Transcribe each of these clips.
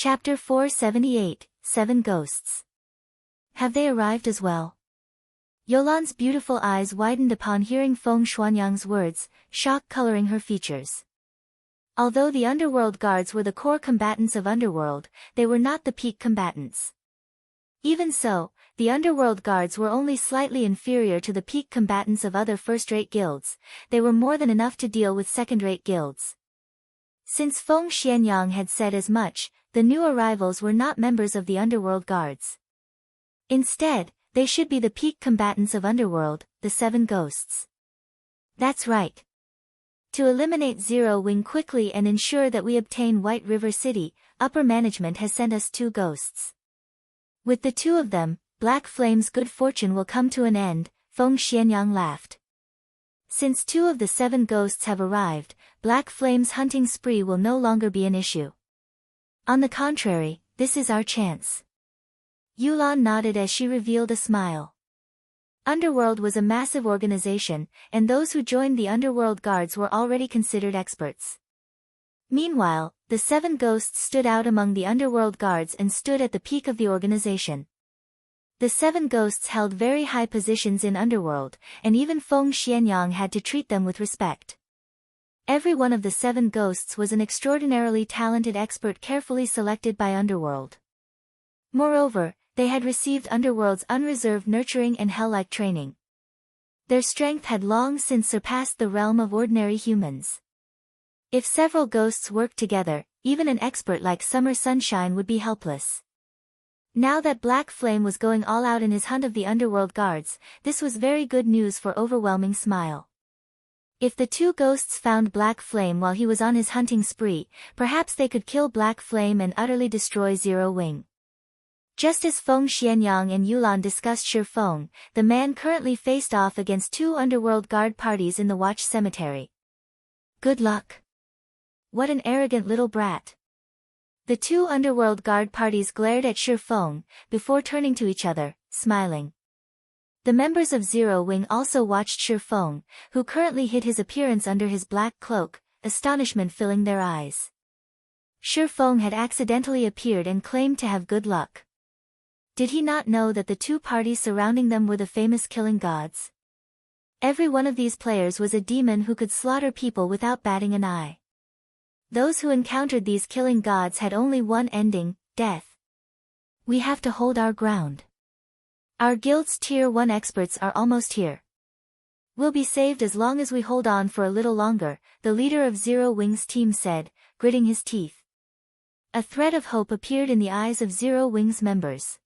Chapter 478, 7 Ghosts. Have they arrived as well? Yolan's beautiful eyes widened upon hearing Feng Xuanyang's words, shock coloring her features. Although the underworld guards were the core combatants of underworld, they were not the peak combatants. Even so, the underworld guards were only slightly inferior to the peak combatants of other first-rate guilds. They were more than enough to deal with second-rate guilds. Since Feng Xuanyang had said as much, the new arrivals were not members of the underworld guards. Instead, they should be the peak combatants of underworld, the 7 ghosts. That's right. To eliminate Zero Wing quickly and ensure that we obtain White River City, upper management has sent us 2 ghosts. With the 2 of them, Black Flame's good fortune will come to an end, Feng Xuanyang laughed. Since 2 of the 7 ghosts have arrived, Black Flame's hunting spree will no longer be an issue. On the contrary, this is our chance. Yulan nodded as she revealed a smile. Underworld was a massive organization, and those who joined the Underworld Guards were already considered experts. Meanwhile, the 7 ghosts stood out among the Underworld Guards and stood at the peak of the organization. The 7 ghosts held very high positions in Underworld, and even Feng Xuanyang had to treat them with respect. Every one of the 7 ghosts was an extraordinarily talented expert carefully selected by Underworld. Moreover, they had received Underworld's unreserved nurturing and hell-like training. Their strength had long since surpassed the realm of ordinary humans. If several ghosts worked together, even an expert like Summer Sunshine would be helpless. Now that Black Flame was going all out in his hunt of the Underworld Guards, this was very good news for Overwhelming Smile. If the 2 ghosts found Black Flame while he was on his hunting spree, perhaps they could kill Black Flame and utterly destroy Zero Wing. Just as Feng Xuanyang and Yulan discussed Shifeng, the man currently faced off against 2 Underworld Guard parties in the Watch Cemetery. Good luck. What an arrogant little brat. The 2 Underworld Guard parties glared at Shifeng, before turning to each other, smiling. The members of Zero Wing also watched Shifeng, who currently hid his appearance under his black cloak, astonishment filling their eyes. Shifeng had accidentally appeared and claimed to have good luck. Did he not know that the 2 parties surrounding them were the famous killing gods? Every one of these players was a demon who could slaughter people without batting an eye. Those who encountered these killing gods had only one ending, death. We have to hold our ground. Our guild's Tier 1 experts are almost here. We'll be saved as long as we hold on for a little longer, the leader of Zero Wing's team said, gritting his teeth. A thread of hope appeared in the eyes of Zero Wing's members.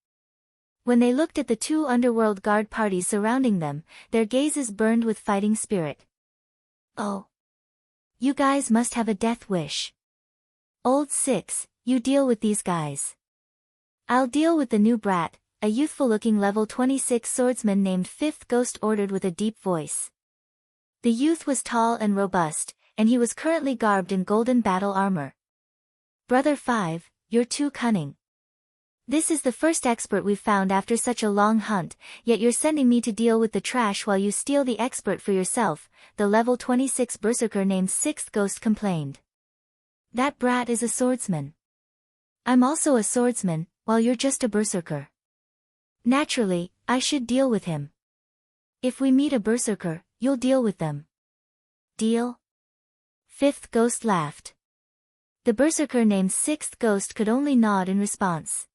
When they looked at the 2 Underworld Guard parties surrounding them, their gazes burned with fighting spirit. Oh. You guys must have a death wish. Old 6, you deal with these guys. I'll deal with the new brat, a youthful-looking level 26 swordsman named 5th Ghost ordered with a deep voice. The youth was tall and robust, and he was currently garbed in golden battle armor. Brother 5, you're too cunning. This is the first expert we've found after such a long hunt, yet you're sending me to deal with the trash while you steal the expert for yourself, the level 26 berserker named 6th Ghost complained. That brat is a swordsman. I'm also a swordsman, while you're just a berserker. Naturally, I should deal with him. If we meet a berserker, you'll deal with them. Deal? 5th Ghost laughed. The berserker named 6th Ghost could only nod in response.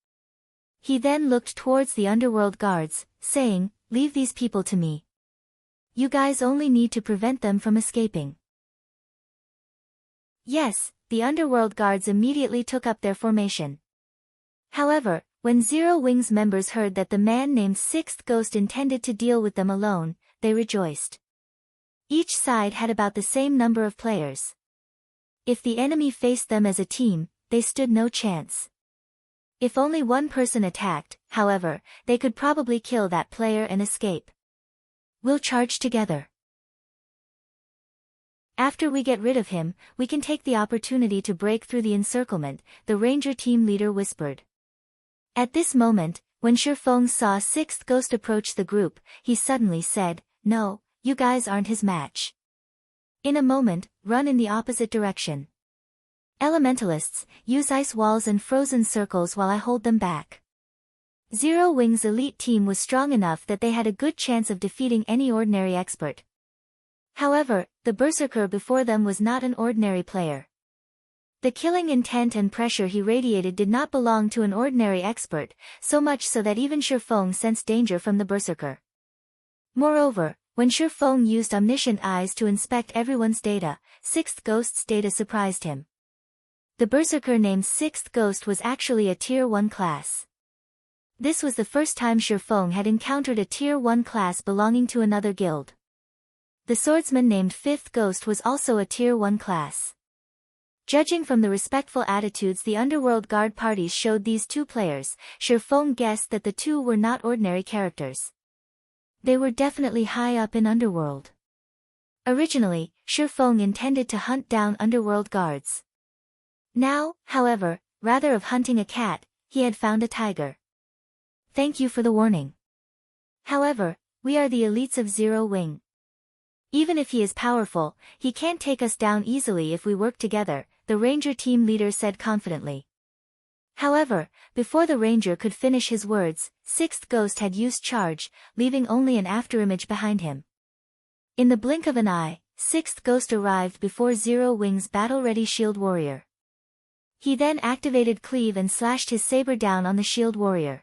He then looked towards the Underworld Guards, saying, leave these people to me. You guys only need to prevent them from escaping. Yes, the Underworld Guards immediately took up their formation. However, when Zero Wing's members heard that the man named 6th Ghost intended to deal with them alone, they rejoiced. Each side had about the same number of players. If the enemy faced them as a team, they stood no chance. If only one person attacked, however, they could probably kill that player and escape. We'll charge together. After we get rid of him, we can take the opportunity to break through the encirclement, the ranger team leader whispered. At this moment, when Shifeng saw 6th Ghost approach the group, he suddenly said, no, you guys aren't his match. In a moment, run in the opposite direction. Elementalists, use ice walls and frozen circles while I hold them back. Zero Wing's elite team was strong enough that they had a good chance of defeating any ordinary expert. However, the berserker before them was not an ordinary player. The killing intent and pressure he radiated did not belong to an ordinary expert, so much so that even Shifeng sensed danger from the berserker. Moreover, when Shifeng used omniscient eyes to inspect everyone's data, Sixth Ghost's data surprised him. The berserker named Sixth Ghost was actually a Tier 1 class. This was the first time Shifeng had encountered a Tier 1 class belonging to another guild. The swordsman named Fifth Ghost was also a Tier 1 class. Judging from the respectful attitudes the underworld guard parties showed these two players, Shifeng guessed that the two were not ordinary characters. They were definitely high up in underworld. Originally, Shifeng intended to hunt down underworld guards. Now, however, rather of hunting a cat, he had found a tiger. Thank you for the warning. However, we are the elites of Zero Wing. Even if he is powerful, he can't take us down easily if we work together, the ranger team leader said confidently. However, before the ranger could finish his words, Sixth Ghost had used charge, leaving only an afterimage behind him. In the blink of an eye, Sixth Ghost arrived before Zero Wing's battle-ready shield warrior. He then activated Cleave and slashed his saber down on the shield warrior.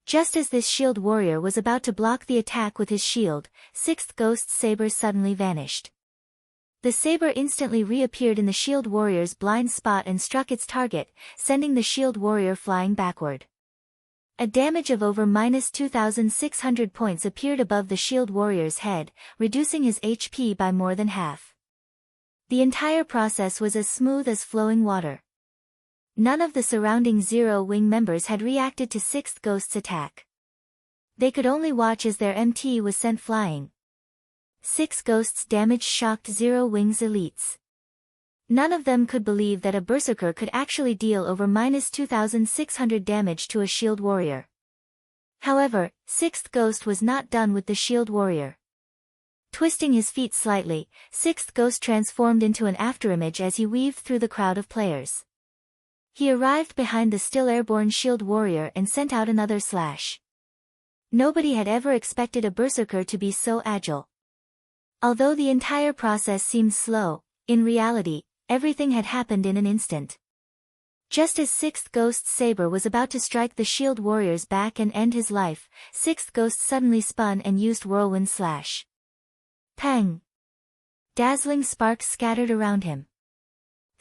Just as this shield warrior was about to block the attack with his shield, Sixth Ghost's saber suddenly vanished. The saber instantly reappeared in the shield warrior's blind spot and struck its target, sending the shield warrior flying backward. A damage of over -2,600 points appeared above the shield warrior's head, reducing his HP by more than half. The entire process was as smooth as flowing water. None of the surrounding Zero Wing members had reacted to Sixth Ghost's attack. They could only watch as their MT was sent flying. Six Ghost's damage shocked Zero Wing's elites. None of them could believe that a berserker could actually deal over -2,600 damage to a shield warrior. However, Sixth Ghost was not done with the shield warrior. Twisting his feet slightly, Sixth Ghost transformed into an afterimage as he weaved through the crowd of players. He arrived behind the still airborne shield warrior and sent out another slash. Nobody had ever expected a berserker to be so agile. Although the entire process seemed slow, in reality, everything had happened in an instant. Just as Sixth Ghost's saber was about to strike the shield warrior's back and end his life, Sixth Ghost suddenly spun and used whirlwind slash. Pang! Dazzling sparks scattered around him.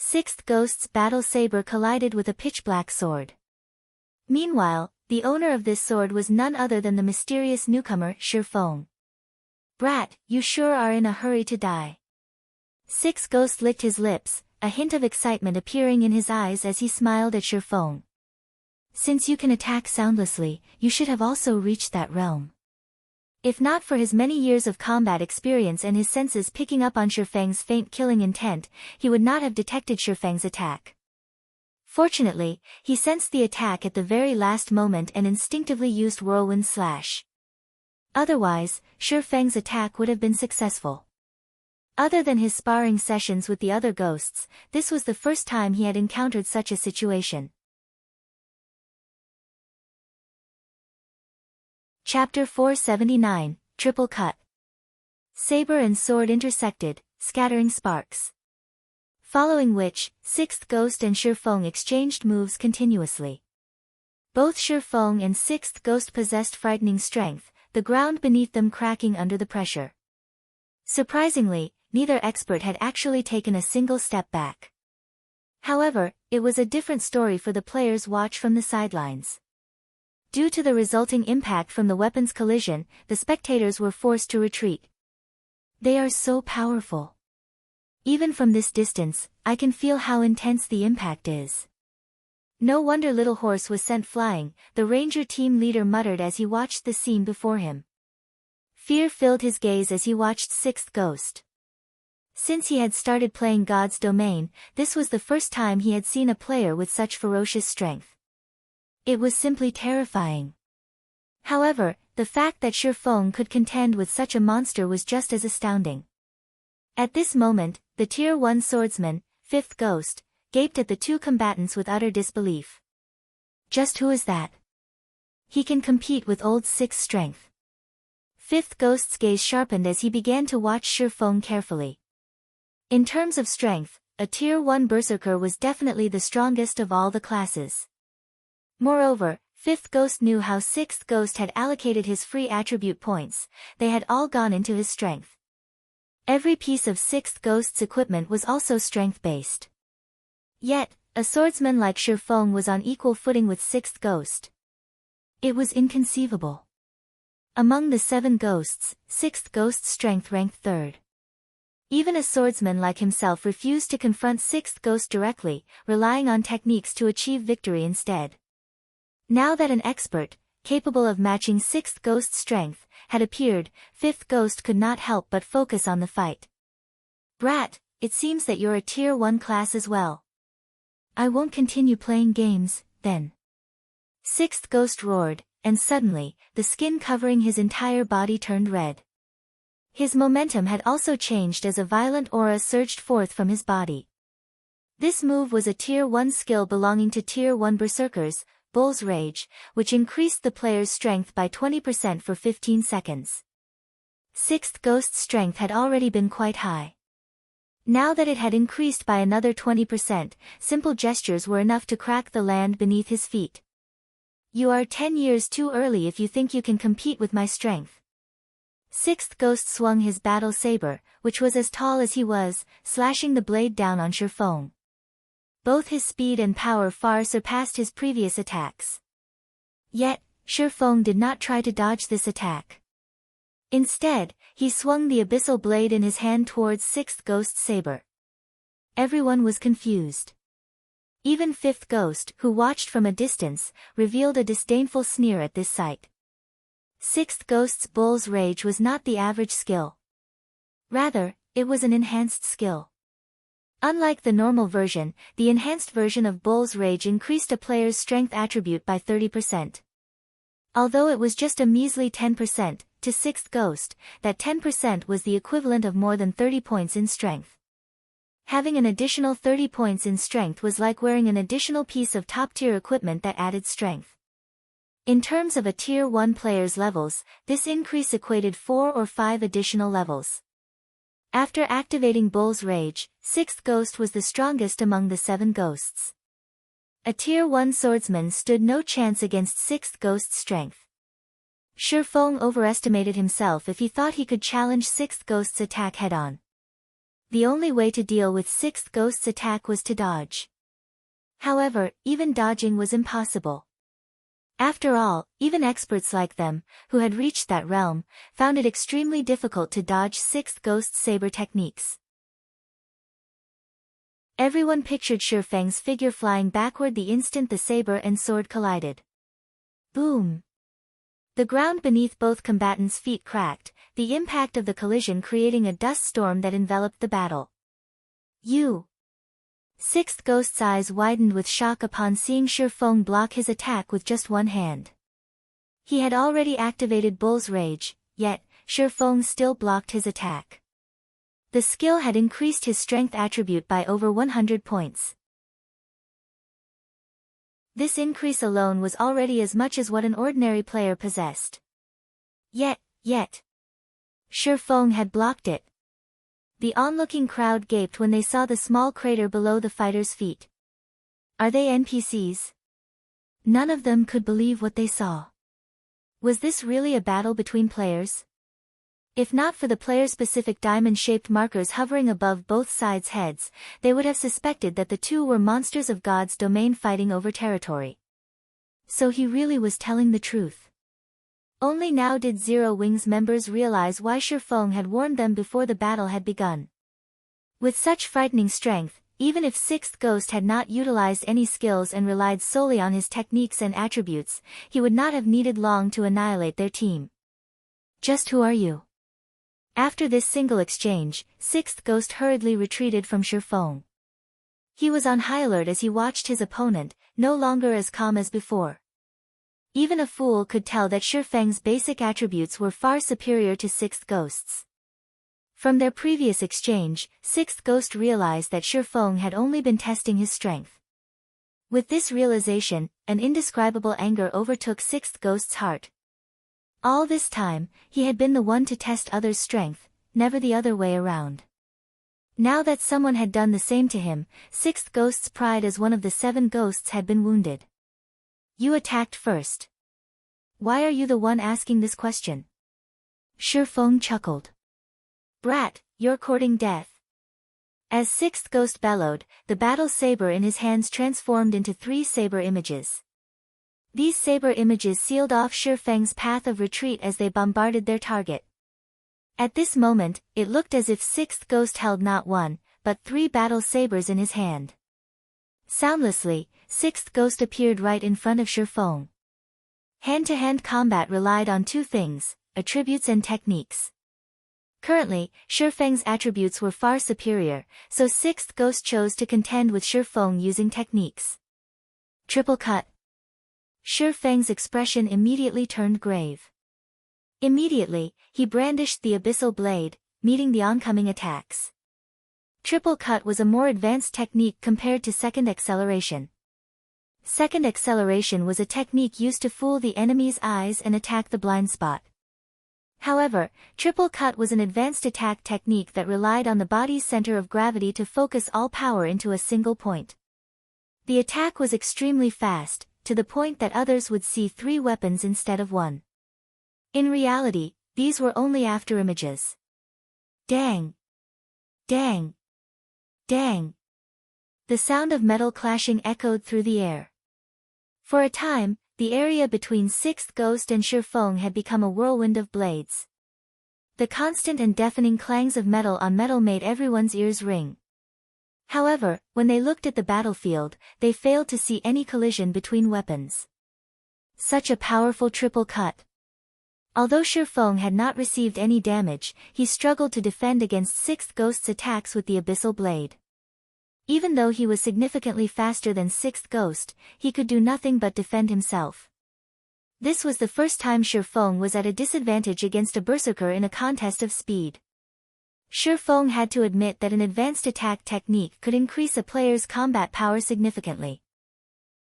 Sixth Ghost's battle saber collided with a pitch-black sword. Meanwhile, the owner of this sword was none other than the mysterious newcomer, Shifeng. Brat, you sure are in a hurry to die. Sixth Ghost licked his lips, a hint of excitement appearing in his eyes as he smiled at Shifeng. Since you can attack soundlessly, you should have also reached that realm. If not for his many years of combat experience and his senses picking up on Shifeng's faint killing intent, he would not have detected Shifeng's attack. Fortunately, he sensed the attack at the very last moment and instinctively used whirlwind slash. Otherwise, Shifeng's attack would have been successful. Other than his sparring sessions with the other ghosts, this was the first time he had encountered such a situation. Chapter 479, Triple Cut. Saber and sword intersected, scattering sparks. Following which, Sixth Ghost and Shifeng exchanged moves continuously. Both Shifeng and Sixth Ghost possessed frightening strength, the ground beneath them cracking under the pressure. Surprisingly, neither expert had actually taken a single step back. However, it was a different story for the players watched from the sidelines. Due to the resulting impact from the weapon's collision, the spectators were forced to retreat. They are so powerful. Even from this distance, I can feel how intense the impact is. No wonder Little Horse was sent flying, the ranger team leader muttered as he watched the scene before him. Fear filled his gaze as he watched Sixth Ghost. Since he had started playing God's Domain, this was the first time he had seen a player with such ferocious strength. It was simply terrifying. However, the fact that Shifeng could contend with such a monster was just as astounding. At this moment, the Tier 1 swordsman, Fifth Ghost, gaped at the two combatants with utter disbelief. Just who is that? He can compete with old 6 strength. Fifth Ghost's gaze sharpened as he began to watch Shifeng carefully. In terms of strength, a Tier 1 Berserker was definitely the strongest of all the classes. Moreover, Fifth Ghost knew how Sixth Ghost had allocated his free attribute points. They had all gone into his strength. Every piece of Sixth Ghost's equipment was also strength-based. Yet, a swordsman like Shifeng was on equal footing with Sixth Ghost. It was inconceivable. Among the 7 ghosts, Sixth Ghost's strength ranked 3rd. Even a swordsman like himself refused to confront Sixth Ghost directly, relying on techniques to achieve victory instead. Now that an expert, capable of matching Sixth Ghost's strength, had appeared, Fifth Ghost could not help but focus on the fight. "Brat, it seems that you're a Tier 1 class as well. I won't continue playing games, then." Sixth Ghost roared, and suddenly, the skin covering his entire body turned red. His momentum had also changed as a violent aura surged forth from his body. This move was a Tier 1 skill belonging to Tier 1 Berserkers, Bull's Rage, which increased the player's strength by 20% for 15 seconds. Sixth Ghost's strength had already been quite high. Now that it had increased by another 20%, simple gestures were enough to crack the land beneath his feet. "You are 10 years too early if you think you can compete with my strength." Sixth Ghost swung his battle saber, which was as tall as he was, slashing the blade down on Shifeng. Both his speed and power far surpassed his previous attacks. Yet, Shifeng did not try to dodge this attack. Instead, he swung the abyssal blade in his hand towards Sixth Ghost's saber. Everyone was confused. Even Fifth Ghost, who watched from a distance, revealed a disdainful sneer at this sight. Sixth Ghost's Bull's Rage was not the average skill. Rather, it was an enhanced skill. Unlike the normal version, the enhanced version of Bull's Rage increased a player's strength attribute by 30%. Although it was just a measly 10%, to Sixth Ghost, that 10% was the equivalent of more than 30 points in strength. Having an additional 30 points in strength was like wearing an additional piece of top-tier equipment that added strength. In terms of a Tier 1 player's levels, this increase equated 4 or 5 additional levels. After activating Bull's Rage, Sixth Ghost was the strongest among the 7 ghosts. A Tier 1 swordsman stood no chance against Sixth Ghost's strength. Shifeng overestimated himself if he thought he could challenge Sixth Ghost's attack head-on. The only way to deal with Sixth Ghost's attack was to dodge. However, even dodging was impossible. After all, even experts like them, who had reached that realm, found it extremely difficult to dodge Sixth Ghost's saber techniques. Everyone pictured Shifeng's figure flying backward the instant the saber and sword collided. Boom! The ground beneath both combatants' feet cracked, the impact of the collision creating a dust storm that enveloped the battle. "You!" Sixth Ghost's eyes widened with shock upon seeing Shifeng block his attack with just one hand. He had already activated Bull's Rage, yet, Shifeng still blocked his attack. The skill had increased his strength attribute by over 100 points. This increase alone was already as much as what an ordinary player possessed. Yet, Shifeng had blocked it. The onlooking crowd gaped when they saw the small crater below the fighter's feet. Are they NPCs? None of them could believe what they saw. Was this really a battle between players? If not for the player-specific diamond-shaped markers hovering above both sides' heads, they would have suspected that the two were monsters of God's domain fighting over territory. So he really was telling the truth. Only now did Zero Wings members realize why Shifeng had warned them before the battle had begun. With such frightening strength, even if Sixth Ghost had not utilized any skills and relied solely on his techniques and attributes, he would not have needed long to annihilate their team. "Just who are you?" After this single exchange, Sixth Ghost hurriedly retreated from Shifeng. He was on high alert as he watched his opponent, no longer as calm as before. Even a fool could tell that Shifeng's basic attributes were far superior to Sixth Ghost's. From their previous exchange, Sixth Ghost realized that Shifeng had only been testing his strength. With this realization, an indescribable anger overtook Sixth Ghost's heart. All this time, he had been the one to test others' strength, never the other way around. Now that someone had done the same to him, Sixth Ghost's pride as one of the 7 ghosts had been wounded. You attacked first. Why are you the one asking this question? Shifeng chuckled. Brat, you're courting death. As Sixth Ghost bellowed, the battle saber in his hands transformed into 3 saber images. These saber images sealed off Shifeng's path of retreat as they bombarded their target. At this moment, it looked as if Sixth Ghost held not 1, but 3 battle sabers in his hand. Soundlessly, Sixth Ghost appeared right in front of Shifeng. Hand-to-hand combat relied on 2 things, attributes and techniques. Currently, Shifeng's attributes were far superior, so Sixth Ghost chose to contend with Shifeng using techniques. Triple cut. Shifeng's expression immediately turned grave. Immediately, he brandished the abyssal blade, meeting the oncoming attacks. Triple cut was a more advanced technique compared to second acceleration. Second acceleration was a technique used to fool the enemy's eyes and attack the blind spot. However, triple cut was an advanced attack technique that relied on the body's center of gravity to focus all power into a single point. The attack was extremely fast, to the point that others would see 3 weapons instead of 1. In reality, these were only afterimages. Dang! Dang! Dang! The sound of metal clashing echoed through the air. For a time, the area between Sixth Ghost and Shifeng had become a whirlwind of blades. The constant and deafening clangs of metal on metal made everyone's ears ring. However, when they looked at the battlefield, they failed to see any collision between weapons. Such a powerful triple cut. Although Shifeng had not received any damage, he struggled to defend against Sixth Ghost's attacks with the abyssal blade. Even though he was significantly faster than Sixth Ghost, he could do nothing but defend himself. This was the first time Shifeng was at a disadvantage against a berserker in a contest of speed. Shifeng had to admit that an advanced attack technique could increase a player's combat power significantly.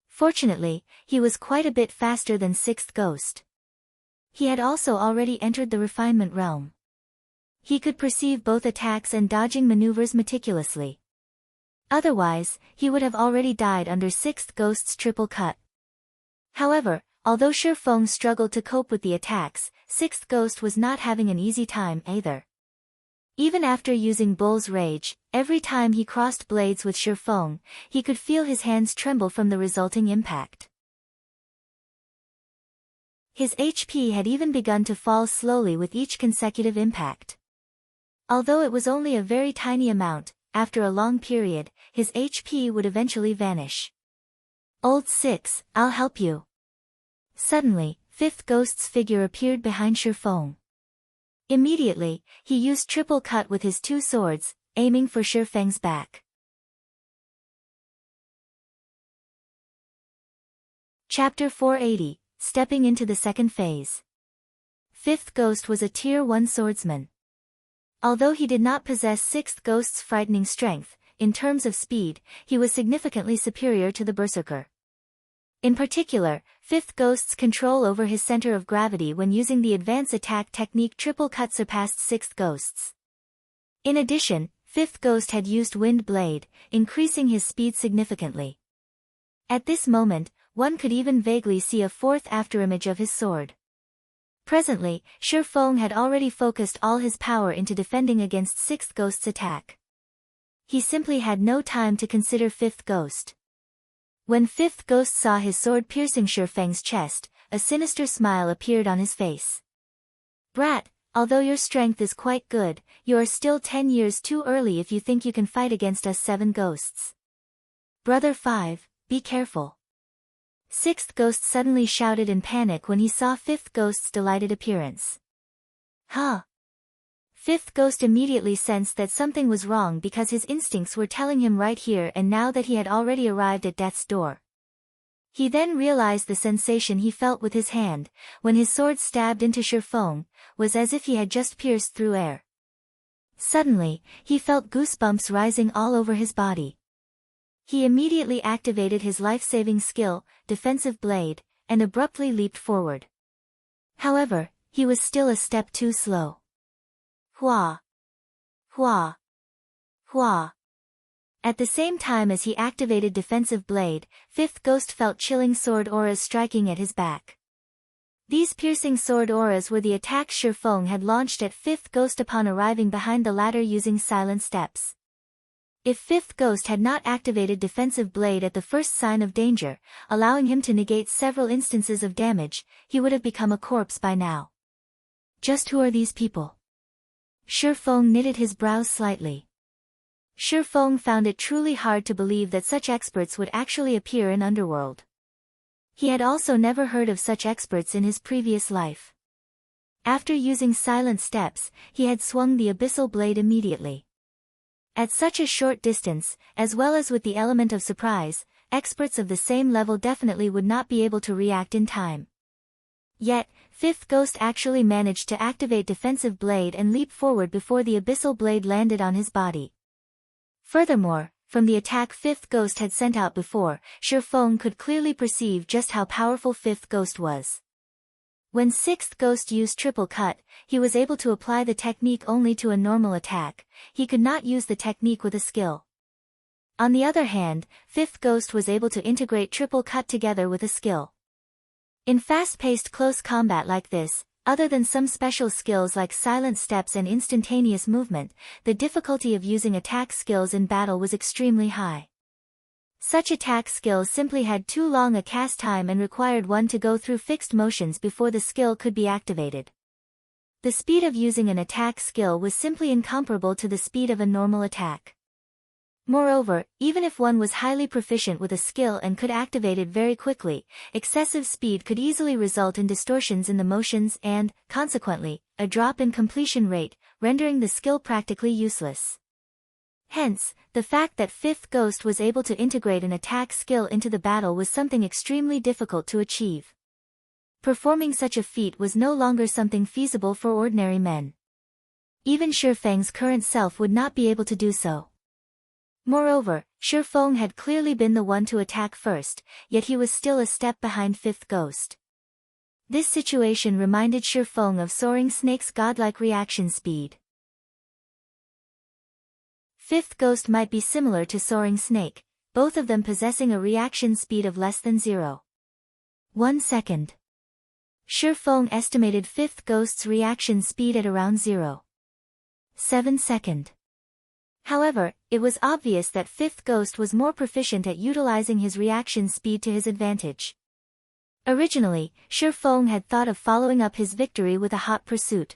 Fortunately, he was quite a bit faster than Sixth Ghost. He had also already entered the refinement realm. He could perceive both attacks and dodging maneuvers meticulously. Otherwise, he would have already died under Sixth Ghost's triple cut. However, although Shifeng struggled to cope with the attacks, Sixth Ghost was not having an easy time either. Even after using Bull's Rage, every time he crossed blades with Shifeng, he could feel his hands tremble from the resulting impact. His HP had even begun to fall slowly with each consecutive impact. Although it was only a very tiny amount, after a long period, his HP would eventually vanish. Old Six, I'll help you. Suddenly, Fifth Ghost's figure appeared behind Shifeng. Immediately, he used triple cut with his 2 swords, aiming for Shifeng's back. Chapter 480, Stepping into the Second Phase. Fifth Ghost was a Tier 1 swordsman. Although he did not possess Sixth Ghost's frightening strength, in terms of speed, he was significantly superior to the berserker. In particular, Fifth Ghost's control over his center of gravity when using the advanced attack technique triple cut surpassed Sixth Ghost's. In addition, Fifth Ghost had used Wind Blade, increasing his speed significantly. At this moment, one could even vaguely see a 4th afterimage of his sword. Presently, Shifeng had already focused all his power into defending against Sixth Ghost's attack. He simply had no time to consider Fifth Ghost. When Fifth Ghost saw his sword piercing Shifeng's chest, a sinister smile appeared on his face. Brat, although your strength is quite good, you are still 10 years too early if you think you can fight against us 7 ghosts. Brother 5, be careful. Sixth Ghost suddenly shouted in panic when he saw Fifth Ghost's delighted appearance. Huh? Fifth Ghost immediately sensed that something was wrong because his instincts were telling him right here and now that he had already arrived at death's door. He then realized the sensation he felt with his hand, when his sword stabbed into Shifeng, was as if he had just pierced through air. Suddenly, he felt goosebumps rising all over his body. He immediately activated his life-saving skill, Defensive Blade, and abruptly leaped forward. However, he was still a step too slow. Hua! Hua! Hua! At the same time as he activated Defensive Blade, Fifth Ghost felt chilling sword auras striking at his back. These piercing sword auras were the attacks Shifeng had launched at Fifth Ghost upon arriving behind the latter using silent steps. If Fifth Ghost had not activated Defensive Blade at the first sign of danger, allowing him to negate several instances of damage, he would have become a corpse by now. Just who are these people? Shifeng knitted his brows slightly. Shifeng found it truly hard to believe that such experts would actually appear in Underworld. He had also never heard of such experts in his previous life. After using silent steps, he had swung the Abyssal Blade immediately. At such a short distance, as well as with the element of surprise, experts of the same level definitely would not be able to react in time. Yet, Fifth Ghost actually managed to activate Defensive Blade and leap forward before the Abyssal Blade landed on his body. Furthermore, from the attack Fifth Ghost had sent out before, Shifeng could clearly perceive just how powerful Fifth Ghost was. When Sixth Ghost used Triple Cut, he was able to apply the technique only to a normal attack. He could not use the technique with a skill. On the other hand, Fifth Ghost was able to integrate Triple Cut together with a skill. In fast-paced close combat like this, other than some special skills like silent steps and instantaneous movement, the difficulty of using attack skills in battle was extremely high. Such attack skills simply had too long a cast time and required one to go through fixed motions before the skill could be activated. The speed of using an attack skill was simply incomparable to the speed of a normal attack. Moreover, even if one was highly proficient with a skill and could activate it very quickly, excessive speed could easily result in distortions in the motions and, consequently, a drop in completion rate, rendering the skill practically useless. Hence, the fact that Fifth Ghost was able to integrate an attack skill into the battle was something extremely difficult to achieve. Performing such a feat was no longer something feasible for ordinary men. Even Shifeng's current self would not be able to do so. Moreover, Shifeng had clearly been the one to attack first, yet he was still a step behind Fifth Ghost. This situation reminded Shifeng of Soaring Snake's godlike reaction speed. Fifth Ghost might be similar to Soaring Snake, both of them possessing a reaction speed of less than 0.1 second. Shifeng estimated Fifth Ghost's reaction speed at around 0.7 second. However, it was obvious that Fifth Ghost was more proficient at utilizing his reaction speed to his advantage. Originally, Shifeng had thought of following up his victory with a hot pursuit.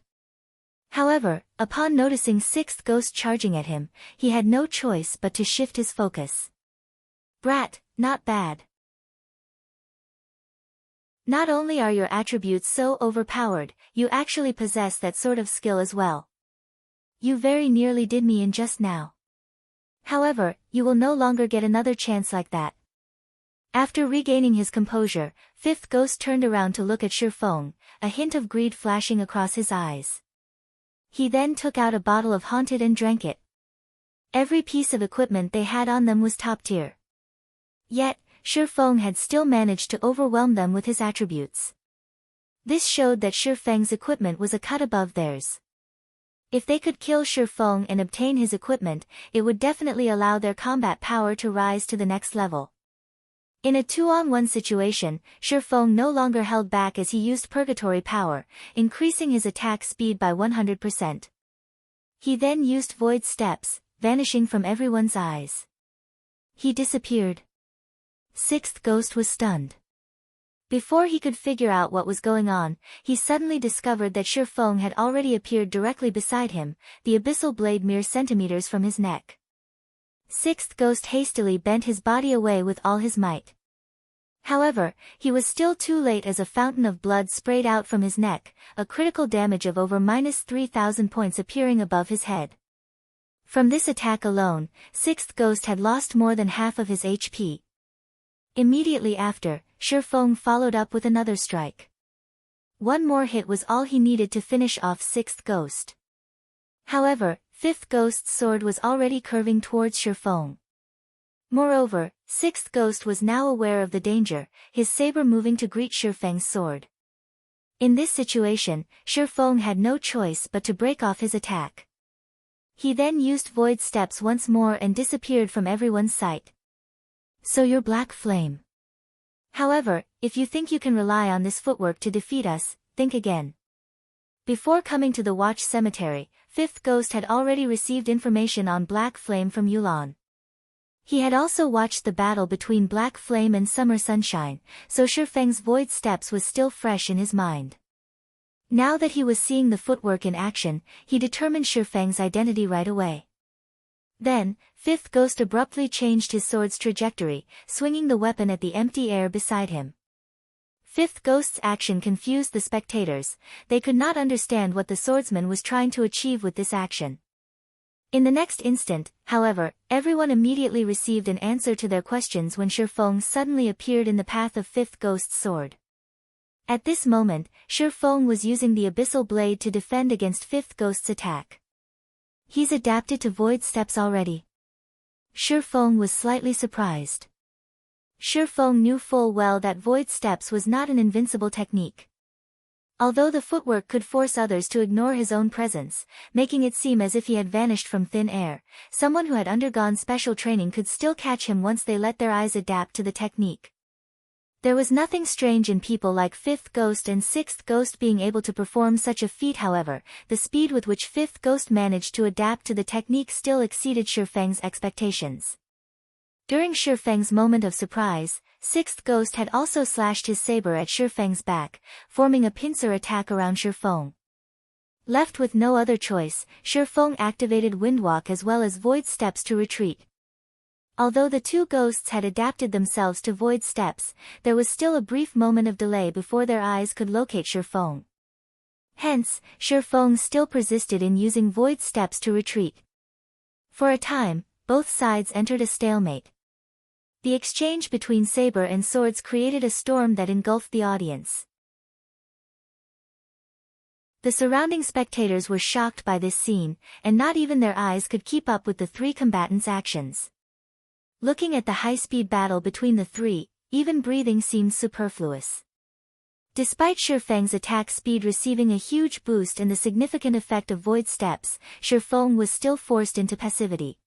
However, upon noticing Sixth Ghost charging at him, he had no choice but to shift his focus. Brat, not bad. Not only are your attributes so overpowered, you actually possess that sort of skill as well. You very nearly did me in just now. However, you will no longer get another chance like that. After regaining his composure, Fifth Ghost turned around to look at Shifeng, a hint of greed flashing across his eyes. He then took out a bottle of Haunted and drank it. Every piece of equipment they had on them was top tier. Yet, Shifeng had still managed to overwhelm them with his attributes. This showed that Shifeng's equipment was a cut above theirs. If they could kill Shifeng and obtain his equipment, it would definitely allow their combat power to rise to the next level. In a 2-on-1 situation, Shifeng no longer held back as he used Purgatory Power, increasing his attack speed by 100%. He then used Void Steps, vanishing from everyone's eyes. He disappeared. Sixth Ghost was stunned. Before he could figure out what was going on, he suddenly discovered that Shifeng had already appeared directly beside him, the Abyssal Blade mere centimeters from his neck. Sixth Ghost hastily bent his body away with all his might. However, he was still too late as a fountain of blood sprayed out from his neck, a critical damage of over -3,000 points appearing above his head. From this attack alone, Sixth Ghost had lost more than half of his HP. Immediately after, Shifeng followed up with another strike. One more hit was all he needed to finish off Sixth Ghost. However, Fifth Ghost's sword was already curving towards Shifeng. Moreover, Sixth Ghost was now aware of the danger, his saber moving to greet Shifeng's sword. In this situation, Shifeng had no choice but to break off his attack. He then used void steps once more and disappeared from everyone's sight. So you're Black Flame. However, if you think you can rely on this footwork to defeat us, think again. Before coming to the Watch Cemetery, Fifth Ghost had already received information on Black Flame from Yulan. He had also watched the battle between Black Flame and Summer Sunshine, so Shifeng's void steps was still fresh in his mind. Now that he was seeing the footwork in action, he determined Shifeng's identity right away. Then, Fifth Ghost abruptly changed his sword's trajectory, swinging the weapon at the empty air beside him. Fifth Ghost's action confused the spectators, they could not understand what the swordsman was trying to achieve with this action. In the next instant, however, everyone immediately received an answer to their questions when Shifeng suddenly appeared in the path of Fifth Ghost's sword. At this moment, Shifeng was using the abyssal blade to defend against Fifth Ghost's attack. He's adapted to void steps already. Shifeng was slightly surprised. Shifeng knew full well that void steps was not an invincible technique. Although the footwork could force others to ignore his own presence, making it seem as if he had vanished from thin air, someone who had undergone special training could still catch him once they let their eyes adapt to the technique. There was nothing strange in people like Fifth Ghost and Sixth Ghost being able to perform such a feat. However, the speed with which Fifth Ghost managed to adapt to the technique still exceeded Shifeng's expectations. During Shifeng's moment of surprise, Sixth Ghost had also slashed his saber at Shifeng's back, forming a pincer attack around Shifeng. Left with no other choice, Shifeng activated Windwalk as well as Void Steps to retreat. Although the two ghosts had adapted themselves to void steps, there was still a brief moment of delay before their eyes could locate Shifeng. Hence, Shifeng still persisted in using void steps to retreat. For a time, both sides entered a stalemate. The exchange between saber and swords created a storm that engulfed the audience. The surrounding spectators were shocked by this scene, and not even their eyes could keep up with the three combatants' actions. Looking at the high-speed battle between the three, even breathing seemed superfluous. Despite Shifeng's attack speed receiving a huge boost and the significant effect of void steps, Shifeng was still forced into passivity.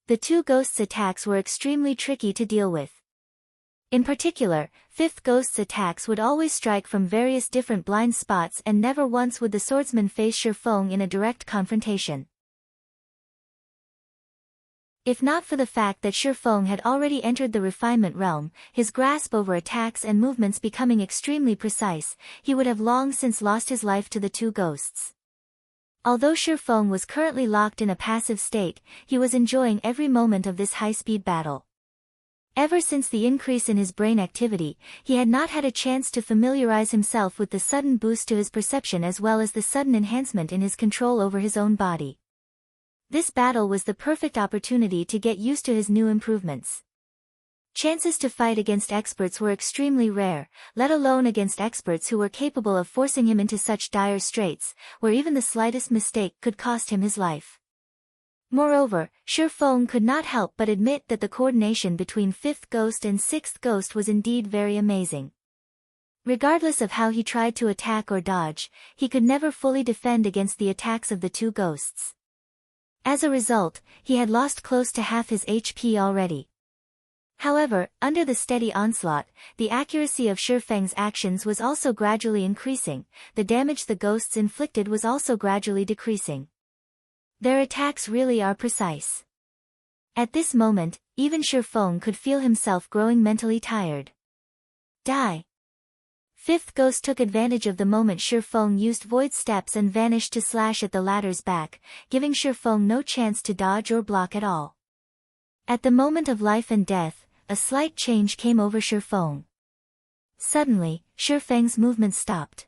The two ghosts' attacks were extremely tricky to deal with. In particular, Fifth Ghost's attacks would always strike from various different blind spots and never once would the swordsman face Shifeng in a direct confrontation. If not for the fact that Shifeng had already entered the refinement realm, his grasp over attacks and movements becoming extremely precise, he would have long since lost his life to the two ghosts. Although Shifeng was currently locked in a passive state, he was enjoying every moment of this high-speed battle. Ever since the increase in his brain activity, he had not had a chance to familiarize himself with the sudden boost to his perception as well as the sudden enhancement in his control over his own body. This battle was the perfect opportunity to get used to his new improvements. Chances to fight against experts were extremely rare, let alone against experts who were capable of forcing him into such dire straits, where even the slightest mistake could cost him his life. Moreover, Shifeng could not help but admit that the coordination between Fifth Ghost and Sixth Ghost was indeed very amazing. Regardless of how he tried to attack or dodge, he could never fully defend against the attacks of the two ghosts. As a result, he had lost close to half his HP already. However, under the steady onslaught, the accuracy of Shifeng's actions was also gradually increasing, the damage the ghosts inflicted was also gradually decreasing. Their attacks really are precise. At this moment, even Shifeng could feel himself growing mentally tired. Die! Fifth Ghost took advantage of the moment Shifeng used void steps and vanished to slash at the latter's back, giving Shifeng no chance to dodge or block at all. At the moment of life and death, a slight change came over Shifeng. Suddenly, Shifeng's movement stopped.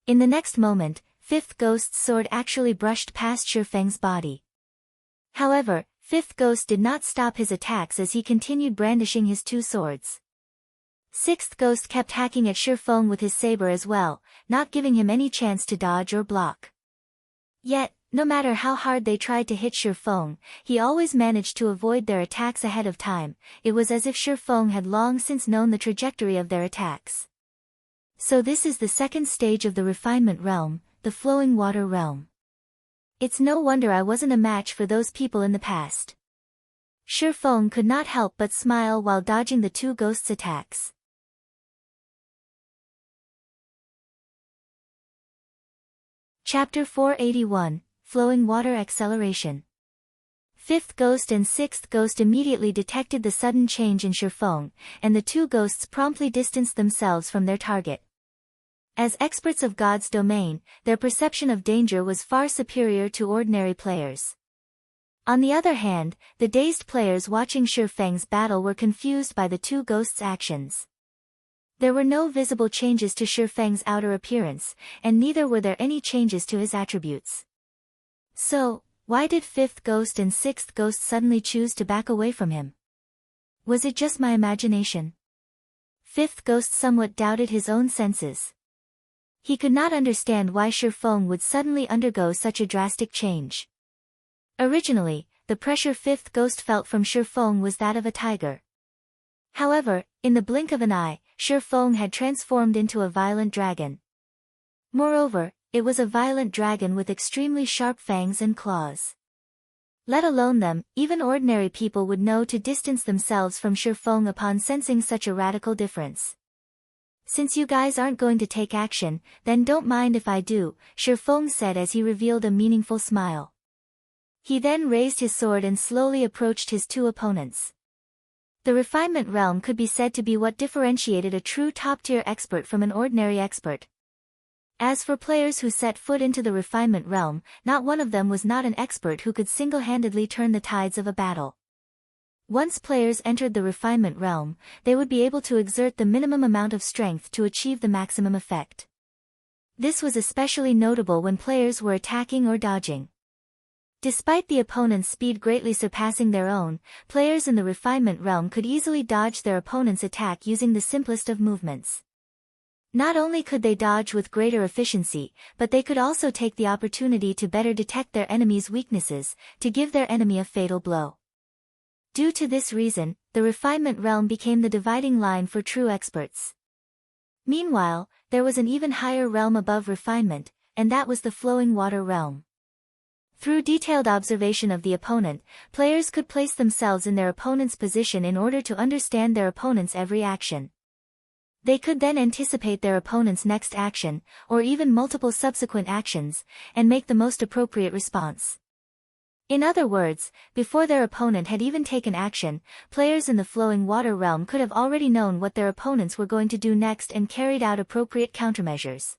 In the next moment, Fifth Ghost's sword actually brushed past Shifeng's body. However, Fifth Ghost did not stop his attacks as he continued brandishing his two swords. Sixth Ghost kept hacking at Shifeng with his saber as well, not giving him any chance to dodge or block. Yet, No matter how hard they tried to hit Shifeng, he always managed to avoid their attacks ahead of time. It was as if Shifeng had long since known the trajectory of their attacks. So this is the second stage of the refinement realm, the flowing water realm. It's no wonder I wasn't a match for those people in the past. Shifeng could not help but smile while dodging the two ghosts' attacks. Chapter 481, Flowing Water Acceleration. Fifth ghost and sixth ghost immediately detected the sudden change in Shifeng, and the two ghosts promptly distanced themselves from their target. As experts of God's domain, their perception of danger was far superior to ordinary players. On the other hand, the dazed players watching Shifeng's battle were confused by the two ghosts' actions. There were no visible changes to Shifeng's outer appearance, and neither were there any changes to his attributes. So, why did fifth ghost and sixth ghost suddenly choose to back away from him? Was it just my imagination? Fifth ghost somewhat doubted his own senses. He could not understand why Shifeng would suddenly undergo such a drastic change. Originally, the pressure fifth ghost felt from Shifeng was that of a tiger. However, in the blink of an eye, Shifeng had transformed into a violent dragon. Moreover, it was a violent dragon with extremely sharp fangs and claws. Let alone them, even ordinary people would know to distance themselves from Shifeng upon sensing such a radical difference. Since you guys aren't going to take action, then don't mind if I do, Shifeng said as he revealed a meaningful smile. He then raised his sword and slowly approached his two opponents. The refinement realm could be said to be what differentiated a true top-tier expert from an ordinary expert. As for players who set foot into the refinement realm, not one of them was not an expert who could single-handedly turn the tides of a battle. Once players entered the refinement realm, they would be able to exert the minimum amount of strength to achieve the maximum effect. This was especially notable when players were attacking or dodging. Despite the opponent's speed greatly surpassing their own, players in the refinement realm could easily dodge their opponent's attack using the simplest of movements. Not only could they dodge with greater efficiency, but they could also take the opportunity to better detect their enemy's weaknesses, to give their enemy a fatal blow. Due to this reason, the refinement realm became the dividing line for true experts. Meanwhile, there was an even higher realm above refinement, and that was the flowing water realm. Through detailed observation of the opponent, players could place themselves in their opponent's position in order to understand their opponent's every action. They could then anticipate their opponent's next action, or even multiple subsequent actions, and make the most appropriate response. In other words, before their opponent had even taken action, players in the flowing water realm could have already known what their opponents were going to do next and carried out appropriate countermeasures.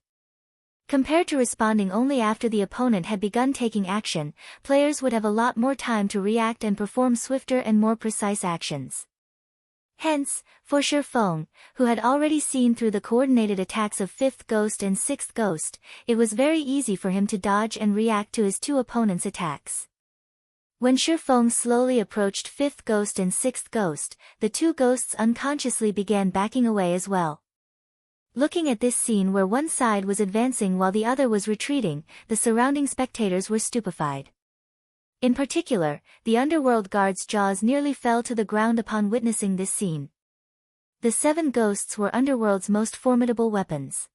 Compared to responding only after the opponent had begun taking action, players would have a lot more time to react and perform swifter and more precise actions. Hence, for Shifeng, who had already seen through the coordinated attacks of fifth ghost and sixth ghost, it was very easy for him to dodge and react to his two opponents' attacks. When Shifeng slowly approached fifth ghost and sixth ghost, the two ghosts unconsciously began backing away as well. Looking at this scene where one side was advancing while the other was retreating, the surrounding spectators were stupefied. In particular, the underworld guards' jaws nearly fell to the ground upon witnessing this scene. The seven ghosts were underworld's most formidable weapons.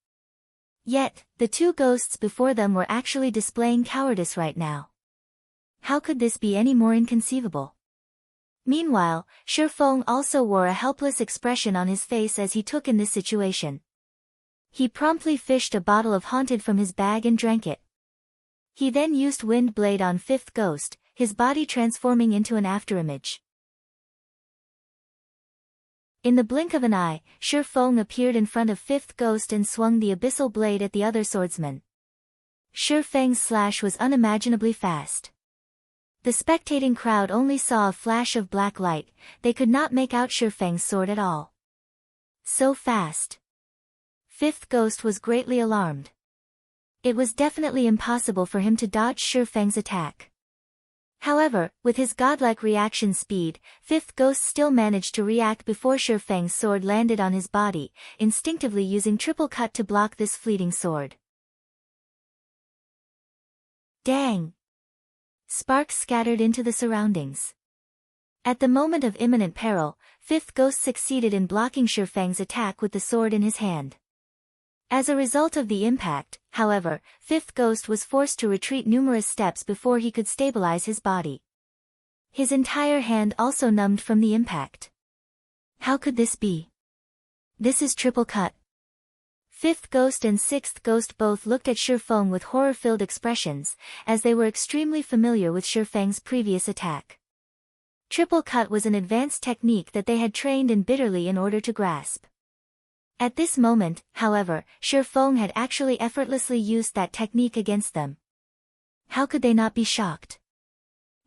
Yet, the two ghosts before them were actually displaying cowardice right now. How could this be any more inconceivable? Meanwhile, Shifeng also wore a helpless expression on his face as he took in this situation. He promptly fished a bottle of Haunted from his bag and drank it. He then used Wind Blade on fifth ghost, his body transforming into an afterimage. In the blink of an eye, Shifeng appeared in front of fifth ghost and swung the abyssal blade at the other swordsman. Shifeng's slash was unimaginably fast. The spectating crowd only saw a flash of black light, they could not make out Shifeng's sword at all. So fast. Fifth ghost was greatly alarmed. It was definitely impossible for him to dodge Shifeng's attack. However, with his godlike reaction speed, fifth ghost still managed to react before Shifeng's sword landed on his body, instinctively using triple cut to block this fleeting sword. Dang! sparks scattered into the surroundings. At the moment of imminent peril, Fifth Ghost succeeded in blocking Shifeng's attack with the sword in his hand. As a result of the impact, however, Fifth Ghost was forced to retreat numerous steps before he could stabilize his body. His entire hand also numbed from the impact. How could this be? This is triple cut. Fifth Ghost and Sixth Ghost both looked at Shifeng with horror-filled expressions, as they were extremely familiar with Shifeng's previous attack. Triple cut was an advanced technique that they had trained in bitterly in order to grasp. At this moment, however, Shifeng had actually effortlessly used that technique against them. How could they not be shocked?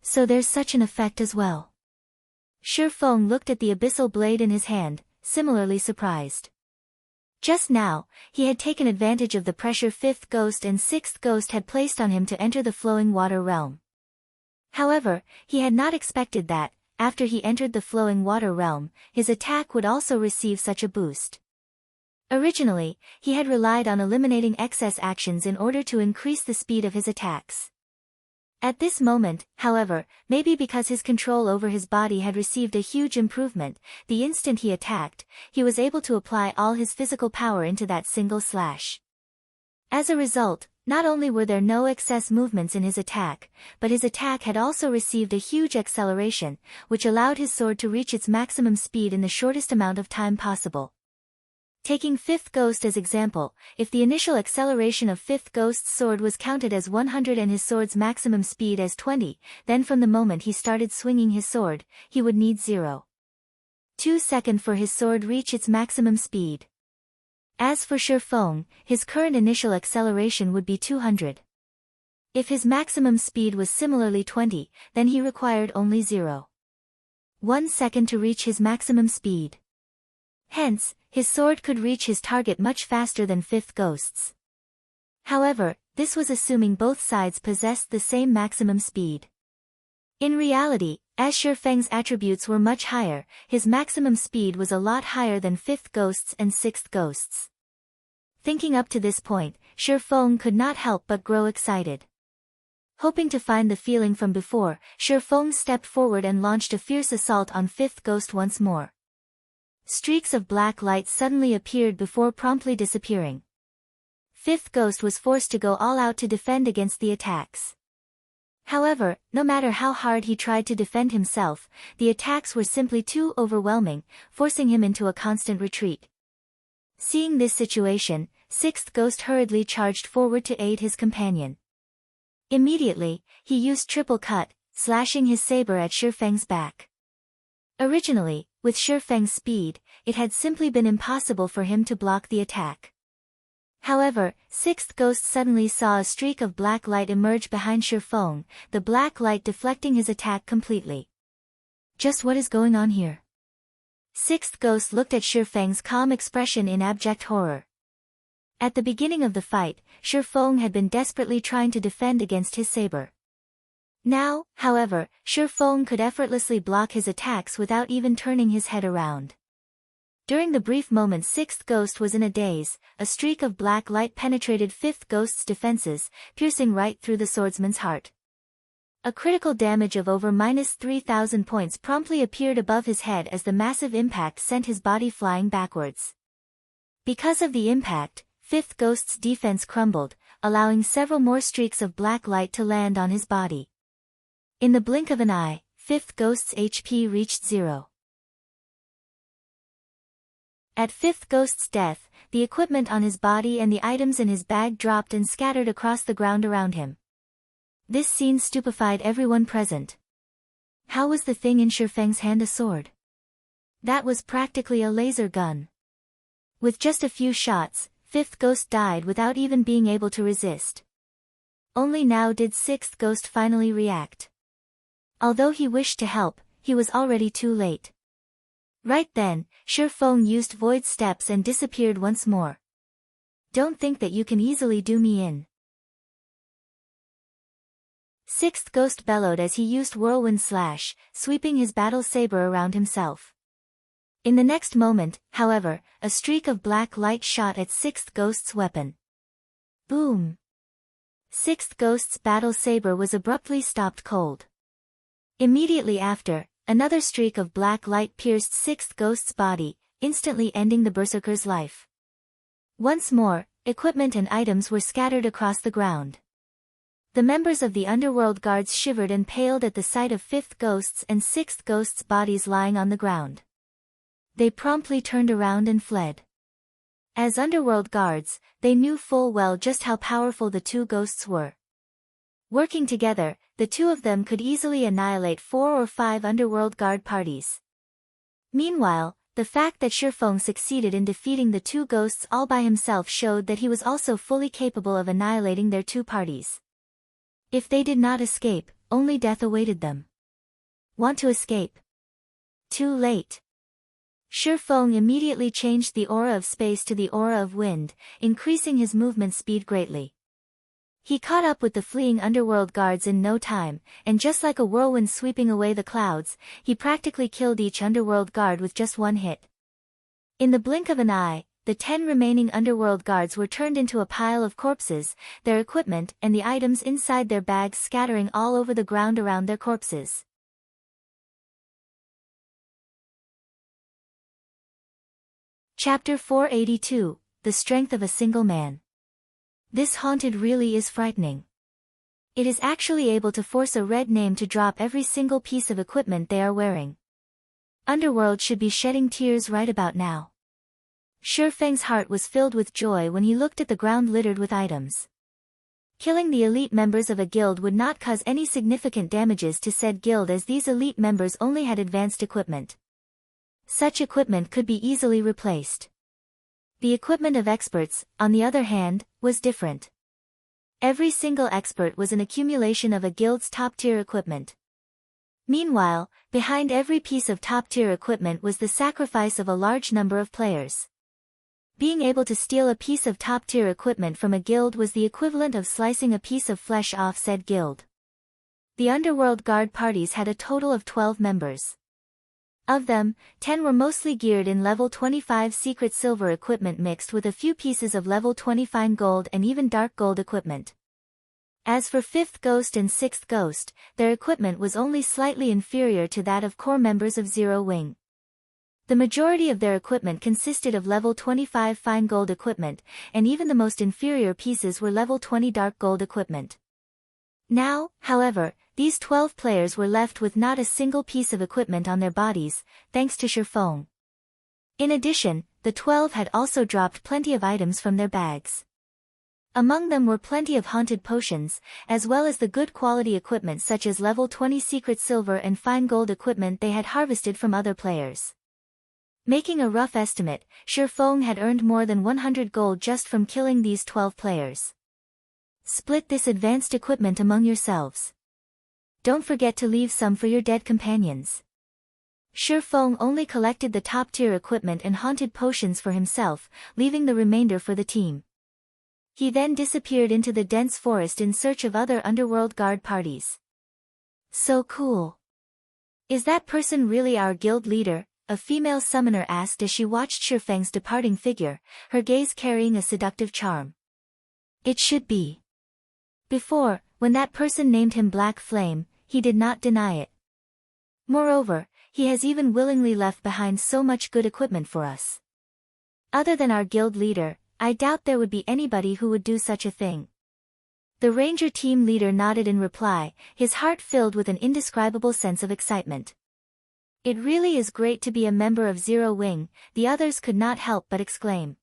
So there's such an effect as well. Shifeng looked at the abyssal blade in his hand, similarly surprised. Just now, he had taken advantage of the pressure Fifth Ghost and Sixth Ghost had placed on him to enter the flowing water realm. However, he had not expected that, after he entered the flowing water realm, his attack would also receive such a boost. Originally, he had relied on eliminating excess actions in order to increase the speed of his attacks. At this moment, however, maybe because his control over his body had received a huge improvement, the instant he attacked, he was able to apply all his physical power into that single slash. As a result, not only were there no excess movements in his attack, but his attack had also received a huge acceleration, which allowed his sword to reach its maximum speed in the shortest amount of time possible. Taking Fifth Ghost as example, if the initial acceleration of Fifth Ghost's sword was counted as 100 and his sword's maximum speed as 20, then from the moment he started swinging his sword, he would need 0.2 seconds for his sword reach its maximum speed. As for Shifeng, his current initial acceleration would be 200. If his maximum speed was similarly 20, then he required only 0.1 second to reach his maximum speed. Hence, his sword could reach his target much faster than Fifth Ghost's. However, this was assuming both sides possessed the same maximum speed. In reality, as Shifeng's attributes were much higher, his maximum speed was a lot higher than Fifth Ghost's and Sixth Ghost's. Thinking up to this point, Shifeng could not help but grow excited. Hoping to find the feeling from before, Shifeng stepped forward and launched a fierce assault on Fifth Ghost once more. Streaks of black light suddenly appeared before promptly disappearing. Fifth Ghost was forced to go all out to defend against the attacks. However, no matter how hard he tried to defend himself, the attacks were simply too overwhelming, forcing him into a constant retreat. Seeing this situation, Sixth Ghost hurriedly charged forward to aid his companion. Immediately, he used triple cut, slashing his saber at Shifeng's back. Originally, with Shifeng's speed, it had simply been impossible for him to block the attack. However, Sixth Ghost suddenly saw a streak of black light emerge behind Shifeng, the black light deflecting his attack completely. Just what is going on here? Sixth Ghost looked at Shifeng's calm expression in abject horror. At the beginning of the fight, Shifeng had been desperately trying to defend against his saber. Now, however, Shifeng could effortlessly block his attacks without even turning his head around. During the brief moment Sixth Ghost was in a daze, a streak of black light penetrated Fifth Ghost's defenses, piercing right through the swordsman's heart. A critical damage of over -3,000 points promptly appeared above his head as the massive impact sent his body flying backwards. Because of the impact, Fifth Ghost's defense crumbled, allowing several more streaks of black light to land on his body. In the blink of an eye, Fifth Ghost's HP reached 0. At Fifth Ghost's death, the equipment on his body and the items in his bag dropped and scattered across the ground around him. This scene stupefied everyone present. How was the thing in Shifeng's hand a sword? That was practically a laser gun. With just a few shots, Fifth Ghost died without even being able to resist. Only now did Sixth Ghost finally react. Although he wished to help, he was already too late. Right then, Shifeng used void steps and disappeared once more. Don't think that you can easily do me in. Sixth Ghost bellowed as he used whirlwind slash, sweeping his battle saber around himself. In the next moment, however, a streak of black light shot at Sixth Ghost's weapon. Boom! Sixth Ghost's battle saber was abruptly stopped cold. Immediately after, another streak of black light pierced Sixth Ghost's body, instantly ending the berserker's life. Once more, equipment and items were scattered across the ground. The members of the underworld guards shivered and paled at the sight of Fifth Ghost's and Sixth Ghost's bodies lying on the ground. They promptly turned around and fled. As underworld guards, they knew full well just how powerful the two ghosts were. Working together, the two of them could easily annihilate 4 or 5 underworld guard parties. Meanwhile, the fact that Shifeng succeeded in defeating the two ghosts all by himself showed that he was also fully capable of annihilating their two parties. If they did not escape, only death awaited them. Want to escape? Too late. Shifeng immediately changed the aura of space to the aura of wind, increasing his movement speed greatly. He caught up with the fleeing underworld guards in no time, and just like a whirlwind sweeping away the clouds, he practically killed each underworld guard with just one hit. In the blink of an eye, the 10 remaining underworld guards were turned into a pile of corpses, their equipment and the items inside their bags scattering all over the ground around their corpses. Chapter 482, The Strength of a Single Man. This haunted really is frightening. It is actually able to force a red name to drop every single piece of equipment they are wearing. Underworld should be shedding tears right about now. Shifeng's heart was filled with joy when he looked at the ground littered with items. Killing the elite members of a guild would not cause any significant damages to said guild as these elite members only had advanced equipment. Such equipment could be easily replaced. The equipment of experts, on the other hand, was different. Every single expert was an accumulation of a guild's top-tier equipment. Meanwhile, behind every piece of top-tier equipment was the sacrifice of a large number of players. Being able to steal a piece of top-tier equipment from a guild was the equivalent of slicing a piece of flesh off said guild. The underworld guard parties had a total of 12 members. Of them, 10 were mostly geared in level 25 secret silver equipment mixed with a few pieces of level 20 fine gold and even dark gold equipment. As for 5th Ghost and 6th Ghost, their equipment was only slightly inferior to that of core members of Zero Wing. The majority of their equipment consisted of level 25 fine gold equipment, and even the most inferior pieces were level 20 dark gold equipment. Now, however, these 12 players were left with not a single piece of equipment on their bodies, thanks to Shifeng. In addition, the 12 had also dropped plenty of items from their bags. Among them were plenty of haunted potions, as well as the good quality equipment such as level 20 secret silver and fine gold equipment they had harvested from other players. Making a rough estimate, Shifeng had earned more than 100 gold just from killing these 12 players. Split this advanced equipment among yourselves. Don't forget to leave some for your dead companions. Shifeng only collected the top-tier equipment and haunted potions for himself, leaving the remainder for the team. He then disappeared into the dense forest in search of other underworld guard parties. So cool. Is that person really our guild leader? A female summoner asked as she watched Shifeng's departing figure, her gaze carrying a seductive charm. It should be. Before, when that person named him Black Flame, he did not deny it. Moreover, he has even willingly left behind so much good equipment for us. Other than our guild leader, I doubt there would be anybody who would do such a thing. The ranger team leader nodded in reply, his heart filled with an indescribable sense of excitement. It really is great to be a member of Zero Wing, the others could not help but exclaim.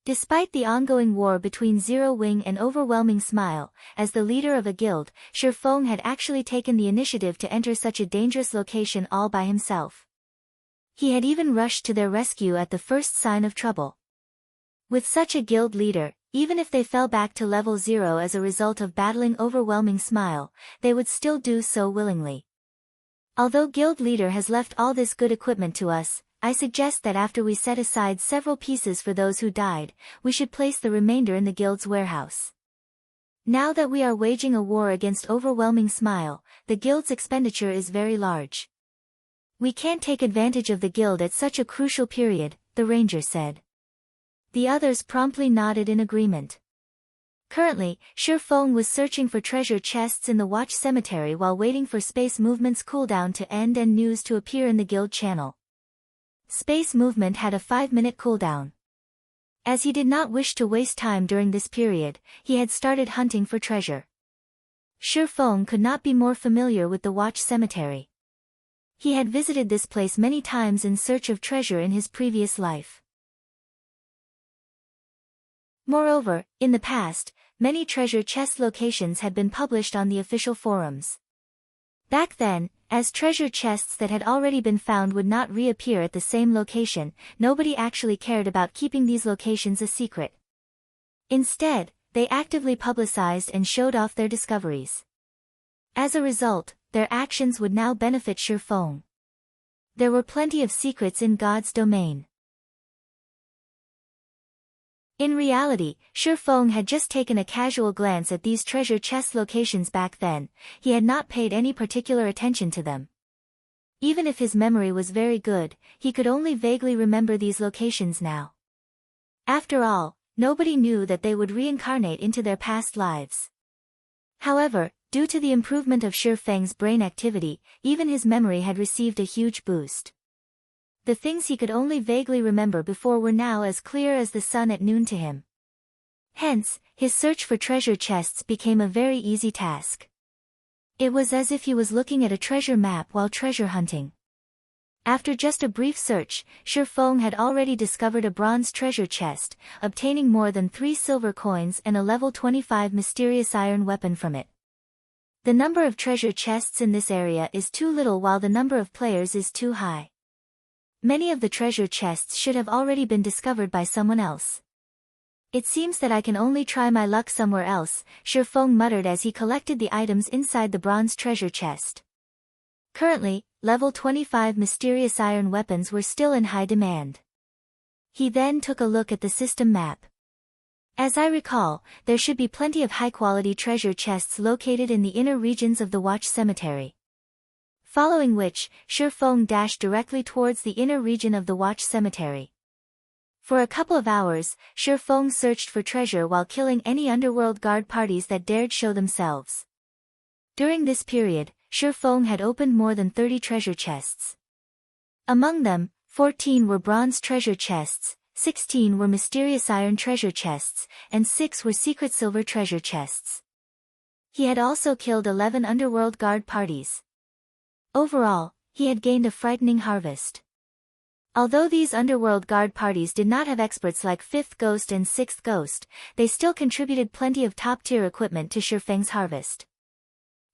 Despite the ongoing war between Zero Wing and Overwhelming Smile, as the leader of a guild, Shifeng had actually taken the initiative to enter such a dangerous location all by himself. He had even rushed to their rescue at the first sign of trouble. With such a guild leader, even if they fell back to level 0 as a result of battling Overwhelming Smile, they would still do so willingly. Although guild leader has left all this good equipment to us, I suggest that after we set aside several pieces for those who died, we should place the remainder in the guild's warehouse. Now that we are waging a war against Overwhelming Smile, the guild's expenditure is very large. We can't take advantage of the guild at such a crucial period, the ranger said. The others promptly nodded in agreement. Currently, Shi Feng was searching for treasure chests in the Watch Cemetery while waiting for Space Movement's cooldown to end and news to appear in the guild channel. Space Movement had a 5-minute cooldown. As he did not wish to waste time during this period, he had started hunting for treasure. Shi Feng could not be more familiar with the Watch Cemetery. He had visited this place many times in search of treasure in his previous life. Moreover, in the past, many treasure chest locations had been published on the official forums. Back then, as treasure chests that had already been found would not reappear at the same location, nobody actually cared about keeping these locations a secret. Instead, they actively publicized and showed off their discoveries. As a result, their actions would now benefit Shi Feng. There were plenty of secrets in God's domain. In reality, Shi Feng had just taken a casual glance at these treasure chest locations back then. He had not paid any particular attention to them. Even if his memory was very good, he could only vaguely remember these locations now. After all, nobody knew that they would reincarnate into their past lives. However, due to the improvement of Shi Feng's brain activity, even his memory had received a huge boost. The things he could only vaguely remember before were now as clear as the sun at noon to him. Hence, his search for treasure chests became a very easy task. It was as if he was looking at a treasure map while treasure hunting. After just a brief search, Shi Feng had already discovered a bronze treasure chest, obtaining more than 3 silver coins and a level 25 mysterious iron weapon from it. The number of treasure chests in this area is too little while the number of players is too high. Many of the treasure chests should have already been discovered by someone else. It seems that I can only try my luck somewhere else, Shi Feng muttered as he collected the items inside the bronze treasure chest. Currently, level 25 mysterious iron weapons were still in high demand. He then took a look at the system map. As I recall, there should be plenty of high-quality treasure chests located in the inner regions of the Watch Cemetery. Following which, Shi Feng dashed directly towards the inner region of the Watch Cemetery. For a couple of hours, Shi Feng searched for treasure while killing any underworld guard parties that dared show themselves. During this period, Shi Feng had opened more than 30 treasure chests. Among them, 14 were bronze treasure chests, 16 were mysterious iron treasure chests, and 6 were secret silver treasure chests. He had also killed 11 underworld guard parties. Overall, he had gained a frightening harvest. Although these underworld guard parties did not have experts like 5th Ghost and 6th Ghost, they still contributed plenty of top-tier equipment to Shi Feng's harvest.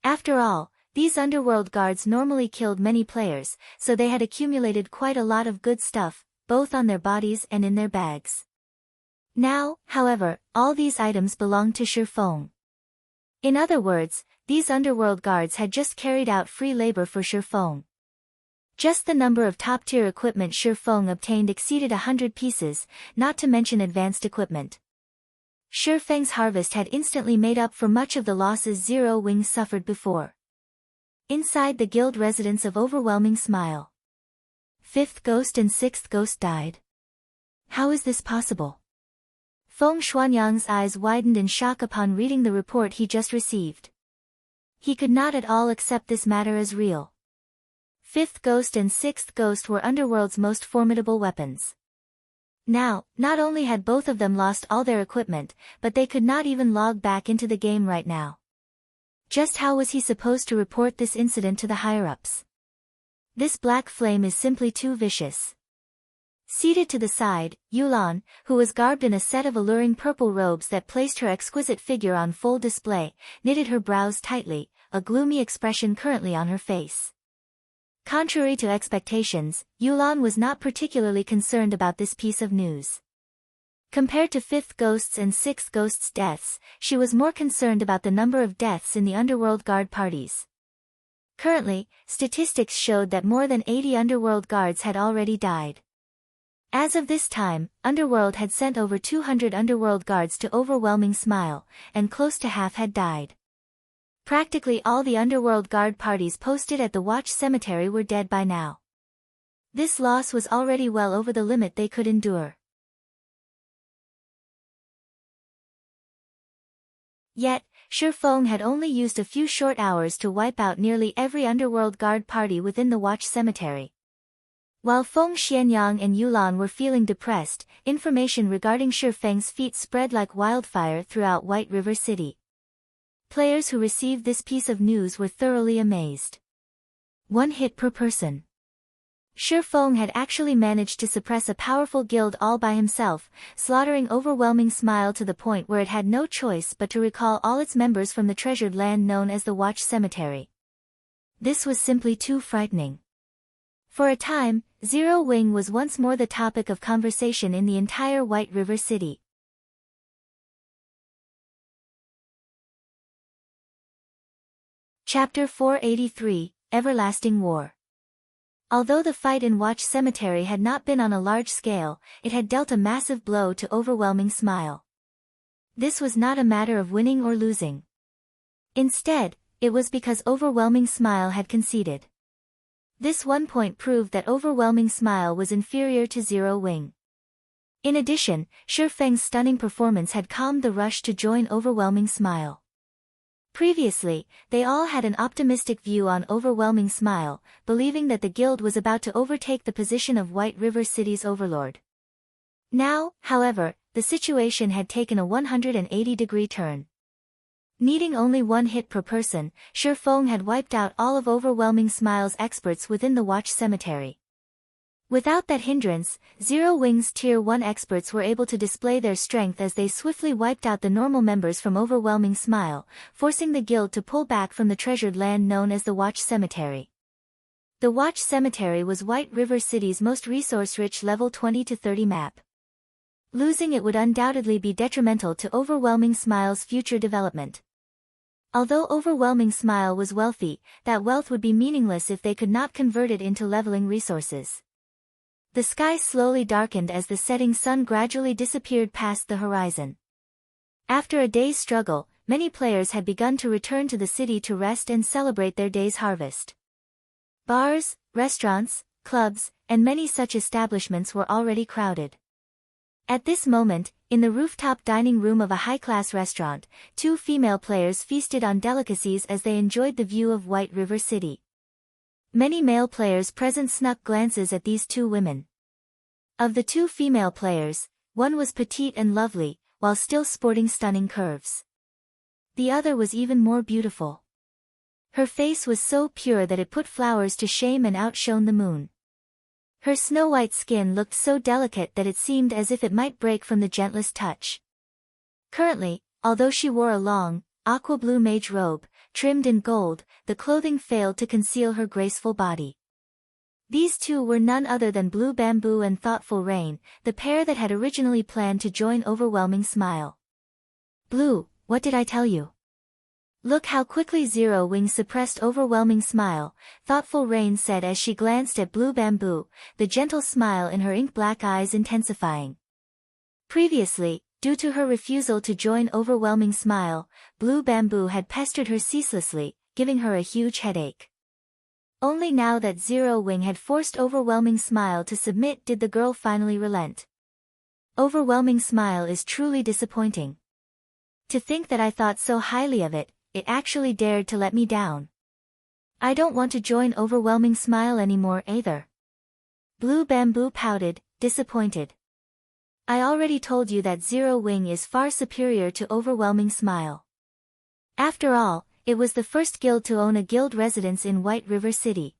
After all, these underworld guards normally killed many players, so they had accumulated quite a lot of good stuff, both on their bodies and in their bags. Now, however, all these items belonged to Shi Feng. In other words, these underworld guards had just carried out free labor for Shi Feng. Just the number of top-tier equipment Shi Feng obtained exceeded 100 pieces, not to mention advanced equipment. Shi Feng's harvest had instantly made up for much of the losses Zero Wings suffered before. Inside the guild residence of overwhelming smile. 5th Ghost and 6th Ghost died. How is this possible? Feng Xuanyang's eyes widened in shock upon reading the report he just received. He could not at all accept this matter as real. 5th Ghost and 6th Ghost were Underworld's most formidable weapons. Now, not only had both of them lost all their equipment, but they could not even log back into the game right now. Just how was he supposed to report this incident to the higher-ups? This black flame is simply too vicious. Seated to the side, Yulan, who was garbed in a set of alluring purple robes that placed her exquisite figure on full display, knitted her brows tightly, a gloomy expression currently on her face. Contrary to expectations, Yulan was not particularly concerned about this piece of news. Compared to 5th Ghost's and 6th Ghost's deaths, she was more concerned about the number of deaths in the Underworld Guard parties. Currently, statistics showed that more than 80 Underworld Guards had already died. As of this time, Underworld had sent over 200 Underworld Guards to Overwhelming Smile, and close to half had died. Practically all the Underworld Guard parties posted at the Watch Cemetery were dead by now. This loss was already well over the limit they could endure. Yet, Shi Feng had only used a few short hours to wipe out nearly every underworld guard party within the Watch Cemetery. While Feng Xianyang and Yulan were feeling depressed, information regarding Shi Feng's feat spread like wildfire throughout White River City. Players who received this piece of news were thoroughly amazed. 1 hit per person. Shi Feng had actually managed to suppress a powerful guild all by himself, slaughtering Overwhelming Smile to the point where it had no choice but to recall all its members from the treasured land known as the Watch Cemetery. This was simply too frightening. For a time, Zero Wing was once more the topic of conversation in the entire White River City. Chapter 483, Everlasting War. Although the fight in Watch Cemetery had not been on a large scale, it had dealt a massive blow to Overwhelming Smile. This was not a matter of winning or losing. Instead, it was because Overwhelming Smile had conceded. This one point proved that Overwhelming Smile was inferior to Zero Wing. In addition, Shi Feng's stunning performance had calmed the rush to join Overwhelming Smile. Previously, they all had an optimistic view on Overwhelming Smile, believing that the guild was about to overtake the position of White River City's overlord. Now, however, the situation had taken a 180-degree turn. Needing only 1 hit per person, Shi Feng had wiped out all of Overwhelming Smile's experts within the Watch Cemetery. Without that hindrance, Zero Wing's Tier 1 experts were able to display their strength as they swiftly wiped out the normal members from Overwhelming Smile, forcing the guild to pull back from the treasured land known as the Watch Cemetery. The Watch Cemetery was White River City's most resource-rich level 20 to 30 map. Losing it would undoubtedly be detrimental to Overwhelming Smile's future development. Although Overwhelming Smile was wealthy, that wealth would be meaningless if they could not convert it into leveling resources. The sky slowly darkened as the setting sun gradually disappeared past the horizon. After a day's struggle, many players had begun to return to the city to rest and celebrate their day's harvest. Bars, restaurants, clubs, and many such establishments were already crowded. At this moment, in the rooftop dining room of a high-class restaurant, 2 female players feasted on delicacies as they enjoyed the view of White River City. Many male players present snuck glances at these 2 women. Of the 2 female players, one was petite and lovely, while still sporting stunning curves. The other was even more beautiful. Her face was so pure that it put flowers to shame and outshone the moon. Her snow-white skin looked so delicate that it seemed as if it might break from the gentlest touch. Currently, although she wore a long, aqua-blue mage robe, trimmed in gold, the clothing failed to conceal her graceful body. These 2 were none other than Blue Bamboo and Thoughtful Rain, the pair that had originally planned to join Overwhelming Smile. Blue, what did I tell you? Look how quickly Zero Wing suppressed Overwhelming Smile, Thoughtful Rain said as she glanced at Blue Bamboo, the gentle smile in her ink-black eyes intensifying. Previously, due to her refusal to join Overwhelming Smile, Blue Bamboo had pestered her ceaselessly, giving her a huge headache. Only now that Zero Wing had forced Overwhelming Smile to submit did the girl finally relent. Overwhelming Smile is truly disappointing. To think that I thought so highly of it, it actually dared to let me down. I don't want to join Overwhelming Smile anymore either. Blue Bamboo pouted, disappointed. I already told you that Zero Wing is far superior to Overwhelming Smile. After all, it was the first guild to own a guild residence in White River City.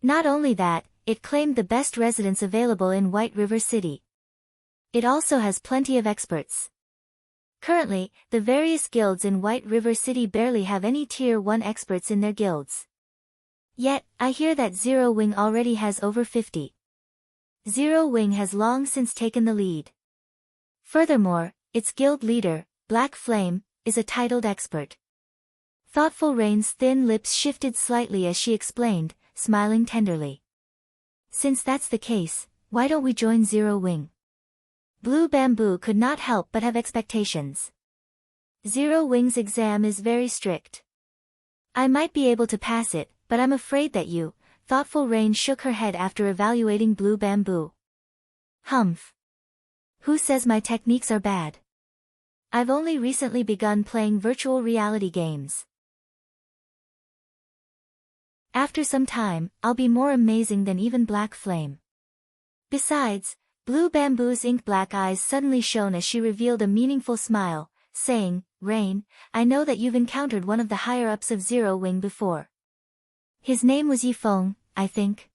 Not only that, it claimed the best residence available in White River City. It also has plenty of experts. Currently, the various guilds in White River City barely have any Tier 1 experts in their guilds. Yet, I hear that Zero Wing already has over 50. Zero Wing has long since taken the lead. Furthermore, its guild leader, Black Flame, is a titled expert. Thoughtful Rain's thin lips shifted slightly as she explained, smiling tenderly. Since that's the case, why don't we join Zero Wing? Blue Bamboo could not help but have expectations. Zero Wing's exam is very strict. I might be able to pass it, but I'm afraid that you. Thoughtful Rain shook her head after evaluating Blue Bamboo. Humph. Who says my techniques are bad? I've only recently begun playing virtual reality games. After some time, I'll be more amazing than even Black Flame. Besides, Blue Bamboo's ink-black eyes suddenly shone as she revealed a meaningful smile, saying, Rain, I know that you've encountered one of the higher-ups of Zero Wing before. His name was Yifeng, I think.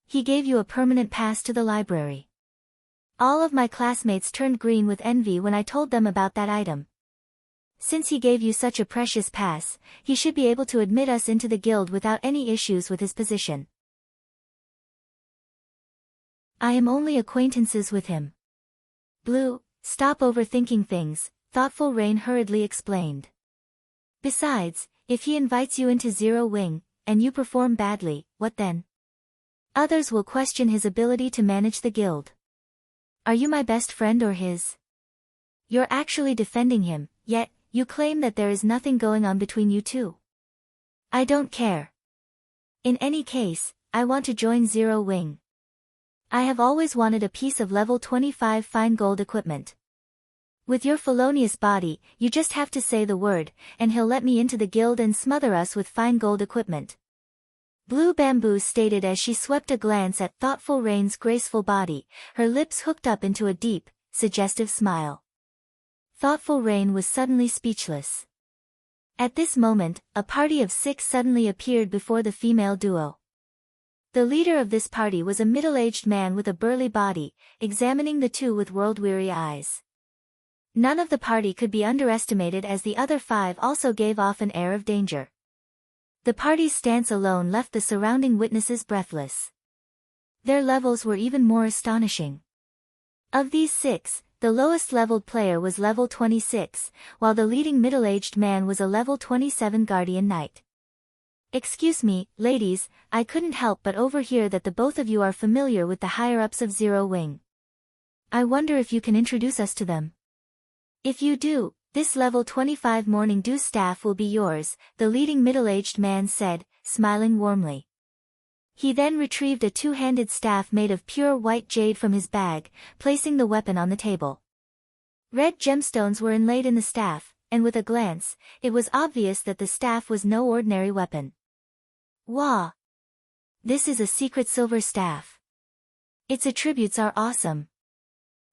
He gave you a permanent pass to the library. All of my classmates turned green with envy when I told them about that item. Since he gave you such a precious pass, he should be able to admit us into the guild without any issues with his position. I am only acquaintances with him. Blue, stop overthinking things, Thoughtful Rain hurriedly explained. Besides, if he invites you into Zero Wing, and you perform badly, what then? Others will question his ability to manage the guild. Are you my best friend or his? You're actually defending him, yet, you claim that there is nothing going on between you two. I don't care. In any case, I want to join Zero Wing. I have always wanted a piece of level 25 fine gold equipment. With your felonious body, you just have to say the word, and he'll let me into the guild and smother us with fine gold equipment. Blue Bamboo stated as she swept a glance at Thoughtful Rain's graceful body, her lips hooked up into a deep, suggestive smile. Thoughtful Rain was suddenly speechless. At this moment, a party of 6 suddenly appeared before the female duo. The leader of this party was a middle-aged man with a burly body, examining the two with world-weary eyes. None of the party could be underestimated as the other 5 also gave off an air of danger. The party's stance alone left the surrounding witnesses breathless. Their levels were even more astonishing. Of these 6, the lowest-leveled player was level 26, while the leading middle-aged man was a level 27 guardian knight. Excuse me, ladies, I couldn't help but overhear that the both of you are familiar with the higher-ups of Zero Wing. I wonder if you can introduce us to them. If you do, this level 25 Morning Dew staff will be yours, the leading middle-aged man said, smiling warmly. He then retrieved a two-handed staff made of pure white jade from his bag, placing the weapon on the table. Red gemstones were inlaid in the staff, and with a glance, it was obvious that the staff was no ordinary weapon. Wah! This is a secret silver staff. Its attributes are awesome.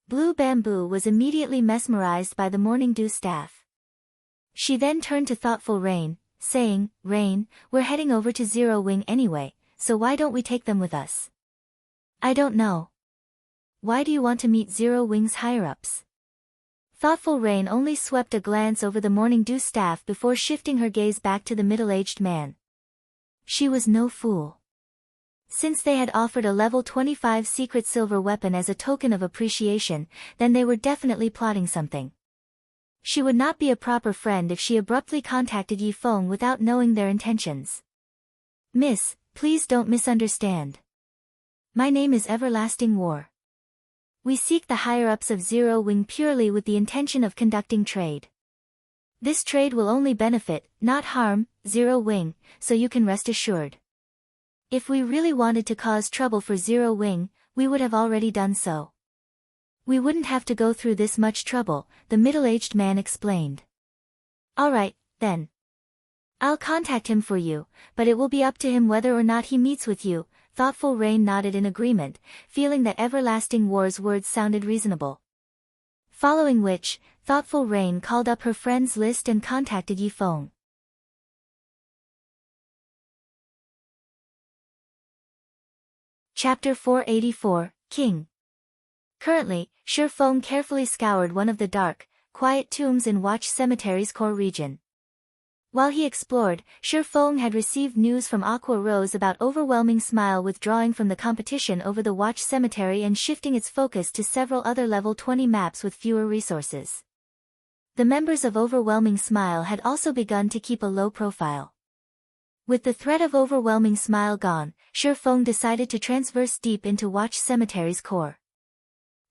Blue Bamboo was immediately mesmerized by the Morning Dew staff. She then turned to Thoughtful Rain, saying, Rain, we're heading over to Zero Wing anyway, so why don't we take them with us? I don't know. Why do you want to meet Zero Wing's higher-ups? Thoughtful Rain only swept a glance over the Morning Dew staff before shifting her gaze back to the middle-aged man. She was no fool. Since they had offered a level 25 secret silver weapon as a token of appreciation, then they were definitely plotting something. She would not be a proper friend if she abruptly contacted Yifeng without knowing their intentions. Miss, please don't misunderstand. My name is Everlasting War. We seek the higher-ups of Zero Wing purely with the intention of conducting trade. This trade will only benefit, not harm, Zero Wing, so you can rest assured. If we really wanted to cause trouble for Zero Wing, we would have already done so. We wouldn't have to go through this much trouble, the middle-aged man explained. Alright, then. I'll contact him for you, but it will be up to him whether or not he meets with you. Thoughtful Rain nodded in agreement, feeling that Everlasting War's words sounded reasonable. Following which, Thoughtful Rain called up her friends list and contacted Yifeng. Chapter 484, King. Currently, Shifeng carefully scoured one of the dark, quiet tombs in Watch Cemetery's core region. While he explored, Shifeng had received news from Aqua Rose about Overwhelming Smile withdrawing from the competition over the Watch Cemetery and shifting its focus to several other level 20 maps with fewer resources. The members of Overwhelming Smile had also begun to keep a low profile. With the threat of Overwhelming Smile gone, Shifeng decided to transverse deep into Watch Cemetery's core.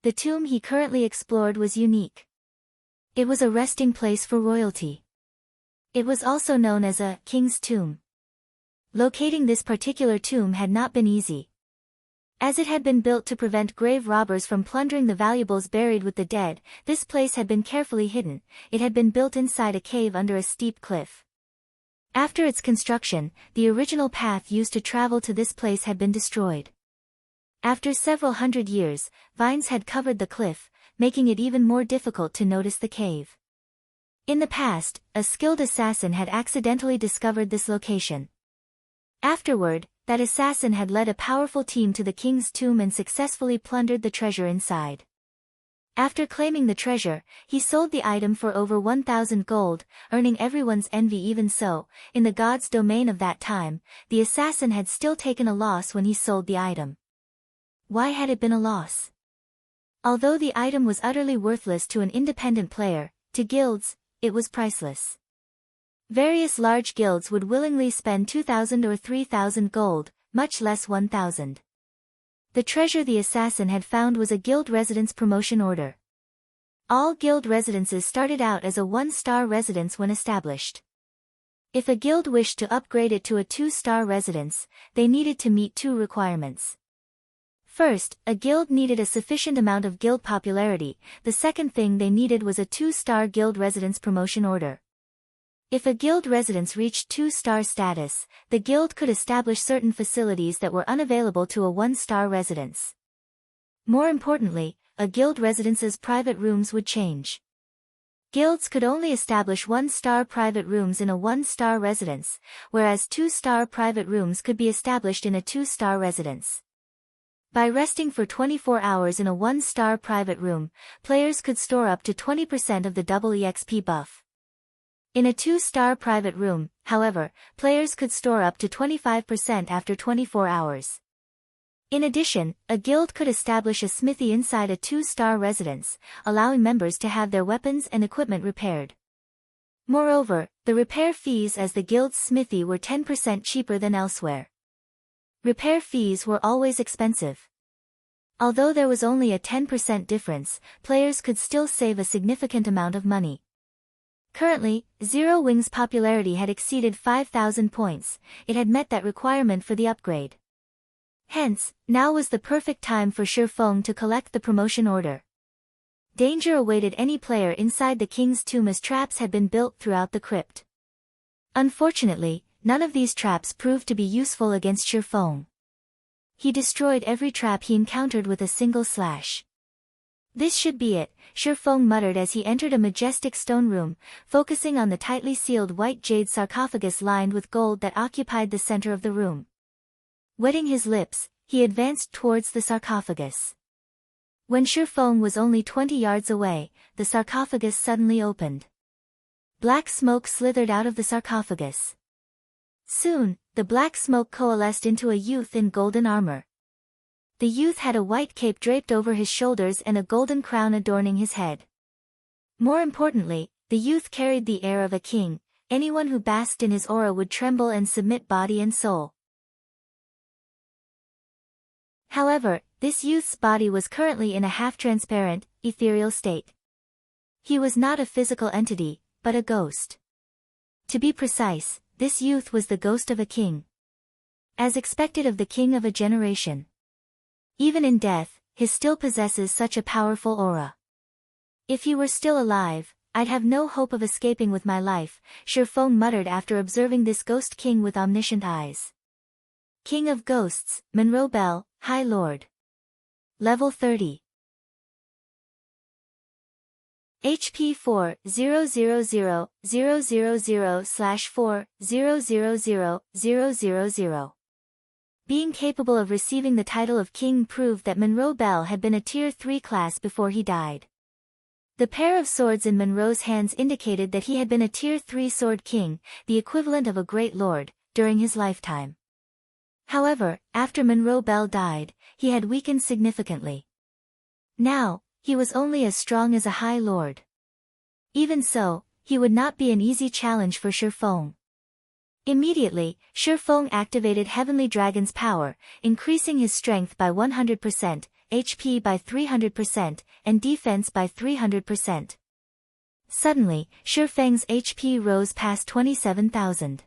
The tomb he currently explored was unique. It was a resting place for royalty. It was also known as a king's tomb. Locating this particular tomb had not been easy. As it had been built to prevent grave robbers from plundering the valuables buried with the dead, this place had been carefully hidden. It had been built inside a cave under a steep cliff. After its construction, the original path used to travel to this place had been destroyed. After several hundred years, vines had covered the cliff, making it even more difficult to notice the cave. In the past, a skilled assassin had accidentally discovered this location. Afterward, that assassin had led a powerful team to the king's tomb and successfully plundered the treasure inside. After claiming the treasure, he sold the item for over 1,000 gold, earning everyone's envy. Even so, in the god's domain of that time, the assassin had still taken a loss when he sold the item. Why had it been a loss? Although the item was utterly worthless to an independent player, to guilds, it was priceless. Various large guilds would willingly spend 2,000 or 3,000 gold, much less 1,000. The treasure the assassin had found was a guild residence promotion order. All guild residences started out as a 1-star residence when established. If a guild wished to upgrade it to a 2-star residence, they needed to meet 2 requirements. First, a guild needed a sufficient amount of guild popularity. The second thing they needed was a 2-star guild residence promotion order. If a guild residence reached 2-star status, the guild could establish certain facilities that were unavailable to a 1-star residence. More importantly, a guild residence's private rooms would change. Guilds could only establish 1-star private rooms in a 1-star residence, whereas 2-star private rooms could be established in a 2-star residence. By resting for 24 hours in a 1-star private room, players could store up to 20% of the double EXP buff. In a 2-star private room, however, players could store up to 25% after 24 hours. In addition, a guild could establish a smithy inside a 2-star residence, allowing members to have their weapons and equipment repaired. Moreover, the repair fees as the guild's smithy were 10% cheaper than elsewhere. Repair fees were always expensive. Although there was only a 10% difference, players could still save a significant amount of money. Currently, Zero Wing's popularity had exceeded 5,000 points. It had met that requirement for the upgrade. Hence, now was the perfect time for Shifeng to collect the promotion order. Danger awaited any player inside the king's tomb as traps had been built throughout the crypt. Unfortunately, none of these traps proved to be useful against Shifeng. He destroyed every trap he encountered with a single slash. This should be it, Shifeng muttered as he entered a majestic stone room, focusing on the tightly sealed white jade sarcophagus lined with gold that occupied the center of the room. Wetting his lips, he advanced towards the sarcophagus. When Shifeng was only 20 yards away, the sarcophagus suddenly opened. Black smoke slithered out of the sarcophagus. Soon, the black smoke coalesced into a youth in golden armor. The youth had a white cape draped over his shoulders and a golden crown adorning his head. More importantly, the youth carried the air of a king. Anyone who basked in his aura would tremble and submit body and soul. However, this youth's body was currently in a half-transparent, ethereal state. He was not a physical entity, but a ghost. To be precise, this youth was the ghost of a king. As expected of the king of a generation. Even in death, he still possesses such a powerful aura. If he were still alive, I'd have no hope of escaping with my life, Shifeng muttered after observing this ghost king with omniscient eyes. King of Ghosts, Monroe Bell, High Lord. Level 30. HP 4000000/4000000. Being capable of receiving the title of king proved that Monroe Bell had been a Tier 3 class before he died. The pair of swords in Monroe's hands indicated that he had been a Tier 3 sword king, the equivalent of a great lord, during his lifetime. However, after Monroe Bell died, he had weakened significantly. Now, he was only as strong as a high lord. Even so, he would not be an easy challenge for Shifeng. Immediately, Shifeng activated Heavenly Dragon's power, increasing his strength by 100%, HP by 300%, and defense by 300%. Suddenly, Shifeng's HP rose past 27,000.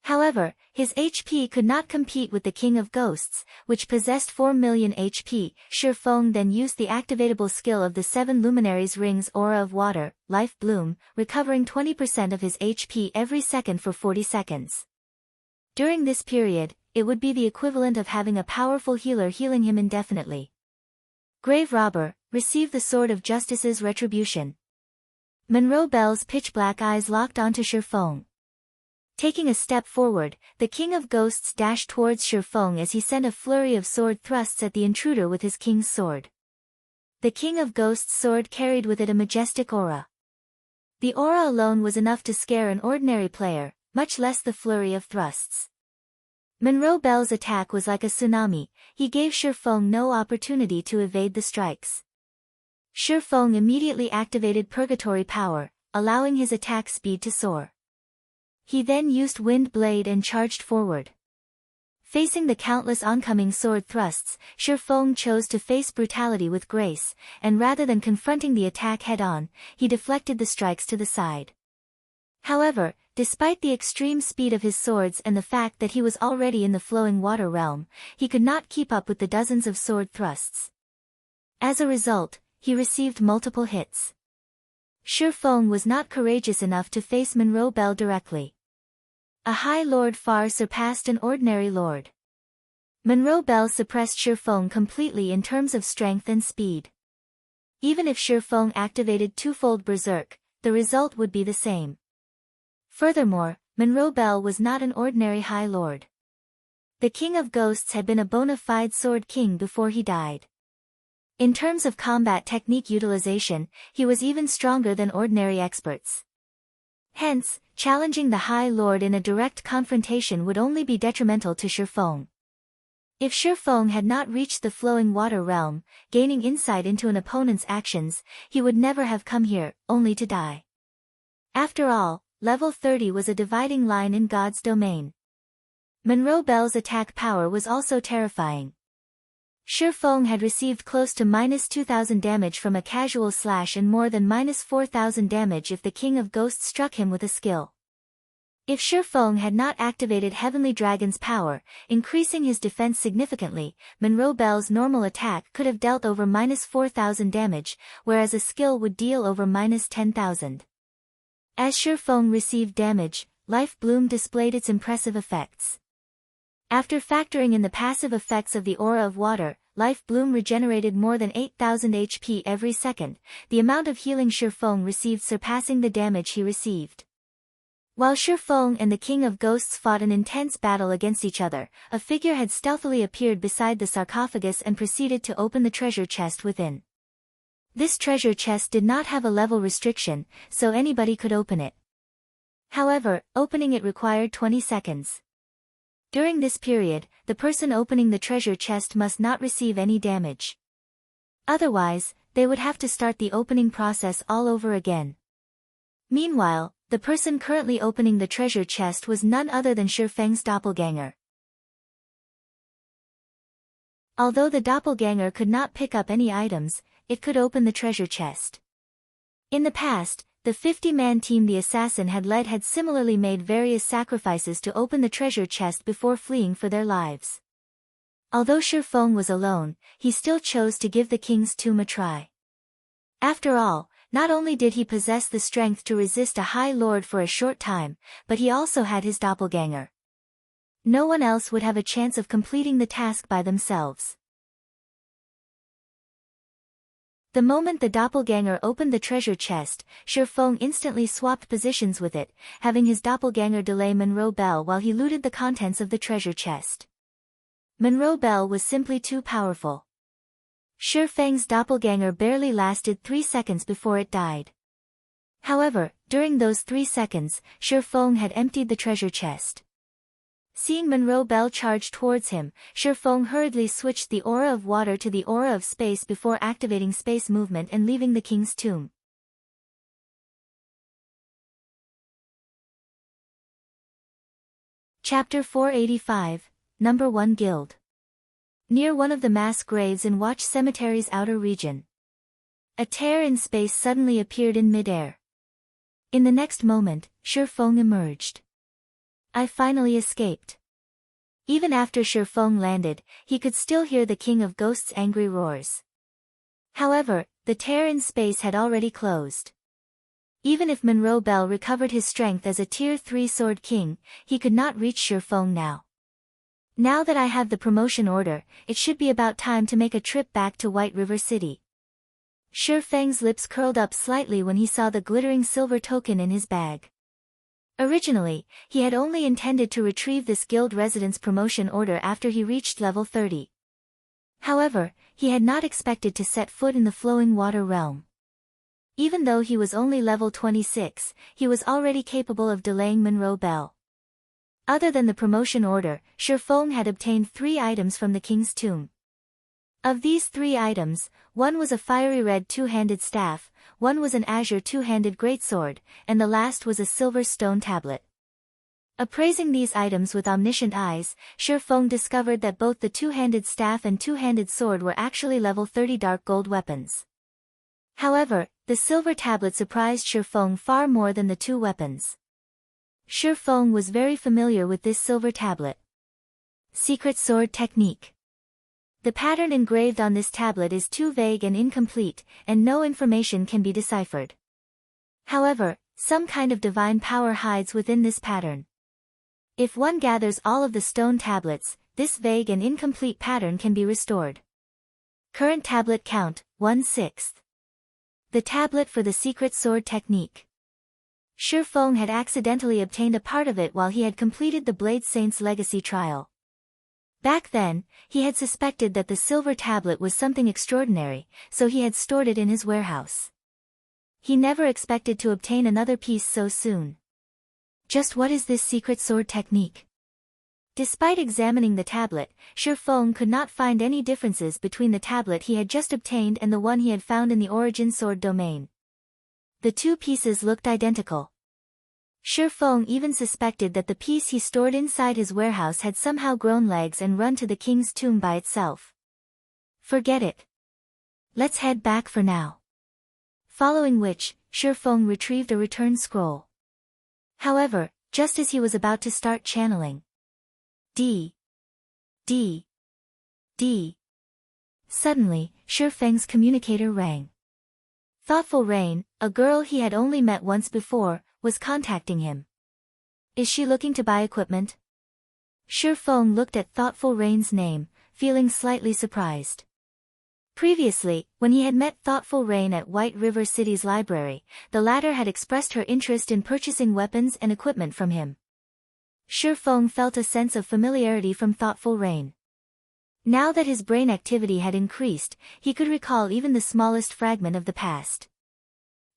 However, his HP could not compete with the King of Ghosts, which possessed 4 million HP. Shi Feng then used the activatable skill of the 7 Luminaries Rings Aura of Water, Life Bloom, recovering 20% of his HP every second for 40 seconds. During this period, it would be the equivalent of having a powerful healer healing him indefinitely. Grave Robber, receive the Sword of Justice's retribution. Monroe Bell's pitch-black eyes locked onto Shi Feng. Taking a step forward, the King of Ghosts dashed towards Shi Feng as he sent a flurry of sword thrusts at the intruder with his king's sword. The King of Ghosts' sword carried with it a majestic aura. The aura alone was enough to scare an ordinary player, much less the flurry of thrusts. Monroe Bell's attack was like a tsunami. He gave Shi Feng no opportunity to evade the strikes. Shi Feng immediately activated Purgatory Power, allowing his attack speed to soar. He then used Wind Blade and charged forward. Facing the countless oncoming sword thrusts, Shi Feng chose to face brutality with grace, and rather than confronting the attack head-on, he deflected the strikes to the side. However, despite the extreme speed of his swords and the fact that he was already in the flowing water realm, he could not keep up with the dozens of sword thrusts. As a result, he received multiple hits. Shi Feng was not courageous enough to face Monroe Bell directly. A High Lord far surpassed an ordinary lord. Monroe Bell suppressed Shi Feng completely in terms of strength and speed. Even if Shi Feng activated twofold Berserk, the result would be the same. Furthermore, Monroe Bell was not an ordinary High Lord. The King of Ghosts had been a bona fide Sword King before he died. In terms of combat technique utilization, he was even stronger than ordinary experts. Hence, challenging the High Lord in a direct confrontation would only be detrimental to Shi Feng. If Shi Feng had not reached the flowing water realm, gaining insight into an opponent's actions, he would never have come here, only to die. After all, level 30 was a dividing line in God's domain. Monroe Bell's attack power was also terrifying. Shi Feng had received close to -2,000 damage from a casual slash and more than -4,000 damage if the King of Ghosts struck him with a skill. If Shi Feng had not activated Heavenly Dragon's power, increasing his defense significantly, Monroe Bell's normal attack could have dealt over -4,000 damage, whereas a skill would deal over -10,000. As Shi Feng received damage, Life Bloom displayed its impressive effects. After factoring in the passive effects of the Aura of Water, Life Bloom regenerated more than 8,000 HP every second, the amount of healing Shi Feng received surpassing the damage he received. While Shi Feng and the King of Ghosts fought an intense battle against each other, a figure had stealthily appeared beside the sarcophagus and proceeded to open the treasure chest within. This treasure chest did not have a level restriction, so anybody could open it. However, opening it required 20 seconds. During this period, the person opening the treasure chest must not receive any damage. Otherwise, they would have to start the opening process all over again. Meanwhile, the person currently opening the treasure chest was none other than Shi Feng's doppelganger. Although the doppelganger could not pick up any items, it could open the treasure chest. In the past, the 50-man team the assassin had led had similarly made various sacrifices to open the treasure chest before fleeing for their lives. Although Shi Feng was alone, he still chose to give the king's tomb a try. After all, not only did he possess the strength to resist a High Lord for a short time, but he also had his doppelganger. No one else would have a chance of completing the task by themselves. The moment the doppelganger opened the treasure chest, Shi Feng instantly swapped positions with it, having his doppelganger delay Monroe Bell while he looted the contents of the treasure chest. Monroe Bell was simply too powerful. Shi Feng's doppelganger barely lasted 3 seconds before it died. However, during those 3 seconds, Shi Feng had emptied the treasure chest. Seeing Monroe Bell charge towards him, Shi Feng hurriedly switched the Aura of Water to the Aura of Space before activating space movement and leaving the king's tomb. Chapter 485, Number 1 Guild. Near one of the mass graves in Watch Cemetery's outer region, a tear in space suddenly appeared in midair. In the next moment, Shi Feng emerged. I finally escaped. Even after Shifeng landed, he could still hear the King of Ghosts' angry roars. However, the tear in space had already closed. Even if Monroe Bell recovered his strength as a Tier 3 Sword King, he could not reach Shifeng now. Now that I have the promotion order, it should be about time to make a trip back to White River City. Shifeng's lips curled up slightly when he saw the glittering silver token in his bag. Originally, he had only intended to retrieve this guild residence promotion order after he reached level 30. However, he had not expected to set foot in the flowing water realm. Even though he was only level 26, he was already capable of delaying Monroe Bell. Other than the promotion order, Shifeng had obtained 3 items from the king's tomb. Of these 3 items, one was a fiery red 2-handed staff, one was an azure 2-handed greatsword, and the last was a silver stone tablet. Appraising these items with omniscient eyes, Shifeng discovered that both the 2-handed staff and 2-handed sword were actually level 30 dark gold weapons. However, the silver tablet surprised Shifeng far more than the 2 weapons. Shifeng was very familiar with this silver tablet. Secret Sword Technique. The pattern engraved on this tablet is too vague and incomplete, and no information can be deciphered. However, some kind of divine power hides within this pattern. If one gathers all of the stone tablets, this vague and incomplete pattern can be restored. Current tablet count, 1/6. The tablet for the Secret Sword Technique. Shifeng had accidentally obtained a part of it while he had completed the Blade Saint's Legacy trial. Back then, he had suspected that the silver tablet was something extraordinary, so he had stored it in his warehouse. He never expected to obtain another piece so soon. Just what is this secret sword technique? Despite examining the tablet, Shifeng could not find any differences between the tablet he had just obtained and the one he had found in the Origin Sword domain. The 2 pieces looked identical. Shifeng even suspected that the piece he stored inside his warehouse had somehow grown legs and run to the king's tomb by itself. Forget it. Let's head back for now. Following which, Shifeng retrieved a return scroll. However, just as he was about to start channeling, D. Suddenly, Shifeng's communicator rang. Thoughtful Rain, a girl he had only met once before, was contacting him. Is she looking to buy equipment? Shifeng looked at Thoughtful Rain's name, feeling slightly surprised. Previously, when he had met Thoughtful Rain at White River City's library, the latter had expressed her interest in purchasing weapons and equipment from him. Shifeng felt a sense of familiarity from Thoughtful Rain. Now that his brain activity had increased, he could recall even the smallest fragment of the past.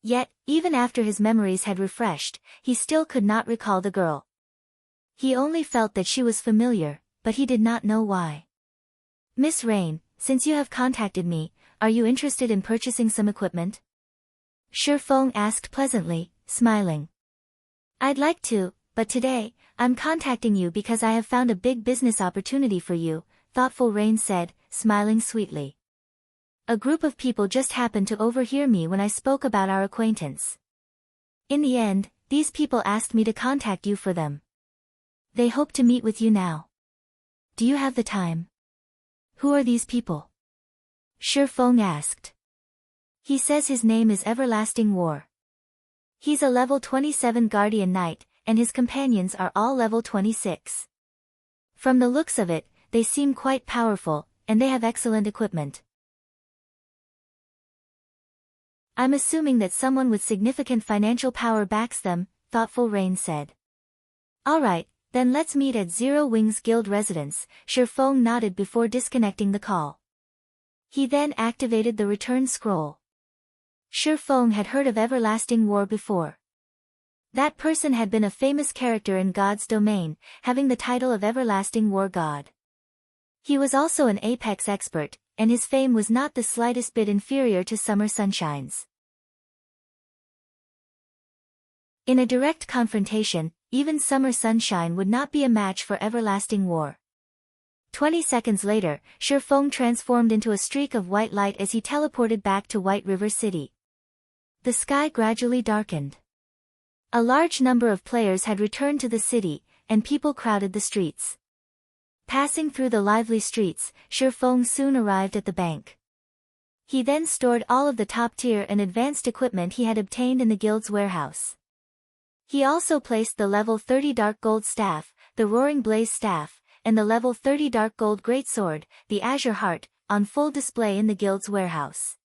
Yet, even after his memories had refreshed, he still could not recall the girl. He only felt that she was familiar, but he did not know why. Miss Rain, since you have contacted me, are you interested in purchasing some equipment? Shifeng asked pleasantly, smiling. I'd like to, but today, I'm contacting you because I have found a big business opportunity for you, Thoughtful Rain said, smiling sweetly. A group of people just happened to overhear me when I spoke about our acquaintance. In the end, these people asked me to contact you for them. They hope to meet with you now. Do you have the time? Who are these people? Shifeng asked. He says his name is Everlasting War. He's a level 27 Guardian Knight, and his companions are all level 26. From the looks of it, they seem quite powerful, and they have excellent equipment. I'm assuming that someone with significant financial power backs them, Thoughtful Rain said. Alright, then let's meet at Zero Wings Guild residence, Shifeng nodded before disconnecting the call. He then activated the return scroll. Shifeng had heard of Everlasting War before. That person had been a famous character in God's domain, having the title of Everlasting War God. He was also an Apex expert, and his fame was not the slightest bit inferior to Summer Sunshine's. In a direct confrontation, even Summer Sunshine would not be a match for Everlasting War. 20 seconds later, Shifeng transformed into a streak of white light as he teleported back to White River City. The sky gradually darkened. A large number of players had returned to the city, and people crowded the streets. Passing through the lively streets, Shifeng soon arrived at the bank. He then stored all of the top-tier and advanced equipment he had obtained in the guild's warehouse. He also placed the level 30 Dark Gold Staff, the Roaring Blaze Staff, and the level 30 Dark Gold Greatsword, the Azure Heart, on full display in the guild's warehouse.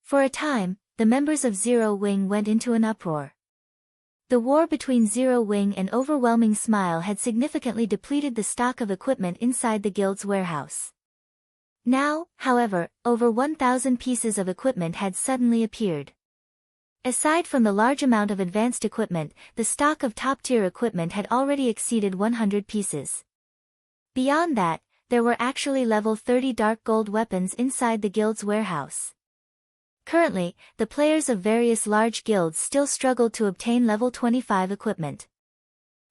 For a time, the members of Zero Wing went into an uproar. The war between Zero Wing and Overwhelming Smile had significantly depleted the stock of equipment inside the guild's warehouse. Now, however, over 1,000 pieces of equipment had suddenly appeared. Aside from the large amount of advanced equipment, the stock of top-tier equipment had already exceeded 100 pieces. Beyond that, there were actually level 30 dark gold weapons inside the guild's warehouse. Currently, the players of various large guilds still struggled to obtain level 25 equipment.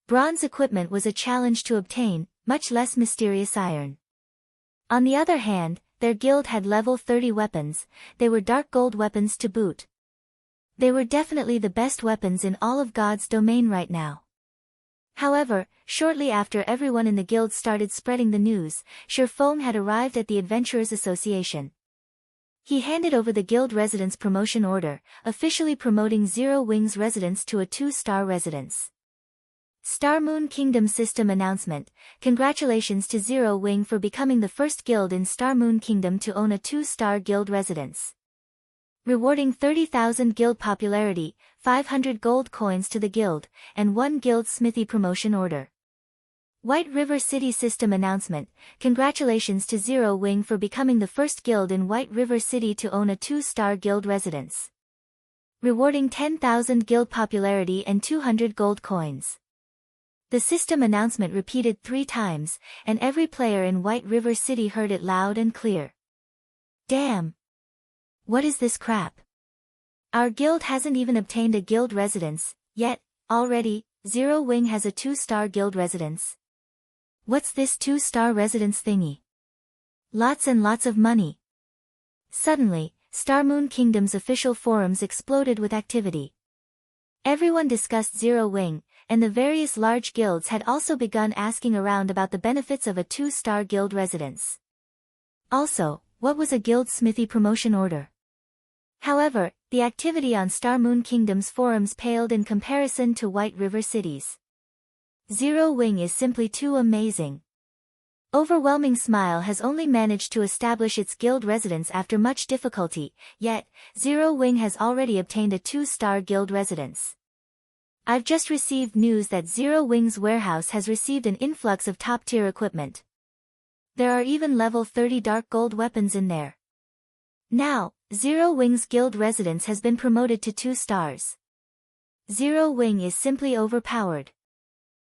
Bronze equipment was a challenge to obtain, much less mysterious iron. On the other hand, their guild had level 30 weapons, they were dark gold weapons to boot. They were definitely the best weapons in all of God's domain right now. However, shortly after everyone in the guild started spreading the news, Shifeng had arrived at the Adventurers Association. He handed over the guild residence promotion order, officially promoting Zero Wing's residence to a 2-star residence. Star Moon Kingdom System Announcement: Congratulations to Zero Wing for becoming the first guild in Star Moon Kingdom to own a 2-star guild residence. Rewarding 30,000 guild popularity, 500 gold coins to the guild, and 1 guild smithy promotion order. White River City System Announcement: Congratulations to Zero Wing for becoming the first guild in White River City to own a 2-star guild residence. Rewarding 10,000 guild popularity and 200 gold coins. The system announcement repeated 3 times, and every player in White River City heard it loud and clear. Damn! What is this crap? Our guild hasn't even obtained a guild residence, yet, already, Zero Wing has a 2-star guild residence. What's this 2-star residence thingy? Lots and lots of money. Suddenly, Star Moon Kingdom's official forums exploded with activity. Everyone discussed Zero Wing, and the various large guilds had also begun asking around about the benefits of a 2-star guild residence. Also, what was a guild smithy promotion order? However, the activity on Star Moon Kingdom's forums paled in comparison to White River City's. Zero Wing is simply too amazing. Overwhelming Smile has only managed to establish its guild residence after much difficulty, yet, Zero Wing has already obtained a 2-star guild residence. I've just received news that Zero Wing's warehouse has received an influx of top-tier equipment. There are even level 30 dark gold weapons in there. Now, Zero Wing's guild residence has been promoted to 2 stars. Zero Wing is simply overpowered.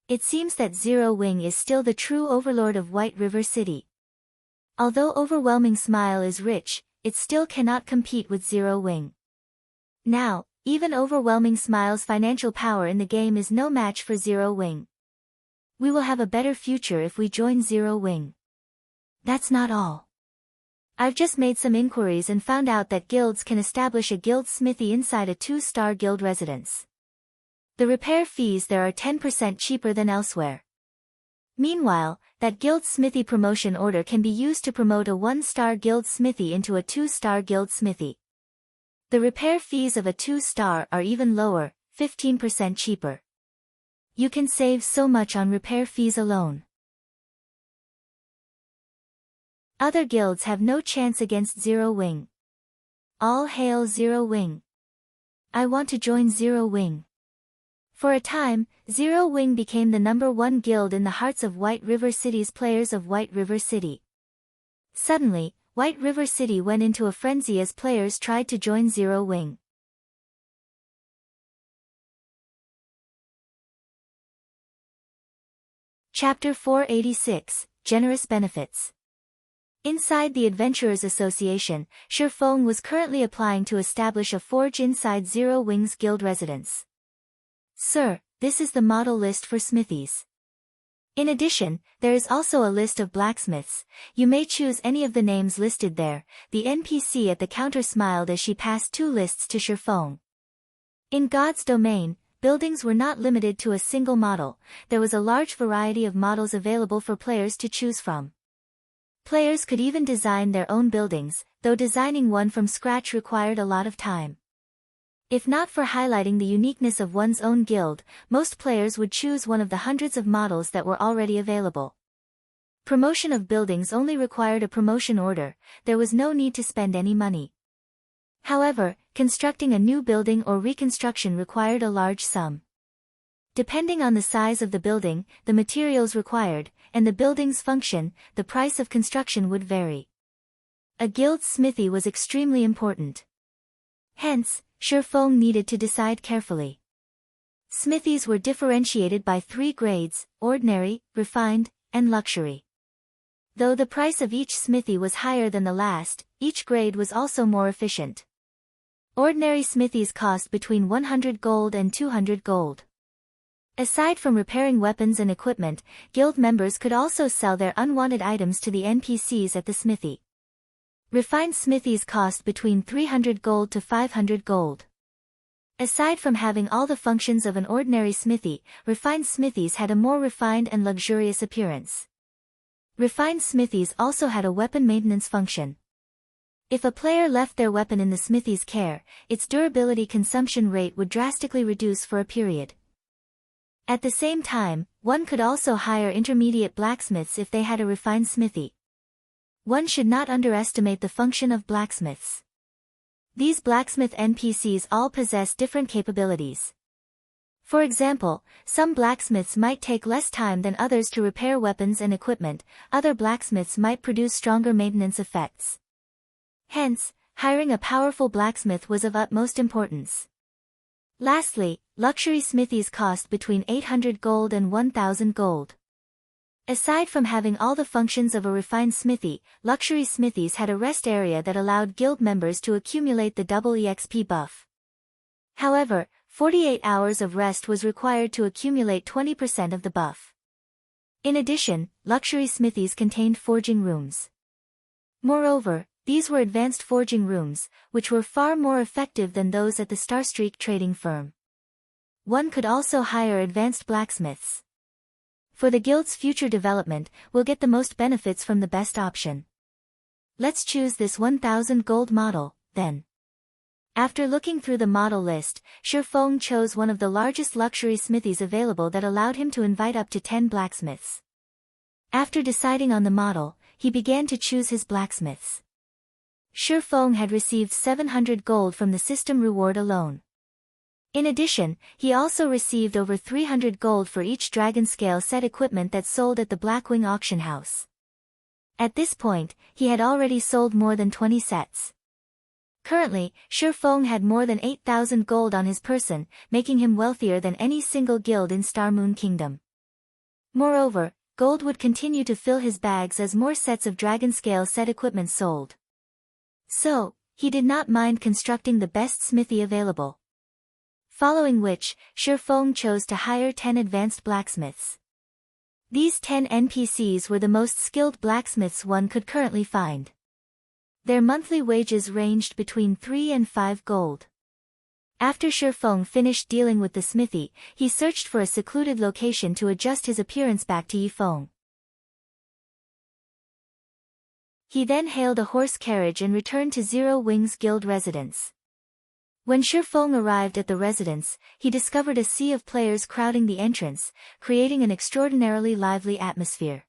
It seems that Zero Wing is still the true overlord of White River City. Although Overwhelming Smile is rich, it still cannot compete with Zero Wing. Now, even Overwhelming Smile's financial power in the game is no match for Zero Wing. We will have a better future if we join Zero Wing. That's not all. I've just made some inquiries and found out that guilds can establish a guild smithy inside a 2-star guild residence. The repair fees there are 10% cheaper than elsewhere. Meanwhile, that guild smithy promotion order can be used to promote a 1-star guild smithy into a 2-star guild smithy. The repair fees of a 2-star are even lower, 15% cheaper. You can save so much on repair fees alone. Other guilds have no chance against Zero Wing. All hail Zero Wing. I want to join Zero Wing. For a time, Zero Wing became the #1 guild in the hearts of White River City's players of White River City. Suddenly, White River City went into a frenzy as players tried to join Zero Wing. Chapter 486, Generous Benefits. Inside the Adventurers Association, Shifeng was currently applying to establish a forge inside Zero Wing's guild residence. Sir, this is the model list for smithies. In addition, there is also a list of blacksmiths. You may choose any of the names listed there. The NPC at the counter smiled as she passed 2 lists to Shifeng. In God's domain, buildings were not limited to a single model. There was a large variety of models available for players to choose from. Players could even design their own buildings, though designing one from scratch required a lot of time. If not for highlighting the uniqueness of one's own guild, most players would choose one of the hundreds of models that were already available. Promotion of buildings only required a promotion order. There was no need to spend any money. However, constructing a new building or reconstruction required a large sum. Depending on the size of the building, the materials required, and the building's function, the price of construction would vary. A guild's smithy was extremely important. Hence, Shifeng needed to decide carefully. Smithies were differentiated by 3 grades: ordinary, refined, and luxury. Though the price of each smithy was higher than the last, each grade was also more efficient. Ordinary smithies cost between 100 gold and 200 gold. Aside from repairing weapons and equipment, guild members could also sell their unwanted items to the NPCs at the smithy. Refined smithies cost between 300 gold to 500 gold. Aside from having all the functions of an ordinary smithy, refined smithies had a more refined and luxurious appearance. Refined smithies also had a weapon maintenance function. If a player left their weapon in the smithy's care, its durability consumption rate would drastically reduce for a period. At the same time, one could also hire intermediate blacksmiths if they had a refined smithy. One should not underestimate the function of blacksmiths. These blacksmith NPCs all possess different capabilities. For example, some blacksmiths might take less time than others to repair weapons and equipment, other blacksmiths might produce stronger maintenance effects. Hence, hiring a powerful blacksmith was of utmost importance. Lastly, luxury smithies cost between 800 gold and 1000 gold. Aside from having all the functions of a refined smithy, luxury smithies had a rest area that allowed guild members to accumulate the double EXP buff. However, 48 hours of rest was required to accumulate 20% of the buff. In addition, luxury smithies contained forging rooms. Moreover, these were advanced forging rooms, which were far more effective than those at the Starstreak trading firm. One could also hire advanced blacksmiths. For the guild's future development, we'll get the most benefits from the best option. Let's choose this 1000 gold model, then. After looking through the model list, Shifeng chose one of the largest luxury smithies available that allowed him to invite up to 10 blacksmiths. After deciding on the model, he began to choose his blacksmiths. Shifeng had received 700 gold from the system reward alone. In addition, he also received over 300 gold for each dragon scale set equipment that sold at the Blackwing auction house. At this point, he had already sold more than 20 sets. Currently, Shifeng had more than 8,000 gold on his person, making him wealthier than any single guild in Star Moon Kingdom. Moreover, gold would continue to fill his bags as more sets of dragon scale set equipment sold. So, he did not mind constructing the best smithy available. Following which, Shifeng chose to hire 10 advanced blacksmiths. These 10 NPCs were the most skilled blacksmiths one could currently find. Their monthly wages ranged between 3 and 5 gold. After Shifeng finished dealing with the smithy, he searched for a secluded location to adjust his appearance back to Yifeng. He then hailed a horse carriage and returned to Zero Wings Guild residence. When Shifeng arrived at the residence, he discovered a sea of players crowding the entrance, creating an extraordinarily lively atmosphere.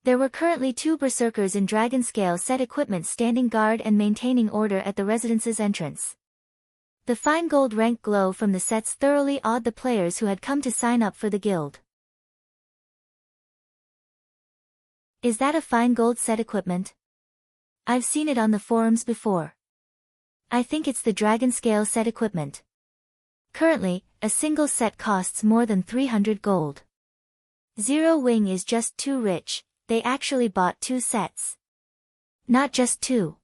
There were currently 2 berserkers in dragon scale set equipment standing guard and maintaining order at the residence's entrance. The fine gold rank glow from the sets thoroughly awed the players who had come to sign up for the guild. Is that a fine gold set equipment? I've seen it on the forums before. I think it's the dragon scale set equipment. Currently, a single set costs more than 300 gold. Zero Wing is just too rich, they actually bought 2 sets. Not just 2.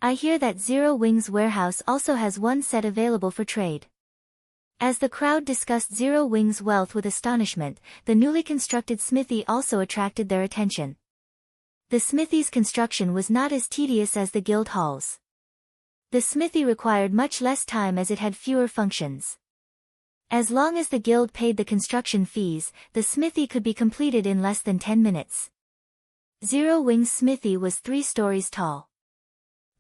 I hear that Zero Wing's warehouse also has 1 set available for trade. As the crowd discussed Zero Wing's wealth with astonishment, the newly constructed smithy also attracted their attention. The smithy's construction was not as tedious as the guild halls. The smithy required much less time as it had fewer functions. As long as the guild paid the construction fees, the smithy could be completed in less than 10 minutes. Zero Wing's smithy was 3 stories tall.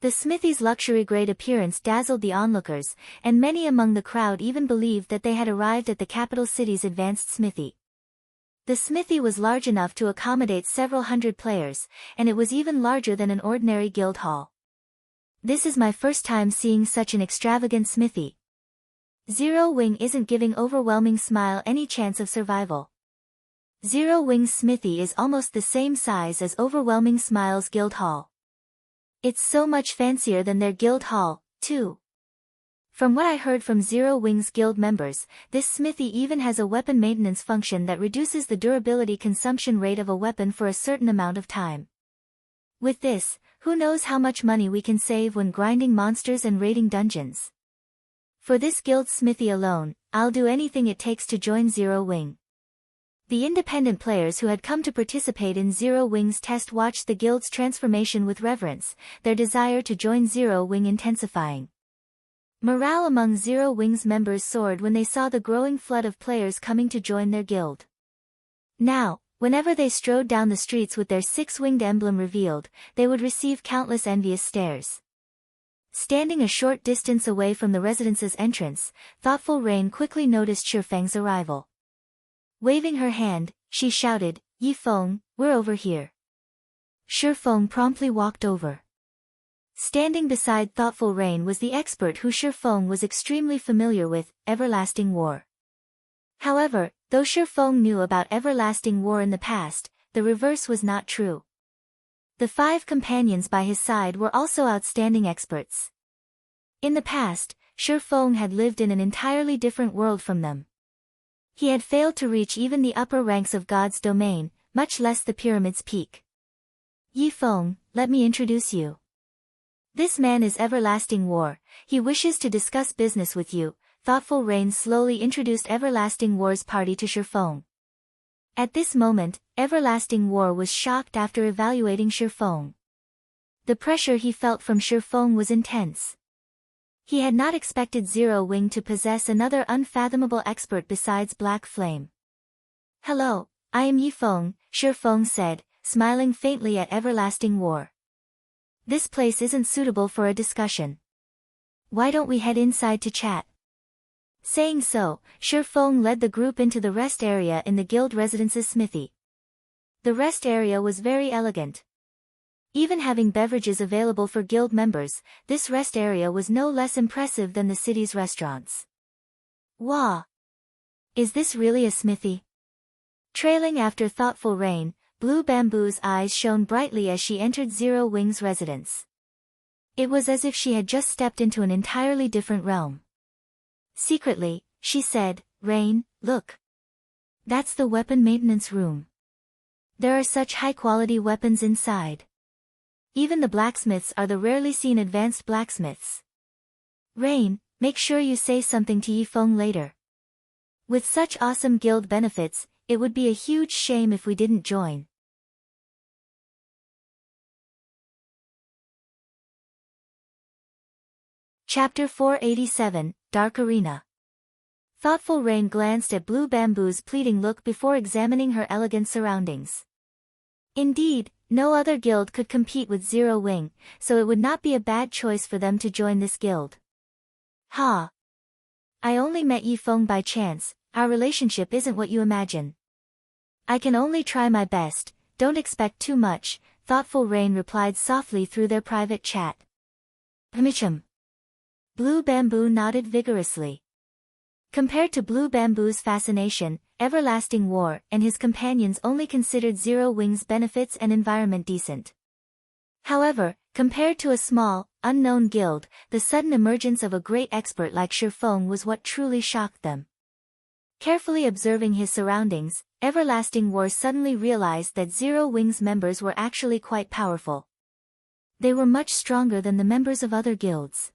The smithy's luxury-grade appearance dazzled the onlookers, and many among the crowd even believed that they had arrived at the capital city's advanced smithy. The smithy was large enough to accommodate several hundred players, and it was even larger than an ordinary guild hall. This is my first time seeing such an extravagant smithy. Zero Wing isn't giving Overwhelming Smile any chance of survival. Zero Wing's smithy is almost the same size as Overwhelming Smile's guild hall. It's so much fancier than their guild hall, too. From what I heard from Zero Wing's guild members, this smithy even has a weapon maintenance function that reduces the durability consumption rate of a weapon for a certain amount of time. With this, who knows how much money we can save when grinding monsters and raiding dungeons. For this guild smithy alone, I'll do anything it takes to join Zero Wing. The independent players who had come to participate in Zero Wing's test watched the guild's transformation with reverence, their desire to join Zero Wing intensifying. Morale among Zero Wing's members soared when they saw the growing flood of players coming to join their guild. Now, whenever they strode down the streets with their 6-winged emblem revealed, they would receive countless envious stares. Standing a short distance away from the residence's entrance, Thoughtful Rain quickly noticed Shifeng's arrival. Waving her hand, she shouted, "Yifeng, we're over here." Shifeng promptly walked over. Standing beside Thoughtful Rain was the expert who Shifeng was extremely familiar with, Everlasting War. However, though Shifeng knew about Everlasting War in the past, the reverse was not true. The 5 companions by his side were also outstanding experts. In the past, Shifeng had lived in an entirely different world from them. He had failed to reach even the upper ranks of God's domain, much less the pyramid's peak. "Yifeng, let me introduce you. This man is Everlasting War, he wishes to discuss business with you." Thoughtful Rain slowly introduced Everlasting War's party to Shifeng. At this moment, Everlasting War was shocked after evaluating Shifeng. The pressure he felt from Shifeng was intense. He had not expected Zero Wing to possess another unfathomable expert besides Black Flame. "Hello, I am Yifeng," Shifeng said, smiling faintly at Everlasting War. "This place isn't suitable for a discussion. Why don't we head inside to chat?" Saying so, Shifeng led the group into the rest area in the guild residence's smithy. The rest area was very elegant. Even having beverages available for guild members, this rest area was no less impressive than the city's restaurants. "Wow! Is this really a smithy?" Trailing after Thoughtful Rain, Blue Bamboo's eyes shone brightly as she entered Zero Wing's residence. It was as if she had just stepped into an entirely different realm. Secretly, she said, "Rain, look. That's the weapon maintenance room. There are such high-quality weapons inside. Even the blacksmiths are the rarely seen advanced blacksmiths. Rain, make sure you say something to Yifeng later. With such awesome guild benefits, it would be a huge shame if we didn't join." Chapter 487, Dark Arena. Thoughtful Rain glanced at Blue Bamboo's pleading look before examining her elegant surroundings. Indeed, no other guild could compete with Zero Wing, so it would not be a bad choice for them to join this guild. "Ha! I only met Yifeng by chance, our relationship isn't what you imagine. I can only try my best, don't expect too much," Thoughtful Rain replied softly through their private chat. "Hmichum." Blue Bamboo nodded vigorously. Compared to Blue Bamboo's fascination, Everlasting War and his companions only considered Zero Wing's benefits and environment decent. However, compared to a small, unknown guild, the sudden emergence of a great expert like Shifeng was what truly shocked them. Carefully observing his surroundings, Everlasting War suddenly realized that Zero Wing's members were actually quite powerful. They were much stronger than the members of other guilds.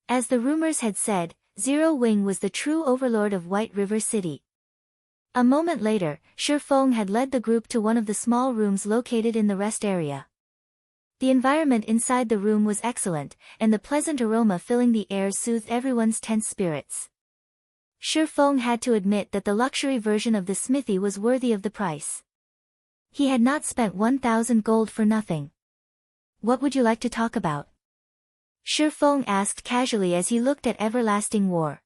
As the rumors had said, Zero Wing was the true overlord of White River City. A moment later, Shifeng had led the group to one of the small rooms located in the rest area. The environment inside the room was excellent, and the pleasant aroma filling the air soothed everyone's tense spirits. Shi Feng had to admit that the luxury version of the smithy was worthy of the price. He had not spent 1,000 gold for nothing. What would you like to talk about? Shi Feng asked casually as he looked at Everlasting War.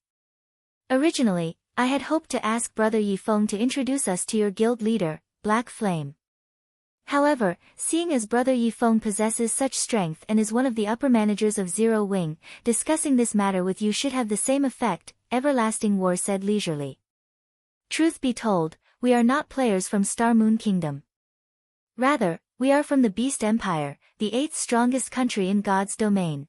Originally, I had hoped to ask Brother Yi Feng to introduce us to your guild leader, Black Flame. However, seeing as Brother Yi Feng possesses such strength and is one of the upper managers of Zero Wing, discussing this matter with you should have the same effect, Everlasting War said leisurely. Truth be told, we are not players from Star Moon Kingdom. Rather, we are from the Beast Empire, the 8th strongest country in God's domain.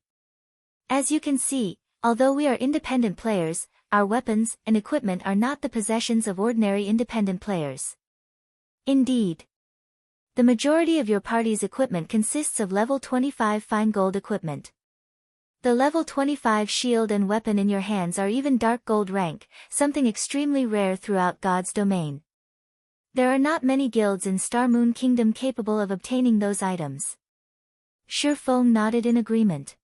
As you can see, although we are independent players, our weapons and equipment are not the possessions of ordinary independent players. Indeed, the majority of your party's equipment consists of level 25 fine gold equipment. The level 25 shield and weapon in your hands are even dark gold rank, something extremely rare throughout God's domain. There are not many guilds in Star Moon Kingdom capable of obtaining those items. Shi Feng nodded in agreement.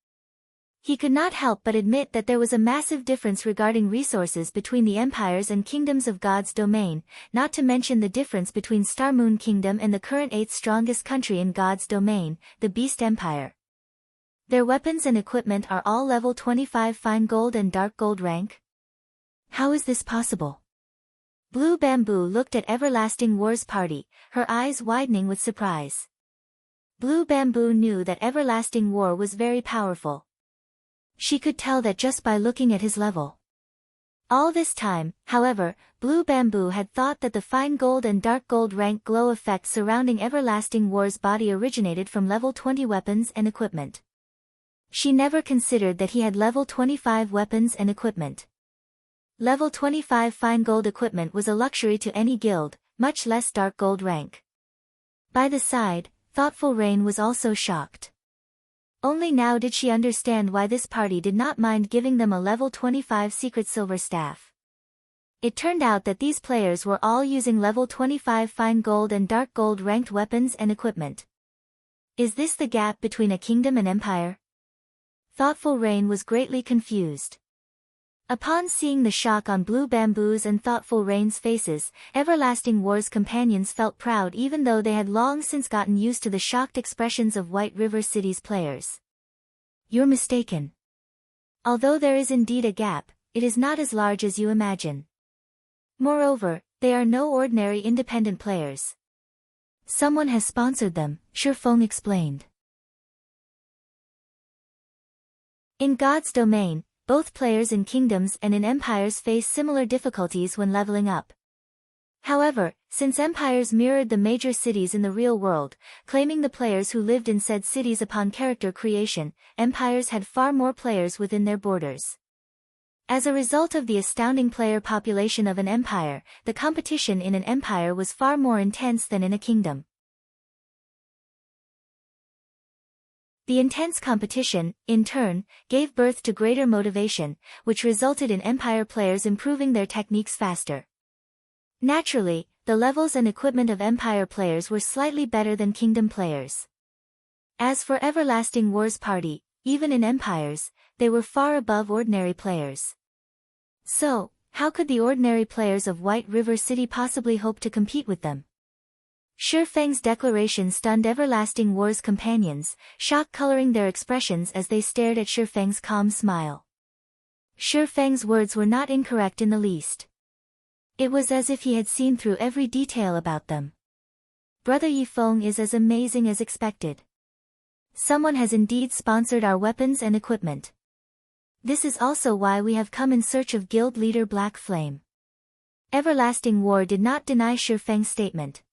He could not help but admit that there was a massive difference regarding resources between the empires and kingdoms of God's domain, not to mention the difference between Star Moon Kingdom and the current 8th strongest country in God's domain, the Beast Empire. Their weapons and equipment are all level 25 fine gold and dark gold rank. How is this possible? Blue Bamboo looked at Everlasting War's party, her eyes widening with surprise. Blue Bamboo knew that Everlasting War was very powerful. She could tell that just by looking at his level. All this time, however, Blue Bamboo had thought that the fine gold and dark gold rank glow effect surrounding Everlasting War's body originated from level 20 weapons and equipment. She never considered that he had level 25 weapons and equipment. Level 25 fine gold equipment was a luxury to any guild, much less dark gold rank. By the side, Thoughtful Rain was also shocked. Only now did she understand why this party did not mind giving them a level 25 secret silver staff. It turned out that these players were all using level 25 fine gold and dark gold ranked weapons and equipment. Is this the gap between a kingdom and empire? Thoughtful Rain was greatly confused. Upon seeing the shock on Blue Bamboo's and Thoughtful Rain's faces, Everlasting War's companions felt proud even though they had long since gotten used to the shocked expressions of White River City's players. You're mistaken. Although there is indeed a gap, it is not as large as you imagine. Moreover, they are no ordinary independent players. Someone has sponsored them, Shi Feng explained. In God's domain, both players in kingdoms and in empires face similar difficulties when leveling up. However, since empires mirrored the major cities in the real world, claiming the players who lived in said cities upon character creation, empires had far more players within their borders. As a result of the astounding player population of an empire, the competition in an empire was far more intense than in a kingdom. The intense competition, in turn, gave birth to greater motivation, which resulted in empire players improving their techniques faster. Naturally, the levels and equipment of empire players were slightly better than kingdom players. As for Everlasting War's party, even in empires, they were far above ordinary players. So, how could the ordinary players of White River City possibly hope to compete with them? Shi Feng's declaration stunned Everlasting War's companions, shock coloring their expressions as they stared at Shi Feng's calm smile. Shi Feng's words were not incorrect in the least. It was as if he had seen through every detail about them. Brother Yi Feng is as amazing as expected. Someone has indeed sponsored our weapons and equipment. This is also why we have come in search of guild leader Black Flame. Everlasting War did not deny Shi Feng's statement.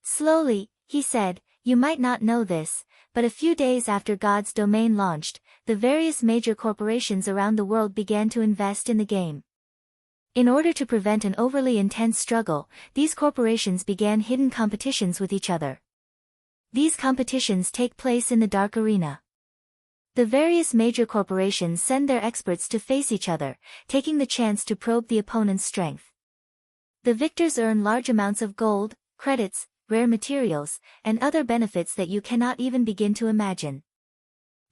Slowly, he said, you might not know this, but a few days after God's domain launched, the various major corporations around the world began to invest in the game. In order to prevent an overly intense struggle, these corporations began hidden competitions with each other. These competitions take place in the dark arena. The various major corporations send their experts to face each other, taking the chance to probe the opponent's strength. The victors earn large amounts of gold, credits, rare materials, and other benefits that you cannot even begin to imagine.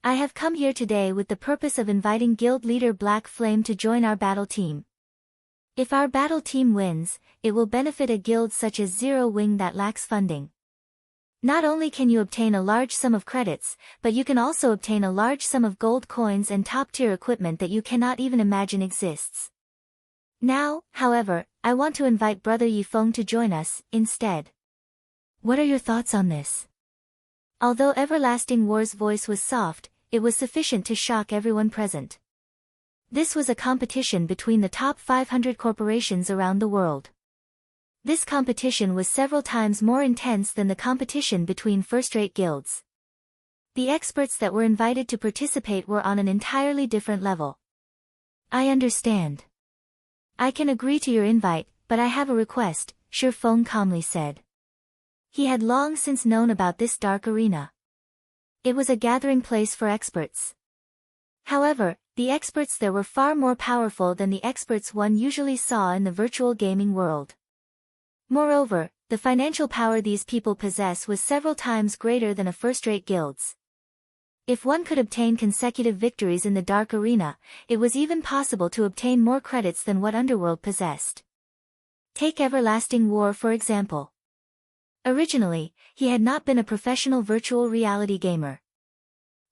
I have come here today with the purpose of inviting guild leader Black Flame to join our battle team. If our battle team wins, it will benefit a guild such as Zero Wing that lacks funding. Not only can you obtain a large sum of credits, but you can also obtain a large sum of gold coins and top-tier equipment that you cannot even imagine exists. Now, however, I want to invite Brother Yifeng to join us, instead. What are your thoughts on this? Although Everlasting War's voice was soft, it was sufficient to shock everyone present. This was a competition between the top 500 corporations around the world. This competition was several times more intense than the competition between first-rate guilds. The experts that were invited to participate were on an entirely different level. I understand. I can agree to your invite, but I have a request, Shi Feng calmly said. He had long since known about this dark arena. It was a gathering place for experts. However, the experts there were far more powerful than the experts one usually saw in the virtual gaming world. Moreover, the financial power these people possess was several times greater than a first-rate guild's. If one could obtain consecutive victories in the dark arena, it was even possible to obtain more credits than what Underworld possessed. Take Everlasting War for example. Originally, he had not been a professional virtual reality gamer.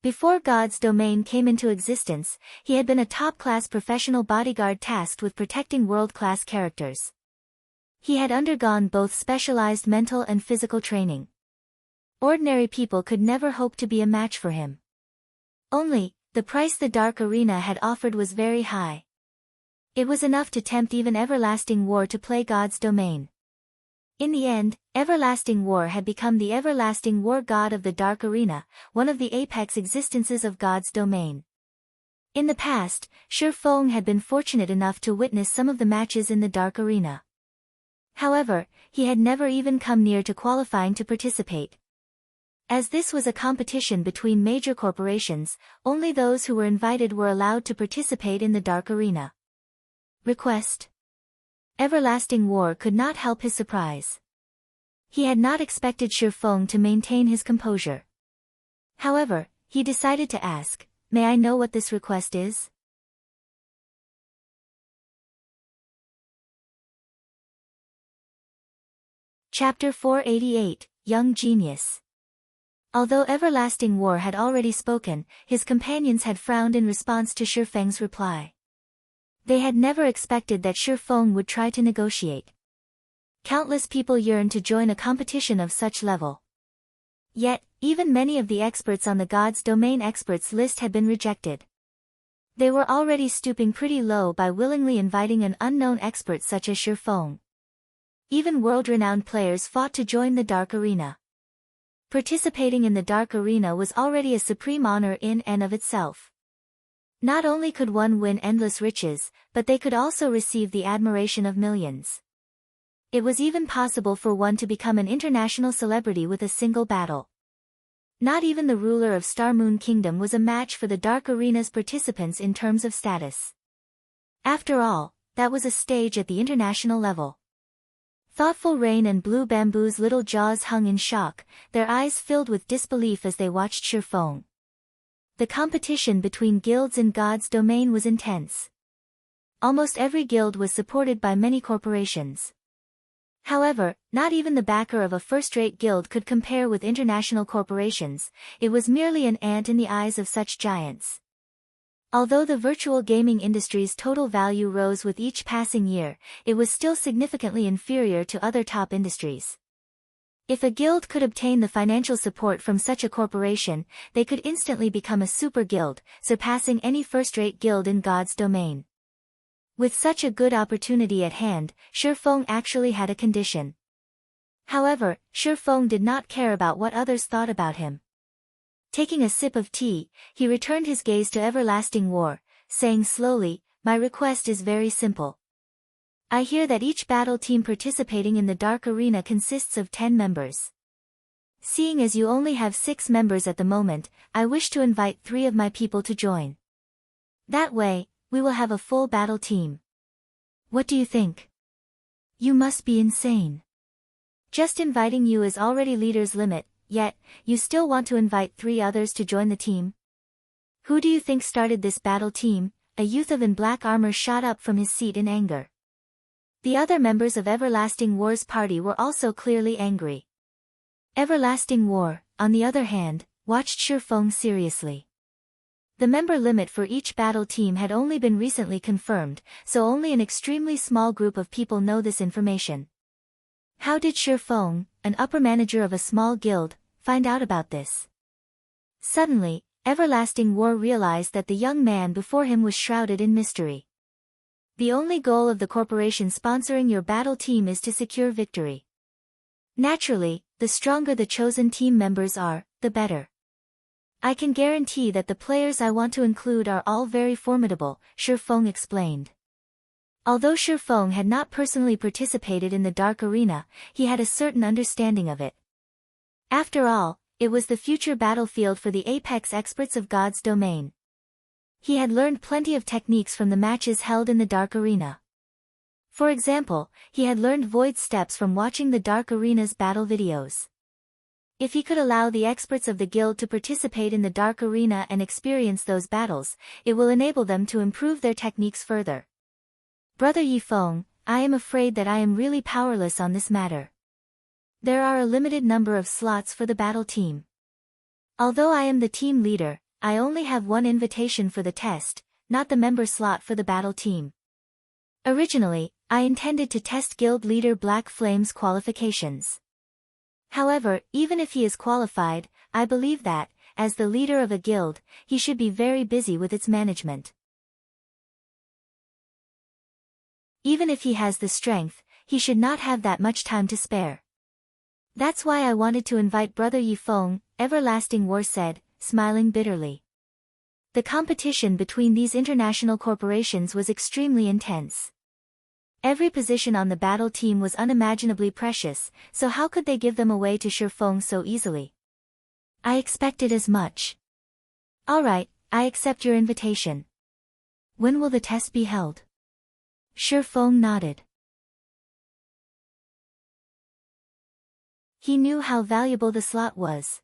Before God's Domain came into existence, he had been a top-class professional bodyguard tasked with protecting world-class characters. He had undergone both specialized mental and physical training. Ordinary people could never hope to be a match for him. Only, the price the Dark Arena had offered was very high. It was enough to tempt even Everlasting War to play God's Domain. In the end, Everlasting War had become the Everlasting War God of the Dark Arena, one of the apex existences of God's Domain. In the past, Shi Feng had been fortunate enough to witness some of the matches in the Dark Arena. However, he had never even come near to qualifying to participate. As this was a competition between major corporations, only those who were invited were allowed to participate in the Dark Arena. Request. Everlasting War could not help his surprise. He had not expected Shi Feng to maintain his composure. However, he decided to ask, "May I know what this request is?" Chapter 488, Young Genius. Although Everlasting War had already spoken, his companions had frowned in response to Shi Feng's reply. They had never expected that Shi Feng would try to negotiate. Countless people yearned to join a competition of such level. Yet, even many of the experts on the God's Domain experts list had been rejected. They were already stooping pretty low by willingly inviting an unknown expert such as Shi Feng. Even world-renowned players fought to join the Dark Arena. Participating in the Dark Arena was already a supreme honor in and of itself. Not only could one win endless riches, but they could also receive the admiration of millions. It was even possible for one to become an international celebrity with a single battle. Not even the ruler of Star Moon Kingdom was a match for the Dark Arena's participants in terms of status. After all, that was a stage at the international level. Thoughtful Rain and Blue Bamboo's little jaws hung in shock, their eyes filled with disbelief as they watched Shi Feng. The competition between guilds in God's Domain was intense. Almost every guild was supported by many corporations. However, not even the backer of a first-rate guild could compare with international corporations. It was merely an ant in the eyes of such giants. Although the virtual gaming industry's total value rose with each passing year, it was still significantly inferior to other top industries. If a guild could obtain the financial support from such a corporation, they could instantly become a super guild, surpassing any first-rate guild in God's Domain. With such a good opportunity at hand, Shi Feng actually had a condition. However, Shi Feng did not care about what others thought about him. Taking a sip of tea, he returned his gaze to Everlasting War, saying slowly, "My request is very simple. I hear that each battle team participating in the Dark Arena consists of 10 members. Seeing as you only have 6 members at the moment, I wish to invite 3 of my people to join. That way, we will have a full battle team. What do you think? You must be insane. Just inviting you is already leader's limit, yet, you still want to invite 3 others to join the team? Who do you think started this battle team?" A youth in black armor shot up from his seat in anger. The other members of Everlasting War's party were also clearly angry. Everlasting War, on the other hand, watched Shifeng seriously. The member limit for each battle team had only been recently confirmed, so only an extremely small group of people know this information. How did Shifeng, an upper manager of a small guild, find out about this? Suddenly, Everlasting War realized that the young man before him was shrouded in mystery. The only goal of the corporation sponsoring your battle team is to secure victory. Naturally, the stronger the chosen team members are, the better. I can guarantee that the players I want to include are all very formidable, Shifeng explained. Although Shifeng had not personally participated in the Dark Arena, he had a certain understanding of it. After all, it was the future battlefield for the apex experts of God's domain. He had learned plenty of techniques from the matches held in the Dark Arena. For example, he had learned void steps from watching the Dark Arena's battle videos. If he could allow the experts of the guild to participate in the Dark Arena and experience those battles, it will enable them to improve their techniques further. Brother Yifeng, I am afraid that I am really powerless on this matter. There are a limited number of slots for the battle team. Although I am the team leader, I only have one invitation for the test, not the member slot for the battle team. Originally, I intended to test guild leader Black Flame's qualifications. However, even if he is qualified, I believe that, as the leader of a guild, he should be very busy with its management. Even if he has the strength, he should not have that much time to spare. That's why I wanted to invite Brother Yifeng, Everlasting War said, smiling bitterly. The competition between these international corporations was extremely intense. Every position on the battle team was unimaginably precious, so how could they give them away to Shifeng so easily? I expected as much. Alright, I accept your invitation. When will the test be held? Shifeng nodded. He knew how valuable the slot was.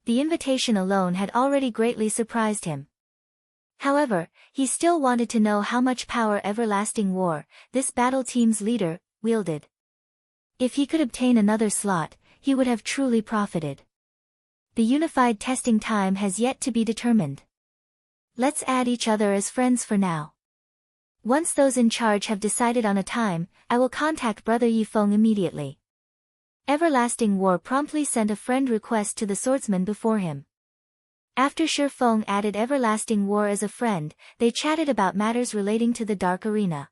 The invitation alone had already greatly surprised him. However, he still wanted to know how much power Everlasting War, this battle team's leader, wielded. If he could obtain another slot, he would have truly profited. The unified testing time has yet to be determined. Let's add each other as friends for now. Once those in charge have decided on a time, I will contact Brother Yifeng immediately. Everlasting War promptly sent a friend request to the swordsman before him. After Shifeng added Everlasting War as a friend, they chatted about matters relating to the Dark Arena.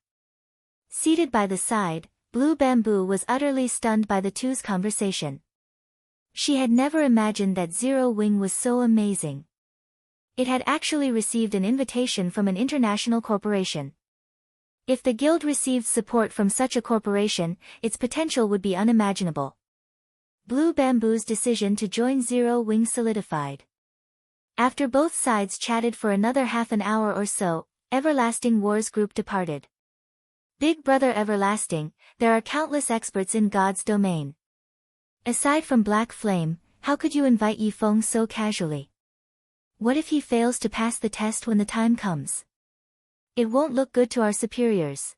Seated by the side, Blue Bamboo was utterly stunned by the two's conversation. She had never imagined that Zero Wing was so amazing. It had actually received an invitation from an international corporation. If the guild received support from such a corporation, its potential would be unimaginable. Blue Bamboo's decision to join Zero Wing solidified. After both sides chatted for another half an hour or so, Everlasting War's group departed. Big Brother Everlasting, there are countless experts in God's domain. Aside from Black Flame, how could you invite Yifeng so casually? What if he fails to pass the test when the time comes? It won't look good to our superiors.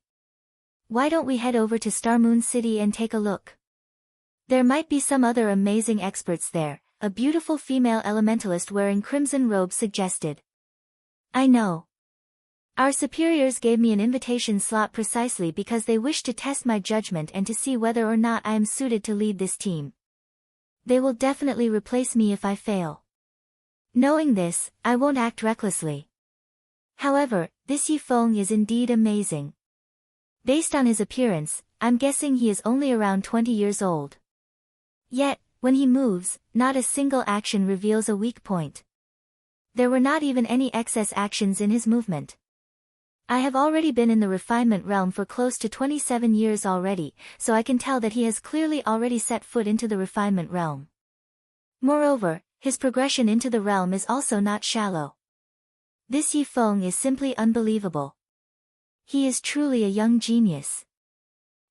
Why don't we head over to Starmoon City and take a look? There might be some other amazing experts there, a beautiful female elementalist wearing crimson robes suggested. I know. Our superiors gave me an invitation slot precisely because they wish to test my judgment and to see whether or not I am suited to lead this team. They will definitely replace me if I fail. Knowing this, I won't act recklessly. However, this Yifeng is indeed amazing. Based on his appearance, I'm guessing he is only around 20 years old. Yet, when he moves, not a single action reveals a weak point. There were not even any excess actions in his movement. I have already been in the refinement realm for close to 27 years already, so I can tell that he has clearly already set foot into the refinement realm. Moreover, his progression into the realm is also not shallow. This Yifeng is simply unbelievable. He is truly a young genius.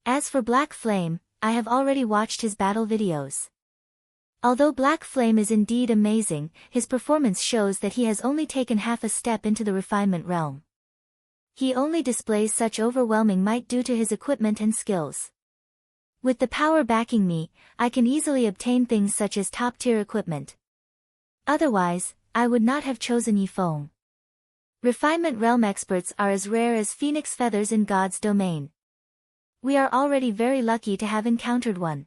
As for Black Flame, I have already watched his battle videos. Although Black Flame is indeed amazing, his performance shows that he has only taken half a step into the refinement realm. He only displays such overwhelming might due to his equipment and skills. With the power backing me, I can easily obtain things such as top-tier equipment. Otherwise, I would not have chosen Yifeng. Refinement realm experts are as rare as phoenix feathers in God's domain. We are already very lucky to have encountered one.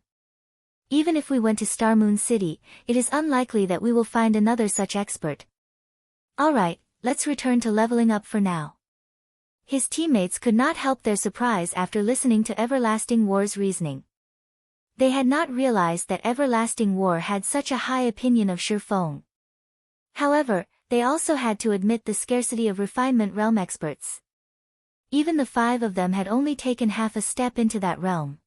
Even if we went to Star Moon City, it is unlikely that we will find another such expert. Alright, let's return to leveling up for now. His teammates could not help their surprise after listening to Everlasting War's reasoning. They had not realized that Everlasting War had such a high opinion of Shifeng. However, they also had to admit the scarcity of refinement realm experts. Even the 5 of them had only taken half a step into that realm.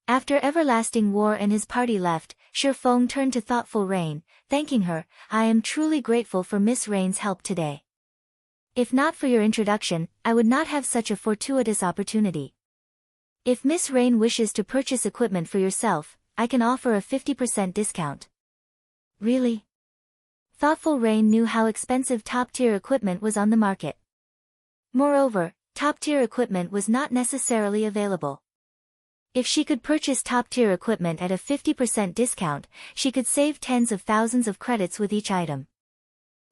After Everlasting War and his party left, Shifeng turned to Thoughtful Rain, thanking her. I am truly grateful for Miss Rain's help today. If not for your introduction, I would not have such a fortuitous opportunity. If Miss Rain wishes to purchase equipment for yourself, I can offer a 50% discount. Really? Thoughtful Rain knew how expensive top-tier equipment was on the market. Moreover, top-tier equipment was not necessarily available. If she could purchase top-tier equipment at a 50% discount, she could save tens of thousands of credits with each item.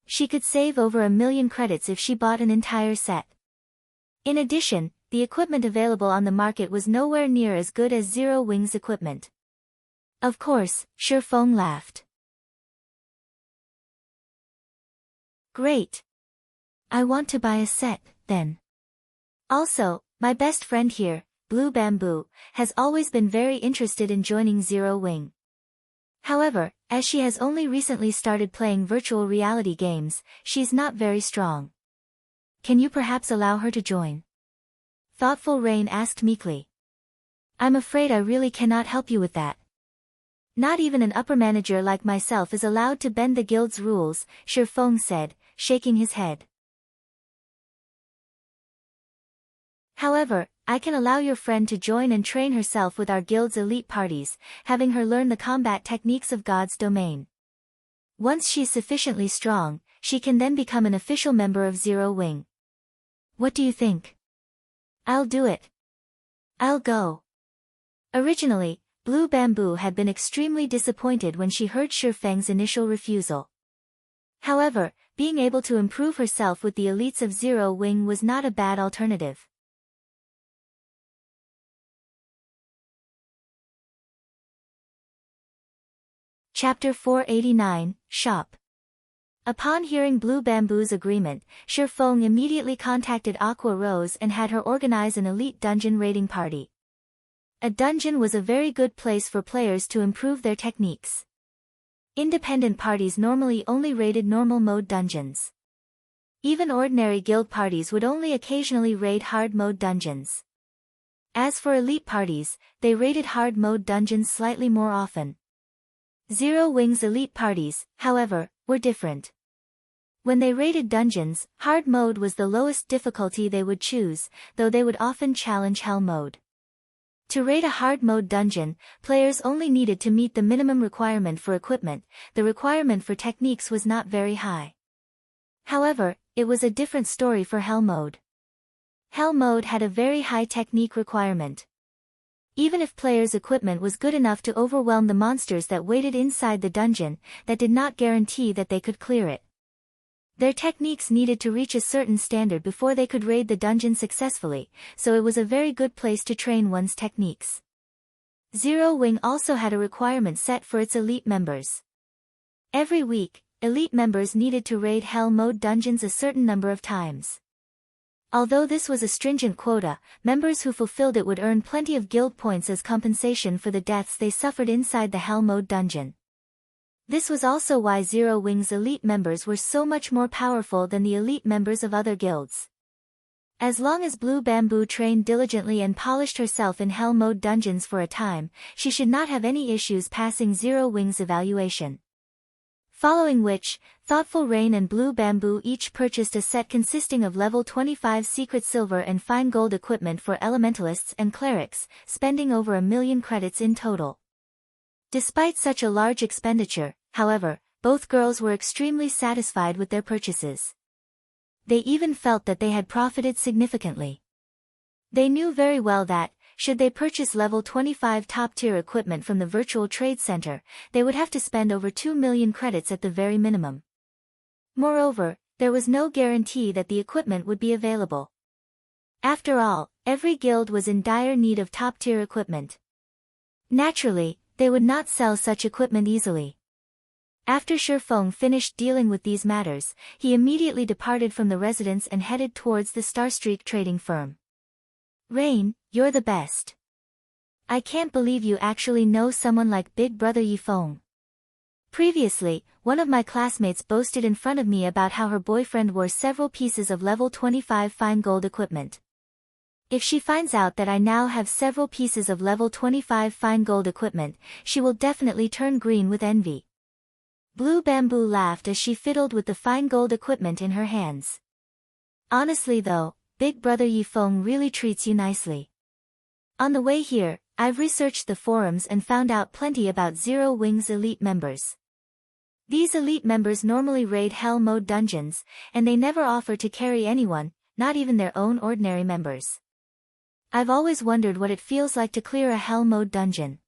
She could save over 1,000,000 credits if she bought an entire set. In addition, the equipment available on the market was nowhere near as good as Zero Wing's equipment. Of course, Shifeng laughed. Great. I want to buy a set, then. Also, my best friend here, Blue Bamboo, has always been very interested in joining Zero Wing. However, as she has only recently started playing virtual reality games, she's not very strong. Can you perhaps allow her to join? Thoughtful Rain asked meekly. I'm afraid I really cannot help you with that. Not even an upper manager like myself is allowed to bend the guild's rules, Shifeng said, shaking his head. However, I can allow your friend to join and train herself with our guild's elite parties, having her learn the combat techniques of God's domain. Once she's sufficiently strong, she can then become an official member of Zero Wing. What do you think? I'll do it. I'll go. Originally, Blue Bamboo had been extremely disappointed when she heard Shifeng's initial refusal. However, being able to improve herself with the elites of Zero Wing was not a bad alternative. Chapter 489, Shop. Upon hearing Blue Bamboo's agreement, Shifeng immediately contacted Aqua Rose and had her organize an elite dungeon raiding party. A dungeon was a very good place for players to improve their techniques. Independent parties normally only raided normal mode dungeons. Even ordinary guild parties would only occasionally raid hard mode dungeons. As for elite parties, they raided hard mode dungeons slightly more often. Zero Wing's elite parties, however, were different. When they raided dungeons, hard mode was the lowest difficulty they would choose, though they would often challenge hell mode. To raid a hard mode dungeon, players only needed to meet the minimum requirement for equipment. The requirement for techniques was not very high. However, it was a different story for hell mode. Hell mode had a very high technique requirement. Even if players' equipment was good enough to overwhelm the monsters that waited inside the dungeon, that did not guarantee that they could clear it. Their techniques needed to reach a certain standard before they could raid the dungeon successfully, so it was a very good place to train one's techniques. Zero Wing also had a requirement set for its elite members. Every week, elite members needed to raid hell mode dungeons a certain number of times. Although this was a stringent quota, members who fulfilled it would earn plenty of guild points as compensation for the deaths they suffered inside the hell mode dungeon. This was also why Zero Wing's elite members were so much more powerful than the elite members of other guilds. As long as Blue Bamboo trained diligently and polished herself in hell mode dungeons for a time, she should not have any issues passing Zero Wing's evaluation. Following which, Thoughtful Rain and Blue Bamboo each purchased a set consisting of level 25 secret silver and fine gold equipment for elementalists and clerics, spending over 1,000,000 credits in total. Despite such a large expenditure, however, both girls were extremely satisfied with their purchases. They even felt that they had profited significantly. They knew very well that, should they purchase level 25 top-tier equipment from the virtual trade center, they would have to spend over 2 million credits at the very minimum. Moreover, there was no guarantee that the equipment would be available. After all, every guild was in dire need of top-tier equipment. Naturally, they would not sell such equipment easily. After Shifeng finished dealing with these matters, he immediately departed from the residence and headed towards the Starstreak trading firm. Rain, you're the best. I can't believe you actually know someone like Big Brother Yifeng. Previously, one of my classmates boasted in front of me about how her boyfriend wore several pieces of level 25 fine gold equipment. If she finds out that I now have several pieces of level 25 fine gold equipment, she will definitely turn green with envy. Blue Bamboo laughed as she fiddled with the fine gold equipment in her hands. Honestly though, Big Brother Yifeng really treats you nicely. On the way here, I've researched the forums and found out plenty about Zero Wings elite members. These elite members normally raid Hell Mode dungeons, and they never offer to carry anyone, not even their own ordinary members. I've always wondered what it feels like to clear a Hell Mode dungeon.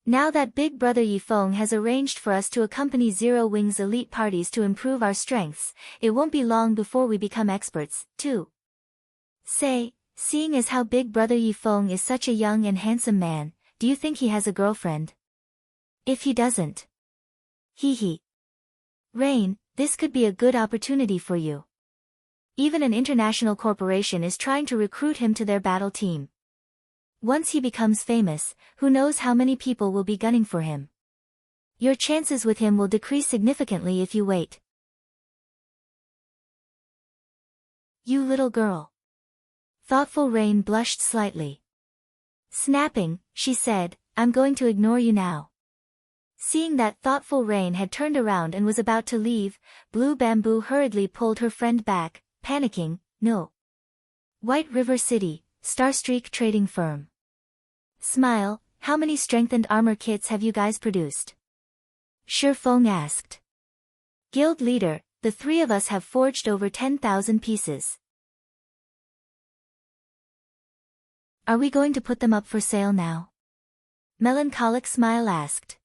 Now that Big Brother Yifeng has arranged for us to accompany Zero Wings elite parties to improve our strengths, it won't be long before we become experts, too. Seeing as how Big Brother Yifeng is such a young and handsome man, do you think he has a girlfriend? If he doesn't. Hee. Rain, this could be a good opportunity for you. Even an international corporation is trying to recruit him to their battle team. Once he becomes famous, who knows how many people will be gunning for him. Your chances with him will decrease significantly if you wait. You little girl. Thoughtful Rain blushed slightly. Snapping, she said, I'm going to ignore you now. Seeing that Thoughtful Rain had turned around and was about to leave, Blue Bamboo hurriedly pulled her friend back, panicking, no. White River City, Starstreak Trading Firm. Smile, how many strengthened armor kits have you guys produced? Shifeng asked. Guild leader, the three of us have forged over 10,000 pieces. Are we going to put them up for sale now? Melancholic Smile asked.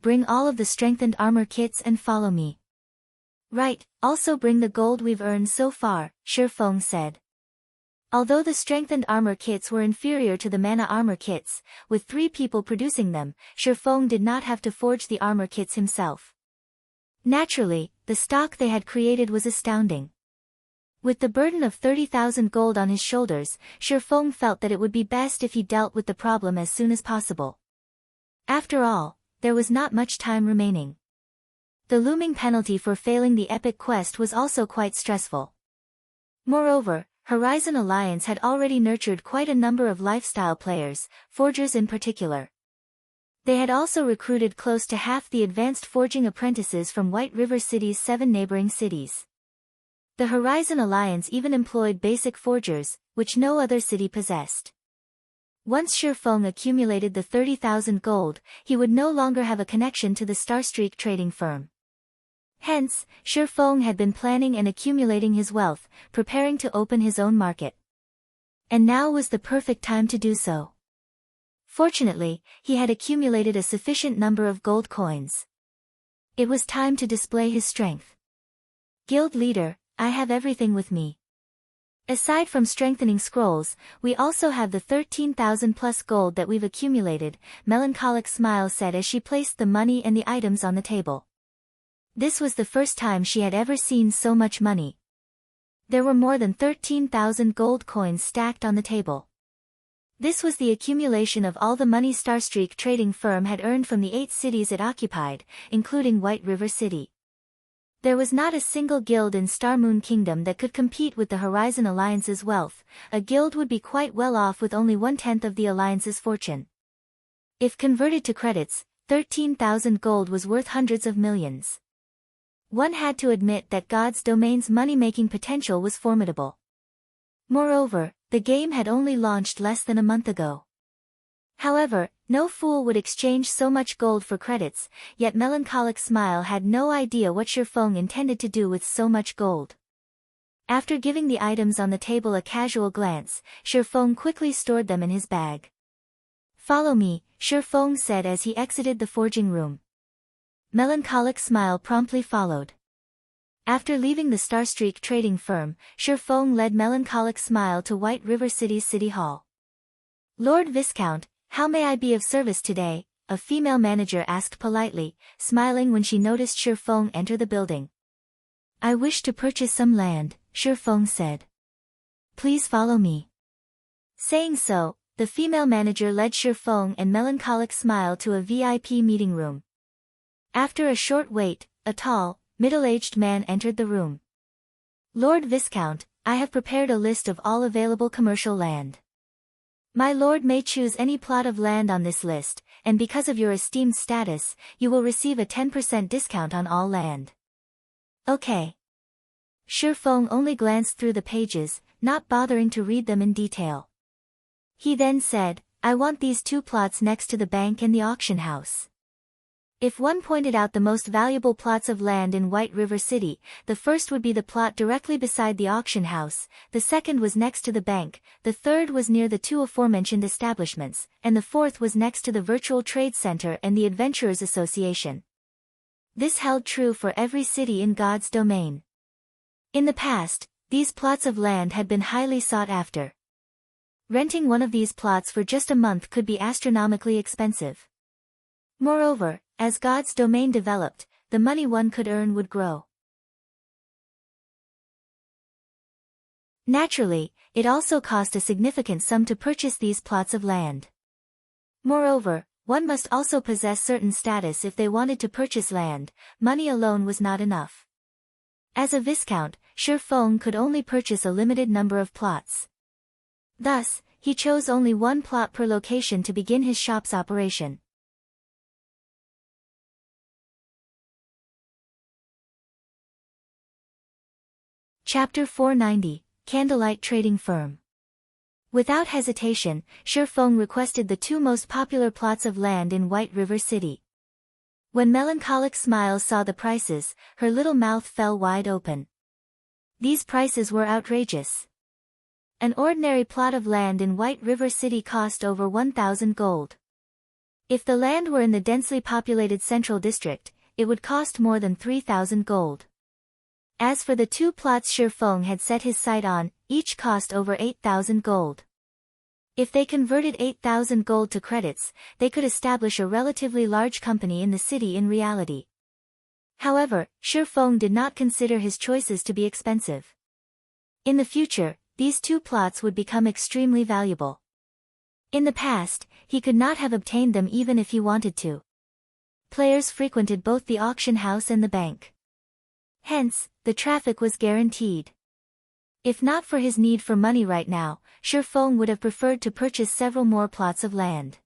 Bring all of the strengthened armor kits and follow me. Right, also bring the gold we've earned so far, Shifeng said. Although the strengthened armor kits were inferior to the mana armor kits, with 3 people producing them, Shifeng did not have to forge the armor kits himself. Naturally, the stock they had created was astounding. With the burden of 30,000 gold on his shoulders, Shifeng felt that it would be best if he dealt with the problem as soon as possible. After all, there was not much time remaining. The looming penalty for failing the epic quest was also quite stressful. Moreover, Horizon Alliance had already nurtured quite a number of lifestyle players, forgers in particular. They had also recruited close to half the advanced forging apprentices from White River City's 7 neighboring cities. The Horizon Alliance even employed basic forgers, which no other city possessed. Once Shifeng accumulated the 30,000 gold, he would no longer have a connection to the Starstreak trading firm. Hence, Shifeng had been planning and accumulating his wealth, preparing to open his own market. And now was the perfect time to do so. Fortunately, he had accumulated a sufficient number of gold coins. It was time to display his strength. Guild leader, I have everything with me. Aside from strengthening scrolls, we also have the 13,000 plus gold that we've accumulated, Melancholic Smile said as she placed the money and the items on the table. This was the first time she had ever seen so much money. There were more than 13,000 gold coins stacked on the table. This was the accumulation of all the money Starstreak trading firm had earned from the 8 cities it occupied, including White River City. There was not a single guild in Star Moon Kingdom that could compete with the Horizon Alliance's wealth. A guild would be quite well off with only 1/10 of the Alliance's fortune. If converted to credits, 13,000 gold was worth hundreds of millions. One had to admit that God's domain's money-making potential was formidable. Moreover, the game had only launched less than a month ago. However, no fool would exchange so much gold for credits, yet Melancholic Smile had no idea what Shifeng intended to do with so much gold. After giving the items on the table a casual glance, Shifeng quickly stored them in his bag. "Follow me," Shifeng said as he exited the forging room. Melancholic Smile promptly followed. After leaving the Starstreak trading firm, Shifeng led Melancholic Smile to White River City's City Hall. "Lord Viscount, how may I be of service today?" a female manager asked politely, smiling when she noticed Shifeng enter the building. "I wish to purchase some land," Shifeng said. "Please follow me." Saying so, the female manager led Shifeng and Melancholic Smile to a VIP meeting room. After a short wait, a tall, middle-aged man entered the room. "Lord Viscount, I have prepared a list of all available commercial land. My lord may choose any plot of land on this list, and because of your esteemed status, you will receive a 10% discount on all land." "Okay." Shifeng only glanced through the pages, not bothering to read them in detail. He then said, "I want these two plots next to the bank and the auction house." If one pointed out the most valuable plots of land in White River City, the first would be the plot directly beside the auction house, the second was next to the bank, the third was near the two aforementioned establishments, and the fourth was next to the Virtual Trade Center and the Adventurers Association. This held true for every city in God's domain. In the past, these plots of land had been highly sought after. Renting one of these plots for just a month could be astronomically expensive. Moreover, as God's domain developed, the money one could earn would grow. Naturally, it also cost a significant sum to purchase these plots of land. Moreover, one must also possess certain status if they wanted to purchase land. Money alone was not enough. As a viscount, Shifeng could only purchase a limited number of plots. Thus, he chose only one plot per location to begin his shop's operation. Chapter 490, Candlelight Trading Firm. Without hesitation, Shifeng requested the two most popular plots of land in White River City. When Melancholic Smile saw the prices, her little mouth fell wide open. These prices were outrageous. An ordinary plot of land in White River City cost over 1,000 gold. If the land were in the densely populated Central District, it would cost more than 3,000 gold. As for the two plots Shifeng had set his sight on, each cost over 8,000 gold. If they converted 8,000 gold to credits, they could establish a relatively large company in the city in reality. However, Shifeng did not consider his choices to be expensive. In the future, these two plots would become extremely valuable. In the past, he could not have obtained them even if he wanted to. Players frequented both the auction house and the bank. Hence, the traffic was guaranteed. If not for his need for money right now, Shifeng would have preferred to purchase several more plots of land.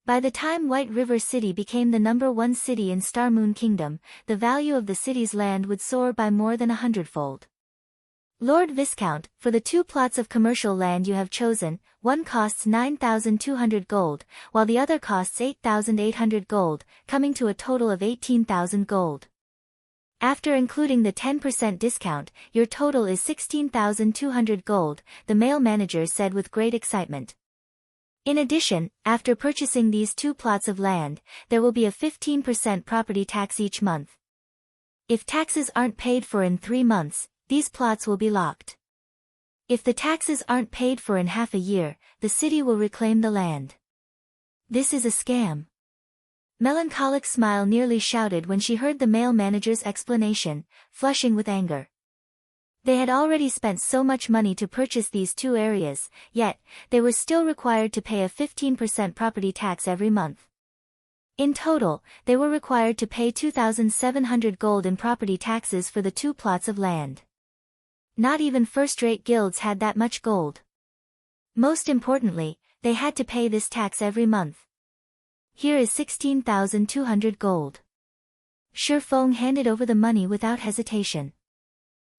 By the time White River City became the #1 city in Star Moon Kingdom, the value of the city's land would soar by more than 100-fold. "Lord Viscount, for the two plots of commercial land you have chosen, one costs 9,200 gold, while the other costs 8,800 gold, coming to a total of 18,000 gold. After including the 10% discount, your total is 16,200 gold, the male manager said with great excitement. In addition, after purchasing these two plots of land, there will be a 15% property tax each month. If taxes aren't paid for in 3 months, these plots will be locked. If the taxes aren't paid for in half a year, the city will reclaim the land. This is a scam." Melancholic Smile nearly shouted when she heard the male manager's explanation, flushing with anger. They had already spent so much money to purchase these two areas, yet, they were still required to pay a 15% property tax every month. In total, they were required to pay 2,700 gold in property taxes for the two plots of land. Not even first-rate guilds had that much gold. Most importantly, they had to pay this tax every month. "Here is 16,200 gold." Shifeng handed over the money without hesitation.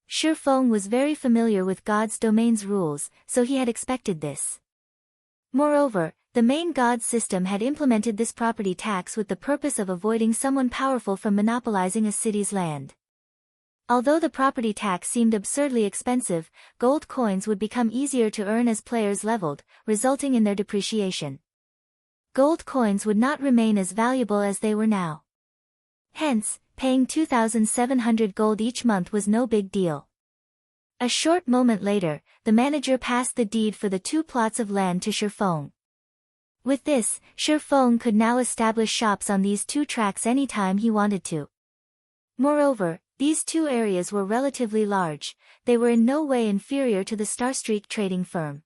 Shifeng was very familiar with God's domain's rules, so he had expected this. Moreover, the main god system had implemented this property tax with the purpose of avoiding someone powerful from monopolizing a city's land. Although the property tax seemed absurdly expensive, gold coins would become easier to earn as players leveled, resulting in their depreciation. Gold coins would not remain as valuable as they were now. Hence, paying 2,700 gold each month was no big deal. A short moment later, the manager passed the deed for the 2 plots of land to Shifeng. With this, Shifeng could now establish shops on these 2 tracks anytime he wanted to. Moreover, these 2 areas were relatively large. They were in no way inferior to the Starstreak trading firm.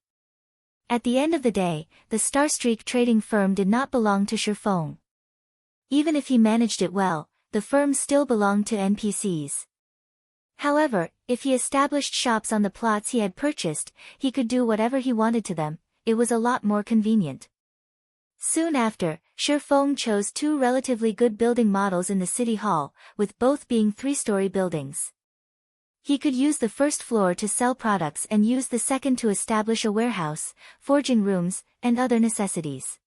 At the end of the day, the Starstreak trading firm did not belong to Shifeng. Even if he managed it well, the firm still belonged to NPCs. However, if he established shops on the plots he had purchased, he could do whatever he wanted to them. It was a lot more convenient. Soon after, Shifeng chose 2 relatively good building models in the city hall, with both being 3-story buildings. He could use the first floor to sell products and use the second to establish a warehouse, forging rooms, and other necessities.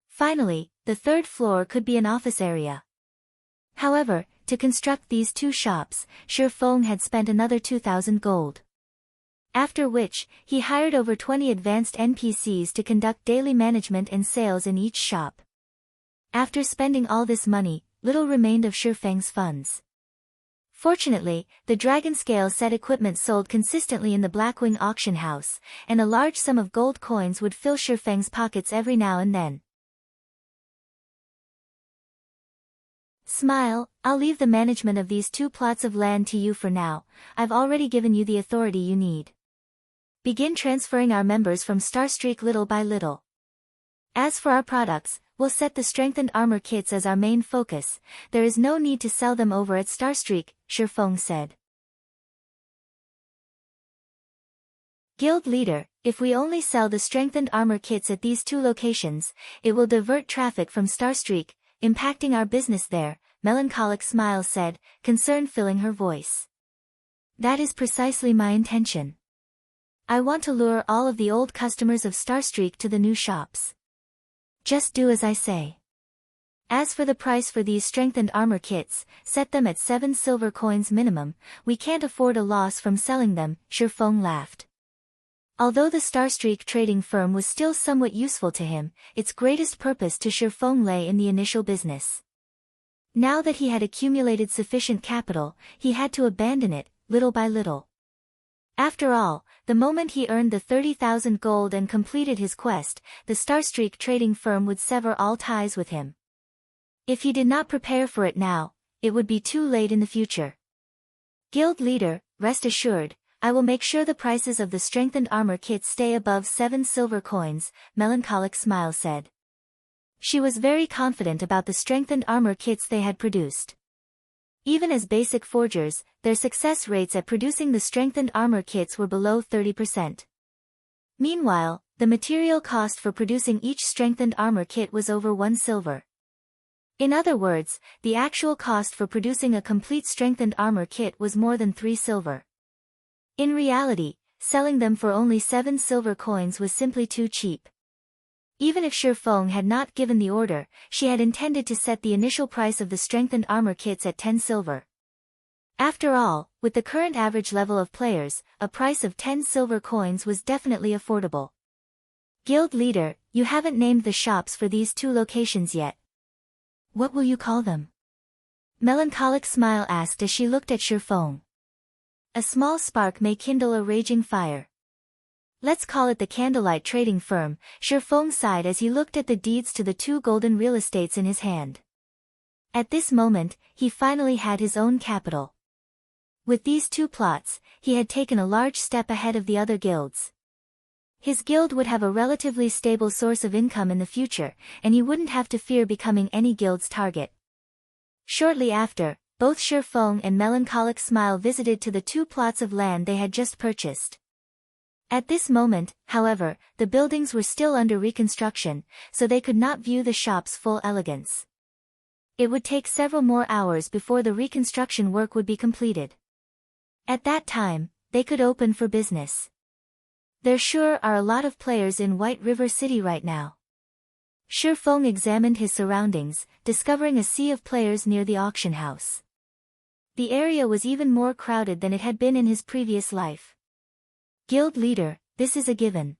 Finally, the 3rd floor could be an office area. However, to construct these 2 shops, Shifeng had spent another 2,000 gold. After which, he hired over 20 advanced NPCs to conduct daily management and sales in each shop. After spending all this money, little remained of Shifeng's funds. Fortunately, the dragon scale set equipment sold consistently in the Blackwing auction house, and a large sum of gold coins would fill Shifeng's pockets every now and then. Smile, I'll leave the management of these 2 plots of land to you for now. I've already given you the authority you need. Begin transferring our members from Starstreak little by little. As for our products, we'll set the strengthened armor kits as our main focus. There is no need to sell them over at Starstreak, Shifeng said. Guild leader, if we only sell the strengthened armor kits at these 2 locations, it will divert traffic from Starstreak, impacting our business there, Melancholic Smile said, concern filling her voice. That is precisely my intention. I want to lure all of the old customers of Starstreak to the new shops. Just do as I say. As for the price for these strengthened armor kits, set them at 7 silver coins minimum. We can't afford a loss from selling them, Shifeng laughed. Although the Starstreak trading firm was still somewhat useful to him, its greatest purpose to Shifeng lay in the initial business. Now that he had accumulated sufficient capital, he had to abandon it, little by little. After all, the moment he earned the 30,000 gold and completed his quest, the Starstreak trading firm would sever all ties with him. If he did not prepare for it now, it would be too late in the future. Guild leader, rest assured, I will make sure the prices of the strengthened armor kits stay above 7 silver coins, Melancholic Smile said. She was very confident about the strengthened armor kits they had produced. Even as basic forgers, their success rates at producing the strengthened armor kits were below 30%. Meanwhile, the material cost for producing each strengthened armor kit was over 1 silver. In other words, the actual cost for producing a complete strengthened armor kit was more than 3 silver. In reality, selling them for only 7 silver coins was simply too cheap. Even if Shifeng had not given the order, she had intended to set the initial price of the strengthened armor kits at 10 silver. After all, with the current average level of players, a price of 10 silver coins was definitely affordable. Guild leader, you haven't named the shops for these 2 locations yet. What will you call them? Melancholic Smile asked as she looked at Shifeng. A small spark may kindle a raging fire. Let's call it the Candlelight Trading Firm, Shifeng sighed as he looked at the deeds to the 2 golden real estates in his hand. At this moment, he finally had his own capital. With these 2 plots, he had taken a large step ahead of the other guilds. His guild would have a relatively stable source of income in the future, and he wouldn't have to fear becoming any guild's target. Shortly after, both Shifeng and Melancholic Smile visited to the 2 plots of land they had just purchased. At this moment, however, the buildings were still under reconstruction, so they could not view the shop's full elegance. It would take several more hours before the reconstruction work would be completed. At that time, they could open for business. There sure are a lot of players in White River City right now. Shi Feng examined his surroundings, discovering a sea of players near the auction house. The area was even more crowded than it had been in his previous life. Guild leader, this is a given.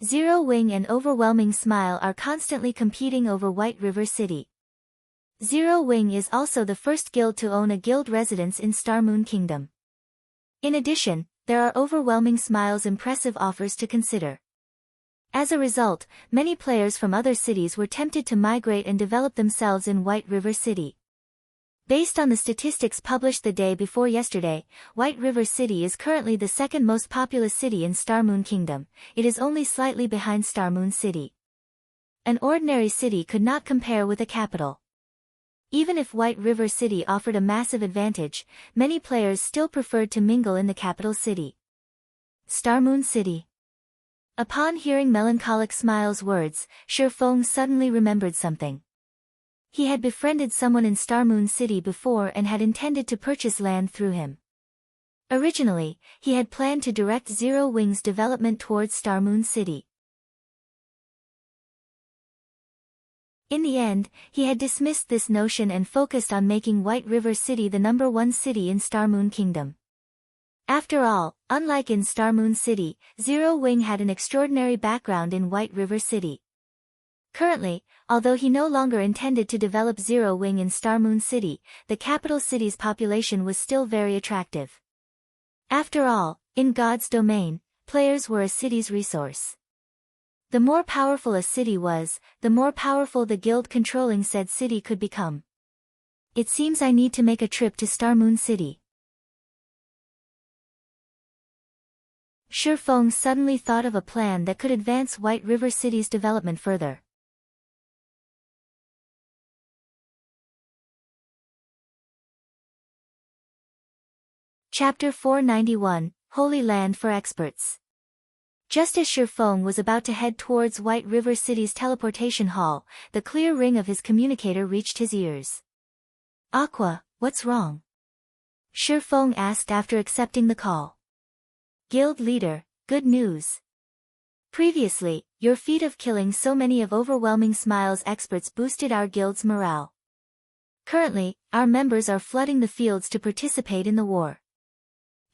Zero Wing and Overwhelming Smile are constantly competing over White River City. Zero Wing is also the first guild to own a guild residence in Starmoon Kingdom. In addition, there are Overwhelming Smile's impressive offers to consider. As a result, many players from other cities were tempted to migrate and develop themselves in White River City. Based on the statistics published the day before yesterday, White River City is currently the second most populous city in Starmoon Kingdom. It is only slightly behind Starmoon City. An ordinary city could not compare with a capital. Even if White River City offered a massive advantage, many players still preferred to mingle in the capital city. Starmoon City. Upon hearing Melancholic Smile's words, Shi Feng suddenly remembered something. He had befriended someone in Starmoon City before and had intended to purchase land through him. Originally, he had planned to direct Zero Wing's development towards Starmoon City. In the end, he had dismissed this notion and focused on making White River City the #1 city in Starmoon Kingdom. After all, unlike in Starmoon City, Zero Wing had an extraordinary background in White River City. Currently, although he no longer intended to develop Zero Wing in Starmoon City, the capital city's population was still very attractive. After all, in God's domain, players were a city's resource. The more powerful a city was, the more powerful the guild controlling said city could become. It seems I need to make a trip to Starmoon City. Shi Feng suddenly thought of a plan that could advance White River City's development further. Chapter 491, Holy Land for Experts. Just as Shi Feng was about to head towards White River City's teleportation hall, the clear ring of his communicator reached his ears. Aqua, what's wrong? Shi Feng asked after accepting the call. Guild leader, good news. Previously, your feat of killing so many of Overwhelming Smile's experts boosted our guild's morale. Currently, our members are flooding the fields to participate in the war.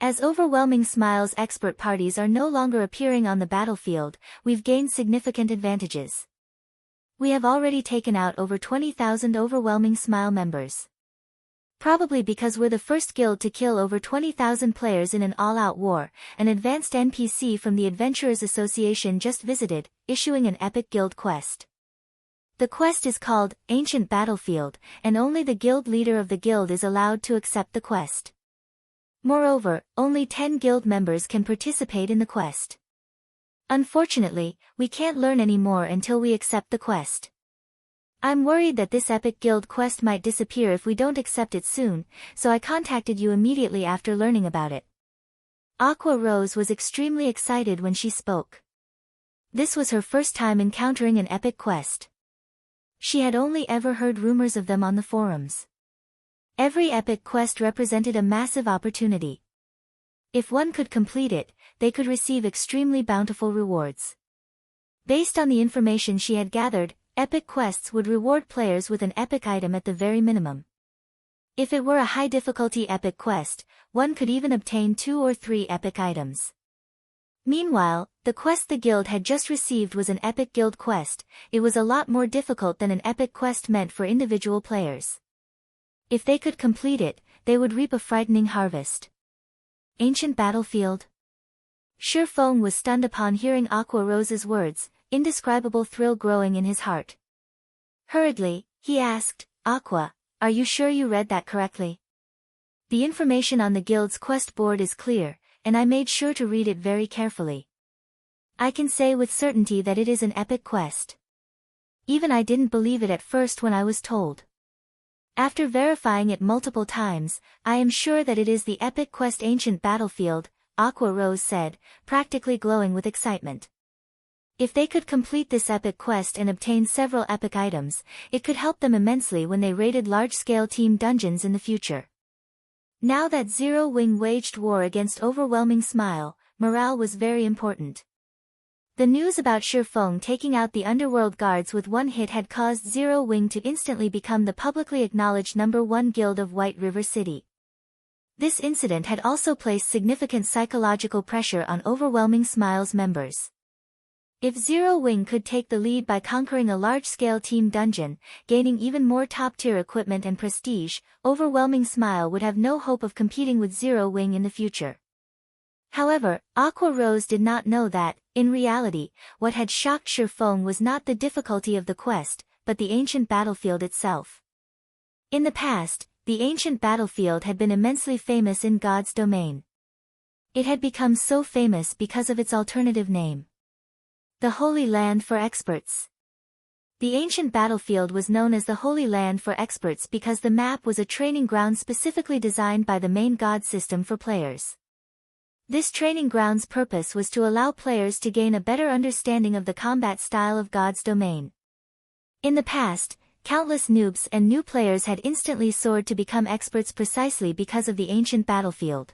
As Overwhelming Smile's expert parties are no longer appearing on the battlefield, we've gained significant advantages. We have already taken out over 20,000 Overwhelming Smile members. Probably because we're the first guild to kill over 20,000 players in an all-out war, an advanced NPC from the Adventurers Association just visited, issuing an epic guild quest. The quest is called Ancient Battlefield, and only the guild leader of the guild is allowed to accept the quest. Moreover, only 10 guild members can participate in the quest. Unfortunately, we can't learn any more until we accept the quest. I'm worried that this epic guild quest might disappear if we don't accept it soon, so I contacted you immediately after learning about it. Aqua Rose was extremely excited when she spoke. This was her first time encountering an epic quest. She had only ever heard rumors of them on the forums. Every epic quest represented a massive opportunity. If one could complete it, they could receive extremely bountiful rewards. Based on the information she had gathered, epic quests would reward players with an epic item at the very minimum. If it were a high-difficulty epic quest, one could even obtain 2 or 3 epic items. Meanwhile, the quest the guild had just received was an epic guild quest. It was a lot more difficult than an epic quest meant for individual players. If they could complete it, they would reap a frightening harvest. Ancient Battlefield. Shi Feng was stunned upon hearing Aqua Rose's words, indescribable thrill growing in his heart. Hurriedly, he asked, Aqua, are you sure you read that correctly? The information on the guild's quest board is clear, and I made sure to read it very carefully. I can say with certainty that it is an epic quest. Even I didn't believe it at first when I was told. After verifying it multiple times, I am sure that it is the epic quest Ancient Battlefield, Aqua Rose said, practically glowing with excitement. If they could complete this epic quest and obtain several epic items, it could help them immensely when they raided large-scale team dungeons in the future. Now that Zero Wing waged war against Overwhelming Smile, morale was very important. The news about Shifeng taking out the underworld guards with one hit had caused Zero Wing to instantly become the publicly acknowledged #1 guild of White River City. This incident had also placed significant psychological pressure on Overwhelming Smile's members. If Zero Wing could take the lead by conquering a large-scale team dungeon, gaining even more top-tier equipment and prestige, Overwhelming Smile would have no hope of competing with Zero Wing in the future. However, Aqua Rose did not know that, in reality, what had shocked Shifeng was not the difficulty of the quest, but the ancient battlefield itself. In the past, the ancient battlefield had been immensely famous in God's domain. It had become so famous because of its alternative name: the Holy Land for Experts. The ancient battlefield was known as the Holy Land for Experts because the map was a training ground specifically designed by the main god system for players. This training ground's purpose was to allow players to gain a better understanding of the combat style of God's domain. In the past, countless noobs and new players had instantly soared to become experts precisely because of the ancient battlefield.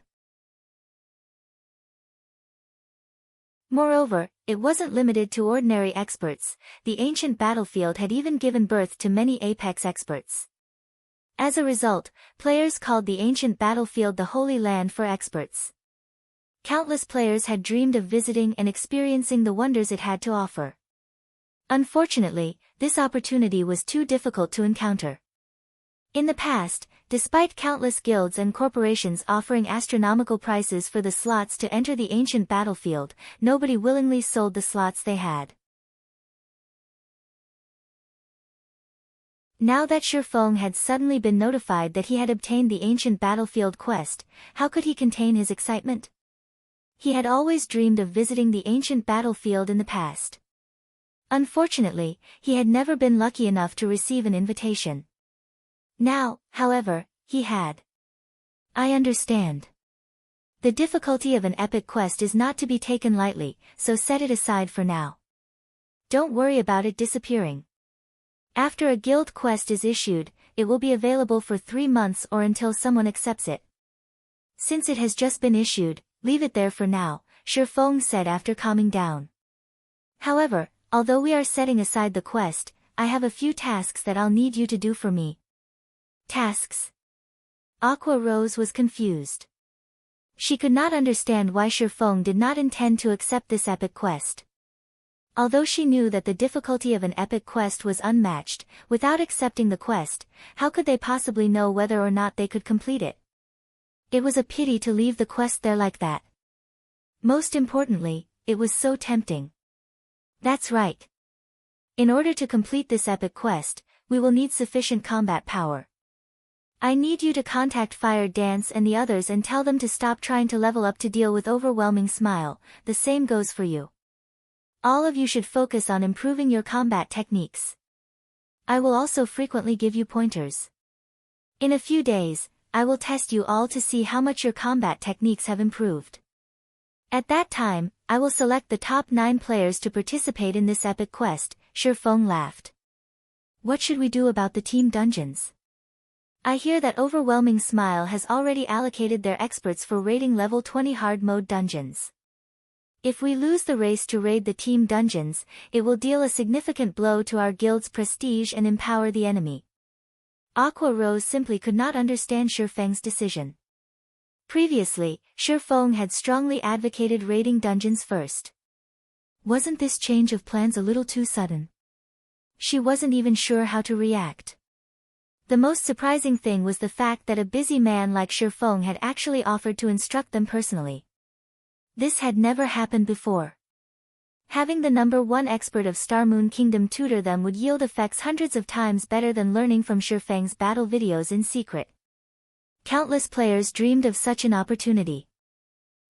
Moreover, it wasn't limited to ordinary experts. The ancient battlefield had even given birth to many apex experts. As a result, players called the ancient battlefield the Holy Land for Experts. Countless players had dreamed of visiting and experiencing the wonders it had to offer. Unfortunately, this opportunity was too difficult to encounter. In the past, despite countless guilds and corporations offering astronomical prices for the slots to enter the ancient battlefield, nobody willingly sold the slots they had. Now that Shifeng had suddenly been notified that he had obtained the ancient battlefield quest, how could he contain his excitement? He had always dreamed of visiting the ancient battlefield in the past. Unfortunately, he had never been lucky enough to receive an invitation. Now, however, he had. I understand. The difficulty of an epic quest is not to be taken lightly, so set it aside for now. Don't worry about it disappearing. After a guild quest is issued, it will be available for 3 months or until someone accepts it. Since it has just been issued, leave it there for now, Shifeng said after calming down. However, although we are setting aside the quest, I have a few tasks that I'll need you to do for me. Tasks? Aqua Rose was confused. She could not understand why Shifeng did not intend to accept this epic quest. Although she knew that the difficulty of an epic quest was unmatched, without accepting the quest, how could they possibly know whether or not they could complete it? It was a pity to leave the quest there like that. Most importantly, it was so tempting. That's right. In order to complete this epic quest, we will need sufficient combat power. I need you to contact Fire Dance and the others and tell them to stop trying to level up to deal with Overwhelming Smile. The same goes for you. All of you should focus on improving your combat techniques. I will also frequently give you pointers. In a few days, I will test you all to see how much your combat techniques have improved. At that time, I will select the top 9 players to participate in this epic quest. Shifeng laughed. What should we do about the team dungeons? I hear that Overwhelming Smile has already allocated their experts for raiding level 20 hard mode dungeons. If we lose the race to raid the team dungeons, it will deal a significant blow to our guild's prestige and empower the enemy. Aqua Rose simply could not understand Shifeng's decision. Previously, Shifeng had strongly advocated raiding dungeons first. Wasn't this change of plans a little too sudden? She wasn't even sure how to react. The most surprising thing was the fact that a busy man like Shifeng had actually offered to instruct them personally. This had never happened before. Having the #1 expert of Star Moon Kingdom tutor them would yield effects hundreds of times better than learning from Shifeng's battle videos in secret. Countless players dreamed of such an opportunity.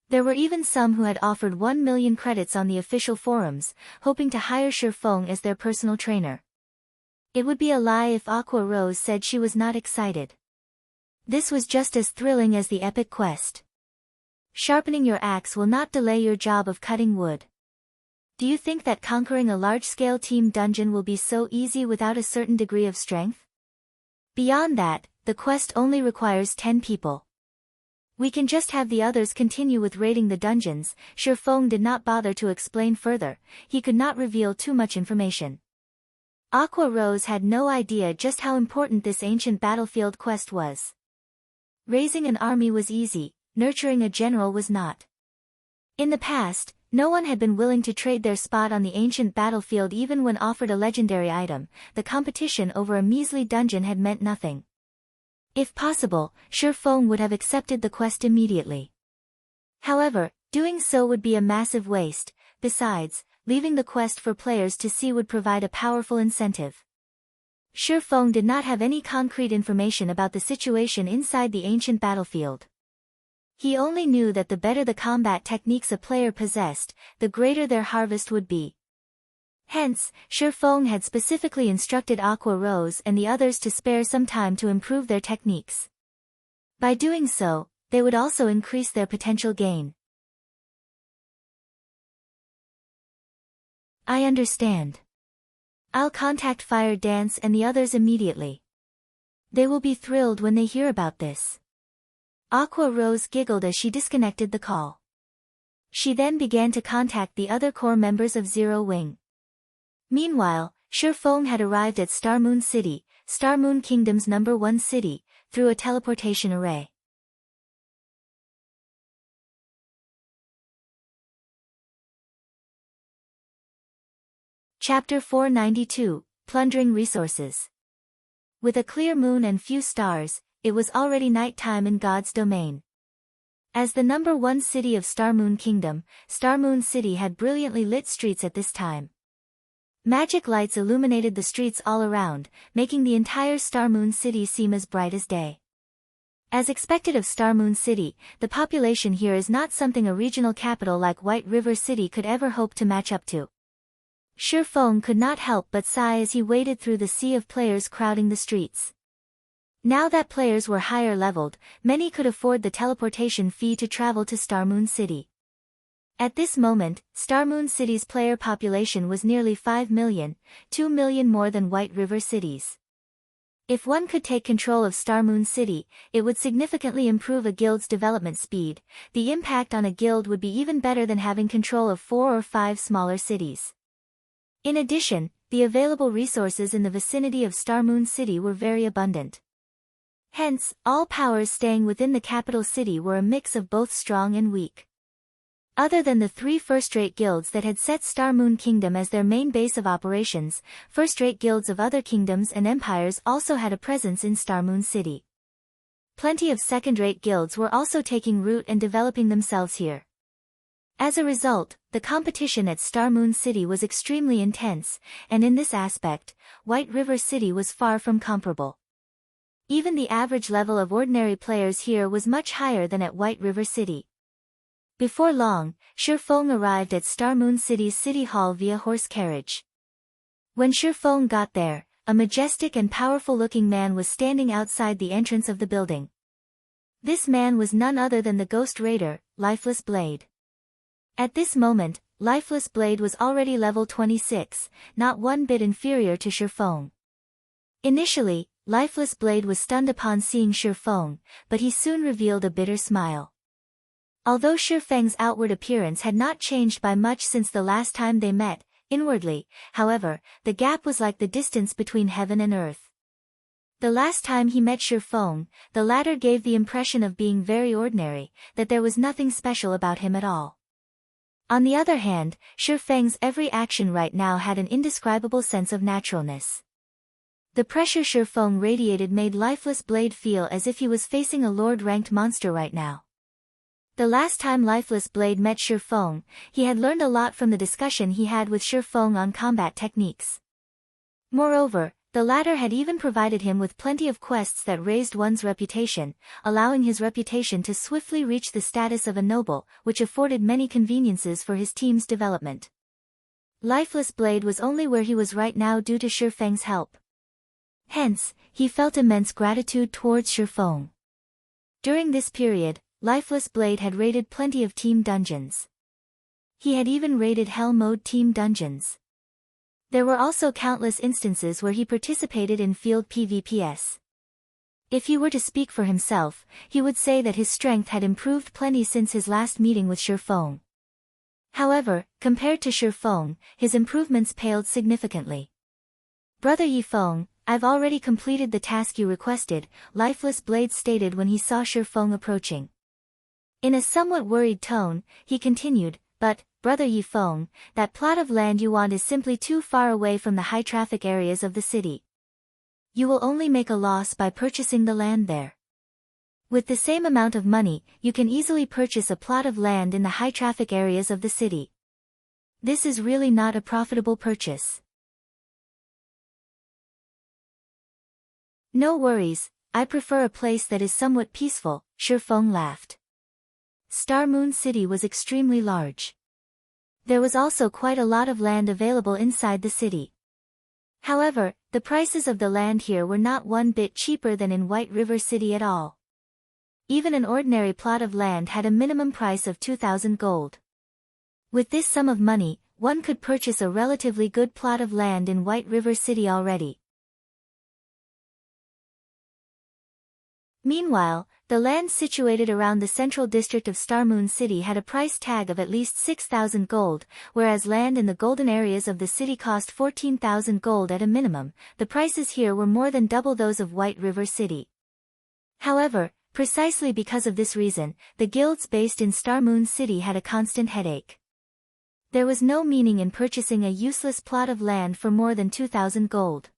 There were even some who had offered 1 million credits on the official forums, hoping to hire Shifeng as their personal trainer. It would be a lie if Aqua Rose said she was not excited. This was just as thrilling as the epic quest. Sharpening your axe will not delay your job of cutting wood. Do you think that conquering a large-scale team dungeon will be so easy without a certain degree of strength? Beyond that, the quest only requires 10 people. We can just have the others continue with raiding the dungeons. Shi Feng did not bother to explain further, he could not reveal too much information. Aqua Rose had no idea just how important this ancient battlefield quest was. Raising an army was easy, nurturing a general was not. In the past, no one had been willing to trade their spot on the ancient battlefield even when offered a legendary item. The competition over a measly dungeon had meant nothing. If possible, Shi Feng would have accepted the quest immediately. However, doing so would be a massive waste. Besides, leaving the quest for players to see would provide a powerful incentive. Shi Feng did not have any concrete information about the situation inside the ancient battlefield. He only knew that the better the combat techniques a player possessed, the greater their harvest would be. Hence, Shi Feng had specifically instructed Aqua Rose and the others to spare some time to improve their techniques. By doing so, they would also increase their potential gain. I understand. I'll contact Fire Dance and the others immediately. They will be thrilled when they hear about this. Aqua Rose giggled as she disconnected the call. She then began to contact the other core members of Zero Wing. Meanwhile, Shi Feng had arrived at Star Moon City, Star Moon Kingdom's #1 city, through a teleportation array. Chapter 492, Plundering Resources. With a clear moon and few stars, it was already night time in God's domain. As the #1 city of Star Moon Kingdom, Star Moon City had brilliantly lit streets at this time. Magic lights illuminated the streets all around, making the entire Star Moon City seem as bright as day. As expected of Star Moon City, the population here is not something a regional capital like White River City could ever hope to match up to. Shi Feng could not help but sigh as he waded through the sea of players crowding the streets. Now that players were higher leveled, many could afford the teleportation fee to travel to Star Moon City. At this moment, Star Moon City's player population was nearly 5 million, 2 million more than White River City's. If one could take control of Star Moon City, it would significantly improve a guild's development speed. The impact on a guild would be even better than having control of 4 or 5 smaller cities. In addition, the available resources in the vicinity of Star Moon City were very abundant. Hence, all powers staying within the capital city were a mix of both strong and weak. Other than the 3 first-rate guilds that had set Star Moon Kingdom as their main base of operations, first-rate guilds of other kingdoms and empires also had a presence in Star Moon City. Plenty of second-rate guilds were also taking root and developing themselves here. As a result, the competition at Star Moon City was extremely intense, and in this aspect, White River City was far from comparable. Even the average level of ordinary players here was much higher than at White River City. Before long, Shi Feng arrived at Star Moon City's City Hall via horse carriage. When Shi Feng got there, a majestic and powerful-looking man was standing outside the entrance of the building. This man was none other than the Ghost Raider, Lifeless Blade. At this moment, Lifeless Blade was already level 26, not one bit inferior to Shi Feng. Initially, Lifeless Blade was stunned upon seeing Shi Feng, but he soon revealed a bitter smile. Although Shi Feng's outward appearance had not changed by much since the last time they met, inwardly, however, the gap was like the distance between heaven and earth. The last time he met Shi Feng, the latter gave the impression of being very ordinary, that there was nothing special about him at all. On the other hand, Shi Feng's every action right now had an indescribable sense of naturalness. The pressure Shi Feng radiated made Lifeless Blade feel as if he was facing a lord-ranked monster right now. The last time Lifeless Blade met Shi Feng, he had learned a lot from the discussion he had with Shi Feng on combat techniques. Moreover, the latter had even provided him with plenty of quests that raised one's reputation, allowing his reputation to swiftly reach the status of a noble, which afforded many conveniences for his team's development. Lifeless Blade was only where he was right now due to Shi Feng's help. Hence, he felt immense gratitude towards Shi Feng. During this period, Lifeless Blade had raided plenty of team dungeons. He had even raided Hell Mode team dungeons. There were also countless instances where he participated in field PvPs. If he were to speak for himself, he would say that his strength had improved plenty since his last meeting with Shifeng. However, compared to Shifeng, his improvements paled significantly. "Brother Yifeng, I've already completed the task you requested," Lifeless Blade stated when he saw Shifeng approaching. In a somewhat worried tone, he continued, "But, Brother Yifeng, that plot of land you want is simply too far away from the high-traffic areas of the city. You will only make a loss by purchasing the land there. With the same amount of money, you can easily purchase a plot of land in the high-traffic areas of the city. This is really not a profitable purchase." "No worries, I prefer a place that is somewhat peaceful," Shifeng laughed. Star Moon City was extremely large. There was also quite a lot of land available inside the city. However, the prices of the land here were not one bit cheaper than in White River City at all. Even an ordinary plot of land had a minimum price of 2,000 gold. With this sum of money, one could purchase a relatively good plot of land in White River City already. Meanwhile, the land situated around the central district of Star Moon City had a price tag of at least 6,000 gold, whereas land in the golden areas of the city cost 14,000 gold at a minimum. The prices here were more than double those of White River City. However, precisely because of this reason, the guilds based in Star Moon City had a constant headache. There was no meaning in purchasing a useless plot of land for more than 2,000 gold.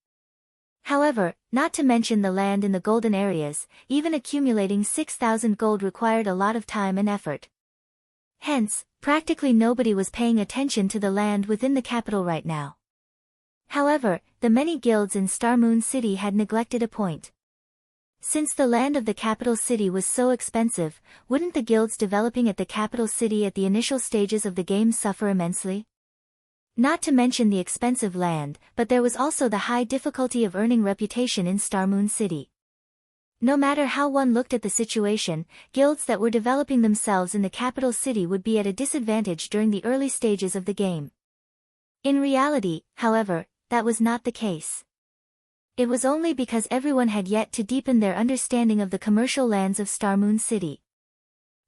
However, not to mention the land in the golden areas, even accumulating 6,000 gold required a lot of time and effort. Hence, practically nobody was paying attention to the land within the capital right now. However, the many guilds in Star Moon City had neglected a point. Since the land of the capital city was so expensive, wouldn't the guilds developing at the capital city at the initial stages of the game suffer immensely? Not to mention the expensive land, but there was also the high difficulty of earning reputation in Star Moon City. No matter how one looked at the situation, guilds that were developing themselves in the capital city would be at a disadvantage during the early stages of the game. In reality, however, that was not the case. It was only because everyone had yet to deepen their understanding of the commercial lands of Star Moon City.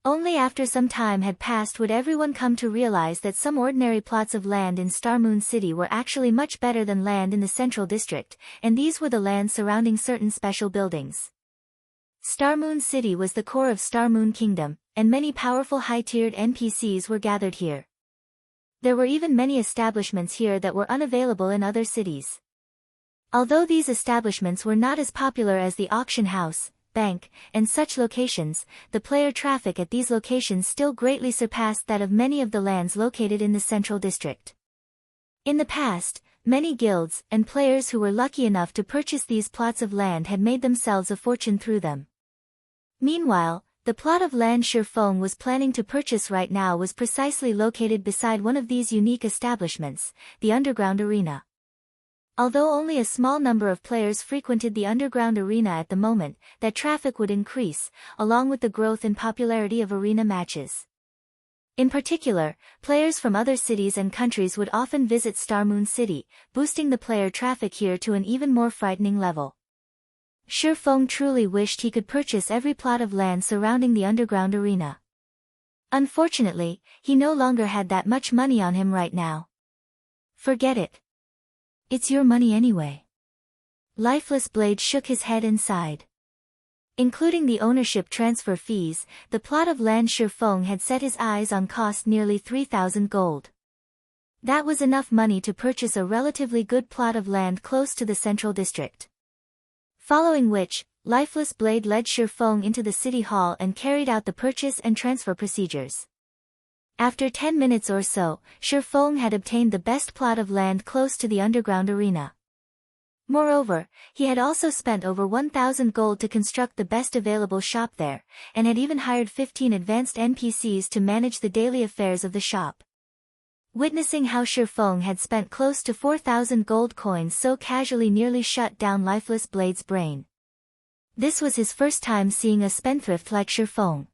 Only after some time had passed would everyone come to realize that some ordinary plots of land in Star Moon City were actually much better than land in the central district, and these were the lands surrounding certain special buildings. Star Moon City was the core of Star Moon Kingdom, and many powerful high-tiered NPCs were gathered here. There were even many establishments here that were unavailable in other cities. Although these establishments were not as popular as the auction house, bank, and such locations, the player traffic at these locations still greatly surpassed that of many of the lands located in the central district. In the past, many guilds and players who were lucky enough to purchase these plots of land had made themselves a fortune through them. Meanwhile, the plot of land Shifeng was planning to purchase right now was precisely located beside one of these unique establishments, the underground arena. Although only a small number of players frequented the underground arena at the moment, that traffic would increase, along with the growth and popularity of arena matches. In particular, players from other cities and countries would often visit Star Moon City, boosting the player traffic here to an even more frightening level. Shifeng truly wished he could purchase every plot of land surrounding the underground arena. Unfortunately, he no longer had that much money on him right now. Forget it. It's your money anyway. Lifeless Blade shook his head and sighed. Including the ownership transfer fees, the plot of land Shifeng had set his eyes on cost nearly 3,000 gold. That was enough money to purchase a relatively good plot of land close to the central district. Following which, Lifeless Blade led Shifeng into the city hall and carried out the purchase and transfer procedures. After 10 minutes or so, Shifeng had obtained the best plot of land close to the underground arena. Moreover, he had also spent over 1,000 gold to construct the best available shop there, and had even hired 15 advanced NPCs to manage the daily affairs of the shop. Witnessing how Shifeng had spent close to 4,000 gold coins so casually nearly shut down Lifeless Blade's brain. This was his first time seeing a spendthrift like Shifeng.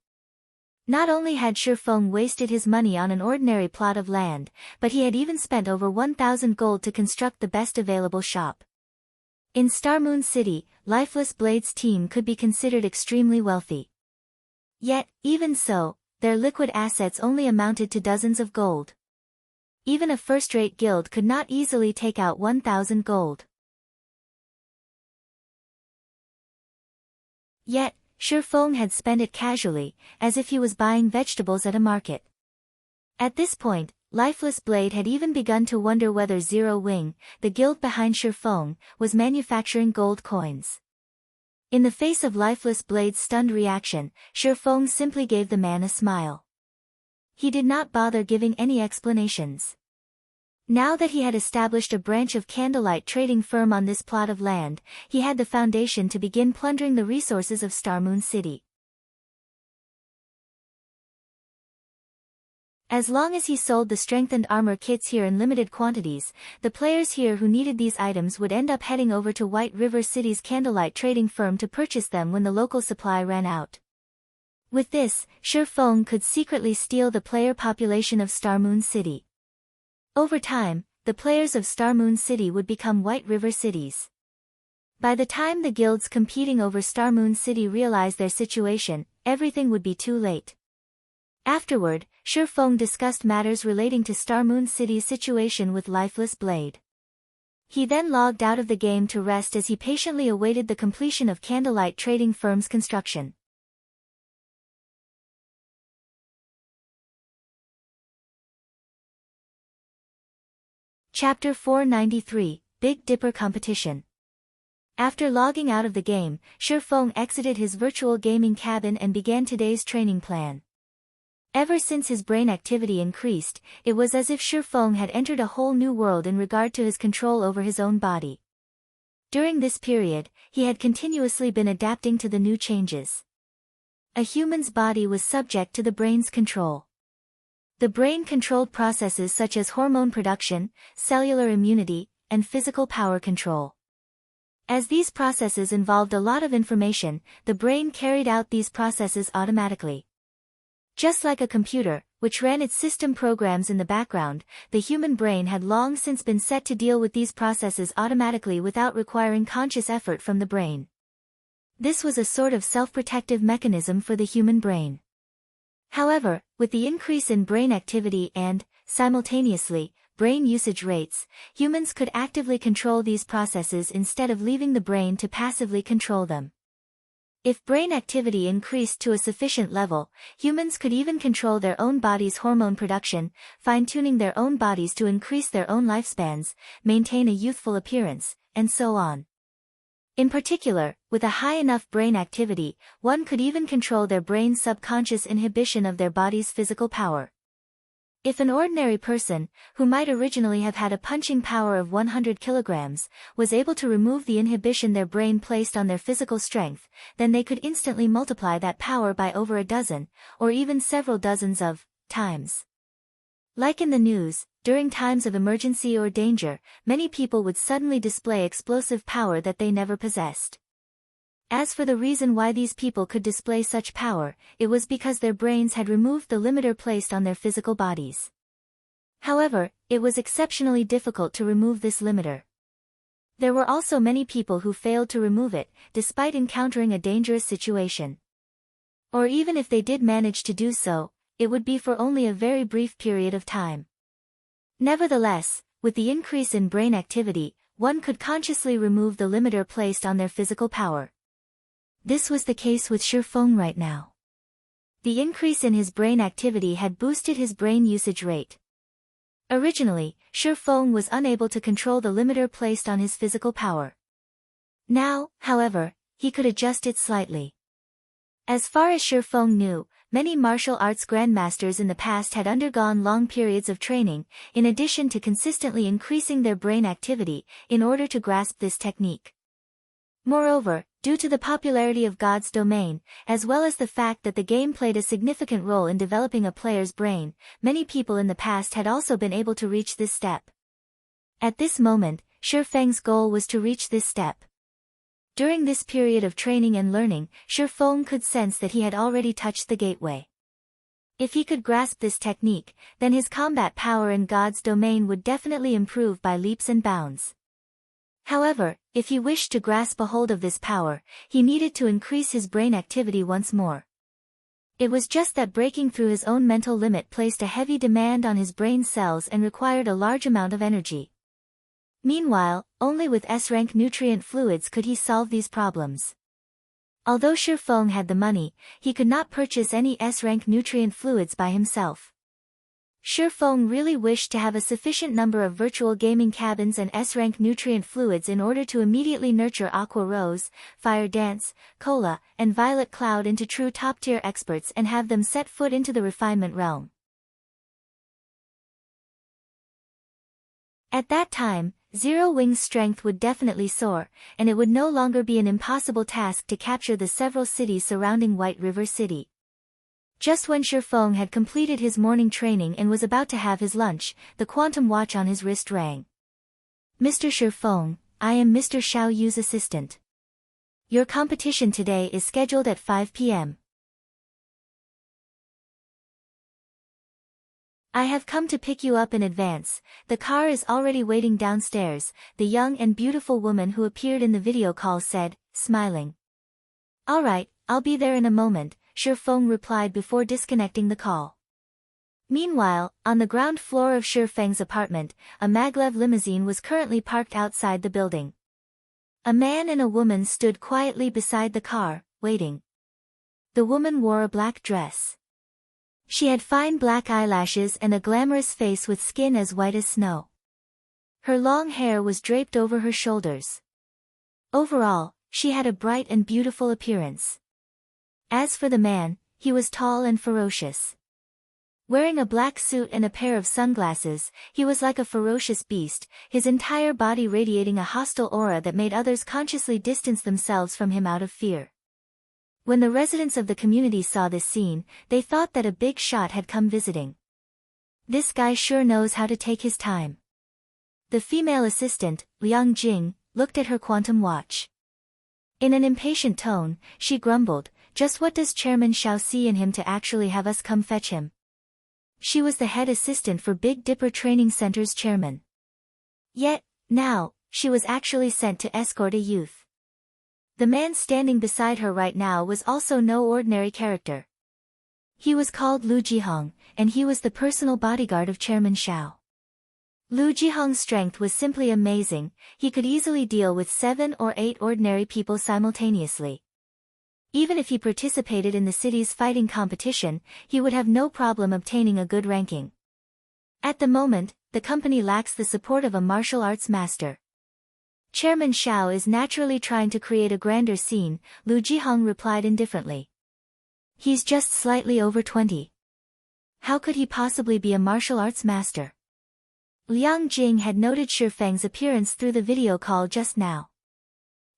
Not only had Shifeng wasted his money on an ordinary plot of land, but he had even spent over 1,000 gold to construct the best available shop. In Star Moon City, Lifeless Blade's team could be considered extremely wealthy. Yet, even so, their liquid assets only amounted to dozens of gold. Even a first-rate guild could not easily take out 1,000 gold. Yet, Shifeng had spent it casually, as if he was buying vegetables at a market. At this point, Lifeless Blade had even begun to wonder whether Zero Wing, the guild behind Shifeng, was manufacturing gold coins. In the face of Lifeless Blade's stunned reaction, Shifeng simply gave the man a smile. He did not bother giving any explanations. Now that he had established a branch of candlelight trading firm on this plot of land, he had the foundation to begin plundering the resources of Star Moon City. As long as he sold the strengthened armor kits here in limited quantities, the players here who needed these items would end up heading over to White River City's candlelight trading firm to purchase them when the local supply ran out. With this, Shifeng could secretly steal the player population of Star Moon City. Over time, the players of Star Moon City would become White River cities. By the time the guilds competing over Star Moon City realized their situation, everything would be too late. Afterward, Shifeng discussed matters relating to Star Moon City's situation with Lifeless Blade. He then logged out of the game to rest as he patiently awaited the completion of Candlelight Trading Firm's construction. Chapter 493, Big Dipper Competition. After logging out of the game, Shifeng exited his virtual gaming cabin and began today's training plan. Ever since his brain activity increased, it was as if Shifeng had entered a whole new world in regard to his control over his own body. During this period, he had continuously been adapting to the new changes. A human's body was subject to the brain's control. The brain controlled processes such as hormone production, cellular immunity, and physical power control. As these processes involved a lot of information, the brain carried out these processes automatically. Just like a computer, which ran its system programs in the background, the human brain had long since been set to deal with these processes automatically without requiring conscious effort from the brain. This was a sort of self-protective mechanism for the human brain. However, with the increase in brain activity and, simultaneously, brain usage rates, humans could actively control these processes instead of leaving the brain to passively control them. If brain activity increased to a sufficient level, humans could even control their own body's hormone production, fine-tuning their own bodies to increase their own lifespans, maintain a youthful appearance, and so on. In particular, with a high enough brain activity, one could even control their brain's subconscious inhibition of their body's physical power. If an ordinary person, who might originally have had a punching power of 100 kilograms, was able to remove the inhibition their brain placed on their physical strength, then they could instantly multiply that power by over a dozen, or even several dozens of, times. Like in the news, during times of emergency or danger, many people would suddenly display explosive power that they never possessed. As for the reason why these people could display such power, it was because their brains had removed the limiter placed on their physical bodies. However, it was exceptionally difficult to remove this limiter. There were also many people who failed to remove it, despite encountering a dangerous situation. Or even if they did manage to do so, it would be for only a very brief period of time. Nevertheless, with the increase in brain activity, one could consciously remove the limiter placed on their physical power. This was the case with Shifeng right now. The increase in his brain activity had boosted his brain usage rate. Originally, Shifeng was unable to control the limiter placed on his physical power. Now, however, he could adjust it slightly. As far as Shifeng knew, many martial arts grandmasters in the past had undergone long periods of training, in addition to consistently increasing their brain activity, in order to grasp this technique. Moreover, due to the popularity of God's Domain, as well as the fact that the game played a significant role in developing a player's brain, many people in the past had also been able to reach this step. At this moment, Shifeng's goal was to reach this step. During this period of training and learning, Shifeng could sense that he had already touched the gateway. If he could grasp this technique, then his combat power in God's Domain would definitely improve by leaps and bounds. However, if he wished to grasp a hold of this power, he needed to increase his brain activity once more. It was just that breaking through his own mental limit placed a heavy demand on his brain cells and required a large amount of energy. Meanwhile, only with S-rank nutrient fluids could he solve these problems. Although Shi Feng had the money, he could not purchase any S-rank nutrient fluids by himself. Shi Feng really wished to have a sufficient number of virtual gaming cabins and S-rank nutrient fluids in order to immediately nurture Aqua Rose, Fire Dance, Cola, and Violet Cloud into true top-tier experts and have them set foot into the refinement realm. At that time, Zero Wing's strength would definitely soar, and it would no longer be an impossible task to capture the several cities surrounding White River City. Just when Shi Feng had completed his morning training and was about to have his lunch, the quantum watch on his wrist rang. "Mr. Shi Feng, I am Mr. Xiao Yu's assistant. Your competition today is scheduled at 5 p.m. I have come to pick you up in advance. The car is already waiting downstairs," the young and beautiful woman who appeared in the video call said, smiling. "All right, I'll be there in a moment," Shi Feng replied before disconnecting the call. Meanwhile, on the ground floor of Shi Feng's apartment, a maglev limousine was currently parked outside the building. A man and a woman stood quietly beside the car, waiting. The woman wore a black dress. She had fine black eyelashes and a glamorous face with skin as white as snow. Her long hair was draped over her shoulders. Overall, she had a bright and beautiful appearance. As for the man, he was tall and ferocious. Wearing a black suit and a pair of sunglasses, he was like a ferocious beast, his entire body radiating a hostile aura that made others consciously distance themselves from him out of fear. When the residents of the community saw this scene, they thought that a big shot had come visiting. "This guy sure knows how to take his time." The female assistant, Liang Jing, looked at her quantum watch. In an impatient tone, she grumbled, "Just what does Chairman Xiao see in him to actually have us come fetch him?" She was the head assistant for Big Dipper Training Center's chairman. Yet, now, she was actually sent to escort a youth. The man standing beside her right now was also no ordinary character. He was called Lu Jihong, and he was the personal bodyguard of Chairman Xiao. Lu Jihong's strength was simply amazing. He could easily deal with 7 or 8 ordinary people simultaneously. Even if he participated in the city's fighting competition, he would have no problem obtaining a good ranking. At the moment, the company lacks the support of a martial arts master. Chairman Xiao is naturally trying to create a grander scene, Lu Jihong replied indifferently. He's just slightly over 20. How could he possibly be a martial arts master? Liang Jing had noted Shi Feng's appearance through the video call just now.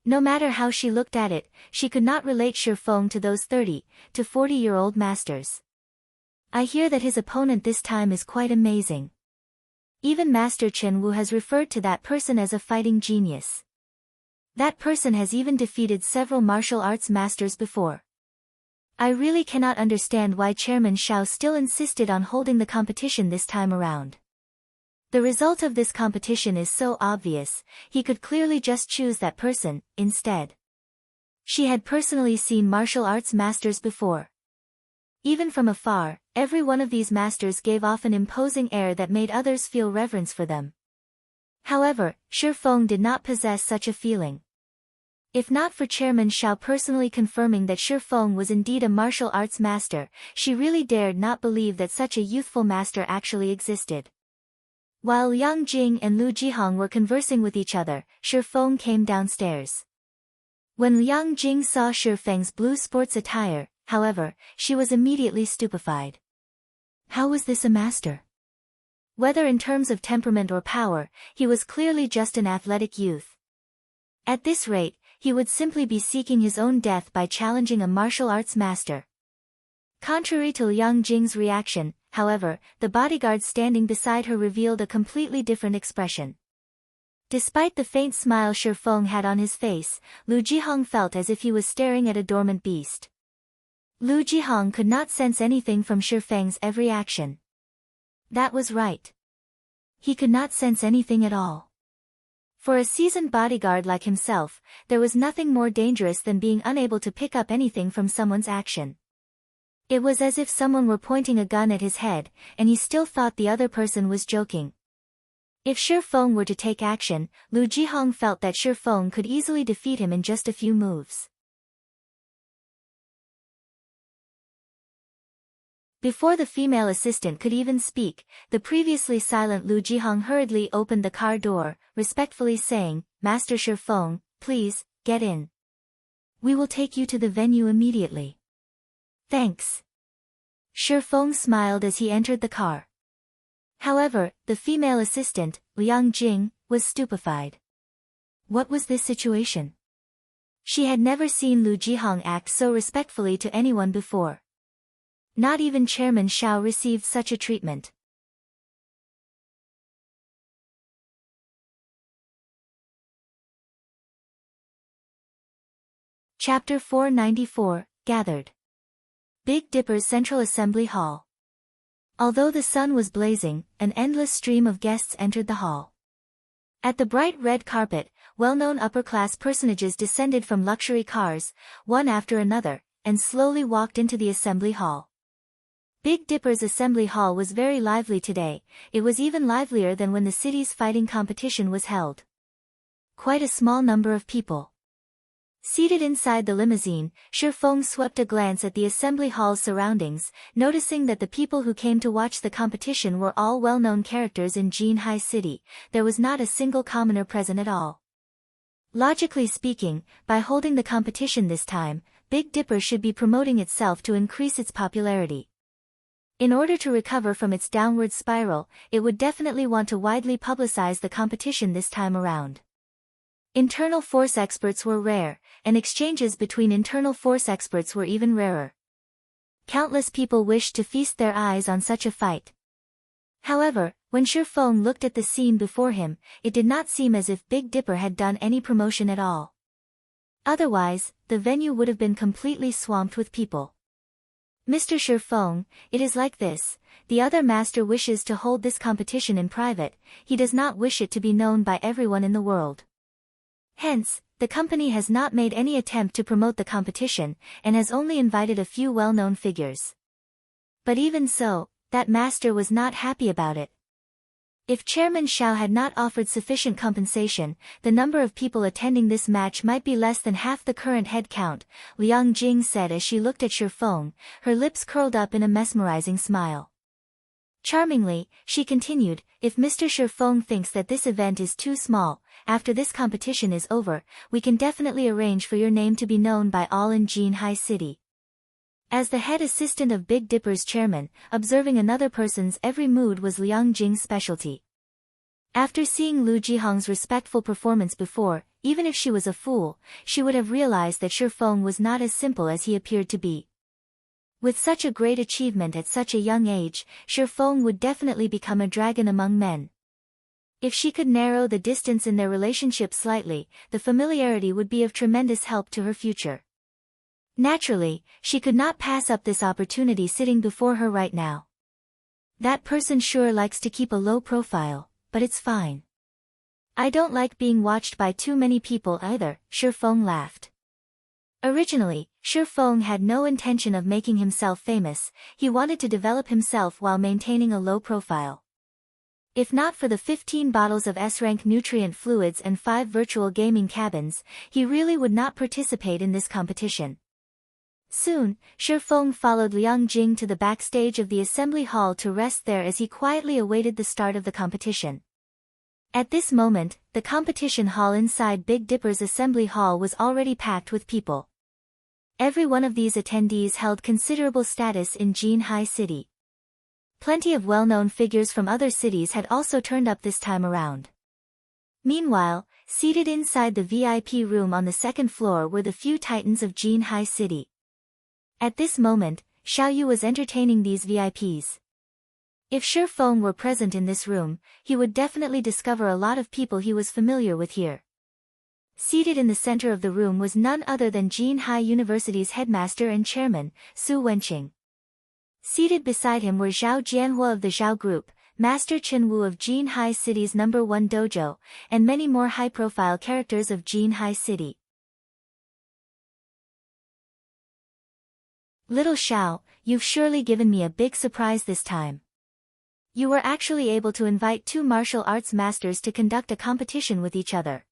No matter how she looked at it, she could not relate Shi Feng to those 30 to 40-year-old masters. I hear that his opponent this time is quite amazing. Even Master Chen Wu has referred to that person as a fighting genius. That person has even defeated several martial arts masters before. I really cannot understand why Chairman Xiao still insisted on holding the competition this time around. The result of this competition is so obvious, he could clearly just choose that person, instead. She had personally seen martial arts masters before. Even from afar, every one of these masters gave off an imposing air that made others feel reverence for them. However, Shi Feng did not possess such a feeling. If not for Chairman Xiao personally confirming that Shi Feng was indeed a martial arts master, she really dared not believe that such a youthful master actually existed. While Liang Jing and Lu Jihong were conversing with each other, Shi Feng came downstairs. When Liang Jing saw Shi Feng's blue sports attire, however, she was immediately stupefied. How was this a master? Whether in terms of temperament or power, he was clearly just an athletic youth. At this rate, he would simply be seeking his own death by challenging a martial arts master. Contrary to Liang Jing's reaction, however, the bodyguard standing beside her revealed a completely different expression. Despite the faint smile Shi Feng had on his face, Lu Jihong felt as if he was staring at a dormant beast. Lu Jihong could not sense anything from Shi Feng's every action. That was right. He could not sense anything at all. For a seasoned bodyguard like himself, there was nothing more dangerous than being unable to pick up anything from someone's action. It was as if someone were pointing a gun at his head, and he still thought the other person was joking. If Shi Feng were to take action, Lu Jihong felt that Shi Feng could easily defeat him in just a few moves. Before the female assistant could even speak, the previously silent Lu Jihong hurriedly opened the car door, respectfully saying, "Master Shi Feng, please, get in. We will take you to the venue immediately." "Thanks." Shi Feng smiled as he entered the car. However, the female assistant, Liang Jing, was stupefied. What was this situation? She had never seen Lu Jihong act so respectfully to anyone before. Not even Chairman Shao received such a treatment. Chapter 494, Gathered. Big Dipper's Central Assembly Hall. Although the sun was blazing, an endless stream of guests entered the hall. At the bright red carpet, well-known upper-class personages descended from luxury cars, one after another, and slowly walked into the assembly hall. Big Dipper's assembly hall was very lively today. It was even livelier than when the city's fighting competition was held. Quite a small number of people. Seated inside the limousine, Shi Feng swept a glance at the assembly hall's surroundings, noticing that the people who came to watch the competition were all well-known characters in Jinhai City. There was not a single commoner present at all. Logically speaking, by holding the competition this time, Big Dipper should be promoting itself to increase its popularity. In order to recover from its downward spiral, it would definitely want to widely publicize the competition this time around. Internal force experts were rare, and exchanges between internal force experts were even rarer. Countless people wished to feast their eyes on such a fight. However, when Shi Feng looked at the scene before him, it did not seem as if Big Dipper had done any promotion at all. Otherwise, the venue would have been completely swamped with people. "Mr. Shi Feng, it is like this. The other master wishes to hold this competition in private. He does not wish it to be known by everyone in the world. Hence, the company has not made any attempt to promote the competition, and has only invited a few well-known figures." But even so, that master was not happy about it. If Chairman Shao had not offered sufficient compensation, the number of people attending this match might be less than half the current head count, Liang Jing said as she looked at Shi Feng, her lips curled up in a mesmerizing smile. Charmingly, she continued, "If Mr. Shi Feng thinks that this event is too small, after this competition is over, we can definitely arrange for your name to be known by all in Jinhai City." As the head assistant of Big Dipper's chairman, observing another person's every mood was Liang Jing's specialty. After seeing Lu Jihong's respectful performance before, even if she was a fool, she would have realized that Shi Feng was not as simple as he appeared to be. With such a great achievement at such a young age, Shi Feng would definitely become a dragon among men. If she could narrow the distance in their relationship slightly, the familiarity would be of tremendous help to her future. Naturally, she could not pass up this opportunity sitting before her right now. That person sure likes to keep a low profile, but it's fine. I don't like being watched by too many people either, Shi Feng laughed. Originally, Shi Feng had no intention of making himself famous. He wanted to develop himself while maintaining a low profile. If not for the 15 bottles of S-rank nutrient fluids and 5 virtual gaming cabins, he really would not participate in this competition. Soon, Shi Feng followed Liang Jing to the backstage of the assembly hall to rest there as he quietly awaited the start of the competition. At this moment, the competition hall inside Big Dipper's assembly hall was already packed with people. Every one of these attendees held considerable status in Jinhai City. Plenty of well-known figures from other cities had also turned up this time around. Meanwhile, seated inside the VIP room on the second floor were the few titans of Jinhai City. At this moment, Xiaoyu was entertaining these VIPs. If Shi Feng were present in this room, he would definitely discover a lot of people he was familiar with here. Seated in the center of the room was none other than Jinhai University's headmaster and chairman, Su Wenqing. Seated beside him were Zhao Jianhua of the Zhao Group, Master Chen Wu of Jinhai City's #1 dojo, and many more high-profile characters of Jinhai City. Little Xiao, you've surely given me a big surprise this time. You were actually able to invite 2 martial arts masters to conduct a competition with each other.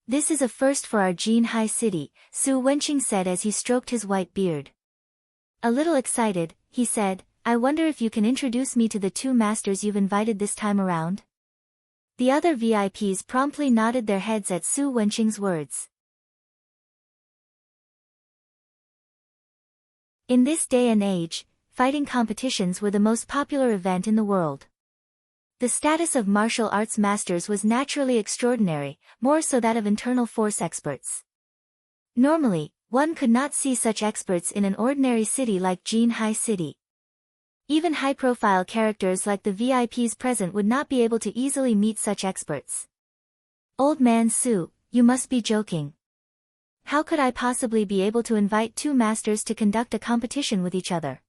This is a first for our Jinhai City, Su Wenqing said as he stroked his white beard. A little excited, he said, I wonder if you can introduce me to the 2 masters you've invited this time around? The other VIPs promptly nodded their heads at Su Wenqing's words. In this day and age, fighting competitions were the most popular event in the world. The status of martial arts masters was naturally extraordinary, more so that of internal force experts. Normally, one could not see such experts in an ordinary city like Jinhai City. Even high-profile characters like the VIPs present would not be able to easily meet such experts. Old man Su, you must be joking. How could I possibly be able to invite 2 masters to conduct a competition with each other?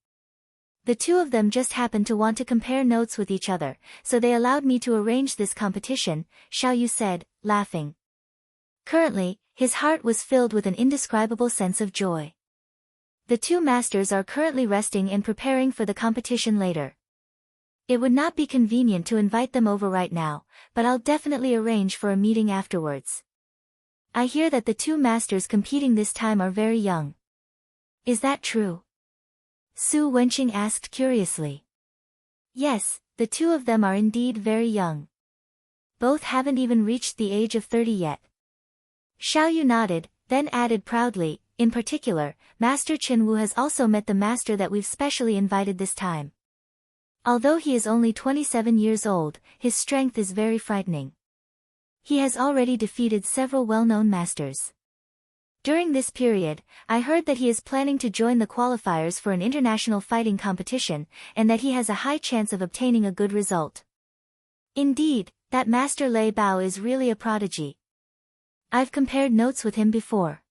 The 2 of them just happened to want to compare notes with each other, so they allowed me to arrange this competition, Xiao Yu said, laughing. Currently, his heart was filled with an indescribable sense of joy. The 2 masters are currently resting and preparing for the competition later. It would not be convenient to invite them over right now, but I'll definitely arrange for a meeting afterwards. I hear that the 2 masters competing this time are very young. Is that true? Su Wenqing asked curiously. Yes, the 2 of them are indeed very young. Both haven't even reached the age of 30 yet. Xiao Yu nodded, then added proudly, in particular, Master Chen Wu has also met the master that we've specially invited this time. Although he is only 27 years old, his strength is very frightening. He has already defeated several well-known masters. During this period, I heard that he is planning to join the qualifiers for an international fighting competition, and that he has a high chance of obtaining a good result. Indeed, that Master Lei Bao is really a prodigy. I've compared notes with him before.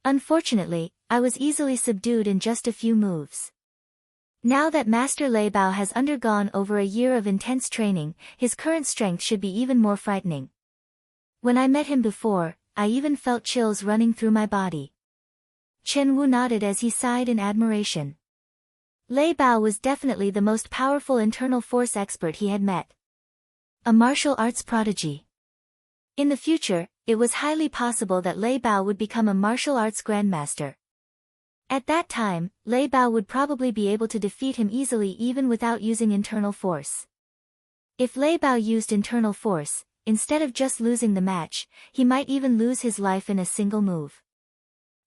Unfortunately, I was easily subdued in just a few moves. Now that Master Lei Bao has undergone over a year of intense training, his current strength should be even more frightening. When I met him before, I even felt chills running through my body. Chen Wu nodded as he sighed in admiration. Lei Bao was definitely the most powerful internal force expert he had met. A martial arts prodigy. In the future, it was highly possible that Lei Bao would become a martial arts grandmaster. At that time, Lei Bao would probably be able to defeat him easily even without using internal force. If Lei Bao used internal force, instead of just losing the match, he might even lose his life in a single move.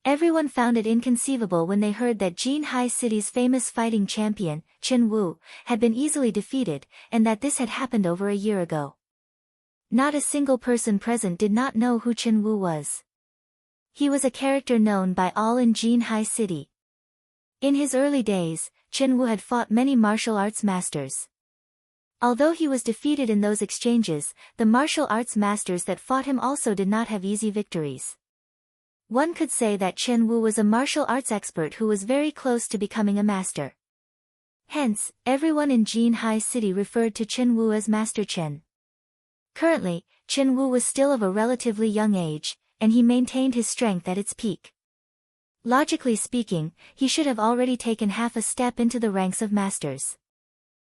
Everyone found it inconceivable when they heard that Jinhai City's famous fighting champion, Chen Wu, had been easily defeated, and that this had happened over a year ago. Not a single person present did not know who Chen Wu was. He was a character known by all in Jinhai City. In his early days, Chen Wu had fought many martial arts masters. Although he was defeated in those exchanges, the martial arts masters that fought him also did not have easy victories. One could say that Chen Wu was a martial arts expert who was very close to becoming a master. Hence, everyone in Jinhai City referred to Chen Wu as Master Chen. Currently, Chen Wu was still of a relatively young age, and he maintained his strength at its peak. Logically speaking, he should have already taken half a step into the ranks of masters.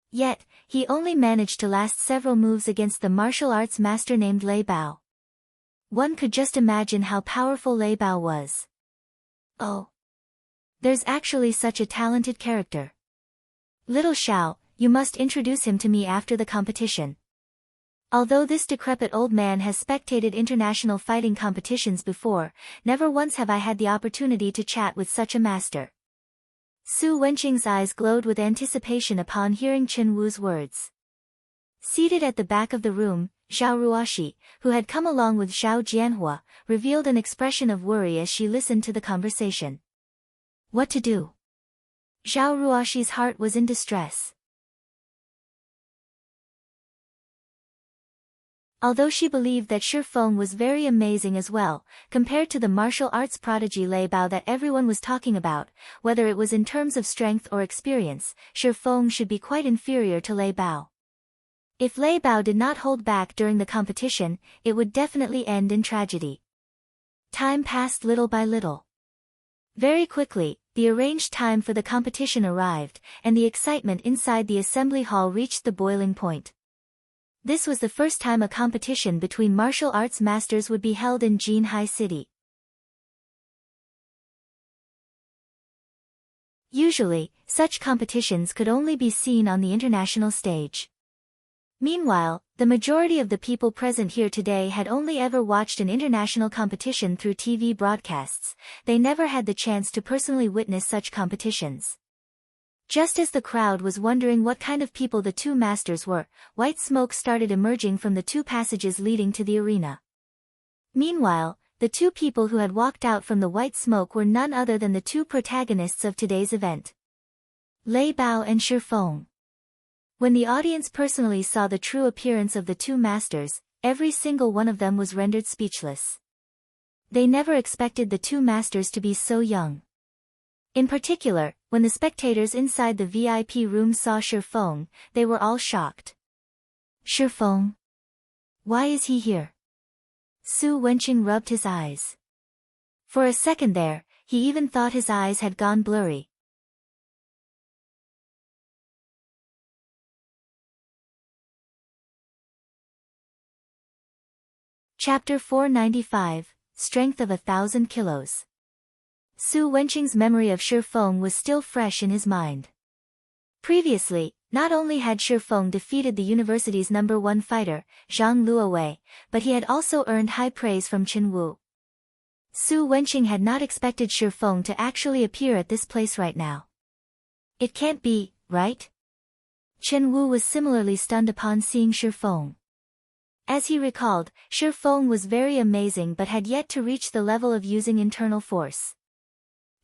Yet, he only managed to last several moves against the martial arts master named Lei Bao. One could just imagine how powerful Lei Bao was. Oh! There's actually such a talented character. Little Xiao, you must introduce him to me after the competition. Although this decrepit old man has spectated international fighting competitions before, never once have I had the opportunity to chat with such a master. Su Wenqing's eyes glowed with anticipation upon hearing Chen Wu's words. Seated at the back of the room, Zhao Ruoxi, who had come along with Zhao Jianhua, revealed an expression of worry as she listened to the conversation. What to do? Zhao Ruoxi's heart was in distress. Although she believed that Shi Feng was very amazing as well, compared to the martial arts prodigy Lei Bao that everyone was talking about, whether it was in terms of strength or experience, Shi Feng should be quite inferior to Lei Bao. If Lei Bao did not hold back during the competition, it would definitely end in tragedy. Time passed little by little. Very quickly, the arranged time for the competition arrived, and the excitement inside the assembly hall reached the boiling point. This was the first time a competition between martial arts masters would be held in Jinhai City. Usually, such competitions could only be seen on the international stage. Meanwhile, the majority of the people present here today had only ever watched an international competition through TV broadcasts. They never had the chance to personally witness such competitions. Just as the crowd was wondering what kind of people the two masters were, white smoke started emerging from the two passages leading to the arena. Meanwhile, the two people who had walked out from the white smoke were none other than the two protagonists of today's event, Lei Bao and Shi Feng. When the audience personally saw the true appearance of the two masters, every single one of them was rendered speechless. They never expected the two masters to be so young. In particular, when the spectators inside the VIP room saw Shi Feng, they were all shocked. Shi Feng? Why is he here? Su Wenqing rubbed his eyes. For a second there, he even thought his eyes had gone blurry. Chapter 495, Strength of 1,000 Kilos. Su Wenqing's memory of Shi Feng was still fresh in his mind. Previously, not only had Shi Feng defeated the university's #1 fighter, Zhang Luowei, but he had also earned high praise from Qin Wu. Su Wenqing had not expected Shi Feng to actually appear at this place right now. It can't be, right? Qin Wu was similarly stunned upon seeing Shi Feng. As he recalled, Shi Feng was very amazing but had yet to reach the level of using internal force.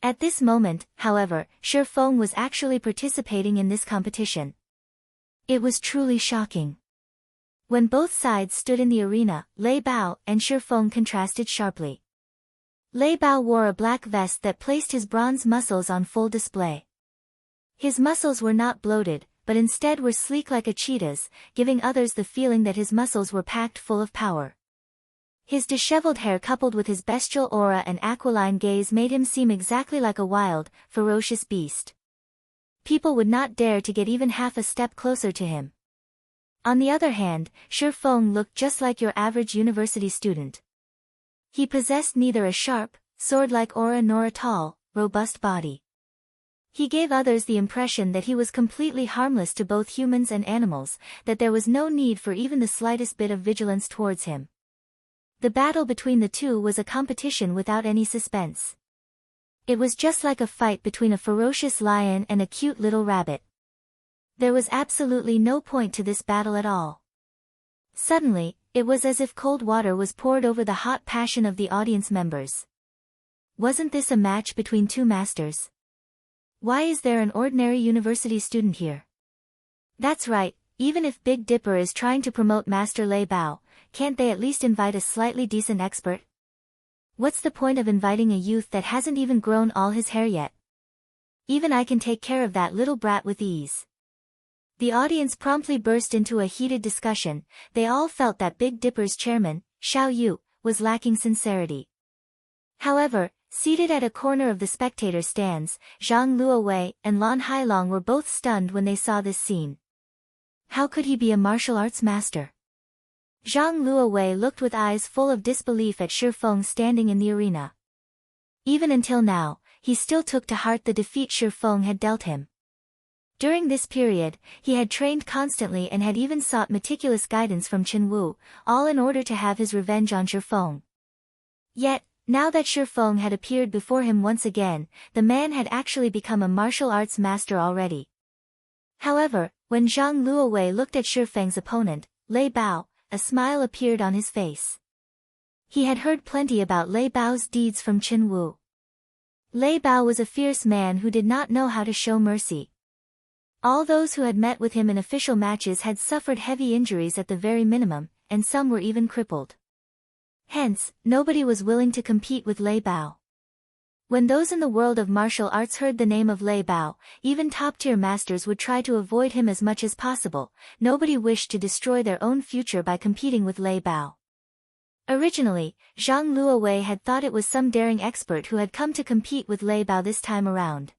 At this moment, however, Shi Feng was actually participating in this competition. It was truly shocking. When both sides stood in the arena, Lei Bao and Shi Feng contrasted sharply. Lei Bao wore a black vest that placed his bronze muscles on full display. His muscles were not bloated, but instead were sleek like a cheetah's, giving others the feeling that his muscles were packed full of power. His disheveled hair coupled with his bestial aura and aquiline gaze made him seem exactly like a wild, ferocious beast. People would not dare to get even half a step closer to him. On the other hand, Shi Feng looked just like your average university student. He possessed neither a sharp, sword-like aura nor a tall, robust body. He gave others the impression that he was completely harmless to both humans and animals, that there was no need for even the slightest bit of vigilance towards him. The battle between the two was a competition without any suspense. It was just like a fight between a ferocious lion and a cute little rabbit. There was absolutely no point to this battle at all. Suddenly, it was as if cold water was poured over the hot passion of the audience members. Wasn't this a match between two masters? Why is there an ordinary university student here? That's right, even if Big Dipper is trying to promote Master Lei Bao, can't they at least invite a slightly decent expert? What's the point of inviting a youth that hasn't even grown all his hair yet? Even I can take care of that little brat with ease. The audience promptly burst into a heated discussion. They all felt that Big Dipper's chairman, Xiao Yu, was lacking sincerity. However, seated at a corner of the spectator stands, Zhang Luowei and Lan Hailong were both stunned when they saw this scene. How could he be a martial arts master? Zhang Luowei looked with eyes full of disbelief at Shi Feng standing in the arena. Even until now, he still took to heart the defeat Shi Feng had dealt him. During this period, he had trained constantly and had even sought meticulous guidance from Qin Wu, all in order to have his revenge on Shi Feng. Yet, now that Shi Feng had appeared before him once again, the man had actually become a martial arts master already. However, when Zhang Luowei looked at Shi Feng's opponent, Lei Bao, a smile appeared on his face. He had heard plenty about Lei Bao's deeds from Qin Wu. Lei Bao was a fierce man who did not know how to show mercy. All those who had met with him in official matches had suffered heavy injuries at the very minimum, and some were even crippled. Hence, nobody was willing to compete with Lei Bao. When those in the world of martial arts heard the name of Lei Bao, even top-tier masters would try to avoid him as much as possible. Nobody wished to destroy their own future by competing with Lei Bao. Originally, Zhang Luowei had thought it was some daring expert who had come to compete with Lei Bao this time around.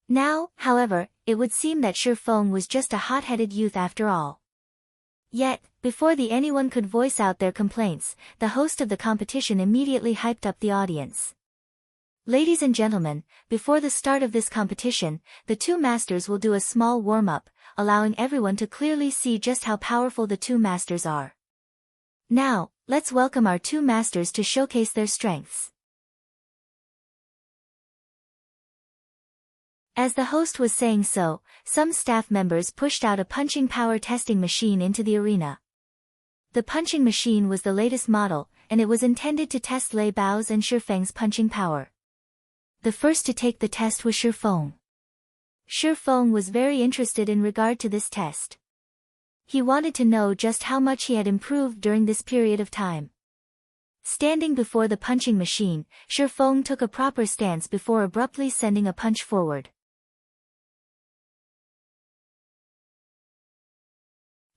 Now, however, it would seem that Shi Feng was just a hot-headed youth after all. Yet, before anyone could voice out their complaints, the host of the competition immediately hyped up the audience. Ladies and gentlemen, before the start of this competition, the two masters will do a small warm-up, allowing everyone to clearly see just how powerful the two masters are. Now, let's welcome our two masters to showcase their strengths. As the host was saying so, some staff members pushed out a punching power testing machine into the arena. The punching machine was the latest model, and it was intended to test Lei Bao's and Shi Feng's punching power. The first to take the test was Shi Feng. Shi Feng was very interested in regard to this test. He wanted to know just how much he had improved during this period of time. Standing before the punching machine, Shi Feng took a proper stance before abruptly sending a punch forward.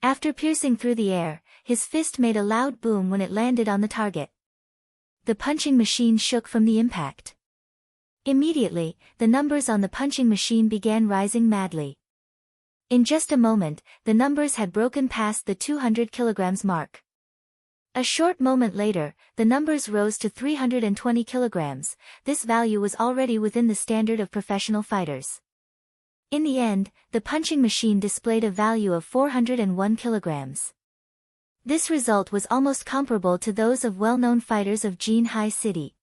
After piercing through the air, his fist made a loud boom when it landed on the target. The punching machine shook from the impact. Immediately, the numbers on the punching machine began rising madly. In just a moment, the numbers had broken past the 200 kilograms mark. A short moment later, the numbers rose to 320 kilograms. This value was already within the standard of professional fighters. In the end, the punching machine displayed a value of 401 kilograms. This result was almost comparable to those of well-known fighters of Jinhai City.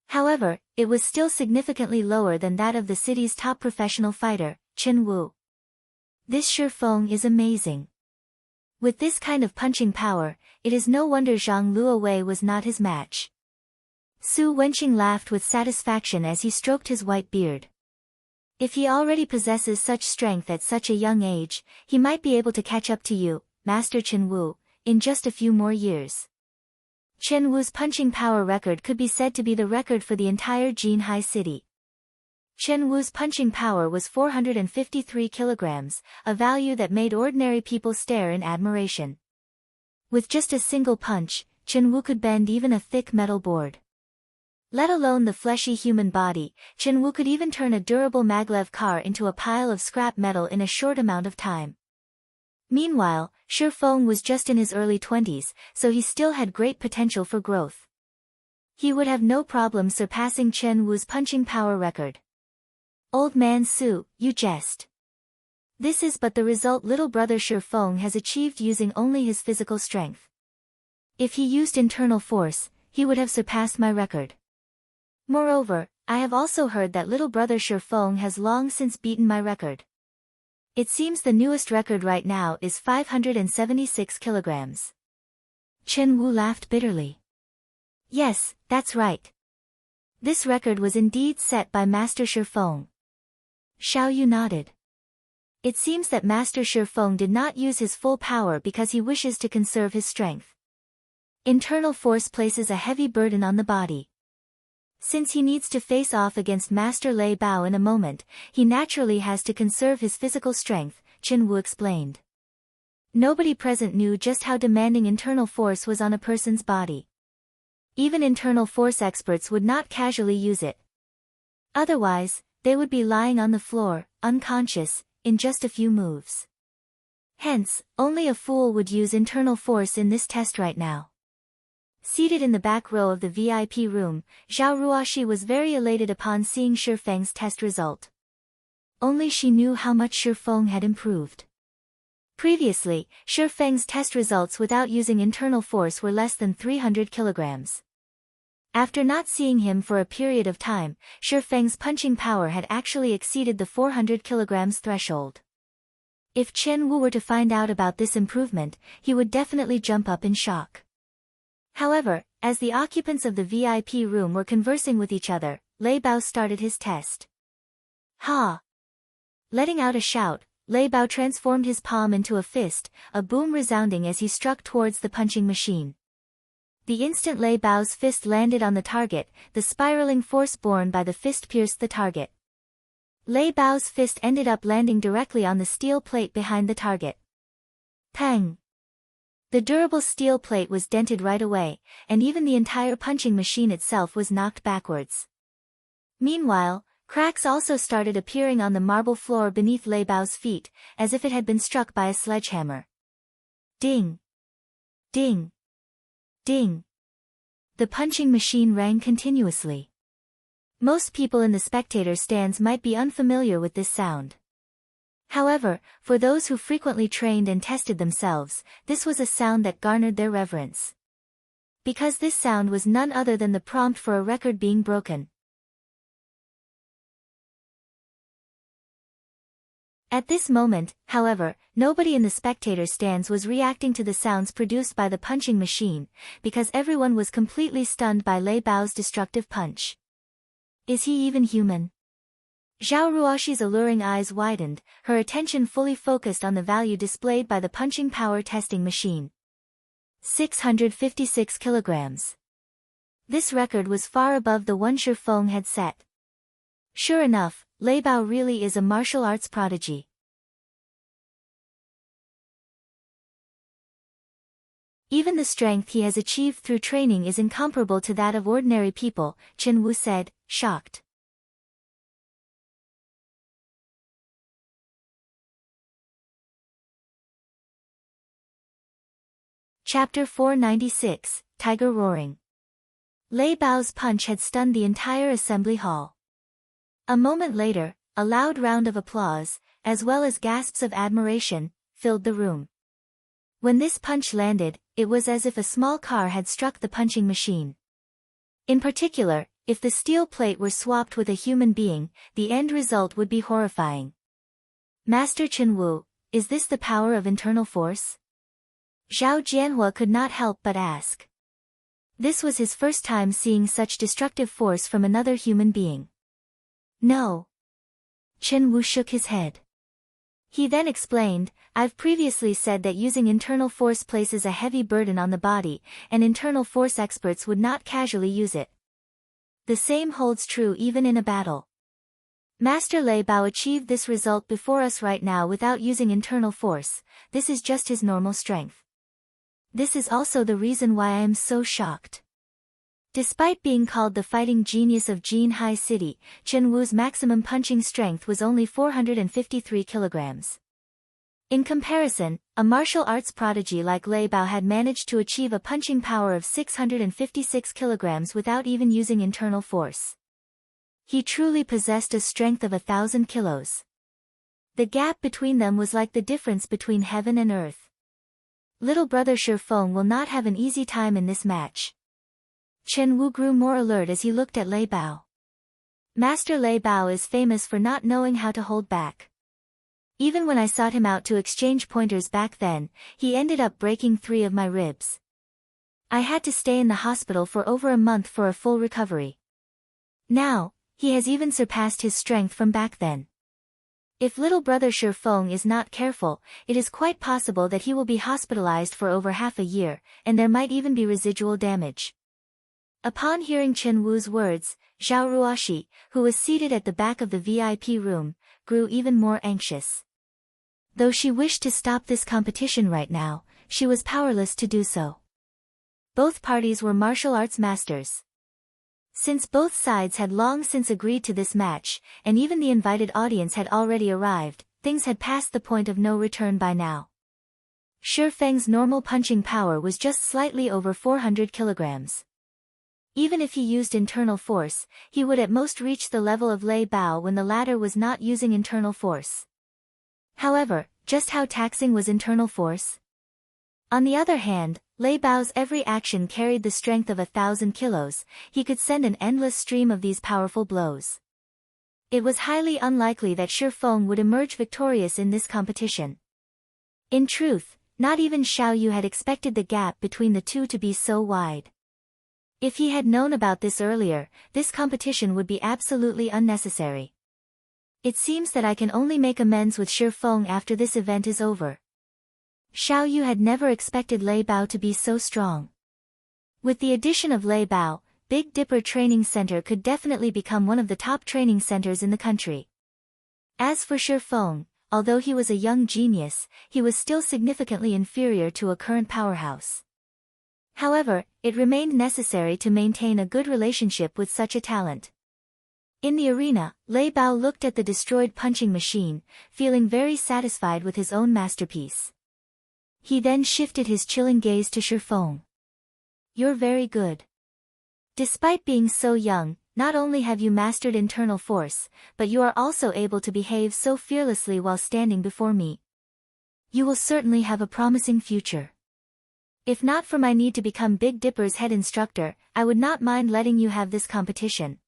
However, it was still significantly lower than that of the city's top professional fighter, Chen Wu. This Shi Feng is amazing. With this kind of punching power, it is no wonder Zhang Luowei was not his match. Su Wenqing laughed with satisfaction as he stroked his white beard. If he already possesses such strength at such a young age, he might be able to catch up to you, Master Chen Wu, in just a few more years. Chen Wu's punching power record could be said to be the record for the entire Jinhai City. Chen Wu's punching power was 453 kilograms, a value that made ordinary people stare in admiration. With just a single punch, Chen Wu could bend even a thick metal board. Let alone the fleshy human body, Chen Wu could even turn a durable maglev car into a pile of scrap metal in a short amount of time. Meanwhile, Shi Feng was just in his early 20s, so he still had great potential for growth. He would have no problem surpassing Chen Wu's punching power record. Old man Su, you jest. This is but the result little brother Shi Feng has achieved using only his physical strength. If he used internal force, he would have surpassed my record. Moreover, I have also heard that little brother Shi Feng has long since beaten my record. It seems the newest record right now is 576 kilograms. Chen Wu laughed bitterly. Yes, that's right. This record was indeed set by Master Shi Feng. Xiao Yu nodded. It seems that Master Shi Feng did not use his full power because he wishes to conserve his strength. Internal force places a heavy burden on the body. Since he needs to face off against Master Lei Bao in a moment, he naturally has to conserve his physical strength, Chen Wu explained. Nobody present knew just how demanding internal force was on a person's body. Even internal force experts would not casually use it. Otherwise, they would be lying on the floor, unconscious, in just a few moves. Hence, only a fool would use internal force in this test right now. Seated in the back row of the VIP room, Zhao Ruoxi was very elated upon seeing Shi Feng's test result. Only she knew how much Shi Feng had improved. Previously, Shi Feng's test results without using internal force were less than 300 kilograms. After not seeing him for a period of time, Shi Feng's punching power had actually exceeded the 400 kilograms threshold. If Chen Wu were to find out about this improvement, he would definitely jump up in shock. However, as the occupants of the VIP room were conversing with each other, Lei Bao started his test. Ha! Letting out a shout, Lei Bao transformed his palm into a fist, a boom resounding as he struck towards the punching machine. The instant Lei Bao's fist landed on the target, the spiraling force borne by the fist pierced the target. Lei Bao's fist ended up landing directly on the steel plate behind the target. Pang! The durable steel plate was dented right away, and even the entire punching machine itself was knocked backwards. Meanwhile, cracks also started appearing on the marble floor beneath Lei Bao's feet, as if it had been struck by a sledgehammer. Ding! Ding! Ding! The punching machine rang continuously. Most people in the spectator stands might be unfamiliar with this sound. However, for those who frequently trained and tested themselves, this was a sound that garnered their reverence. Because this sound was none other than the prompt for a record being broken. At this moment, however, nobody in the spectator stands was reacting to the sounds produced by the punching machine, because everyone was completely stunned by Lei Bao's destructive punch. Is he even human? Zhao Ruoxi's alluring eyes widened, her attention fully focused on the value displayed by the punching power testing machine. 656 kilograms. This record was far above the one Shi Feng had set. Sure enough, Lei Bao really is a martial arts prodigy. Even the strength he has achieved through training is incomparable to that of ordinary people, Chen Wu said, shocked. Chapter 496, Tiger Roaring. Lei Bao's punch had stunned the entire assembly hall. A moment later, a loud round of applause, as well as gasps of admiration, filled the room. When this punch landed, it was as if a small car had struck the punching machine. In particular, if the steel plate were swapped with a human being, the end result would be horrifying. Master Chen Wu, is this the power of internal force? Zhao Jianhua could not help but ask. This was his first time seeing such destructive force from another human being. No. Chen Wu shook his head. He then explained, I've previously said that using internal force places a heavy burden on the body, and internal force experts would not casually use it. The same holds true even in a battle. Master Lei Bao achieved this result before us right now without using internal force. This is just his normal strength. This is also the reason why I am so shocked. Despite being called the fighting genius of Jinhai City, Chen Wu's maximum punching strength was only 453 kilograms. In comparison, a martial arts prodigy like Lei Bao had managed to achieve a punching power of 656 kilograms without even using internal force. He truly possessed a strength of 1,000 kilos. The gap between them was like the difference between heaven and earth. Little brother Shi Feng will not have an easy time in this match. Chen Wu grew more alert as he looked at Lei Bao. Master Lei Bao is famous for not knowing how to hold back. Even when I sought him out to exchange pointers back then, he ended up breaking 3 of my ribs. I had to stay in the hospital for over a month for a full recovery. Now, he has even surpassed his strength from back then. If little brother Shi Feng is not careful, it is quite possible that he will be hospitalized for over half a year, and there might even be residual damage. Upon hearing Chen Wu's words, Zhao Ruoxi, who was seated at the back of the VIP room, grew even more anxious. Though she wished to stop this competition right now, she was powerless to do so. Both parties were martial arts masters. Since both sides had long since agreed to this match, and even the invited audience had already arrived, things had passed the point of no return by now. Shi Feng's normal punching power was just slightly over 400 kilograms. Even if he used internal force, he would at most reach the level of Lei Bao when the latter was not using internal force. However, just how taxing was internal force? On the other hand, Lei Bao's every action carried the strength of 1,000 kilos, he could send an endless stream of these powerful blows. It was highly unlikely that Shi Feng would emerge victorious in this competition. In truth, not even Xiao Yu had expected the gap between the two to be so wide. If he had known about this earlier, this competition would be absolutely unnecessary. It seems that I can only make amends with Shi Feng after this event is over. Xiao Yu had never expected Lei Bao to be so strong. With the addition of Lei Bao, Big Dipper Training Center could definitely become one of the top training centers in the country. As for Shi Feng, although he was a young genius, he was still significantly inferior to a current powerhouse. However, it remained necessary to maintain a good relationship with such a talent. In the arena, Lei Bao looked at the destroyed punching machine, feeling very satisfied with his own masterpiece. He then shifted his chilling gaze to Shi Feng. "You're very good. Despite being so young, not only have you mastered internal force, but you are also able to behave so fearlessly while standing before me. You will certainly have a promising future. If not for my need to become Big Dipper's head instructor, I would not mind letting you have this competition."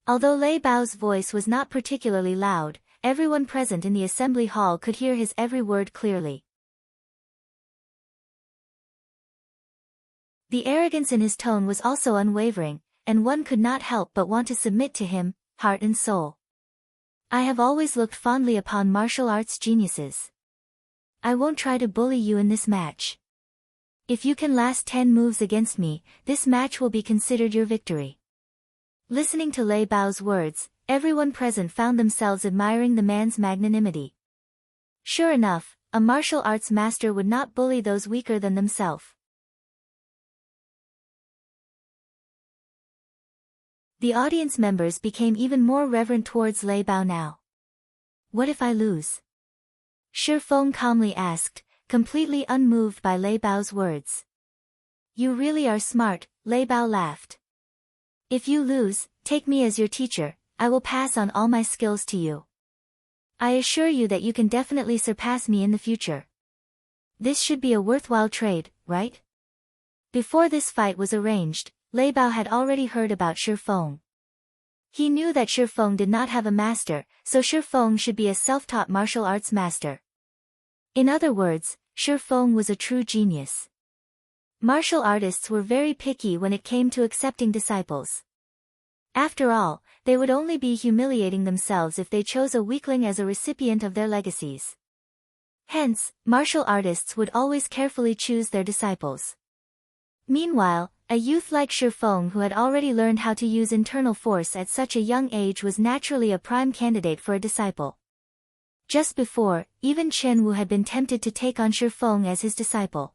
Although Lei Bao's voice was not particularly loud, everyone present in the assembly hall could hear his every word clearly. The arrogance in his tone was also unwavering, and one could not help but want to submit to him, heart and soul. "I have always looked fondly upon martial arts geniuses. I won't try to bully you in this match. If you can last 10 moves against me, this match will be considered your victory." Listening to Lei Bao's words, everyone present found themselves admiring the man's magnanimity. Sure enough, a martial arts master would not bully those weaker than themselves. The audience members became even more reverent towards Lei Bao now. "What if I lose?" Shi Feng calmly asked, completely unmoved by Lei Bao's words. "You really are smart," Lei Bao laughed. "If you lose, take me as your teacher, I will pass on all my skills to you. I assure you that you can definitely surpass me in the future. This should be a worthwhile trade, right?" Before this fight was arranged, Lei Bao had already heard about Shi Feng. He knew that Shi Feng did not have a master, so Shi Feng should be a self-taught martial arts master. In other words, Shi Feng was a true genius. Martial artists were very picky when it came to accepting disciples. After all, they would only be humiliating themselves if they chose a weakling as a recipient of their legacies. Hence, martial artists would always carefully choose their disciples. Meanwhile, a youth like Shi Feng who had already learned how to use internal force at such a young age was naturally a prime candidate for a disciple. Just before, even Chen Wu had been tempted to take on Shi Feng as his disciple.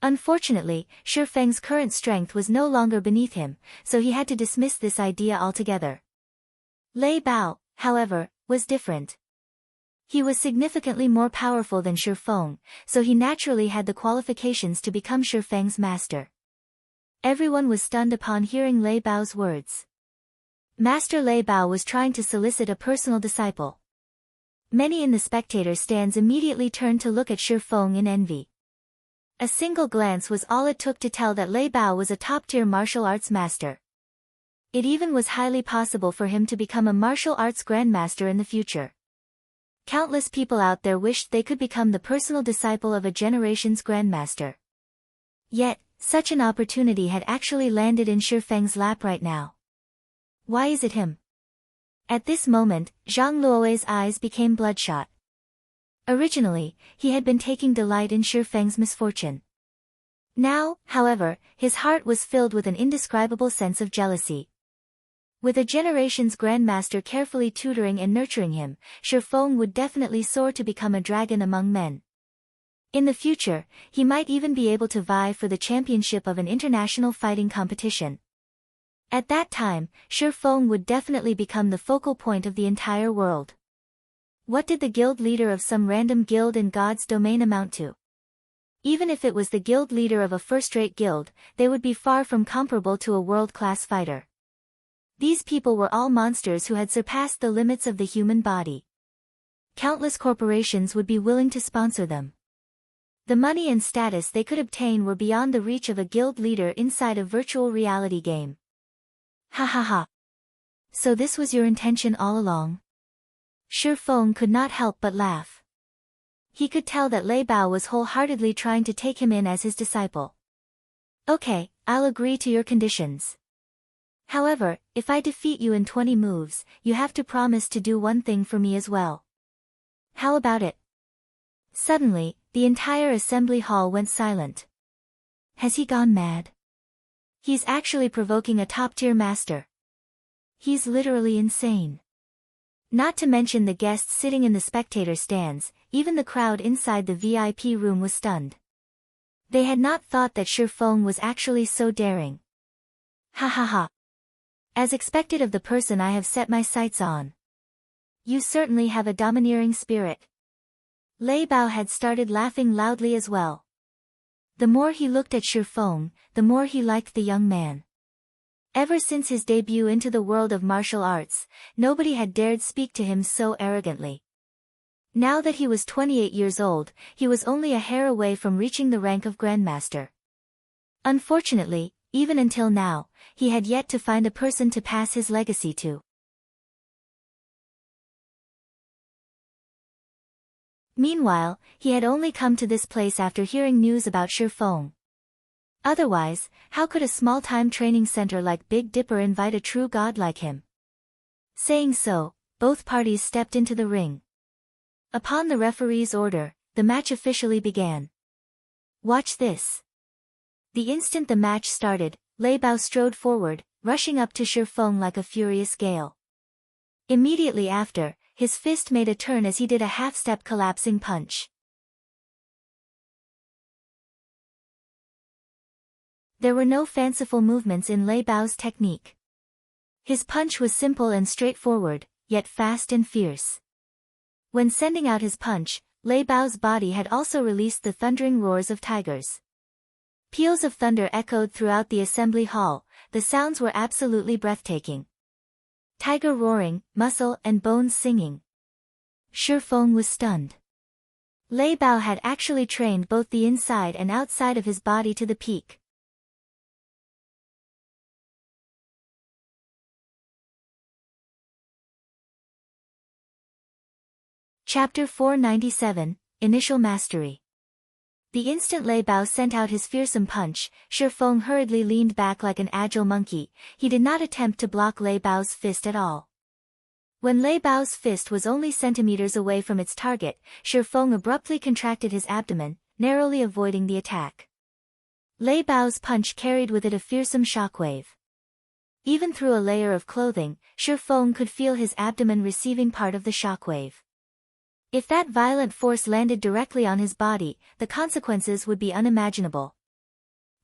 Unfortunately, Shi Feng's current strength was no longer beneath him, so he had to dismiss this idea altogether. Lei Bao, however, was different. He was significantly more powerful than Shi Feng, so he naturally had the qualifications to become Shi Feng's master. Everyone was stunned upon hearing Lei Bao's words. Master Lei Bao was trying to solicit a personal disciple. Many in the spectator stands immediately turned to look at Shi Feng in envy. A single glance was all it took to tell that Lei Bao was a top-tier martial arts master. It even was highly possible for him to become a martial arts grandmaster in the future. Countless people out there wished they could become the personal disciple of a generation's grandmaster. Yet, such an opportunity had actually landed in Shi Feng's lap right now. Why is it him? At this moment, Zhang Luo's eyes became bloodshot. Originally, he had been taking delight in Shi Feng's misfortune. Now, however, his heart was filled with an indescribable sense of jealousy. With a generation's grandmaster carefully tutoring and nurturing him, Shi Feng would definitely soar to become a dragon among men. In the future, he might even be able to vie for the championship of an international fighting competition. At that time, Shi Feng would definitely become the focal point of the entire world. What did the guild leader of some random guild in God's domain amount to? Even if it was the guild leader of a first-rate guild, they would be far from comparable to a world-class fighter. These people were all monsters who had surpassed the limits of the human body. Countless corporations would be willing to sponsor them. The money and status they could obtain were beyond the reach of a guild leader inside a virtual reality game. Ha ha ha. So this was your intention all along? Shi Feng could not help but laugh. He could tell that Lei Bao was wholeheartedly trying to take him in as his disciple. Okay, I'll agree to your conditions. However, if I defeat you in 20 moves, you have to promise to do one thing for me as well. How about it? Suddenly, the entire assembly hall went silent. Has he gone mad? He's actually provoking a top-tier master. He's literally insane. Not to mention the guests sitting in the spectator stands, even the crowd inside the VIP room was stunned. They had not thought that Shifeng was actually so daring. Ha ha ha. As expected of the person I have set my sights on. You certainly have a domineering spirit. Lei Bao had started laughing loudly as well. The more he looked at Shifeng, the more he liked the young man. Ever since his debut into the world of martial arts, nobody had dared speak to him so arrogantly. Now that he was 28 years old, he was only a hair away from reaching the rank of Grandmaster. Unfortunately, even until now, he had yet to find a person to pass his legacy to. Meanwhile, he had only come to this place after hearing news about Shifeng. Otherwise, how could a small-time training center like Big Dipper invite a true god like him? Saying so, both parties stepped into the ring. Upon the referee's order, the match officially began. Watch this. The instant the match started, Lei Bao strode forward, rushing up to Shifeng like a furious gale. Immediately after, his fist made a turn as he did a half-step collapsing punch. There were no fanciful movements in Lei Bao's technique. His punch was simple and straightforward, yet fast and fierce. When sending out his punch, Lei Bao's body had also released the thundering roars of tigers. Peals of thunder echoed throughout the assembly hall, the sounds were absolutely breathtaking. Tiger roaring, muscle and bones singing. Shifeng was stunned. Lei Bao had actually trained both the inside and outside of his body to the peak. Chapter 497, Initial Mastery. The instant Lei Bao sent out his fearsome punch, Shifeng hurriedly leaned back like an agile monkey. He did not attempt to block Lei Bao's fist at all. When Lei Bao's fist was only centimeters away from its target, Shifeng abruptly contracted his abdomen, narrowly avoiding the attack. Lei Bao's punch carried with it a fearsome shockwave. Even through a layer of clothing, Shifeng could feel his abdomen receiving part of the shockwave. If that violent force landed directly on his body, the consequences would be unimaginable.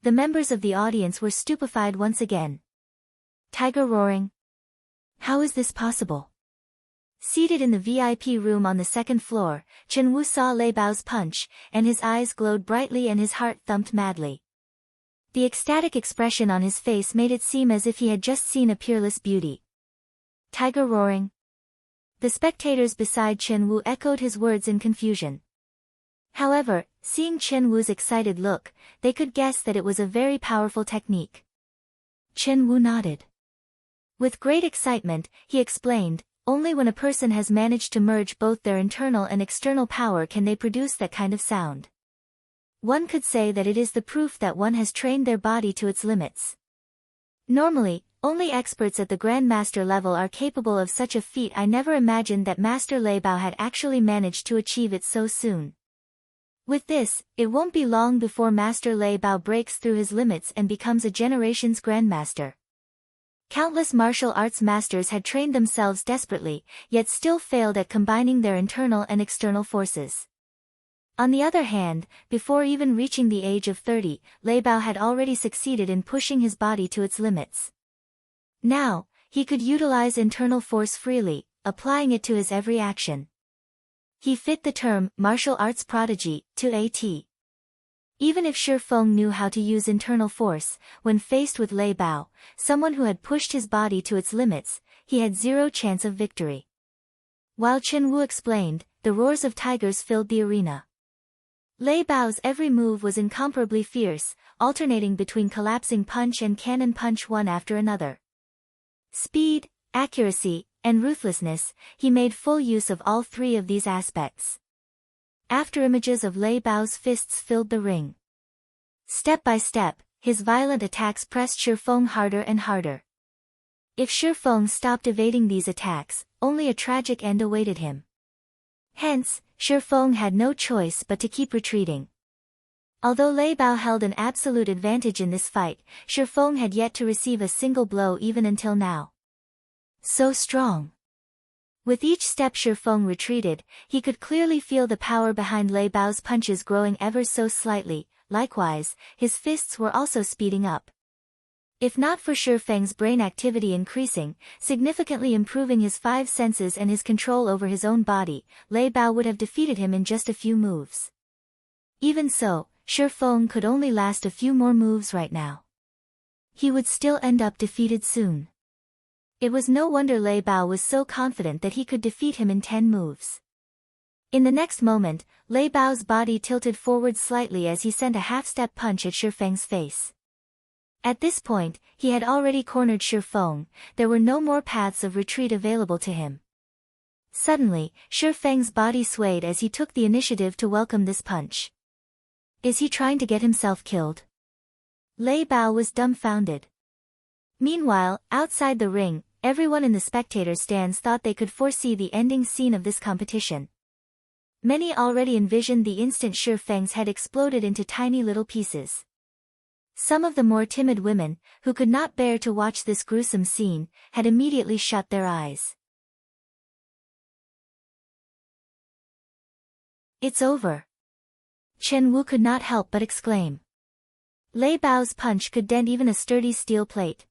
The members of the audience were stupefied once again. Tiger roaring. How is this possible? Seated in the VIP room on the second floor, Chen Wu saw Lei Bao's punch, and his eyes glowed brightly and his heart thumped madly. The ecstatic expression on his face made it seem as if he had just seen a peerless beauty. Tiger roaring. The spectators beside Chen Wu echoed his words in confusion. However, seeing Chen Wu's excited look, they could guess that it was a very powerful technique. Chen Wu nodded. With great excitement, he explained, only when a person has managed to merge both their internal and external power can they produce that kind of sound. One could say that it is the proof that one has trained their body to its limits. Normally, only experts at the Grandmaster level are capable of such a feat. I never imagined that Master Lei Bao had actually managed to achieve it so soon. With this, it won't be long before Master Lei Bao breaks through his limits and becomes a generation's Grandmaster. Countless martial arts masters had trained themselves desperately, yet still failed at combining their internal and external forces. On the other hand, before even reaching the age of 30, Lei Bao had already succeeded in pushing his body to its limits. Now, he could utilize internal force freely, applying it to his every action. He fit the term martial arts prodigy to a.t. Even if Shifeng knew how to use internal force, when faced with Lei Bao, someone who had pushed his body to its limits, he had zero chance of victory. While Chen Wu explained, the roars of tigers filled the arena. Lei Bao's every move was incomparably fierce, alternating between collapsing punch and cannon punch one after another. Speed, accuracy, and ruthlessness, he made full use of all three of these aspects. After images of Lei Bao's fists filled the ring. Step by step, his violent attacks pressed Shifeng harder and harder. If Shifeng stopped evading these attacks, only a tragic end awaited him. Hence, Shifeng had no choice but to keep retreating. Although Lei Bao held an absolute advantage in this fight, Shi Feng had yet to receive a single blow even until now. So strong. With each step Shi Feng retreated, he could clearly feel the power behind Lei Bao's punches growing ever so slightly. Likewise, his fists were also speeding up. If not for Shi Feng's brain activity increasing, significantly improving his five senses and his control over his own body, Lei Bao would have defeated him in just a few moves. Even so, Shi Feng could only last a few more moves right now. He would still end up defeated soon. It was no wonder Lei Bao was so confident that he could defeat him in 10 moves. In the next moment, Lei Bao's body tilted forward slightly as he sent a half-step punch at Shi Feng's face. At this point, he had already cornered Shi Feng. There were no more paths of retreat available to him. Suddenly, Shi Feng's body swayed as he took the initiative to welcome this punch. Is he trying to get himself killed? Lei Bao was dumbfounded. Meanwhile, outside the ring, everyone in the spectator stands thought they could foresee the ending scene of this competition. Many already envisioned the instant Shi Feng's head exploded into tiny little pieces. Some of the more timid women, who could not bear to watch this gruesome scene, had immediately shut their eyes. It's over. Chen Wu could not help but exclaim. Lei Bao's punch could dent even a sturdy steel plate.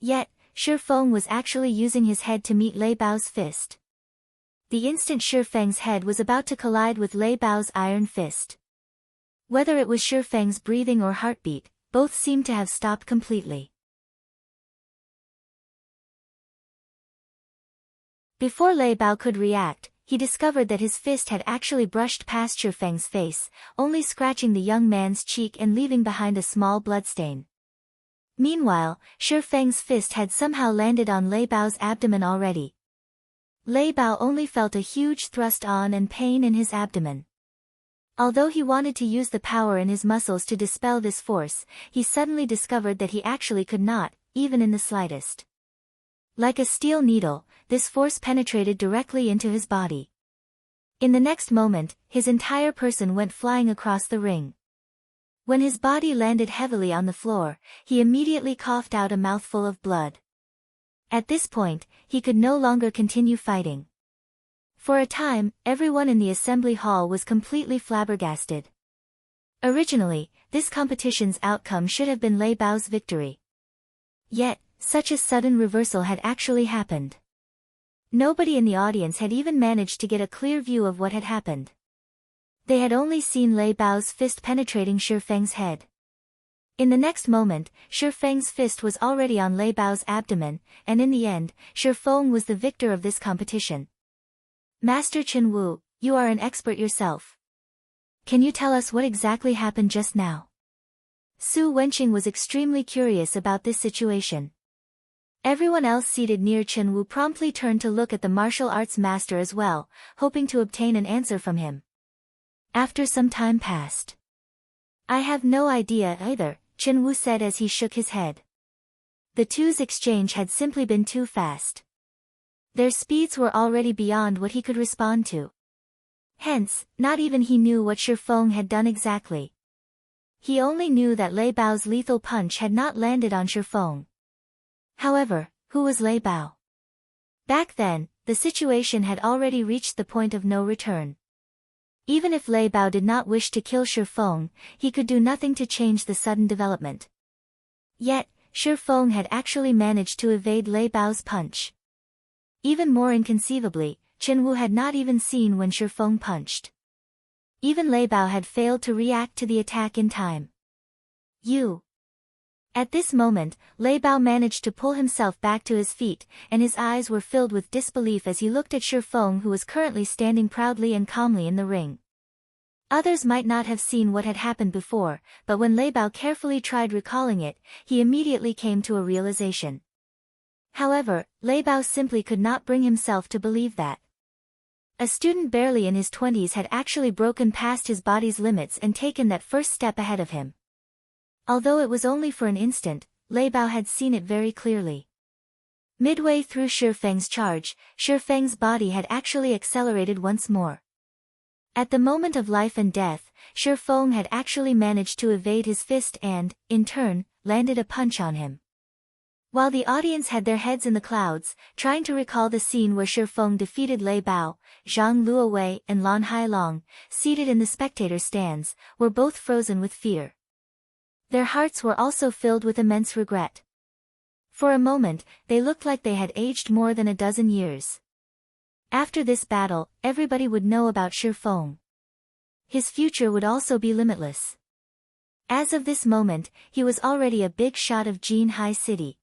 Yet, Shi Feng was actually using his head to meet Lei Bao's fist. The instant Shi Feng's head was about to collide with Lei Bao's iron fist. Whether it was Shi Feng's breathing or heartbeat, both seemed to have stopped completely. Before Lei Bao could react, he discovered that his fist had actually brushed past Shi Feng's face, only scratching the young man's cheek and leaving behind a small bloodstain. Meanwhile, Shi Feng's fist had somehow landed on Lei Bao's abdomen already. Lei Bao only felt a huge thrust on and pain in his abdomen. Although he wanted to use the power in his muscles to dispel this force, he suddenly discovered that he actually could not, even in the slightest. Like a steel needle, this force penetrated directly into his body. In the next moment, his entire person went flying across the ring. When his body landed heavily on the floor, he immediately coughed out a mouthful of blood. At this point, he could no longer continue fighting. For a time, everyone in the assembly hall was completely flabbergasted. Originally, this competition's outcome should have been Lei Bao's victory. Yet, such a sudden reversal had actually happened. Nobody in the audience had even managed to get a clear view of what had happened. They had only seen Lei Bao's fist penetrating Shi Feng's head. In the next moment, Shi Feng's fist was already on Lei Bao's abdomen, and in the end, Shi Feng was the victor of this competition. Master Chen Wu, you are an expert yourself. Can you tell us what exactly happened just now? Su Wenqing was extremely curious about this situation. Everyone else seated near Chen Wu promptly turned to look at the martial arts master as well, hoping to obtain an answer from him. After some time passed. I have no idea either, Chen Wu said as he shook his head. The two's exchange had simply been too fast. Their speeds were already beyond what he could respond to. Hence, not even he knew what Shi Feng had done exactly. He only knew that Lei Bao's lethal punch had not landed on Shi Feng. However, who was Lei Bao? Back then, the situation had already reached the point of no return. Even if Lei Bao did not wish to kill Shi Feng, he could do nothing to change the sudden development. Yet, Shi Feng had actually managed to evade Lei Bao's punch. Even more inconceivably, Chen Wu had not even seen when Shi Feng punched. Even Lei Bao had failed to react to the attack in time. You. At this moment, Lei Bao managed to pull himself back to his feet, and his eyes were filled with disbelief as he looked at Shi Feng, who was currently standing proudly and calmly in the ring. Others might not have seen what had happened before, but when Lei Bao carefully tried recalling it, he immediately came to a realization. However, Lei Bao simply could not bring himself to believe that. A student barely in his 20s had actually broken past his body's limits and taken that first step ahead of him. Although it was only for an instant, Lei Bao had seen it very clearly. Midway through Shi Feng's charge, Shi Feng's body had actually accelerated once more. At the moment of life and death, Shi Feng had actually managed to evade his fist and, in turn, landed a punch on him. While the audience had their heads in the clouds, trying to recall the scene where Shi Feng defeated Lei Bao, Zhang Luowei and Lan Hailong, seated in the spectator stands, were both frozen with fear. Their hearts were also filled with immense regret. For a moment, they looked like they had aged more than a dozen years. After this battle, everybody would know about Shi Feng. His future would also be limitless. As of this moment, he was already a big shot of Jinhai City.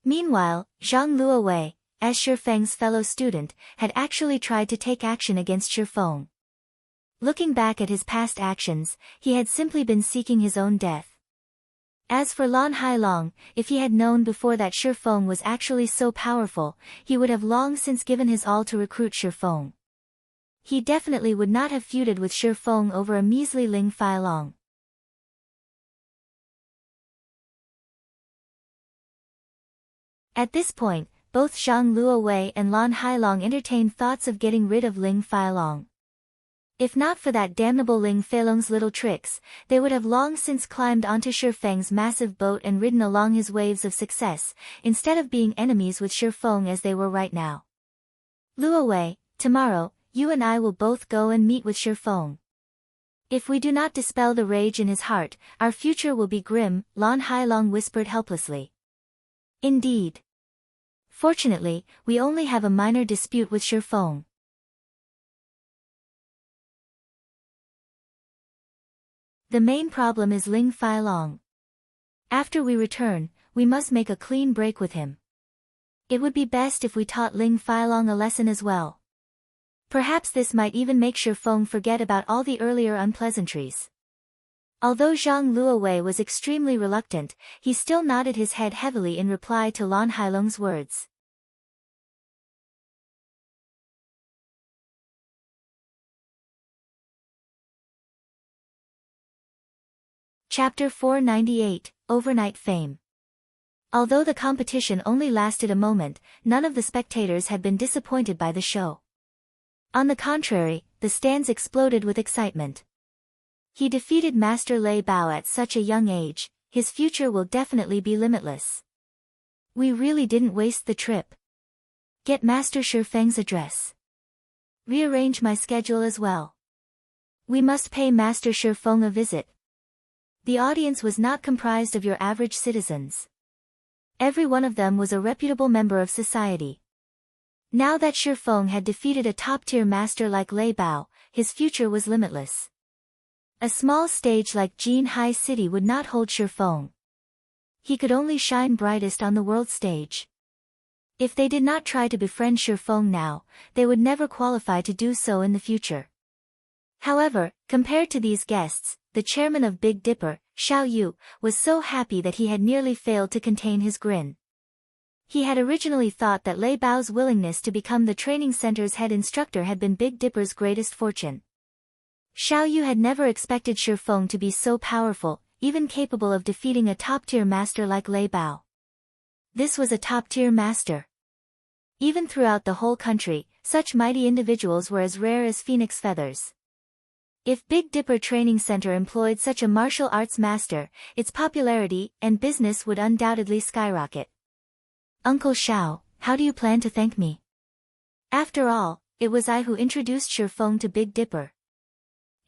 Meanwhile, Zhang Luowei, as Shi Feng's fellow student, had actually tried to take action against Shi Feng. Looking back at his past actions, he had simply been seeking his own death. As for Lan Hailong, if he had known before that Shi Feng was actually so powerful, he would have long since given his all to recruit Shi Feng. He definitely would not have feuded with Shi Feng over a measly Ling Failong. At this point, both Zhang Luowei and Lan Hailong entertained thoughts of getting rid of Ling Failong. If not for that damnable Ling Failong's little tricks, they would have long since climbed onto Shi Feng's massive boat and ridden along his waves of success, instead of being enemies with Shi Feng as they were right now. Luowei, tomorrow, you and I will both go and meet with Shi Feng. If we do not dispel the rage in his heart, our future will be grim, Lan Hailong whispered helplessly. Indeed. Fortunately, we only have a minor dispute with Shi Feng. The main problem is Ling Failong. After we return, we must make a clean break with him. It would be best if we taught Ling Failong a lesson as well. Perhaps this might even make Shi Feng forget about all the earlier unpleasantries. Although Zhang Luowei was extremely reluctant, he still nodded his head heavily in reply to Lan Hailong's words. Chapter 498, Overnight Fame. Although the competition only lasted a moment, none of the spectators had been disappointed by the show. On the contrary, the stands exploded with excitement. He defeated Master Lei Bao at such a young age, his future will definitely be limitless. We really didn't waste the trip. Get Master Shi Feng's address. Rearrange my schedule as well. We must pay Master Shi Feng a visit. The audience was not comprised of your average citizens. Every one of them was a reputable member of society. Now that Shi Feng had defeated a top-tier master like Lei Bao, his future was limitless. A small stage like Jinhai City would not hold Shi Feng. He could only shine brightest on the world stage. If they did not try to befriend Shi Feng now, they would never qualify to do so in the future. However, compared to these guests, the chairman of Big Dipper, Xiao Yu, was so happy that he had nearly failed to contain his grin. He had originally thought that Lei Bao's willingness to become the training center's head instructor had been Big Dipper's greatest fortune. Xiao Yu had never expected Shi Feng to be so powerful, even capable of defeating a top-tier master like Lei Bao. This was a top-tier master. Even throughout the whole country, such mighty individuals were as rare as phoenix feathers. If Big Dipper Training Center employed such a martial arts master, its popularity and business would undoubtedly skyrocket. Uncle Xiao, how do you plan to thank me? After all, it was I who introduced Shi Feng to Big Dipper.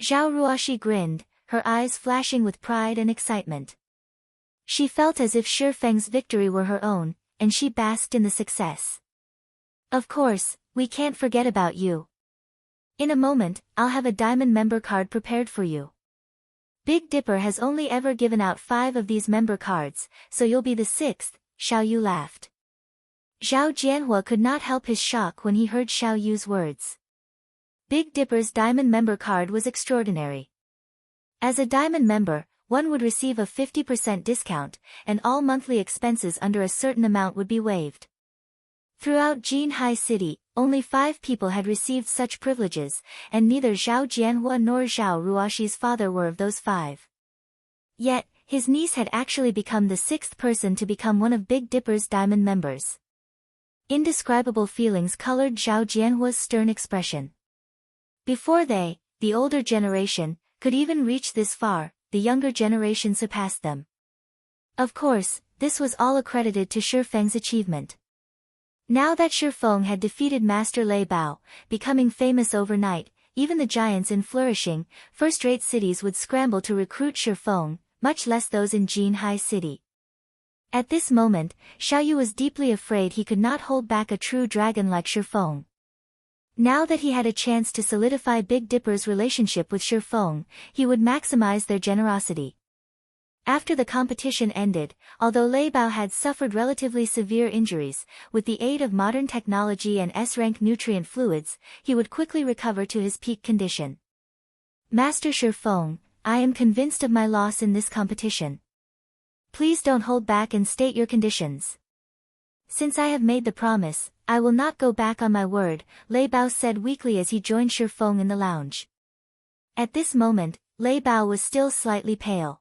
Zhao Ruoxi grinned, her eyes flashing with pride and excitement. She felt as if Shi Feng's victory were her own, and she basked in the success. Of course, we can't forget about you. In a moment, I'll have a diamond member card prepared for you. Big Dipper has only ever given out 5 of these member cards, so you'll be the 6th, Xiao Yu laughed. Zhao Jianhua could not help his shock when he heard Xiao Yu's words. Big Dipper's diamond member card was extraordinary. As a diamond member, one would receive a 50% discount, and all monthly expenses under a certain amount would be waived. Throughout Jinhai City, only 5 people had received such privileges, and neither Zhao Jianhua nor Zhao Ruoxi's father were of those 5. Yet, his niece had actually become the 6th person to become one of Big Dipper's diamond members. Indescribable feelings colored Zhao Jianhua's stern expression. Before they, the older generation, could even reach this far, the younger generation surpassed them. Of course, this was all accredited to Shi Feng's achievement. Now that Shi Feng had defeated Master Lei Bao, becoming famous overnight, even the giants in flourishing, first-rate cities would scramble to recruit Shi Feng, much less those in Jinhai City. At this moment, Xiaoyu was deeply afraid he could not hold back a true dragon like Shi Feng. Now that he had a chance to solidify Big Dipper's relationship with Shi Feng, he would maximize their generosity. After the competition ended, although Lei Bao had suffered relatively severe injuries, with the aid of modern technology and S-rank nutrient fluids, he would quickly recover to his peak condition. Master Shi Feng, I am convinced of my loss in this competition. Please don't hold back and state your conditions. Since I have made the promise, I will not go back on my word, Lei Bao said weakly as he joined Shi Feng in the lounge. At this moment, Lei Bao was still slightly pale.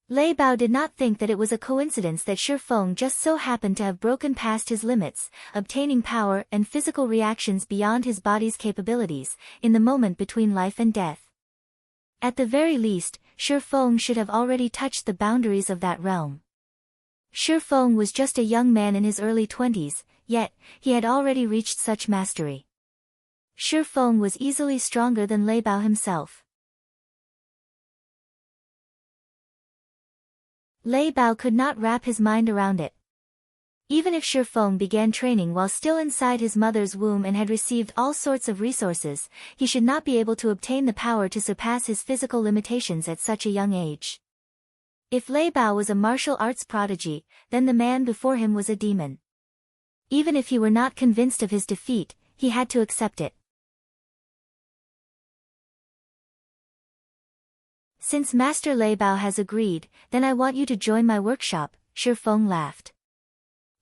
Lei Bao did not think that it was a coincidence that Shi Feng just so happened to have broken past his limits, obtaining power and physical reactions beyond his body's capabilities, in the moment between life and death. At the very least, Shi Feng should have already touched the boundaries of that realm. Shi Feng was just a young man in his early 20s, yet, he had already reached such mastery. Shi Feng was easily stronger than Lei Bao himself. Lei Bao could not wrap his mind around it. Even if Shi Feng began training while still inside his mother's womb and had received all sorts of resources, he should not be able to obtain the power to surpass his physical limitations at such a young age. If Lei Bao was a martial arts prodigy, then the man before him was a demon. Even if he were not convinced of his defeat, he had to accept it. Since Master Lei Bao has agreed, then I want you to join my workshop, Shi Feng laughed.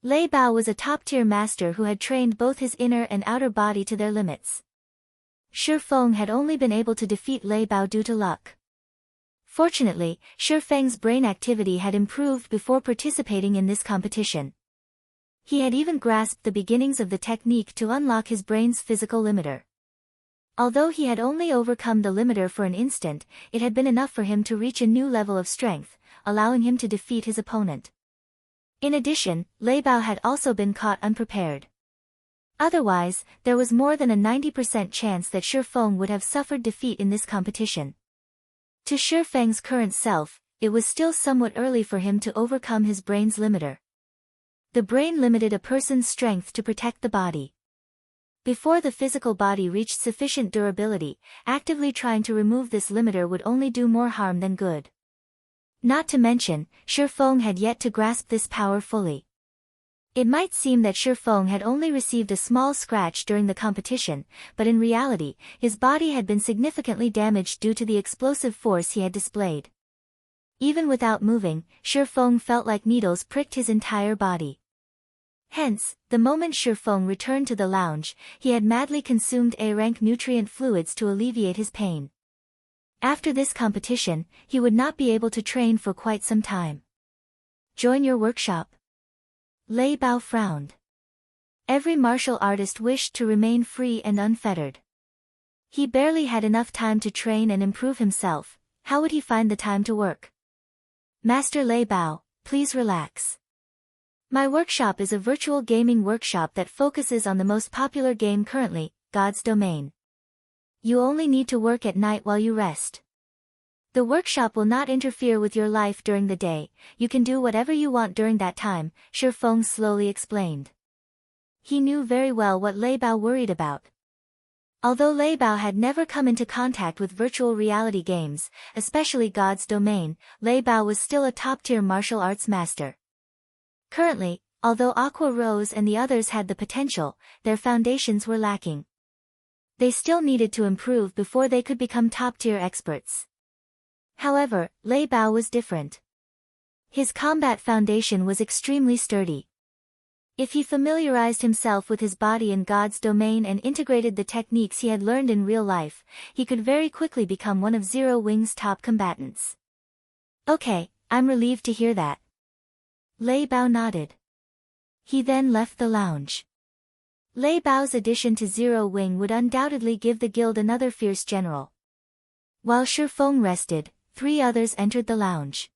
Lei Bao was a top-tier master who had trained both his inner and outer body to their limits. Shi Feng had only been able to defeat Lei Bao due to luck. Fortunately, Shi Feng's brain activity had improved before participating in this competition. He had even grasped the beginnings of the technique to unlock his brain's physical limiter. Although he had only overcome the limiter for an instant, it had been enough for him to reach a new level of strength, allowing him to defeat his opponent. In addition, Lei Bao had also been caught unprepared. Otherwise, there was more than a 90% chance that Shi Feng would have suffered defeat in this competition. To Shi Feng's current self, it was still somewhat early for him to overcome his brain's limiter. The brain limited a person's strength to protect the body. Before the physical body reached sufficient durability, actively trying to remove this limiter would only do more harm than good. Not to mention, Shi Feng had yet to grasp this power fully. It might seem that Shi Feng had only received a small scratch during the competition, but in reality, his body had been significantly damaged due to the explosive force he had displayed. Even without moving, Shi Feng felt like needles pricked his entire body. Hence, the moment Shi Feng returned to the lounge, he had madly consumed A-rank nutrient fluids to alleviate his pain. After this competition, he would not be able to train for quite some time. Join your workshop. Lei Bao frowned. Every martial artist wished to remain free and unfettered. He barely had enough time to train and improve himself. How would he find the time to work? Master Lei Bao, please relax. My workshop is a virtual gaming workshop that focuses on the most popular game currently, God's Domain. You only need to work at night while you rest. The workshop will not interfere with your life during the day, you can do whatever you want during that time, Shi Feng slowly explained. He knew very well what Lei Bao worried about. Although Lei Bao had never come into contact with virtual reality games, especially God's Domain, Lei Bao was still a top-tier martial arts master. Currently, although Aqua Rose and the others had the potential, their foundations were lacking. They still needed to improve before they could become top-tier experts. However, Lei Bao was different. His combat foundation was extremely sturdy. If he familiarized himself with his body in God's Domain and integrated the techniques he had learned in real life, he could very quickly become one of Zero Wing's top combatants. Okay, I'm relieved to hear that. Lei Bao nodded. He then left the lounge. Lei Bao's addition to Zero Wing would undoubtedly give the guild another fierce general. While Shifeng rested, 3 others entered the lounge.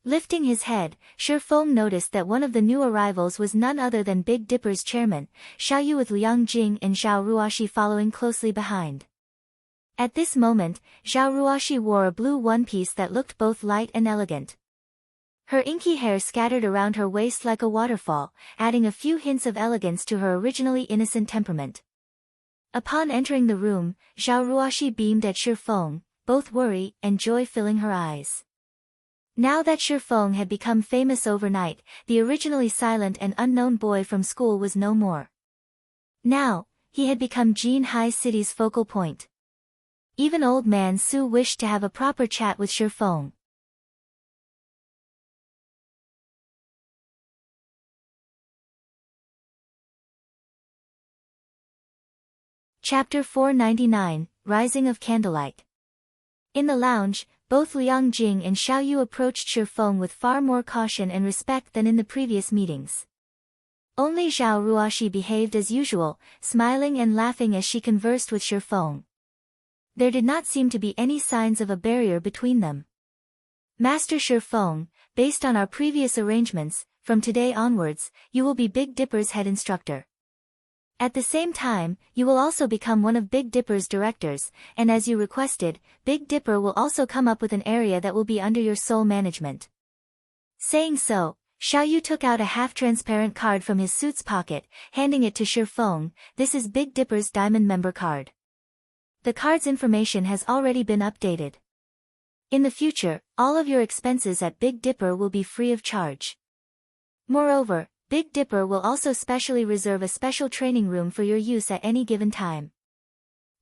Lifting his head, Shifeng noticed that one of the new arrivals was none other than Big Dipper's chairman, Xiaoyu, with Liang Jing and Zhao Ruoxi following closely behind. At this moment, Zhao Ruoxi wore a blue one-piece that looked both light and elegant. Her inky hair scattered around her waist like a waterfall, adding a few hints of elegance to her originally innocent temperament. Upon entering the room, Zhao Ruoxi beamed at Shifeng, both worry and joy filling her eyes. Now that Shifeng had become famous overnight, the originally silent and unknown boy from school was no more. Now, he had become Jinhai City's focal point. Even old man Su wished to have a proper chat with Shifeng. Chapter 499, Rising of Candlelight. In the lounge, both Liang Jing and Xiaoyu approached Shifeng with far more caution and respect than in the previous meetings. Only Zhao Ruoxi behaved as usual, smiling and laughing as she conversed with Shifeng. There did not seem to be any signs of a barrier between them. Master Shifeng, based on our previous arrangements, from today onwards, you will be Big Dipper's head instructor. At the same time, you will also become one of Big Dipper's directors, and as you requested, Big Dipper will also come up with an area that will be under your sole management. Saying so, Xiaoyu took out a half-transparent card from his suit's pocket, handing it to Shifeng. This is Big Dipper's diamond member card. The card's information has already been updated. In the future, all of your expenses at Big Dipper will be free of charge. Moreover, Big Dipper will also specially reserve a special training room for your use at any given time.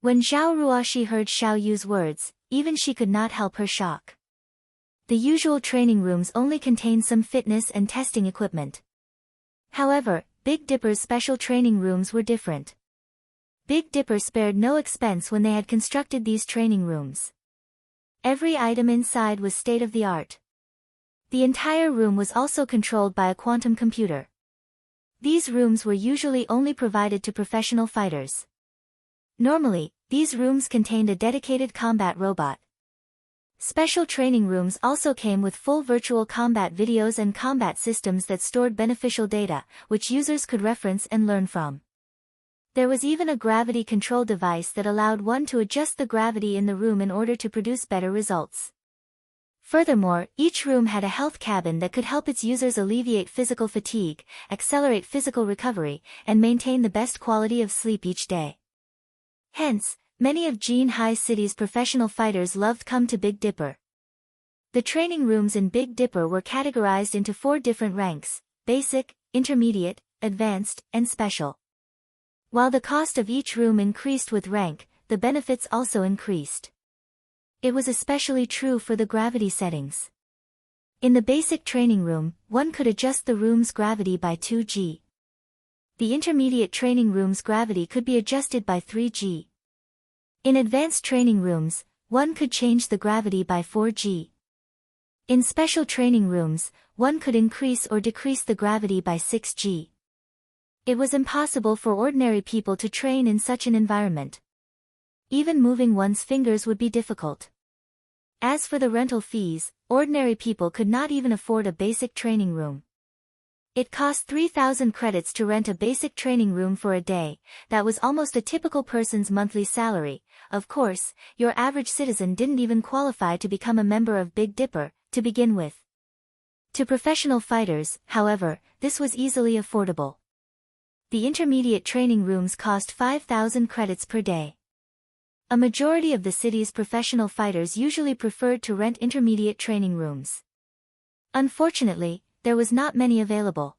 When Zhao Ruoxi heard Xiaoyu's words, even she could not help her shock. The usual training rooms only contain some fitness and testing equipment. However, Big Dipper's special training rooms were different. Big Dipper spared no expense when they had constructed these training rooms. Every item inside was state-of-the-art. The entire room was also controlled by a quantum computer. These rooms were usually only provided to professional fighters. Normally, these rooms contained a dedicated combat robot. Special training rooms also came with full virtual combat videos and combat systems that stored beneficial data, which users could reference and learn from. There was even a gravity control device that allowed one to adjust the gravity in the room in order to produce better results. Furthermore, each room had a health cabin that could help its users alleviate physical fatigue, accelerate physical recovery, and maintain the best quality of sleep each day. Hence, many of Jinhai City's professional fighters loved come to Big Dipper. The training rooms in Big Dipper were categorized into 4 different ranks: basic, intermediate, advanced, and special. While the cost of each room increased with rank, the benefits also increased. It was especially true for the gravity settings. In the basic training room, one could adjust the room's gravity by 2g. The intermediate training room's gravity could be adjusted by 3g. In advanced training rooms, one could change the gravity by 4g. In special training rooms, one could increase or decrease the gravity by 6g. It was impossible for ordinary people to train in such an environment. Even moving one's fingers would be difficult. As for the rental fees, ordinary people could not even afford a basic training room. It cost 3,000 credits to rent a basic training room for a day. That was almost a typical person's monthly salary. Of course, your average citizen didn't even qualify to become a member of Big Dipper, to begin with. To professional fighters, however, this was easily affordable. The intermediate training rooms cost 5,000 credits per day. A majority of the city's professional fighters usually preferred to rent intermediate training rooms. Unfortunately, there was not many available.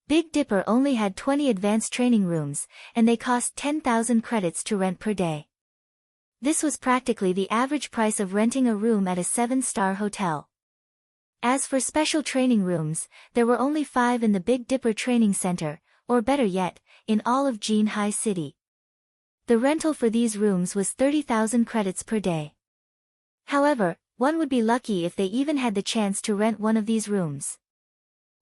Big Dipper only had 20 advanced training rooms, and they cost 10,000 credits to rent per day. This was practically the average price of renting a room at a 7-star hotel. As for special training rooms, there were only 5 in the Big Dipper Training Center, or better yet, in all of Jinhai City. The rental for these rooms was 30,000 credits per day. However, one would be lucky if they even had the chance to rent one of these rooms.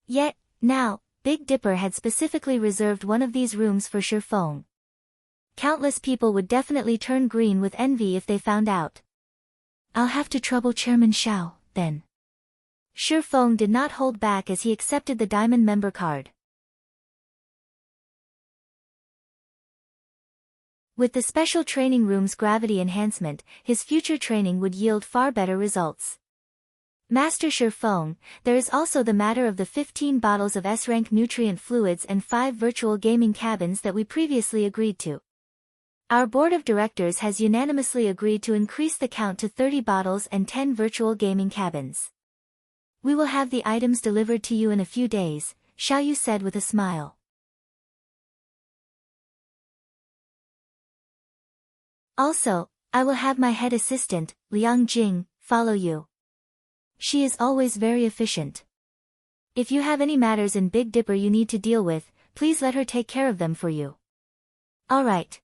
Yet, now, Big Dipper had specifically reserved one of these rooms for Shifeng. Countless people would definitely turn green with envy if they found out. I'll have to trouble Chairman Xiao, then. Shi Feng did not hold back as he accepted the diamond member card. With the special training room's gravity enhancement, his future training would yield far better results. Master Shi Feng, there is also the matter of the 15 bottles of S-rank nutrient fluids and 5 virtual gaming cabins that we previously agreed to. Our board of directors has unanimously agreed to increase the count to 30 bottles and 10 virtual gaming cabins. We will have the items delivered to you in a few days, Xiao Yu said with a smile. Also, I will have my head assistant, Liang Jing, follow you. She is always very efficient. If you have any matters in Big Dipper you need to deal with, please let her take care of them for you. Alright.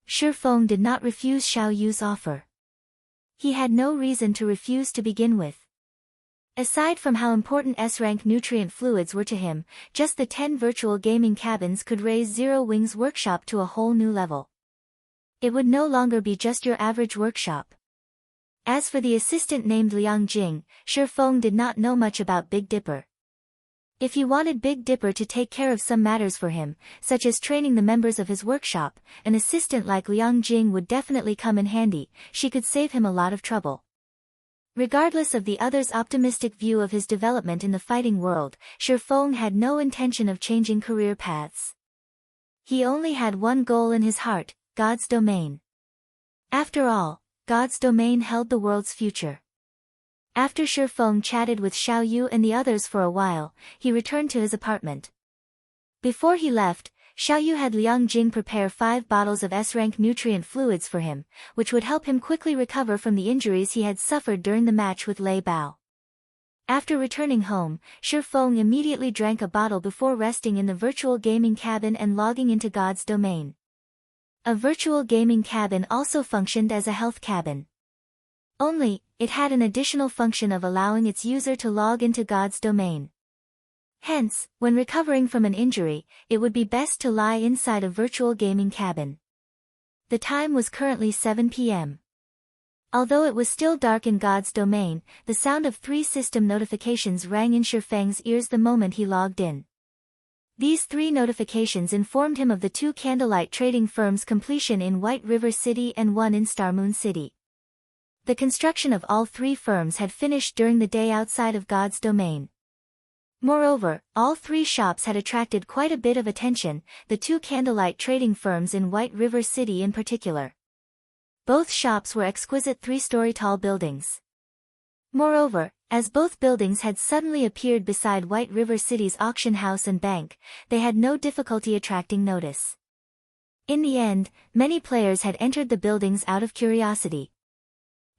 Shi Feng did not refuse Xiao Yu's offer. He had no reason to refuse to begin with. Aside from how important S-rank nutrient fluids were to him, just the 10 virtual gaming cabins could raise Zero Wing's workshop to a whole new level. It would no longer be just your average workshop. As for the assistant named Liang Jing, Shi Feng did not know much about Big Dipper. If he wanted Big Dipper to take care of some matters for him, such as training the members of his workshop, an assistant like Liang Jing would definitely come in handy. She could save him a lot of trouble. Regardless of the other's optimistic view of his development in the fighting world, Shi Feng had no intention of changing career paths. He only had one goal in his heart, God's domain. After all, God's domain held the world's future. After Shi Feng chatted with Xiao Yu and the others for a while, he returned to his apartment. Before he left, Xiao Yu had Liang Jing prepare 5 bottles of S-rank nutrient fluids for him, which would help him quickly recover from the injuries he had suffered during the match with Lei Bao. After returning home, Shi Feng immediately drank a bottle before resting in the virtual gaming cabin and logging into God's domain. A virtual gaming cabin also functioned as a health cabin. Only, it had an additional function of allowing its user to log into God's domain. Hence, when recovering from an injury, it would be best to lie inside a virtual gaming cabin. The time was currently 7 p.m. Although it was still dark in God's domain, the sound of 3 system notifications rang in Shi Feng's ears the moment he logged in. These 3 notifications informed him of the 2 candlelight trading firms' completion in White River City and 1 in Star Moon City. The construction of all 3 firms had finished during the day outside of God's domain. Moreover, all 3 shops had attracted quite a bit of attention, the 2 candlelight trading firms in White River City in particular. Both shops were exquisite 3-story tall buildings. Moreover, as both buildings had suddenly appeared beside White River City's auction house and bank, they had no difficulty attracting notice. In the end, many players had entered the buildings out of curiosity.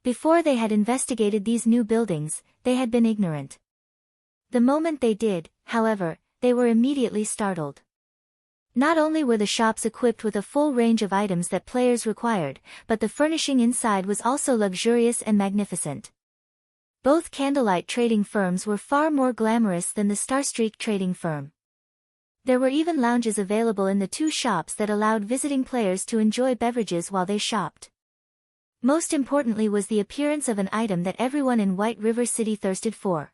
Before they had investigated these new buildings, they had been ignorant. The moment they did, however, they were immediately startled. Not only were the shops equipped with a full range of items that players required, but the furnishing inside was also luxurious and magnificent. Both candlelight trading firms were far more glamorous than the Starstreak trading firm. There were even lounges available in the 2 shops that allowed visiting players to enjoy beverages while they shopped. Most importantly was the appearance of an item that everyone in White River City thirsted for.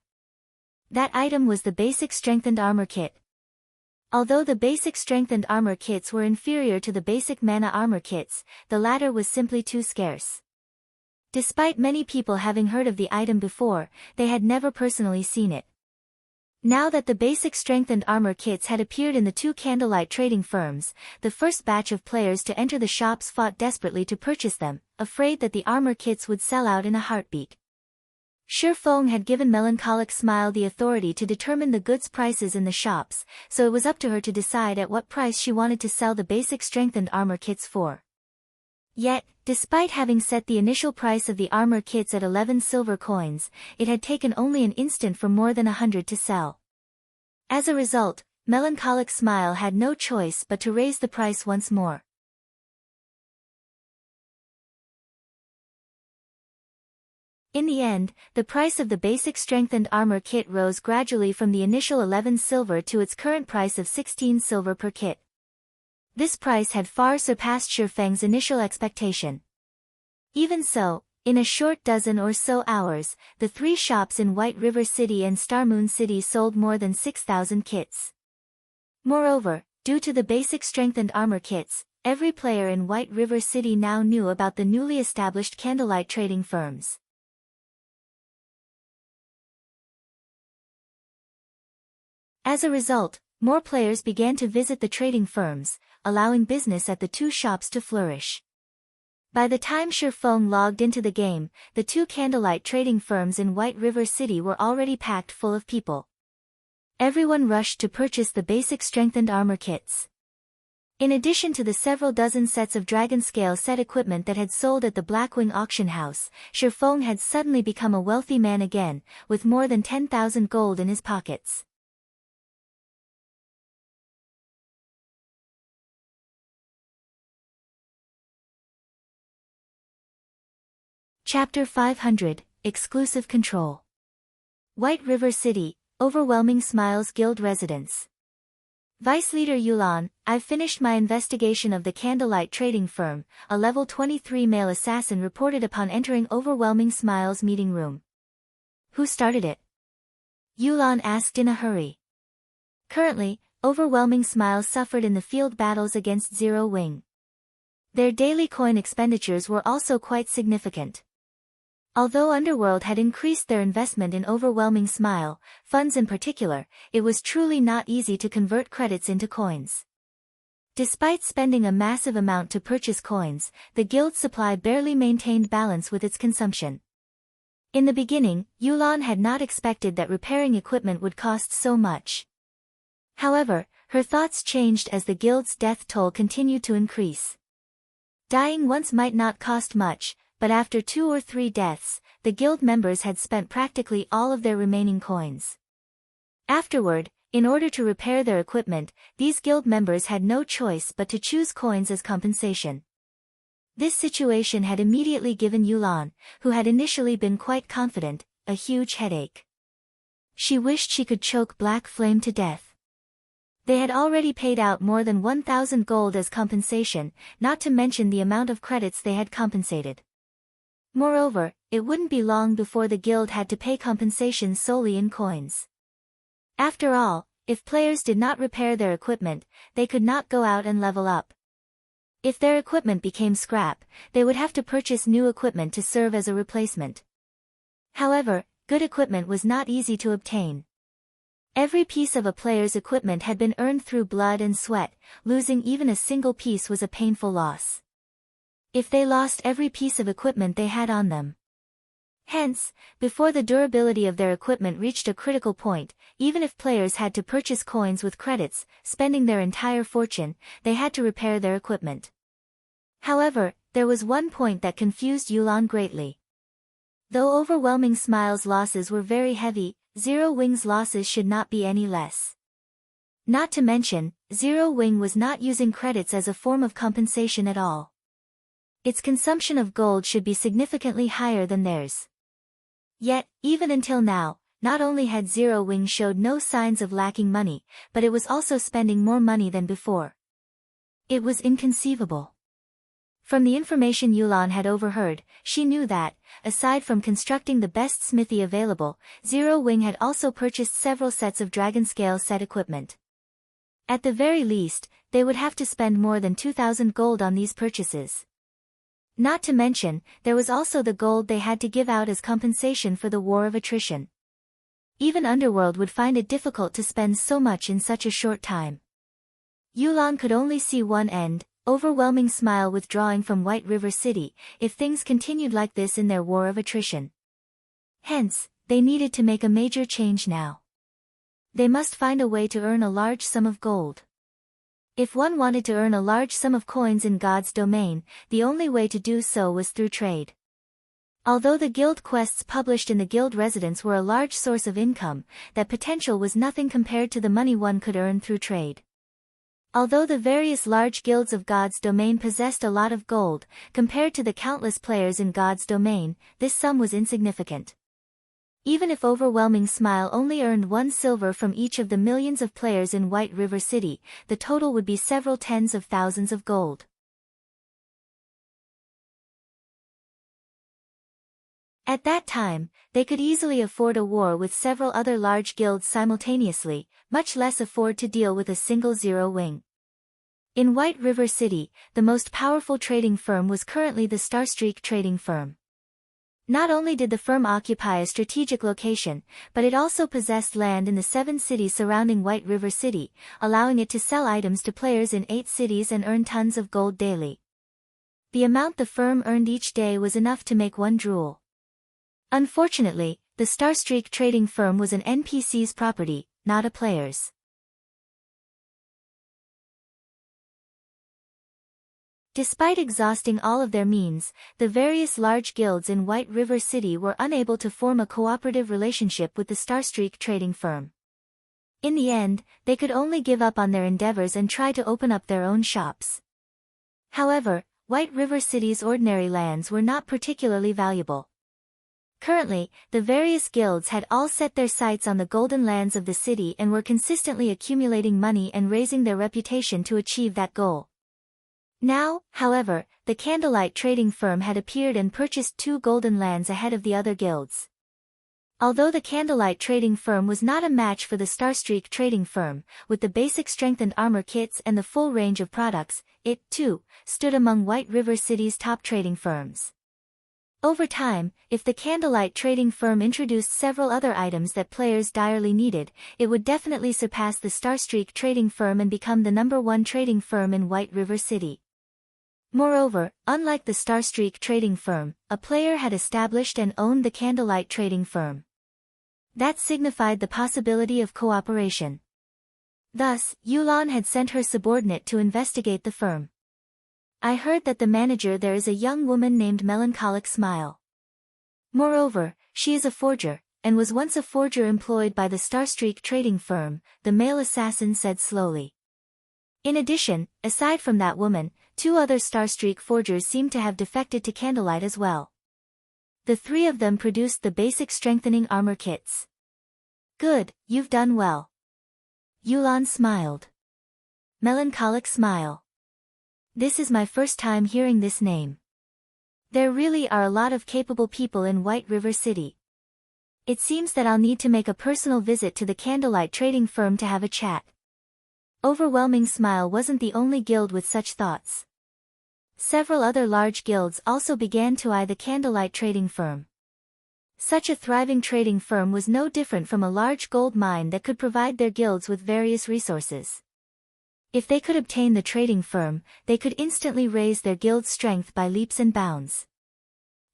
That item was the basic strengthened armor kit. Although the basic strengthened armor kits were inferior to the basic mana armor kits, the latter was simply too scarce. Despite many people having heard of the item before, they had never personally seen it. Now that the basic strengthened armor kits had appeared in the 2 candlelight trading firms, the first batch of players to enter the shops fought desperately to purchase them, afraid that the armor kits would sell out in a heartbeat. Shi Feng had given Melancholic Smile the authority to determine the goods prices in the shops, so it was up to her to decide at what price she wanted to sell the basic strengthened armor kits for. Yet, despite having set the initial price of the armor kits at 11 silver coins, it had taken only an instant for more than 100 to sell. As a result, Melancholic Smile had no choice but to raise the price once more. In the end, the price of the basic strengthened armor kit rose gradually from the initial 11 silver to its current price of 16 silver per kit. This price had far surpassed Shi Feng's initial expectation. Even so, In a short dozen or so hours, the 3 shops in White River City and Starmoon City sold more than 6,000 kits. Moreover, due to the basic strengthened armor kits, every player in White River City now knew about the newly established candlelight trading firms. As a result, more players began to visit the trading firms, allowing business at the 2 shops to flourish. By the time Shifeng logged into the game, the 2 candlelight trading firms in White River City were already packed full of people. Everyone rushed to purchase the basic strengthened armor kits. In addition to the several dozen sets of dragon scale set equipment that had sold at the Blackwing auction house, Shifeng had suddenly become a wealthy man again, with more than 10,000 gold in his pockets. Chapter 500, Exclusive Control. White River City, Overwhelming Smiles Guild Residence. Vice Leader Yulan, I've finished my investigation of the candlelight trading firm, a level 23 male assassin reported upon entering Overwhelming Smiles meeting room. Who started it? Yulan asked in a hurry. Currently, Overwhelming Smiles suffered in the field battles against Zero Wing. Their daily coin expenditures were also quite significant. Although Underworld had increased their investment in Overwhelming Smile, funds in particular, it was truly not easy to convert credits into coins. Despite spending a massive amount to purchase coins, the guild supply barely maintained balance with its consumption. In the beginning, Yulan had not expected that repairing equipment would cost so much. However, her thoughts changed as the guild's death toll continued to increase. Dying once might not cost much, but after 2 or 3 deaths, the guild members had spent practically all of their remaining coins. Afterward, in order to repair their equipment, these guild members had no choice but to choose coins as compensation. This situation had immediately given Yulan, who had initially been quite confident, a huge headache. She wished she could choke Black Flame to death. They had already paid out more than 1,000 gold as compensation, not to mention the amount of credits they had compensated. Moreover, it wouldn't be long before the guild had to pay compensation solely in coins. After all, if players did not repair their equipment, they could not go out and level up. If their equipment became scrap, they would have to purchase new equipment to serve as a replacement. However, good equipment was not easy to obtain. Every piece of a player's equipment had been earned through blood and sweat, losing even a single piece was a painful loss. If they lost every piece of equipment they had on them. Hence, before the durability of their equipment reached a critical point, even if players had to purchase coins with credits, spending their entire fortune, they had to repair their equipment. However, there was one point that confused Yulan greatly. Though Overwhelming Smile's losses were very heavy, Zero Wing's losses should not be any less. Not to mention, Zero Wing was not using credits as a form of compensation at all. Its consumption of gold should be significantly higher than theirs. Yet, even until now, not only had Zero Wing showed no signs of lacking money, but it was also spending more money than before. It was inconceivable. From the information Yulan had overheard, she knew that, aside from constructing the best smithy available, Zero Wing had also purchased several sets of dragon scale set equipment. At the very least, they would have to spend more than 2,000 gold on these purchases. Not to mention, there was also the gold they had to give out as compensation for the war of attrition. Even Underworld would find it difficult to spend so much in such a short time. Yulan could only see one end, Overwhelming Smile withdrawing from White River City, if things continued like this in their war of attrition. Hence, they needed to make a major change now. They must find a way to earn a large sum of gold. If one wanted to earn a large sum of coins in God's domain, the only way to do so was through trade. Although the guild quests published in the guild residence were a large source of income, that potential was nothing compared to the money one could earn through trade. Although the various large guilds of God's domain possessed a lot of gold, compared to the countless players in God's domain, this sum was insignificant. Even if Overwhelming Smile only earned 1 silver from each of the millions of players in White River City, the total would be several tens of thousands of gold. At that time, they could easily afford a war with several other large guilds simultaneously, much less afford to deal with a single Zero Wing. In White River City, the most powerful trading firm was currently the Starstreak trading firm. Not only did the firm occupy a strategic location, but it also possessed land in the 7 cities surrounding White River City, allowing it to sell items to players in 8 cities and earn tons of gold daily. The amount the firm earned each day was enough to make one drool. Unfortunately, the Starstreak trading firm was an NPC's property, not a player's. Despite exhausting all of their means, the various large guilds in White River City were unable to form a cooperative relationship with the Starstreak trading firm. In the end, they could only give up on their endeavors and try to open up their own shops. However, White River City's ordinary lands were not particularly valuable. Currently, the various guilds had all set their sights on the golden lands of the city and were consistently accumulating money and raising their reputation to achieve that goal. Now, however, the Candlelight trading firm had appeared and purchased 2 golden lands ahead of the other guilds. Although the Candlelight trading firm was not a match for the Starstreak trading firm, with the basic strengthened armor kits and the full range of products, it, too, stood among White River City's top trading firms. Over time, if the Candlelight trading firm introduced several other items that players direly needed, it would definitely surpass the Starstreak trading firm and become the #1 trading firm in White River City. Moreover, unlike the Starstreak trading firm, a player had established and owned the Candlelight trading firm. That signified the possibility of cooperation. Thus, Yulan had sent her subordinate to investigate the firm. I heard that the manager there is a young woman named Melancholic Smile. Moreover, she is a forger, and was once a forger employed by the Starstreak trading firm, the male assassin said slowly. In addition, aside from that woman, 2 other Starstreak forgers seemed to have defected to Candlelight as well. The 3 of them produced the basic strengthening armor kits. Good, you've done well. Yulan smiled. Melancholic Smile. This is my first time hearing this name. There really are a lot of capable people in White River City. It seems that I'll need to make a personal visit to the Candlelight trading firm to have a chat. Overwhelming Smile wasn't the only guild with such thoughts. Several other large guilds also began to eye the Candlelight trading firm. Such a thriving trading firm was no different from a large gold mine that could provide their guilds with various resources. If they could obtain the trading firm, they could instantly raise their guild's strength by leaps and bounds.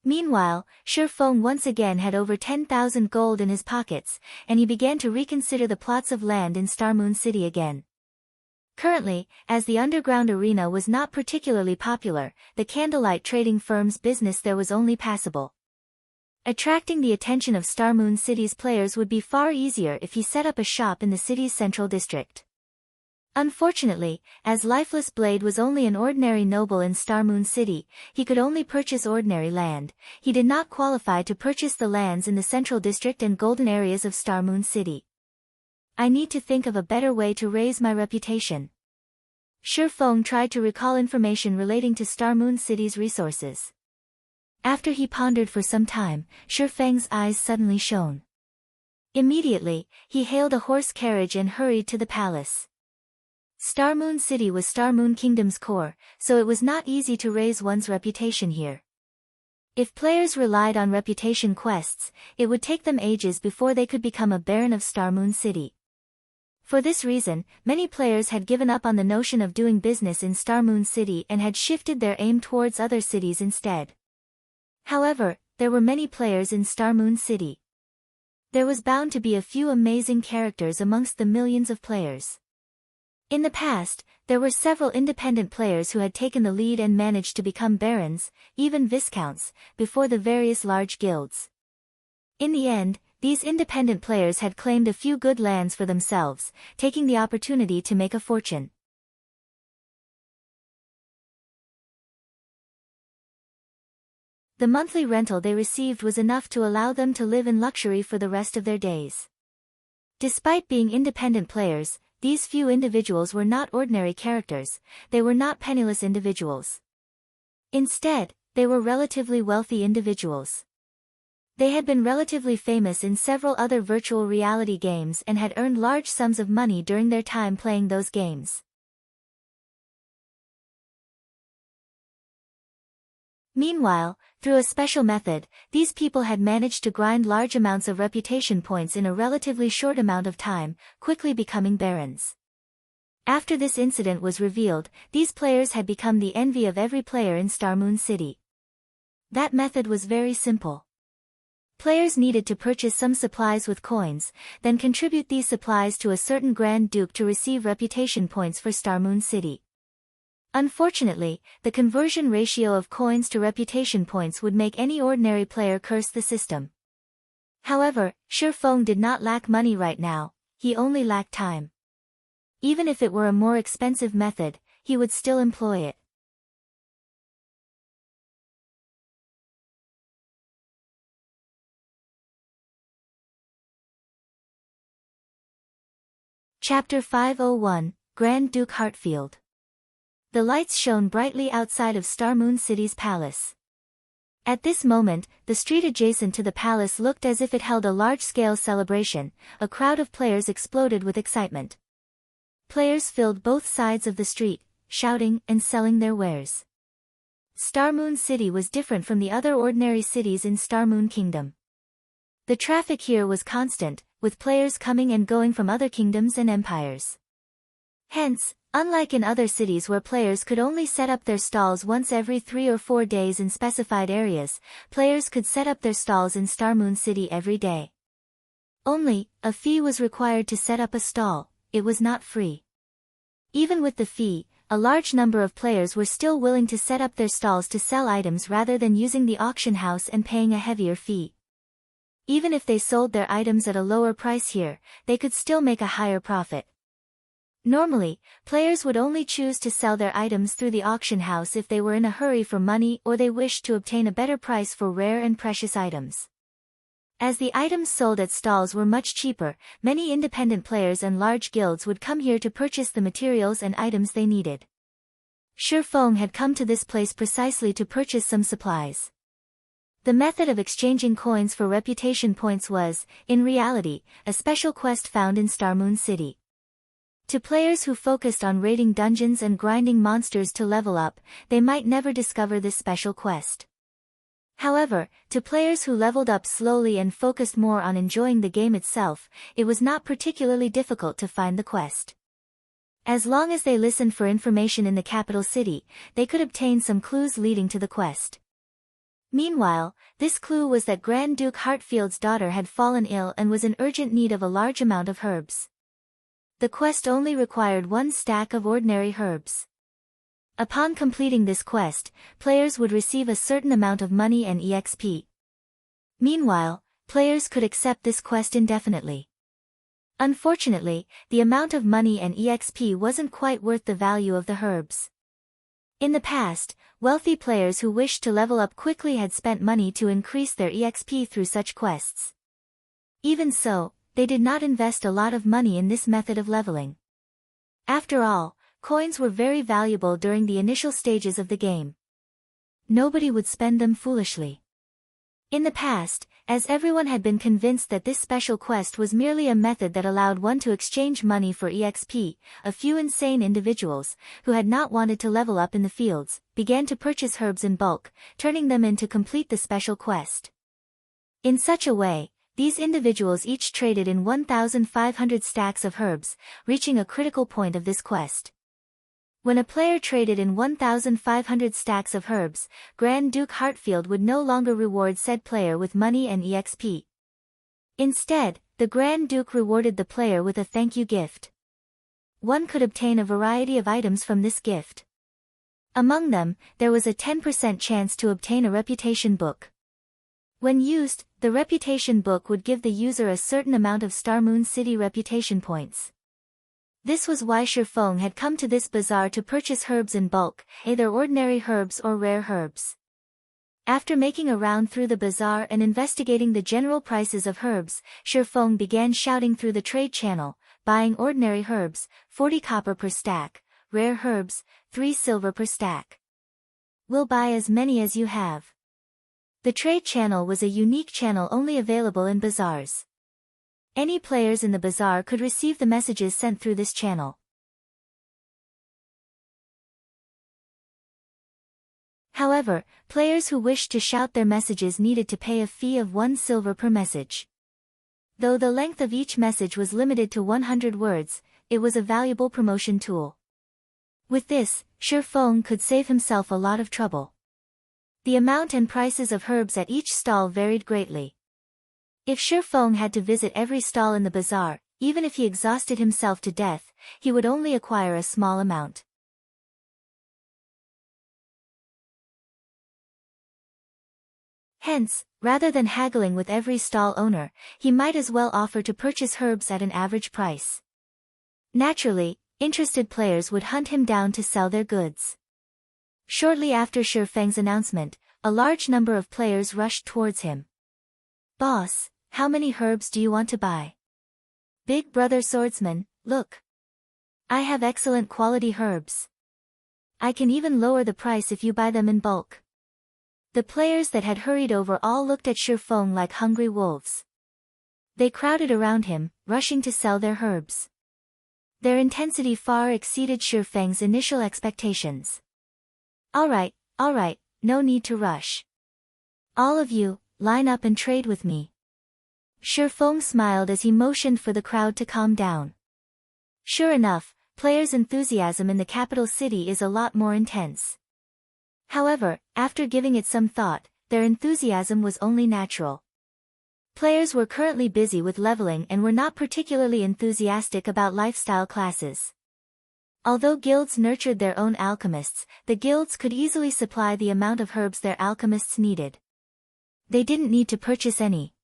Meanwhile, Shifeng once again had over 10,000 gold in his pockets, and he began to reconsider the plots of land in Starmoon City again. Currently, as the underground arena was not particularly popular, the Candlelight trading firm's business there was only passable. Attracting the attention of Starmoon City's players would be far easier if he set up a shop in the city's central district. Unfortunately, as Lifeless Blade was only an ordinary noble in Starmoon City, he could only purchase ordinary land. He did not qualify to purchase the lands in the central district and golden areas of Starmoon City. I need to think of a better way to raise my reputation. Shifeng tried to recall information relating to Starmoon City's resources. After he pondered for some time, Shifeng's eyes suddenly shone. Immediately, he hailed a horse carriage and hurried to the palace. Starmoon City was Starmoon Kingdom's core, so it was not easy to raise one's reputation here. If players relied on reputation quests, it would take them ages before they could become a Baron of Starmoon City. For this reason, many players had given up on the notion of doing business in Starmoon City and had shifted their aim towards other cities instead. However, there were many players in Starmoon City. There was bound to be a few amazing characters amongst the millions of players. In the past, there were several independent players who had taken the lead and managed to become barons, even viscounts, before the various large guilds. In the end, these independent players had claimed a few good lands for themselves, taking the opportunity to make a fortune. The monthly rental they received was enough to allow them to live in luxury for the rest of their days. Despite being independent players, these few individuals were not ordinary characters, they were not penniless individuals. Instead, they were relatively wealthy individuals. They had been relatively famous in several other virtual reality games and had earned large sums of money during their time playing those games. Meanwhile, through a special method, these people had managed to grind large amounts of reputation points in a relatively short amount of time, quickly becoming barons. After this incident was revealed, these players had become the envy of every player in Star Moon City. That method was very simple. Players needed to purchase some supplies with coins, then contribute these supplies to a certain Grand Duke to receive reputation points for Star Moon City. Unfortunately, the conversion ratio of coins to reputation points would make any ordinary player curse the system. However, Shifeng did not lack money right now, he only lacked time. Even if it were a more expensive method, he would still employ it. Chapter 501, Grand Duke Heartfield. The lights shone brightly outside of Star Moon City's palace. At this moment, the street adjacent to the palace looked as if it held a large-scale celebration. A crowd of players exploded with excitement. Players filled both sides of the street, shouting and selling their wares. Star Moon City was different from the other ordinary cities in Star Moon Kingdom. The traffic here was constant, with players coming and going from other kingdoms and empires. Hence, unlike in other cities where players could only set up their stalls once every 3 or 4 days in specified areas, players could set up their stalls in Star Moon City every day. Only, a fee was required to set up a stall, it was not free. Even with the fee, a large number of players were still willing to set up their stalls to sell items rather than using the auction house and paying a heavier fee. Even if they sold their items at a lower price here, they could still make a higher profit. Normally, players would only choose to sell their items through the auction house if they were in a hurry for money or they wished to obtain a better price for rare and precious items. As the items sold at stalls were much cheaper, many independent players and large guilds would come here to purchase the materials and items they needed. Shifeng had come to this place precisely to purchase some supplies. The method of exchanging coins for reputation points was, in reality, a special quest found in Star Moon City. To players who focused on raiding dungeons and grinding monsters to level up, they might never discover this special quest. However, to players who leveled up slowly and focused more on enjoying the game itself, it was not particularly difficult to find the quest. As long as they listened for information in the capital city, they could obtain some clues leading to the quest. Meanwhile, this clue was that Grand Duke Heartfield's daughter had fallen ill and was in urgent need of a large amount of herbs. The quest only required 1 stack of ordinary herbs. Upon completing this quest, players would receive a certain amount of money and EXP. Meanwhile, players could accept this quest indefinitely. Unfortunately, the amount of money and EXP wasn't quite worth the value of the herbs. In the past, wealthy players who wished to level up quickly had spent money to increase their EXP through such quests. Even so, they did not invest a lot of money in this method of leveling. After all, coins were very valuable during the initial stages of the game. Nobody would spend them foolishly. In the past, as everyone had been convinced that this special quest was merely a method that allowed one to exchange money for EXP, a few insane individuals, who had not wanted to level up in the fields, began to purchase herbs in bulk, turning them in to complete the special quest. In such a way, these individuals each traded in 1,500 stacks of herbs, reaching a critical point of this quest. When a player traded in 1,500 stacks of herbs, Grand Duke Heartfield would no longer reward said player with money and EXP. Instead, the Grand Duke rewarded the player with a thank you gift. One could obtain a variety of items from this gift. Among them, there was a 10% chance to obtain a reputation book. When used, the reputation book would give the user a certain amount of Star Moon City reputation points. This was why Shifeng had come to this bazaar to purchase herbs in bulk, either ordinary herbs or rare herbs. After making a round through the bazaar and investigating the general prices of herbs, Shifeng began shouting through the trade channel, buying ordinary herbs, 40 copper per stack, rare herbs, 3 silver per stack. We'll buy as many as you have. The trade channel was a unique channel only available in bazaars. Any players in the bazaar could receive the messages sent through this channel. However, players who wished to shout their messages needed to pay a fee of 1 silver per message. Though the length of each message was limited to 100 words, it was a valuable promotion tool. With this, Shi Feng could save himself a lot of trouble. The amount and prices of herbs at each stall varied greatly. If Shi Feng had to visit every stall in the bazaar, even if he exhausted himself to death, he would only acquire a small amount. Hence, rather than haggling with every stall owner, he might as well offer to purchase herbs at an average price. Naturally, interested players would hunt him down to sell their goods. Shortly after Shi Feng's announcement, a large number of players rushed towards him. "Boss, how many herbs do you want to buy?" "Big brother swordsman, look. I have excellent quality herbs. I can even lower the price if you buy them in bulk." The players that had hurried over all looked at Shi Feng like hungry wolves. They crowded around him, rushing to sell their herbs. Their intensity far exceeded Shi Feng's initial expectations. All right, no need to rush. All of you, line up and trade with me." Shi Feng smiled as he motioned for the crowd to calm down. Sure enough, players' enthusiasm in the capital city is a lot more intense. However, after giving it some thought, their enthusiasm was only natural. Players were currently busy with leveling and were not particularly enthusiastic about lifestyle classes. Although guilds nurtured their own alchemists, the guilds could easily supply the amount of herbs their alchemists needed. They didn't need to purchase any.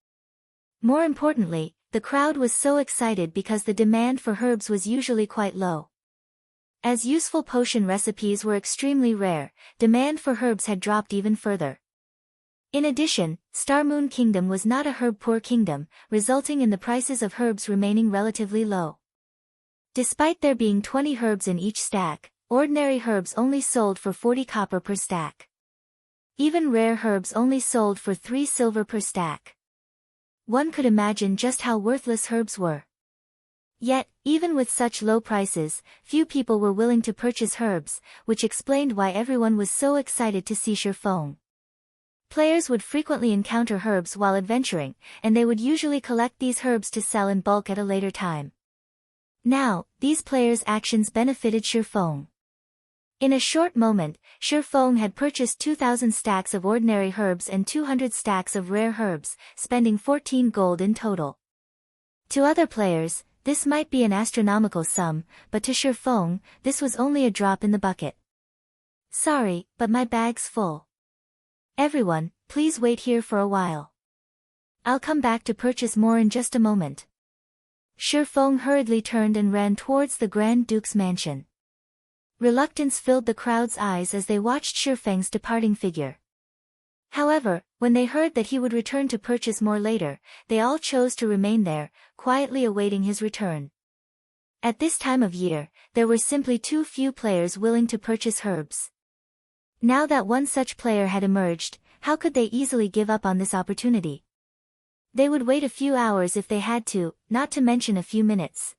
More importantly, the crowd was so excited because the demand for herbs was usually quite low. As useful potion recipes were extremely rare, demand for herbs had dropped even further. In addition, Star Moon Kingdom was not a herb-poor kingdom, resulting in the prices of herbs remaining relatively low. Despite there being 20 herbs in each stack, ordinary herbs only sold for 40 copper per stack. Even rare herbs only sold for 3 silver per stack. One could imagine just how worthless herbs were. Yet, even with such low prices, few people were willing to purchase herbs, which explained why everyone was so excited to see Shi Feng. Players would frequently encounter herbs while adventuring, and they would usually collect these herbs to sell in bulk at a later time. Now, these players' actions benefited Shi Feng. In a short moment, Shi Feng had purchased 2,000 stacks of ordinary herbs and 200 stacks of rare herbs, spending 14 gold in total. To other players, this might be an astronomical sum, but to Shi Feng, this was only a drop in the bucket. "Sorry, but my bag's full. Everyone, please wait here for a while. I'll come back to purchase more in just a moment." Shi Feng hurriedly turned and ran towards the Grand Duke's mansion. Reluctance filled the crowd's eyes as they watched Shi Feng's departing figure. However, when they heard that he would return to purchase more later, they all chose to remain there, quietly awaiting his return. At this time of year, there were simply too few players willing to purchase herbs. Now that one such player had emerged, how could they easily give up on this opportunity? They would wait a few hours if they had to, not to mention a few minutes.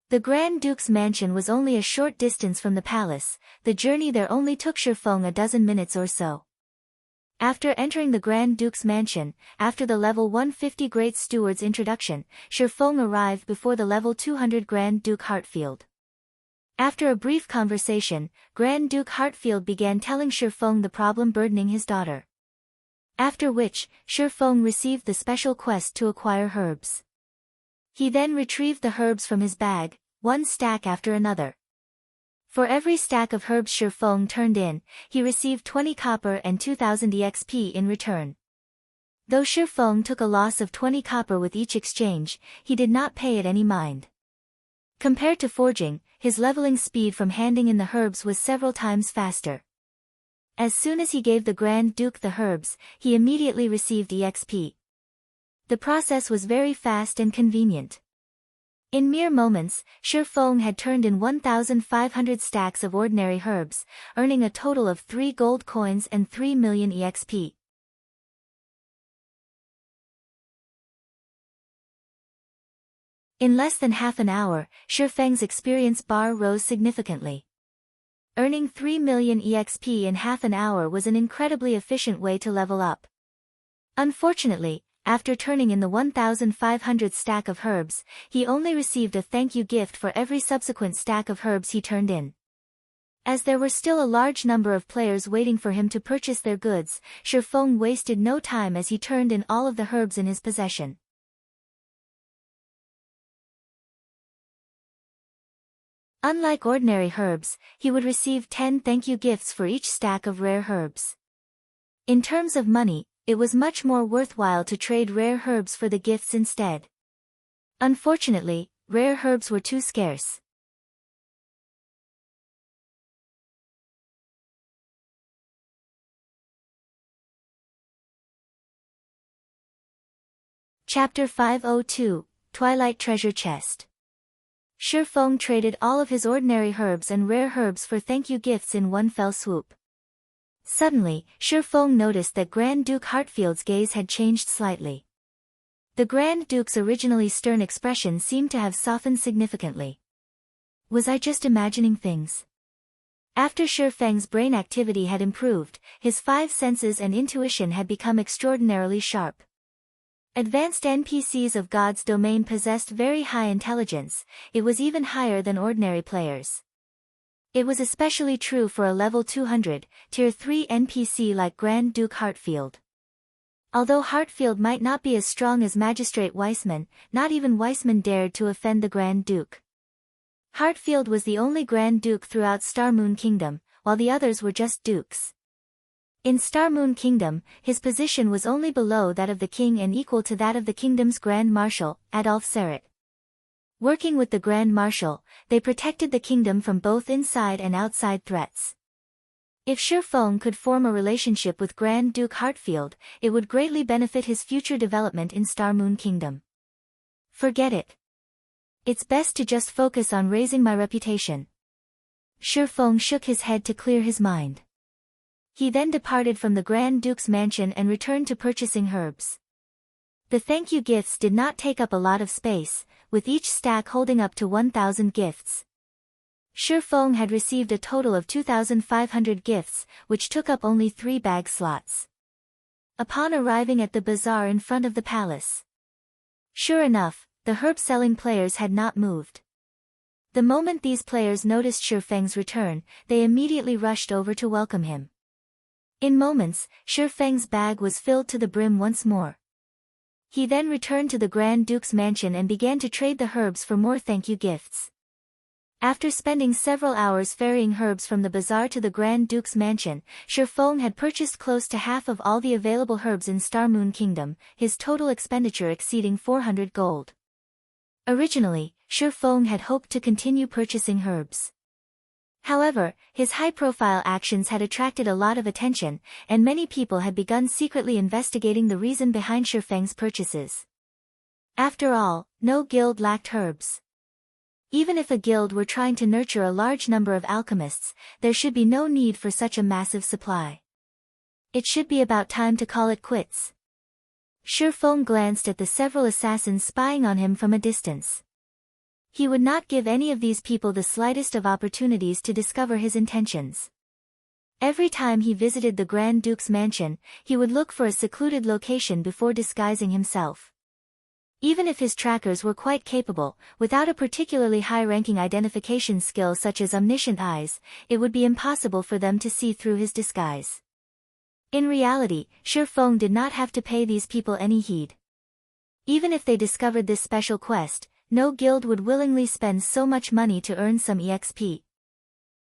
The Grand Duke's mansion was only a short distance from the palace. The journey there only took Shi Feng a dozen minutes or so. After entering the Grand Duke's mansion, after the level 150 Great Steward's introduction, Shi Feng arrived before the level 200 Grand Duke Heartfield. After a brief conversation, Grand Duke Heartfield began telling Shi Feng the problem burdening his daughter. After which, Shi Feng received the special quest to acquire herbs. He then retrieved the herbs from his bag, one stack after another. For every stack of herbs Shi Feng turned in, he received 20 copper and 2,000 EXP in return. Though Shi Feng took a loss of 20 copper with each exchange, he did not pay it any mind. Compared to forging, his leveling speed from handing in the herbs was several times faster. As soon as he gave the Grand Duke the herbs, he immediately received EXP. The process was very fast and convenient. In mere moments, Shi Feng had turned in 1,500 stacks of ordinary herbs, earning a total of 3 gold coins and 3 million EXP. In less than half an hour, Shifeng's experience bar rose significantly. Earning 3 million EXP in half an hour was an incredibly efficient way to level up. Unfortunately, after turning in the 1,500 stack of herbs, he only received a thank you gift for every subsequent stack of herbs he turned in. As there were still a large number of players waiting for him to purchase their goods, Shifeng wasted no time as he turned in all of the herbs in his possession. Unlike ordinary herbs, he would receive 10 thank you gifts for each stack of rare herbs. In terms of money, it was much more worthwhile to trade rare herbs for the gifts instead. Unfortunately, rare herbs were too scarce. Chapter 502, Twilight Treasure Chest. Shifeng traded all of his ordinary herbs and rare herbs for thank you gifts in one fell swoop. Suddenly, Shifeng noticed that Grand Duke Heartfield's gaze had changed slightly. The Grand Duke's originally stern expression seemed to have softened significantly. Was I just imagining things? After Shifeng's brain activity had improved, his 5 senses and intuition had become extraordinarily sharp. Advanced NPCs of God's domain possessed very high intelligence, it was even higher than ordinary players. It was especially true for a level 200, tier 3 NPC like Grand Duke Heartfield. Although Heartfield might not be as strong as Magistrate Weissman, not even Weissman dared to offend the Grand Duke. Heartfield was the only Grand Duke throughout Starmoon Kingdom, while the others were just dukes. In Starmoon Kingdom, his position was only below that of the king and equal to that of the kingdom's Grand Marshal, Adolf Serret. Working with the Grand Marshal, they protected the kingdom from both inside and outside threats. If Shifeng could form a relationship with Grand Duke Heartfield, it would greatly benefit his future development in Starmoon Kingdom. Forget it. It's best to just focus on raising my reputation. Shifeng shook his head to clear his mind. He then departed from the Grand Duke's mansion and returned to purchasing herbs. The thank you gifts did not take up a lot of space, with each stack holding up to 1,000 gifts. Shifeng had received a total of 2,500 gifts, which took up only 3 bag slots. Upon arriving at the bazaar in front of the palace. Sure enough, the herb-selling players had not moved. The moment these players noticed Shifeng's return, they immediately rushed over to welcome him. In moments, Shifeng's bag was filled to the brim once more. He then returned to the Grand Duke's mansion and began to trade the herbs for more thank you gifts. After spending several hours ferrying herbs from the bazaar to the Grand Duke's mansion, Shifeng had purchased close to half of all the available herbs in Starmoon Kingdom, his total expenditure exceeding 400 gold. Originally, Shifeng had hoped to continue purchasing herbs. However, his high-profile actions had attracted a lot of attention, and many people had begun secretly investigating the reason behind Shifeng's purchases. After all, no guild lacked herbs. Even if a guild were trying to nurture a large number of alchemists, there should be no need for such a massive supply. It should be about time to call it quits. Shifeng glanced at the several assassins spying on him from a distance. He would not give any of these people the slightest of opportunities to discover his intentions. Every time he visited the Grand Duke's mansion, he would look for a secluded location before disguising himself. Even if his trackers were quite capable, without a particularly high-ranking identification skill such as omniscient eyes, it would be impossible for them to see through his disguise. In reality, Shifeng did not have to pay these people any heed. Even if they discovered this special quest, no guild would willingly spend so much money to earn some EXP.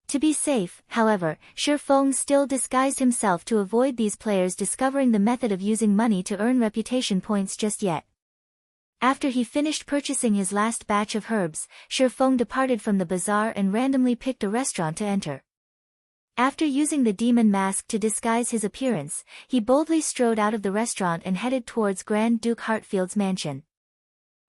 To be safe, however, Shifeng still disguised himself to avoid these players discovering the method of using money to earn reputation points just yet. After he finished purchasing his last batch of herbs, Shifeng departed from the bazaar and randomly picked a restaurant to enter. After using the demon mask to disguise his appearance, he boldly strode out of the restaurant and headed towards Grand Duke Heartfield's mansion.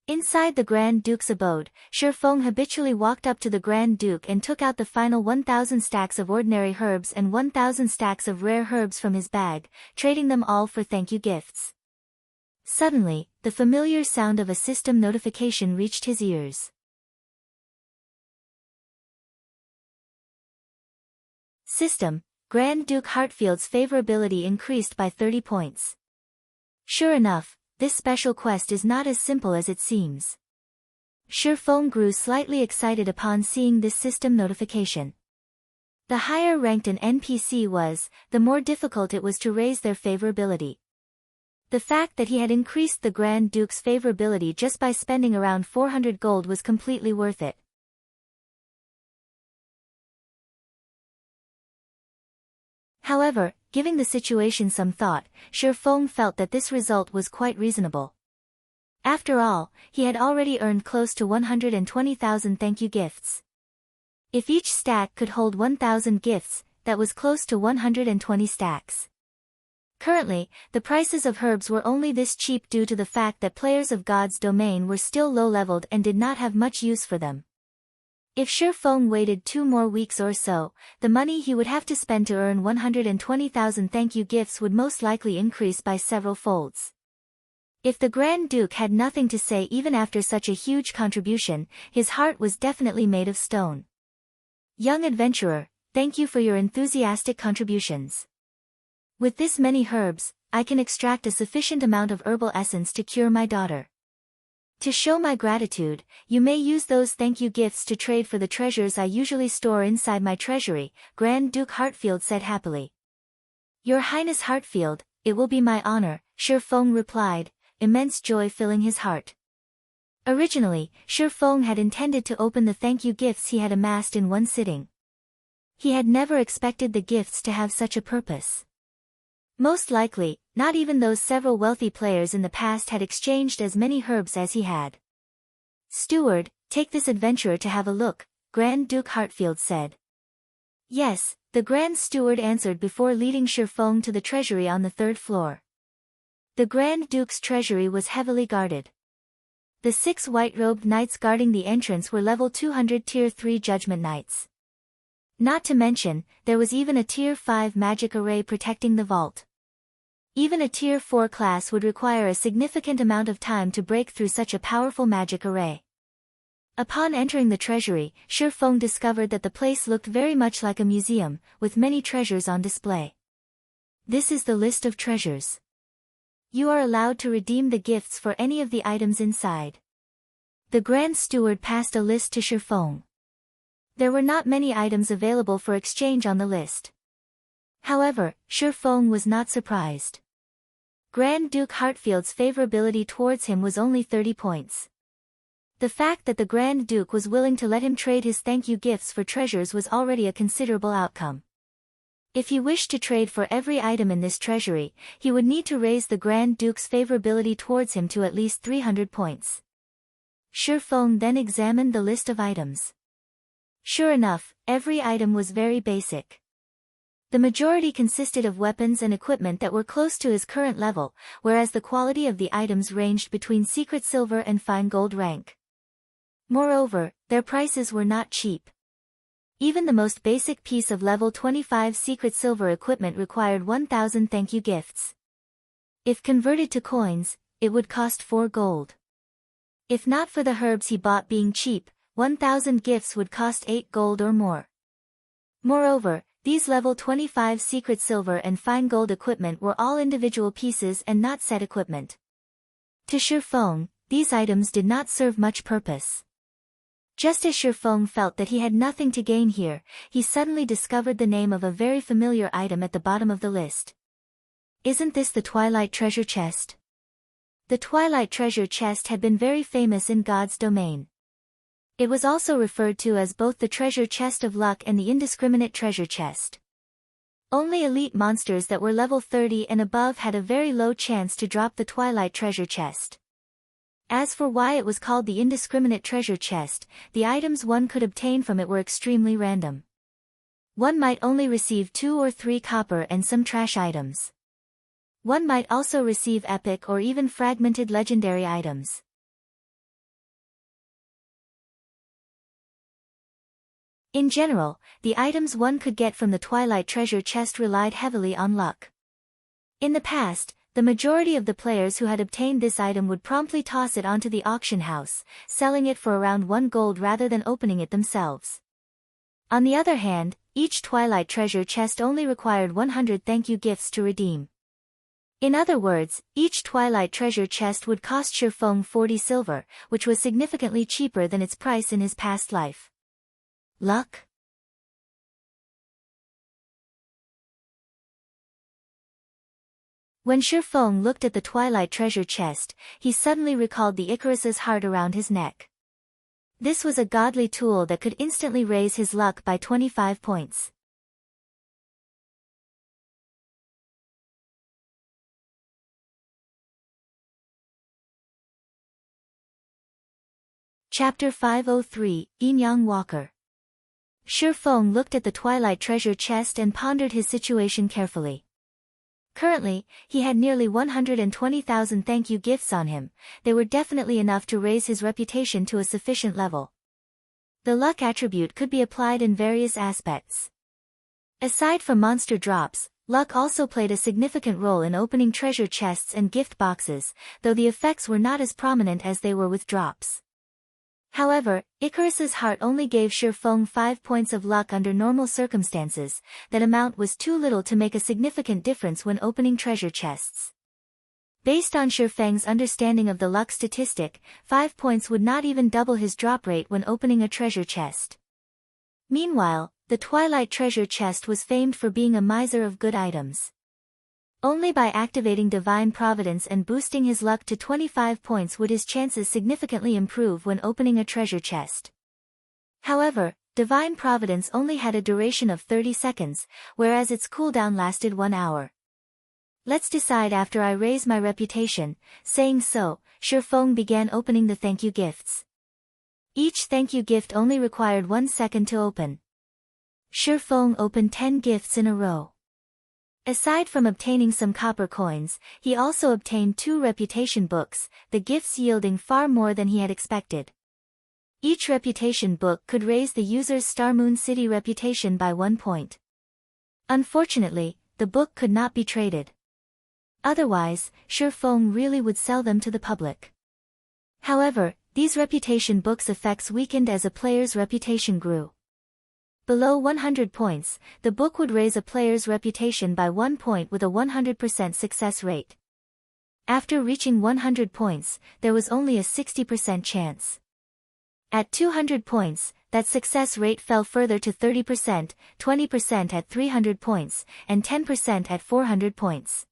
Inside the Grand Duke's abode, Shifeng habitually walked up to the Grand Duke and took out the final 1,000 stacks of ordinary herbs and 1,000 stacks of rare herbs from his bag, trading them all for thank you gifts. Suddenly, the familiar sound of a system notification reached his ears. System: Grand Duke Hartfield's favorability increased by 30 points. Sure enough, this special quest is not as simple as it seems. Shifeng grew slightly excited upon seeing this system notification. The higher ranked an NPC was, the more difficult it was to raise their favorability. The fact that he had increased the Grand Duke's favorability just by spending around 400 gold was completely worth it. However, giving the situation some thought, Shifeng felt that this result was quite reasonable. After all, he had already earned close to 120,000 thank you gifts. If each stack could hold 1,000 gifts, that was close to 120 stacks. Currently, the prices of herbs were only this cheap due to the fact that players of God's domain were still low-leveled and did not have much use for them. If Shifeng waited 2 more weeks or so, the money he would have to spend to earn 120,000 thank you gifts would most likely increase by several folds. If the Grand Duke had nothing to say even after such a huge contribution, his heart was definitely made of stone. Young adventurer, thank you for your enthusiastic contributions. With this many herbs, I can extract a sufficient amount of herbal essence to cure my daughter. To show my gratitude, you may use those thank you gifts to trade for the treasures I usually store inside my treasury, Grand Duke Hartfield said happily. Your Highness Hartfield, it will be my honor, Shifeng replied, immense joy filling his heart. Originally, Shifeng had intended to open the thank you gifts he had amassed in one sitting. He had never expected the gifts to have such a purpose. Most likely, not even those several wealthy players in the past had exchanged as many herbs as he had. Steward, take this adventurer to have a look, Grand Duke Hartfield said. Yes, the Grand Steward answered before leading Shifeng to the treasury on the 3rd floor. The Grand Duke's treasury was heavily guarded. The 6 white-robed knights guarding the entrance were level 200 Tier 3 Judgment Knights. Not to mention, there was even a Tier 5 magic array protecting the vault. Even a Tier 4 class would require a significant amount of time to break through such a powerful magic array. Upon entering the treasury, Shifeng discovered that the place looked very much like a museum, with many treasures on display. This is the list of treasures. You are allowed to redeem the gifts for any of the items inside. The Grand Steward passed a list to Shifeng. There were not many items available for exchange on the list. However, Shifeng was not surprised. Grand Duke Hartfield's favorability towards him was only 30 points. The fact that the Grand Duke was willing to let him trade his thank you gifts for treasures was already a considerable outcome. If he wished to trade for every item in this treasury, he would need to raise the Grand Duke's favorability towards him to at least 300 points. Shifeng then examined the list of items. Sure enough, every item was very basic. The majority consisted of weapons and equipment that were close to his current level, whereas the quality of the items ranged between secret silver and fine gold rank. Moreover, their prices were not cheap. Even the most basic piece of level 25 secret silver equipment required 1,000 thank you gifts. If converted to coins, it would cost 4 gold. If not for the herbs he bought being cheap, 1,000 gifts would cost 8 gold or more. Moreover, these level 25 secret silver and fine gold equipment were all individual pieces and not set equipment. To Shifeng, these items did not serve much purpose. Just as Shifeng felt that he had nothing to gain here, he suddenly discovered the name of a very familiar item at the bottom of the list. Isn't this the Twilight Treasure Chest? The Twilight Treasure Chest had been very famous in God's domain. It was also referred to as both the Treasure Chest of Luck and the Indiscriminate Treasure Chest. Only elite monsters that were level 30 and above had a very low chance to drop the Twilight Treasure Chest. As for why it was called the Indiscriminate Treasure Chest, the items one could obtain from it were extremely random. One might only receive 2 or 3 copper and some trash items. One might also receive epic or even fragmented legendary items. In general, the items one could get from the Twilight Treasure Chest relied heavily on luck. In the past, the majority of the players who had obtained this item would promptly toss it onto the auction house, selling it for around 1 gold rather than opening it themselves. On the other hand, each Twilight treasure chest only required 100 thank you gifts to redeem. In other words, each Twilight treasure chest would cost Shifeng 40 silver, which was significantly cheaper than its price in his past life. Luck? When Shifeng looked at the Twilight treasure chest, he suddenly recalled the Icarus's heart around his neck. This was a godly tool that could instantly raise his luck by 25 points. Chapter 503, Yin-Yang Walker. Shifeng looked at the Twilight treasure chest and pondered his situation carefully. Currently, he had nearly 120,000 thank you gifts on him. They were definitely enough to raise his reputation to a sufficient level. The luck attribute could be applied in various aspects. Aside from monster drops, luck also played a significant role in opening treasure chests and gift boxes, though the effects were not as prominent as they were with drops. However, Icarus's heart only gave Shifeng 5 points of luck under normal circumstances. That amount was too little to make a significant difference when opening treasure chests. Based on Shifeng's understanding of the luck statistic, 5 points would not even double his drop rate when opening a treasure chest. Meanwhile, the Twilight treasure chest was famed for being a miser of good items. Only by activating Divine Providence and boosting his luck to 25 points would his chances significantly improve when opening a treasure chest. However, Divine Providence only had a duration of 30 seconds, whereas its cooldown lasted 1 hour. Let's decide after I raise my reputation. Saying so, Shifeng began opening the thank you gifts. Each thank you gift only required 1 second to open. Shifeng opened 10 gifts in a row. Aside from obtaining some copper coins, he also obtained 2 reputation books, the gifts yielding far more than he had expected. Each reputation book could raise the user's Star Moon City reputation by 1 point. Unfortunately, the book could not be traded. Otherwise, Shifeng really would sell them to the public. However, these reputation books' effects weakened as a player's reputation grew. Below 100 points, the book would raise a player's reputation by 1 point with a 100% success rate. After reaching 100 points, there was only a 60% chance. At 200 points, that success rate fell further to 30%, 20% at 300 points, and 10% at 400 points.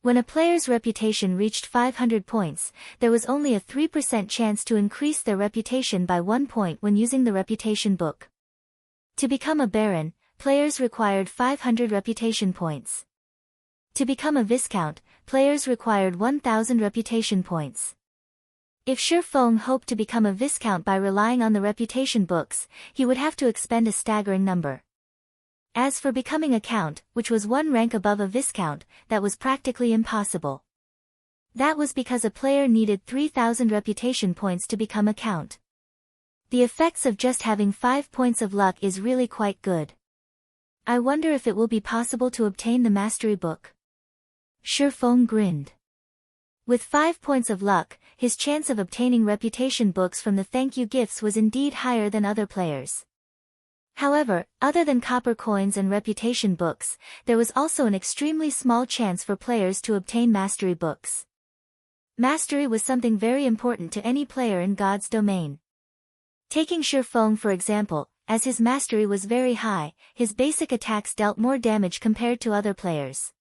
When a player's reputation reached 500 points, there was only a 3% chance to increase their reputation by 1 point when using the reputation book. To become a Baron, players required 500 reputation points. To become a Viscount, players required 1,000 reputation points. If Shifeng hoped to become a Viscount by relying on the reputation books, he would have to expend a staggering number. As for becoming a Count, which was 1 rank above a Viscount, that was practically impossible. That was because a player needed 3,000 reputation points to become a Count. The effects of just having 5 points of luck is really quite good. I wonder if it will be possible to obtain the Mastery Book. Shifeng grinned. With 5 points of luck, his chance of obtaining reputation books from the thank you gifts was indeed higher than other players. However, other than copper coins and reputation books, there was also an extremely small chance for players to obtain mastery books. Mastery was something very important to any player in God's domain. Taking Shifeng for example, as his mastery was very high, his basic attacks dealt more damage compared to other players.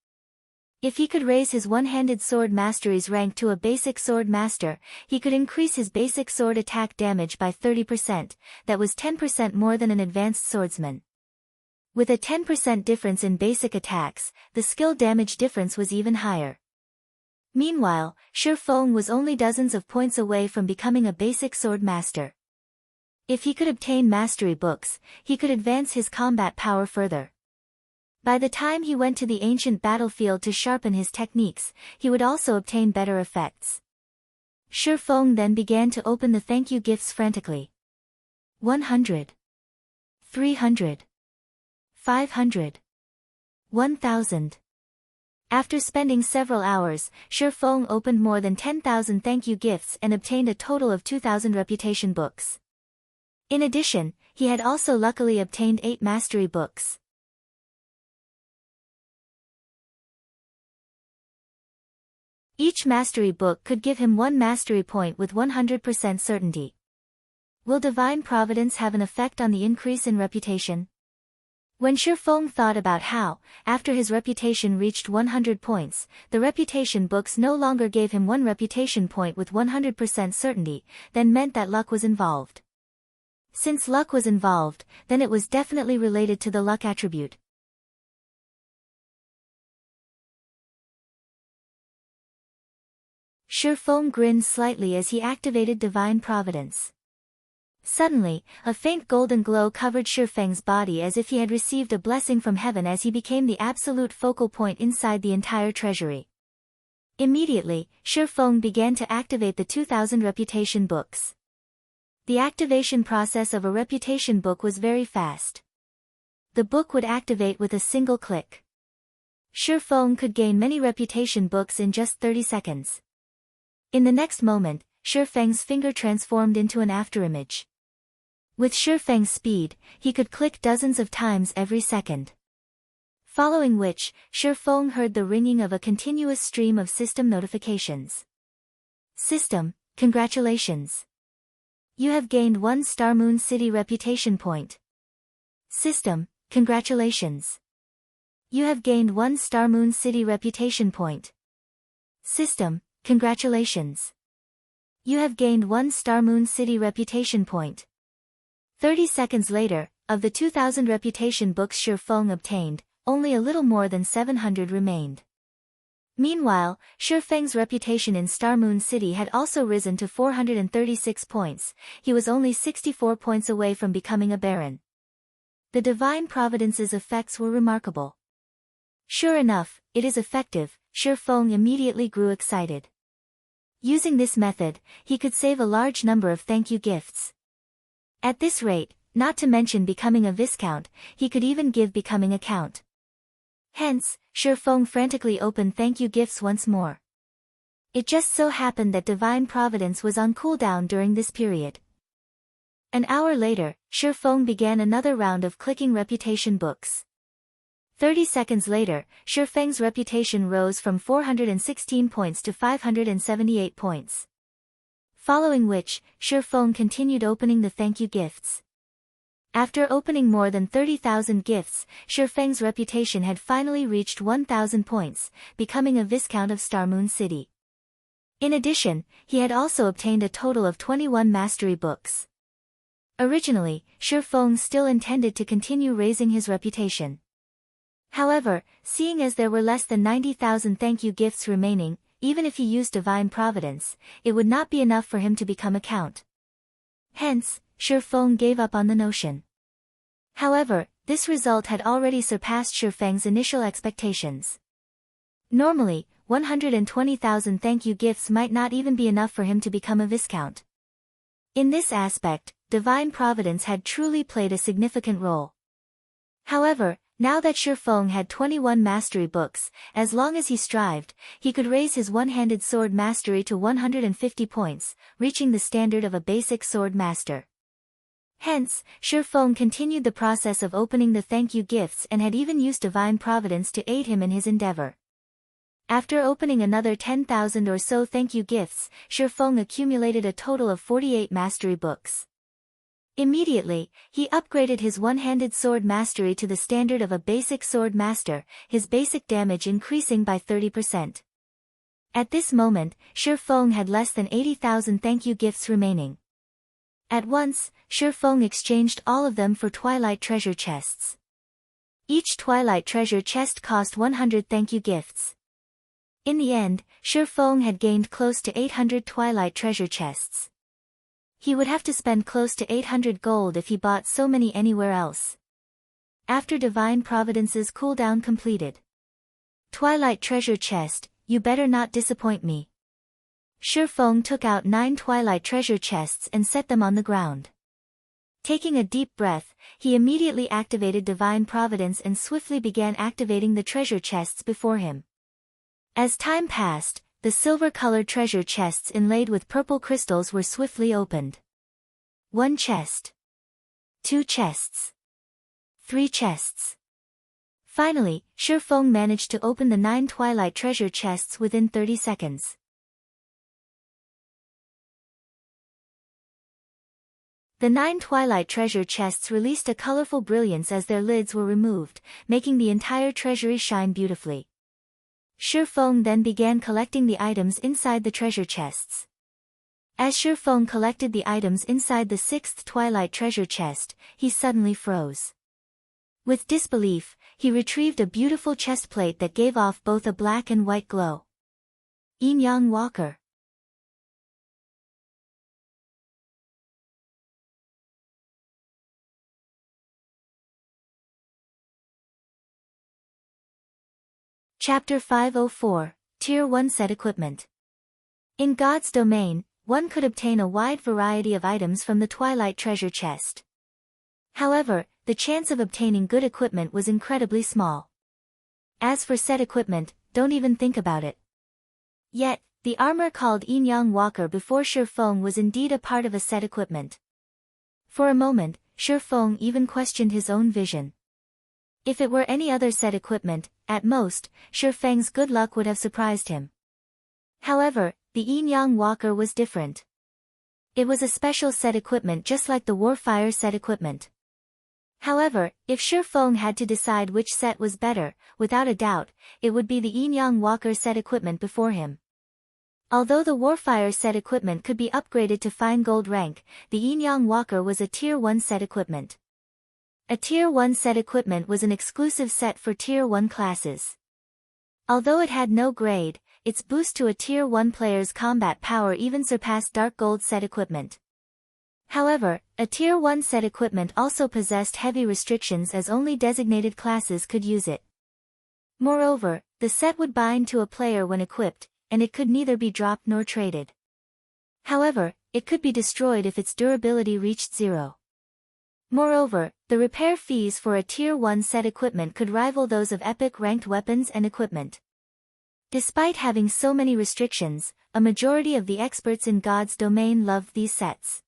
If he could raise his one-handed sword mastery's rank to a basic sword master, he could increase his basic sword attack damage by 30%, that was 10% more than an advanced swordsman. With a 10% difference in basic attacks, the skill damage difference was even higher. Meanwhile, Shifeng was only dozens of points away from becoming a basic sword master. If he could obtain mastery books, he could advance his combat power further. By the time he went to the ancient battlefield to sharpen his techniques, he would also obtain better effects. Shifeng then began to open the thank you gifts frantically. 100. 300. 500. 1,000. After spending several hours, Shi Feng opened more than 10,000 thank you gifts and obtained a total of 2,000 reputation books. In addition, he had also luckily obtained 8 mastery books. Each mastery book could give him 1 mastery point with 100% certainty. Will divine providence have an effect on the increase in reputation? When Shi Feng thought about how, after his reputation reached 100 points, the reputation books no longer gave him 1 reputation point with 100% certainty, then meant that luck was involved. Since luck was involved, then it was definitely related to the luck attribute. Shi Feng grinned slightly as he activated divine providence. Suddenly, a faint golden glow covered Shi Feng's body as if he had received a blessing from heaven as he became the absolute focal point inside the entire treasury. Immediately, Shi Feng began to activate the 2,000 reputation books. The activation process of a reputation book was very fast. The book would activate with a single click. Shi Feng could gain many reputation books in just 30 seconds. In the next moment, Shi Feng's finger transformed into an afterimage. With Shi Feng's speed, he could click dozens of times every second. Following which, Shi Feng heard the ringing of a continuous stream of system notifications. System, congratulations. You have gained 1 Star Moon City reputation point. System, congratulations. You have gained 1 Star Moon City reputation point. System, congratulations. You have gained 1 Star Moon City reputation point. 30 seconds later, of the 2,000 reputation books Shi Feng obtained, only a little more than 700 remained. Meanwhile, Shi Feng's reputation in Star Moon City had also risen to 436 points, he was only 64 points away from becoming a baron. The divine providence's effects were remarkable. Sure enough, it is effective, Shi Feng immediately grew excited. Using this method, he could save a large number of thank you gifts. At this rate, not to mention becoming a viscount, he could even give becoming a count. Hence, Shi Feng frantically opened thank you gifts once more. It just so happened that divine providence was on cooldown during this period. An hour later, Shi Feng began another round of clicking reputation books. 30 seconds later, Shi Feng's reputation rose from 416 points to 578 points. Following which, Shi Feng continued opening the thank you gifts. After opening more than 30,000 gifts, Shi Feng's reputation had finally reached 1,000 points, becoming a viscount of Star Moon City. In addition, he had also obtained a total of 21 mastery books. Originally, Shi Feng still intended to continue raising his reputation. However, seeing as there were less than 90,000 thank you gifts remaining, even if he used divine providence, it would not be enough for him to become a count. Hence, Shi Feng gave up on the notion. However, this result had already surpassed Shi Feng's initial expectations. Normally, 120,000 thank you gifts might not even be enough for him to become a viscount. In this aspect, divine providence had truly played a significant role. However, now that Shi Feng had 21 mastery books, as long as he strived, he could raise his one-handed sword mastery to 150 points, reaching the standard of a basic sword master. Hence, Shi Feng continued the process of opening the thank you gifts and had even used divine providence to aid him in his endeavor. After opening another 10,000 or so thank you gifts, Shi Feng accumulated a total of 48 mastery books. Immediately, he upgraded his one-handed sword mastery to the standard of a basic sword master, his basic damage increasing by 30%. At this moment, Shi Feng had less than 80,000 thank you gifts remaining. At once, Shi Feng exchanged all of them for twilight treasure chests. Each twilight treasure chest cost 100 thank you gifts. In the end, Shi Feng had gained close to 800 twilight treasure chests. He would have to spend close to 800 gold if he bought so many anywhere else. After divine providence's cooldown completed. Twilight treasure chest, you better not disappoint me. Shi Feng took out 9 twilight treasure chests and set them on the ground. Taking a deep breath, he immediately activated divine providence and swiftly began activating the treasure chests before him. As time passed, the silver-colored treasure chests inlaid with purple crystals were swiftly opened. 1 chest. 2 chests. 3 chests. Finally, Shi Feng managed to open the 9 twilight treasure chests within 30 seconds. The 9 twilight treasure chests released a colorful brilliance as their lids were removed, making the entire treasury shine beautifully. Shi Feng then began collecting the items inside the treasure chests. As Shi Feng collected the items inside the 6th twilight treasure chest, he suddenly froze. With disbelief, he retrieved a beautiful chest plate that gave off both a black and white glow. Yin Yang Walker. Chapter 504, Tier 1 Set Equipment. In God's domain, one could obtain a wide variety of items from the Twilight Treasure Chest. However, the chance of obtaining good equipment was incredibly small. As for set equipment, don't even think about it. Yet, the armor called Yin Yang Walker before Shi Feng was indeed a part of a set equipment. For a moment, Shi Feng even questioned his own vision. If it were any other set equipment, at most, Shi Feng's good luck would have surprised him. However, the Yin Yang Walker was different. It was a special set equipment just like the Warfire set equipment. However, if Shi Feng had to decide which set was better, without a doubt, it would be the Yin Yang Walker set equipment before him. Although the Warfire set equipment could be upgraded to fine gold rank, the Yin Yang Walker was a Tier 1 set equipment. A Tier 1 set equipment was an exclusive set for Tier 1 classes. Although it had no grade, its boost to a Tier 1 player's combat power even surpassed Dark Gold set equipment. However, a Tier 1 set equipment also possessed heavy restrictions as only designated classes could use it. Moreover, the set would bind to a player when equipped, and it could neither be dropped nor traded. However, it could be destroyed if its durability reached 0. Moreover, the repair fees for a Tier 1 set equipment could rival those of epic ranked weapons and equipment. Despite having so many restrictions, a majority of the experts in God's domain loved these sets.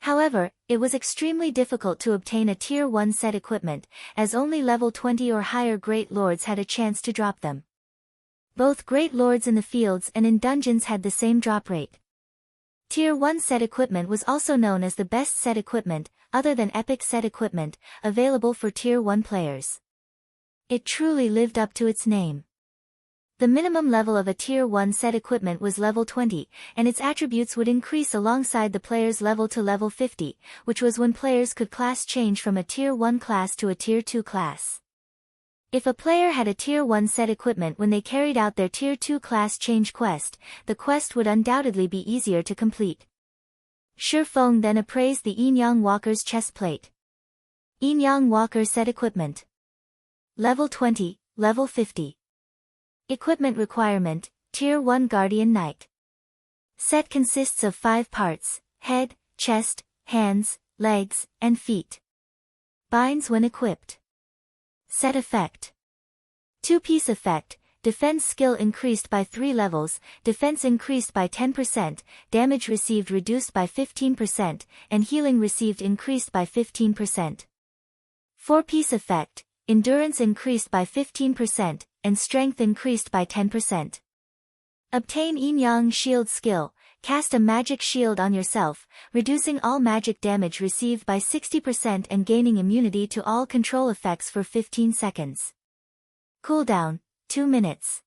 However, it was extremely difficult to obtain a Tier 1 set equipment, as only level 20 or higher Great Lords had a chance to drop them. Both Great Lords in the fields and in dungeons had the same drop rate. Tier 1 set equipment was also known as the best set equipment, other than epic set equipment, available for Tier 1 players. It truly lived up to its name. The minimum level of a Tier 1 set equipment was level 20, and its attributes would increase alongside the player's level to level 50, which was when players could class change from a Tier 1 class to a Tier 2 class. If a player had a Tier 1 set equipment when they carried out their Tier 2 class change quest, the quest would undoubtedly be easier to complete. Shi Feng then appraised the Yin Yang Walker's chest plate. Yin Yang Walker set equipment. Level 20, level 50. Equipment requirement, Tier 1 Guardian Knight. Set consists of 5 parts, head, chest, hands, legs, and feet. Binds when equipped. Set effect. 2-piece effect, defense skill increased by 3 levels, defense increased by 10%, damage received reduced by 15%, and healing received increased by 15%. 4-piece effect, endurance increased by 15%, and strength increased by 10%. Obtain Yin Yang Shield skill, cast a magic shield on yourself, reducing all magic damage received by 60% and gaining immunity to all control effects for 15 seconds. Cooldown, 2 minutes.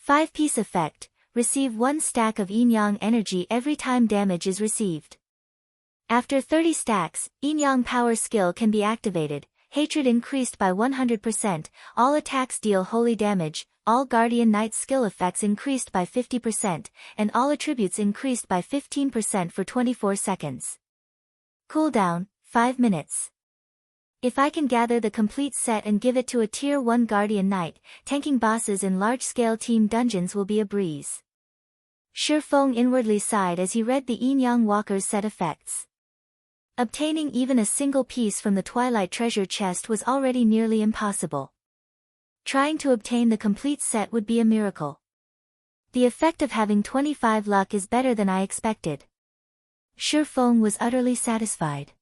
5-piece effect, receive 1 stack of Yin Yang energy every time damage is received. After 30 stacks, Yin Yang power skill can be activated. Hatred increased by 100%, all attacks deal holy damage, all Guardian Knight skill effects increased by 50%, and all attributes increased by 15% for 24 seconds. Cooldown, 5 minutes. If I can gather the complete set and give it to a Tier 1 Guardian Knight, tanking bosses in large-scale team dungeons will be a breeze. Shi Feng inwardly sighed as he read the Yin Yang Walker's set effects. Obtaining even a single piece from the Twilight Treasure Chest was already nearly impossible. Trying to obtain the complete set would be a miracle. The effect of having 25 luck is better than I expected. Shi Feng was utterly satisfied.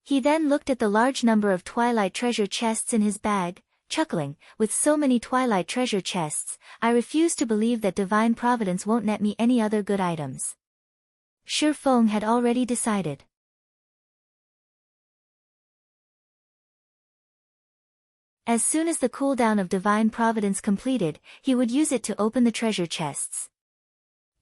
He then looked at the large number of twilight treasure chests in his bag, chuckling, with so many twilight treasure chests, I refuse to believe that divine providence won't net me any other good items. Shi Feng had already decided. As soon as the cooldown of divine providence completed, he would use it to open the treasure chests.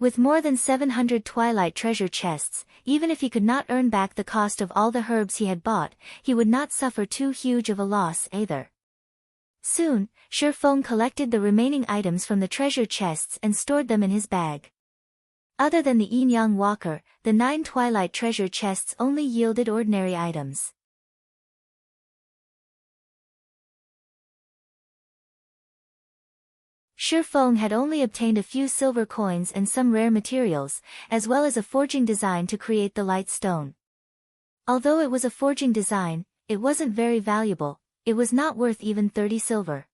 With more than 700 twilight treasure chests, even if he could not earn back the cost of all the herbs he had bought, he would not suffer too huge of a loss either. Soon, Shi Feng collected the remaining items from the treasure chests and stored them in his bag. Other than the Yin Yang Walker, the 9 twilight treasure chests only yielded ordinary items. Shi Feng had only obtained a few silver coins and some rare materials, as well as a forging design to create the light stone. Although it was a forging design, it wasn't very valuable, it was not worth even 30 silver.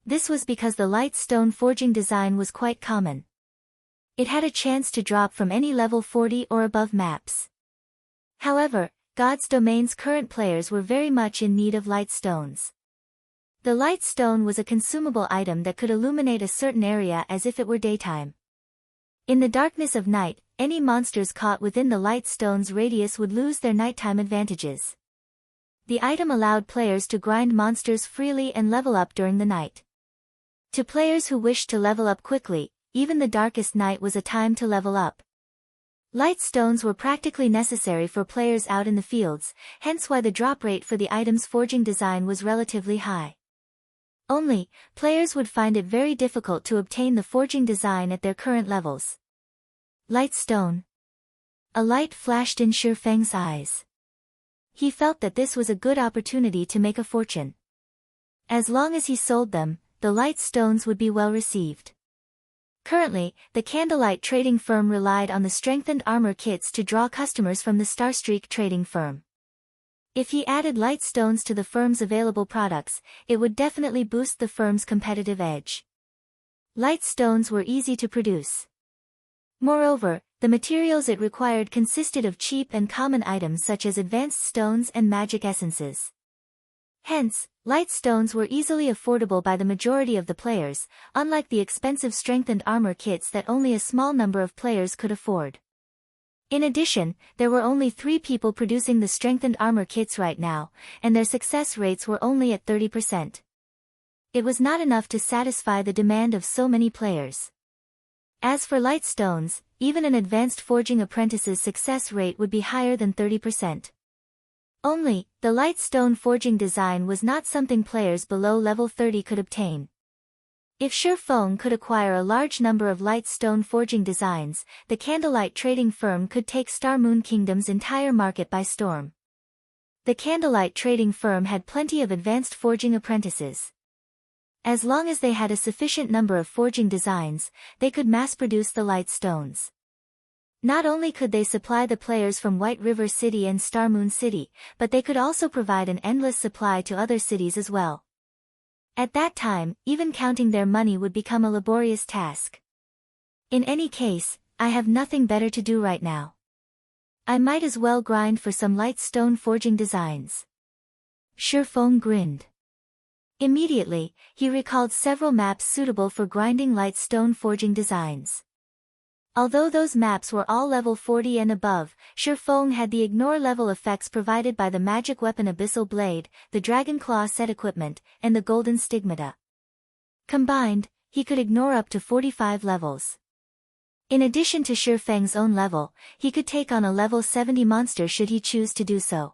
This was because the light stone forging design was quite common. It had a chance to drop from any level 40 or above maps. However, God's Domain's current players were very much in need of light stones. The light stone was a consumable item that could illuminate a certain area as if it were daytime. In the darkness of night, any monsters caught within the light stone's radius would lose their nighttime advantages. The item allowed players to grind monsters freely and level up during the night. To players who wished to level up quickly, even the darkest night was a time to level up. Light stones were practically necessary for players out in the fields, hence why the drop rate for the item's forging design was relatively high. Only, players would find it very difficult to obtain the forging design at their current levels. Light stone. A light flashed in Shi Feng's eyes. He felt that this was a good opportunity to make a fortune. As long as he sold them, the light stones would be well received. Currently, the Candlelight trading firm relied on the strengthened armor kits to draw customers from the Starstreak trading firm. If he added light stones to the firm's available products, it would definitely boost the firm's competitive edge. Light stones were easy to produce. Moreover, the materials it required consisted of cheap and common items such as advanced stones and magic essences. Hence, light stones were easily affordable by the majority of the players, unlike the expensive strengthened armor kits that only a small number of players could afford. In addition, there were only 3 people producing the strengthened armor kits right now, and their success rates were only at 30%. It was not enough to satisfy the demand of so many players. As for light stones, even an advanced forging apprentice's success rate would be higher than 30%. Only, the light stone forging design was not something players below level 30 could obtain. If Shi Feng could acquire a large number of light stone forging designs, the Candlelight trading firm could take Star Moon Kingdom's entire market by storm. The Candlelight trading firm had plenty of advanced forging apprentices. As long as they had a sufficient number of forging designs, they could mass-produce the light stones. Not only could they supply the players from White River City and Star Moon City, but they could also provide an endless supply to other cities as well. At that time, even counting their money would become a laborious task. In any case, I have nothing better to do right now. I might as well grind for some light stone forging designs. Shi Feng grinned. Immediately, he recalled several maps suitable for grinding light stone forging designs. Although those maps were all level 40 and above, Shi Feng had the ignore level effects provided by the magic weapon Abyssal Blade, the Dragon Claw set equipment, and the Golden Stigmata. Combined, he could ignore up to 45 levels. In addition to Shi Feng's own level, he could take on a level 70 monster should he choose to do so.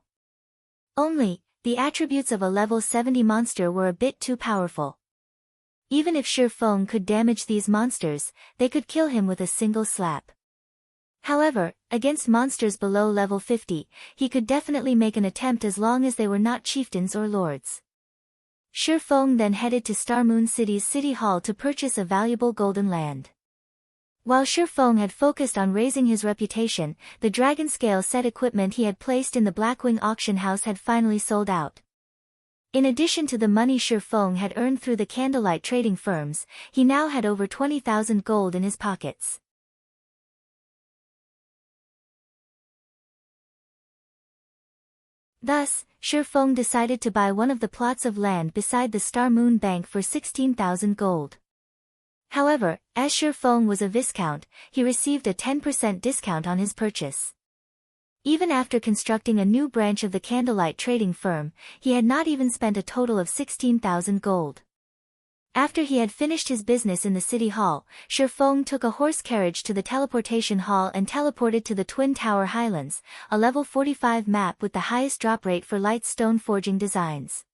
Only, the attributes of a level 70 monster were a bit too powerful. Even if Shi Feng could damage these monsters, they could kill him with a single slap. However, against monsters below level 50, he could definitely make an attempt as long as they were not chieftains or lords. Shi Feng then headed to Star Moon City's City Hall to purchase a valuable golden land. While Shi Feng had focused on raising his reputation, the dragon scale set equipment he had placed in the Blackwing auction house had finally sold out. In addition to the money Feng had earned through the candlelight trading firms, he now had over 20,000 gold in his pockets. Thus, Feng decided to buy one of the plots of land beside the Star Moon Bank for 16,000 gold. However, as Feng was a viscount, he received a 10% discount on his purchase. Even after constructing a new branch of the candlelight trading firm, he had not even spent a total of 16,000 gold. After he had finished his business in the city hall, Feng took a horse carriage to the teleportation hall and teleported to the Twin Tower Highlands, a level 45 map with the highest drop rate for light stone forging designs.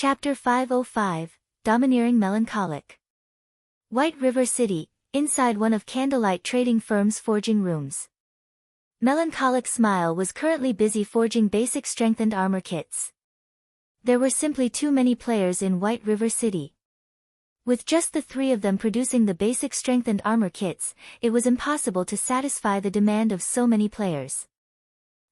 Chapter 505, Domineering Melancholic. White River City, inside one of candlelight trading firm's forging rooms. Melancholic Smile was currently busy forging basic strengthened armor kits. There were simply too many players in White River City. With just the three of them producing the basic strengthened armor kits, it was impossible to satisfy the demand of so many players.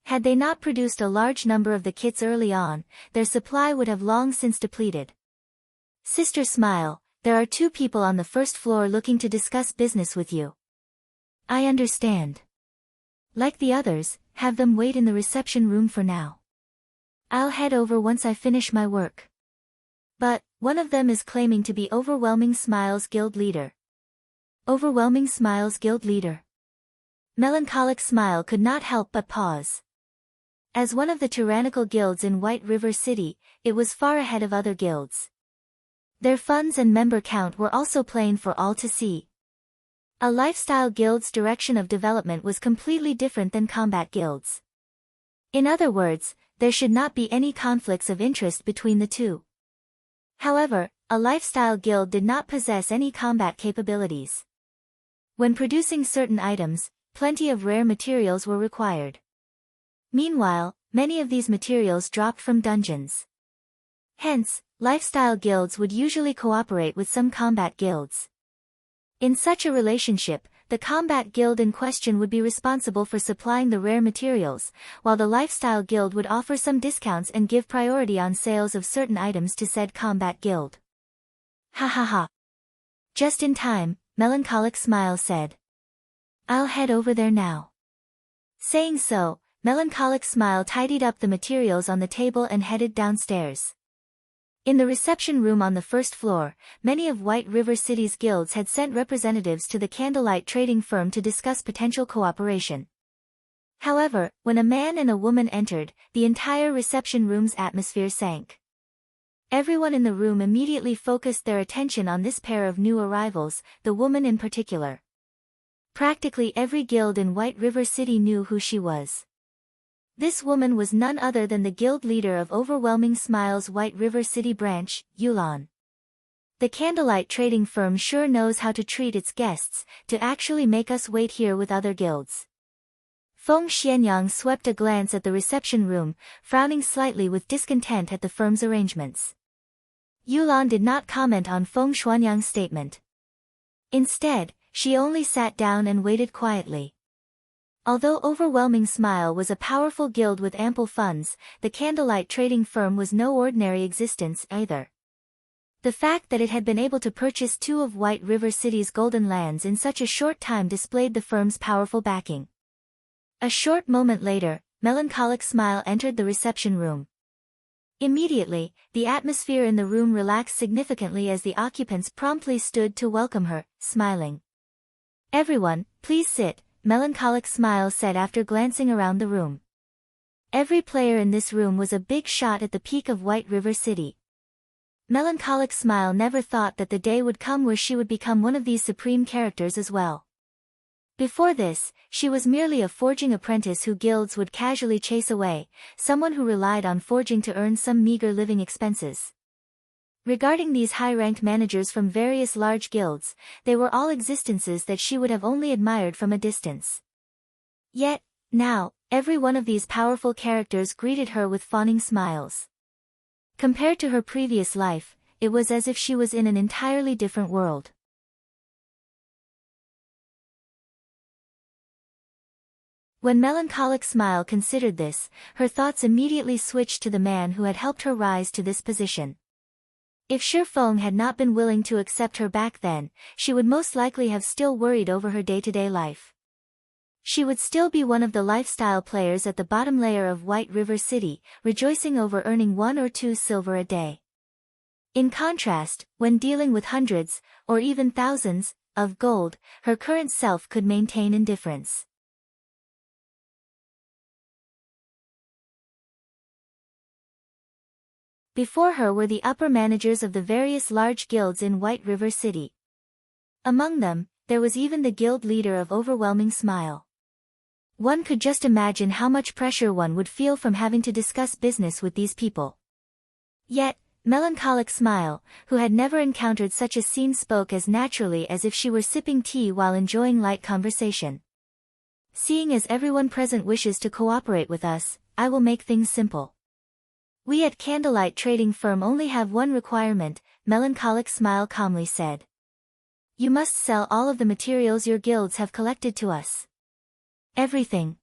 Had they not produced a large number of the kits early on, their supply would have long since depleted. Sister Smile, there are two people on the first floor looking to discuss business with you. I understand. Like the others, have them wait in the reception room for now. I'll head over once I finish my work. But, one of them is claiming to be Overwhelming Smile's guild leader. Overwhelming Smile's guild leader. Melancholic Smile could not help but pause. As one of the tyrannical guilds in White River City, it was far ahead of other guilds. Their funds and member count were also plain for all to see. A lifestyle guild's direction of development was completely different than combat guilds. In other words, there should not be any conflicts of interest between the two. However, a lifestyle guild did not possess any combat capabilities. When producing certain items, plenty of rare materials were required. Meanwhile, many of these materials dropped from dungeons. Hence, lifestyle guilds would usually cooperate with some combat guilds. In such a relationship, the combat guild in question would be responsible for supplying the rare materials, while the lifestyle guild would offer some discounts and give priority on sales of certain items to said combat guild. Ha ha ha. Just in time, Melancholic Smile said. I'll head over there now. Saying so, Melancholic Smile tidied up the materials on the table and headed downstairs. In the reception room on the first floor, many of White River City's guilds had sent representatives to the candlelight trading firm to discuss potential cooperation. However, when a man and a woman entered, the entire reception room's atmosphere sank. Everyone in the room immediately focused their attention on this pair of new arrivals, the woman in particular. Practically every guild in White River City knew who she was. This woman was none other than the guild leader of Overwhelming Smile's White River City branch, Yulan. The candlelight trading firm sure knows how to treat its guests, to actually make us wait here with other guilds. Feng Xianyang swept a glance at the reception room, frowning slightly with discontent at the firm's arrangements. Yulan did not comment on Feng Xuanyang's statement. Instead, she only sat down and waited quietly. Although Overwhelming Smile was a powerful guild with ample funds, the candlelight trading firm was no ordinary existence either. The fact that it had been able to purchase two of White River City's golden lands in such a short time displayed the firm's powerful backing. A short moment later, Melancholic Smile entered the reception room. Immediately, the atmosphere in the room relaxed significantly as the occupants promptly stood to welcome her, smiling. Everyone, please sit, Melancholic Smile said after glancing around the room. Every player in this room was a big shot at the peak of White River City. Melancholic Smile never thought that the day would come where she would become one of these supreme characters as well. Before this, she was merely a forging apprentice who guilds would casually chase away, someone who relied on forging to earn some meager living expenses. Regarding these high-ranked managers from various large guilds, they were all existences that she would have only admired from a distance. Yet, now, every one of these powerful characters greeted her with fawning smiles. Compared to her previous life, it was as if she was in an entirely different world. When Melancholic Smile considered this, her thoughts immediately switched to the man who had helped her rise to this position. If Shi Feng had not been willing to accept her back then, she would most likely have still worried over her day-to-day life. She would still be one of the lifestyle players at the bottom layer of White River City, rejoicing over earning 1 or 2 silver a day. In contrast, when dealing with hundreds, or even thousands, of gold, her current self could maintain indifference. Before her were the upper managers of the various large guilds in White River City. Among them, there was even the guild leader of Overwhelming Smile. One could just imagine how much pressure one would feel from having to discuss business with these people. Yet, Melancholic Smile, who had never encountered such a scene, spoke as naturally as if she were sipping tea while enjoying light conversation. Seeing as everyone present wishes to cooperate with us, I will make things simple. We at Candlelight Trading Firm only have one requirement, Melancholic Smile calmly said. You must sell all of the materials your guilds have collected to us. Everything.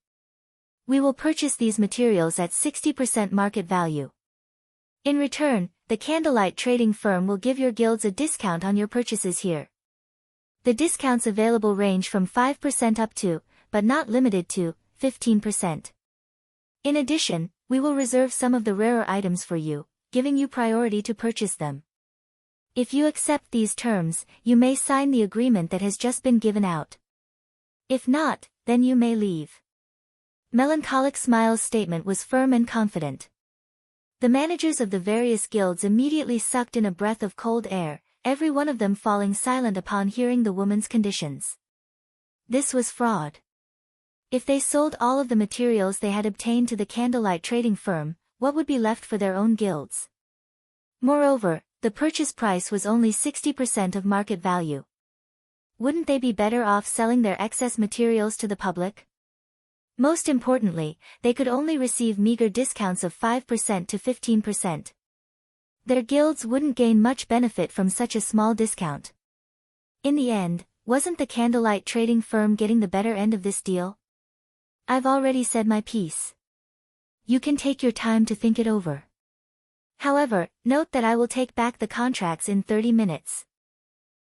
We will purchase these materials at 60% market value. In return, the Candlelight Trading Firm will give your guilds a discount on your purchases here. The discounts available range from 5% up to, but not limited to, 15%. In addition, we will reserve some of the rarer items for you, giving you priority to purchase them. If you accept these terms, you may sign the agreement that has just been given out. If not, then you may leave. Melancholic Smile's statement was firm and confident. The managers of the various guilds immediately sucked in a breath of cold air, every one of them falling silent upon hearing the woman's conditions. This was fraud. If they sold all of the materials they had obtained to the Candlelight Trading Firm, what would be left for their own guilds? Moreover, the purchase price was only 60% of market value. Wouldn't they be better off selling their excess materials to the public? Most importantly, they could only receive meager discounts of 5% to 15%. Their guilds wouldn't gain much benefit from such a small discount. In the end, wasn't the Candlelight Trading Firm getting the better end of this deal? I've already said my piece. You can take your time to think it over. However, note that I will take back the contracts in 30 minutes.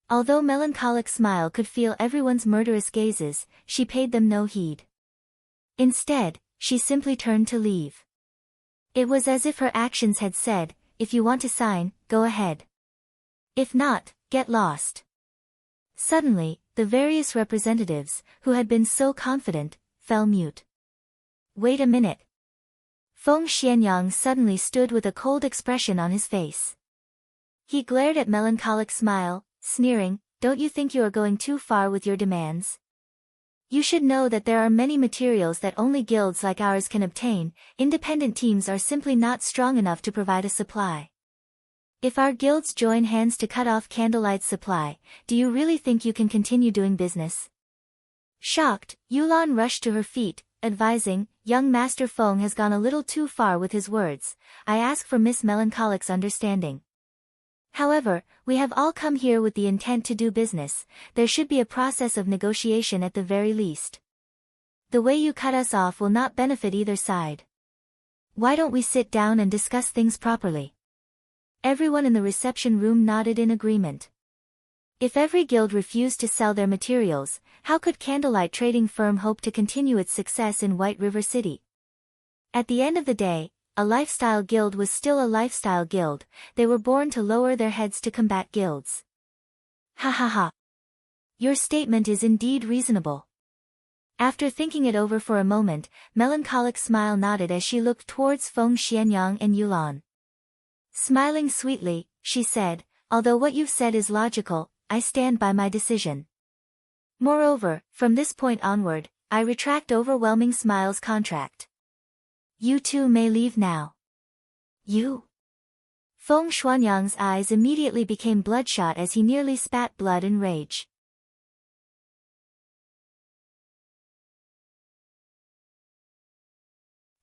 Although Melancholic Smile could feel everyone's murderous gazes, she paid them no heed. Instead, she simply turned to leave. It was as if her actions had said, if you want to sign, go ahead. If not, get lost. Suddenly, the various representatives, who had been so confident, fell mute. Wait a minute. Feng Xianyang suddenly stood with a cold expression on his face. He glared at Melancholic Smile, sneering, don't you think you are going too far with your demands? You should know that there are many materials that only guilds like ours can obtain, independent teams are simply not strong enough to provide a supply. If our guilds join hands to cut off Candlelight's supply, do you really think you can continue doing business? Shocked, Yulan rushed to her feet, advising, young Master Feng has gone a little too far with his words, I ask for Miss Melancholic's understanding. However, we have all come here with the intent to do business, there should be a process of negotiation at the very least. The way you cut us off will not benefit either side. Why don't we sit down and discuss things properly? Everyone in the reception room nodded in agreement. If every guild refused to sell their materials, how could Candlelight Trading Firm hope to continue its success in White River City? At the end of the day, a lifestyle guild was still a lifestyle guild, they were born to lower their heads to combat guilds. Ha ha ha. Your statement is indeed reasonable. After thinking it over for a moment, Melancholic Smile nodded as she looked towards Feng Xianyang and Yulan. Smiling sweetly, she said, although what you've said is logical, I stand by my decision. Moreover, from this point onward, I retract Overwhelming Smile's contract. You two may leave now. You? Feng Xuanyang's eyes immediately became bloodshot as he nearly spat blood in rage.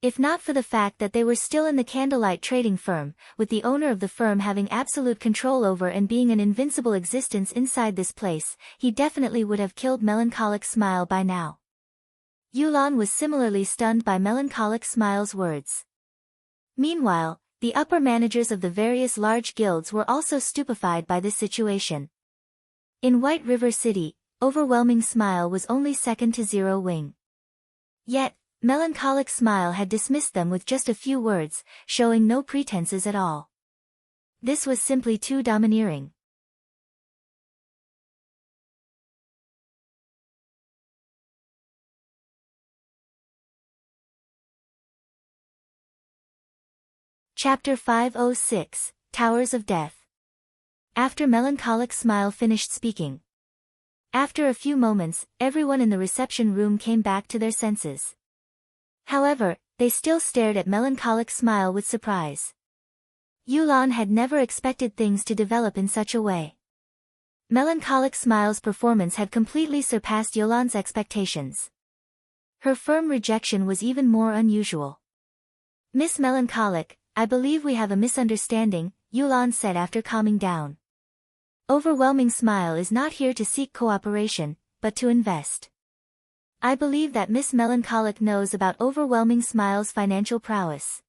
If not for the fact that they were still in the Candlelight Trading Firm, with the owner of the firm having absolute control over and being an invincible existence inside this place, he definitely would have killed Melancholic Smile by now. Yulan was similarly stunned by Melancholic Smile's words. Meanwhile, the upper managers of the various large guilds were also stupefied by this situation. In White River City, Overwhelming Smile was only second to Zero Wing. Yet, Melancholic Smile had dismissed them with just a few words, showing no pretenses at all. This was simply too domineering. Chapter 506, Towers of Death. After Melancholic Smile finished speaking. After a few moments, everyone in the reception room came back to their senses. However, they still stared at Melancholic Smile with surprise. Yulan had never expected things to develop in such a way. Melancholic Smile's performance had completely surpassed Yulan's expectations. Her firm rejection was even more unusual. "Miss Melancholic, I believe we have a misunderstanding," Yulan said after calming down. "Overwhelming Smile is not here to seek cooperation, but to invest. I believe that Miss Melancholic knows about Overwhelming Smile's financial prowess.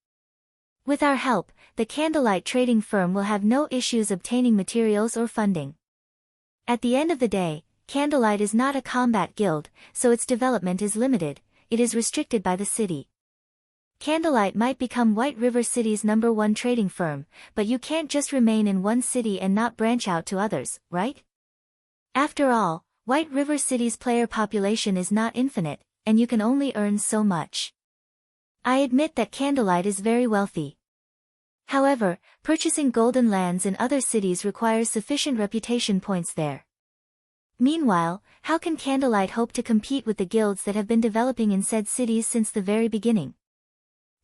With our help, the Candlelight trading firm will have no issues obtaining materials or funding. At the end of the day, Candlelight is not a combat guild, so its development is limited, it is restricted by the city. Candlelight might become White River City's #1 trading firm, but you can't just remain in one city and not branch out to others, right? After all, White River City's player population is not infinite, and you can only earn so much. I admit that Candlelight is very wealthy. However, purchasing golden lands in other cities requires sufficient reputation points there. Meanwhile, how can Candlelight hope to compete with the guilds that have been developing in said cities since the very beginning?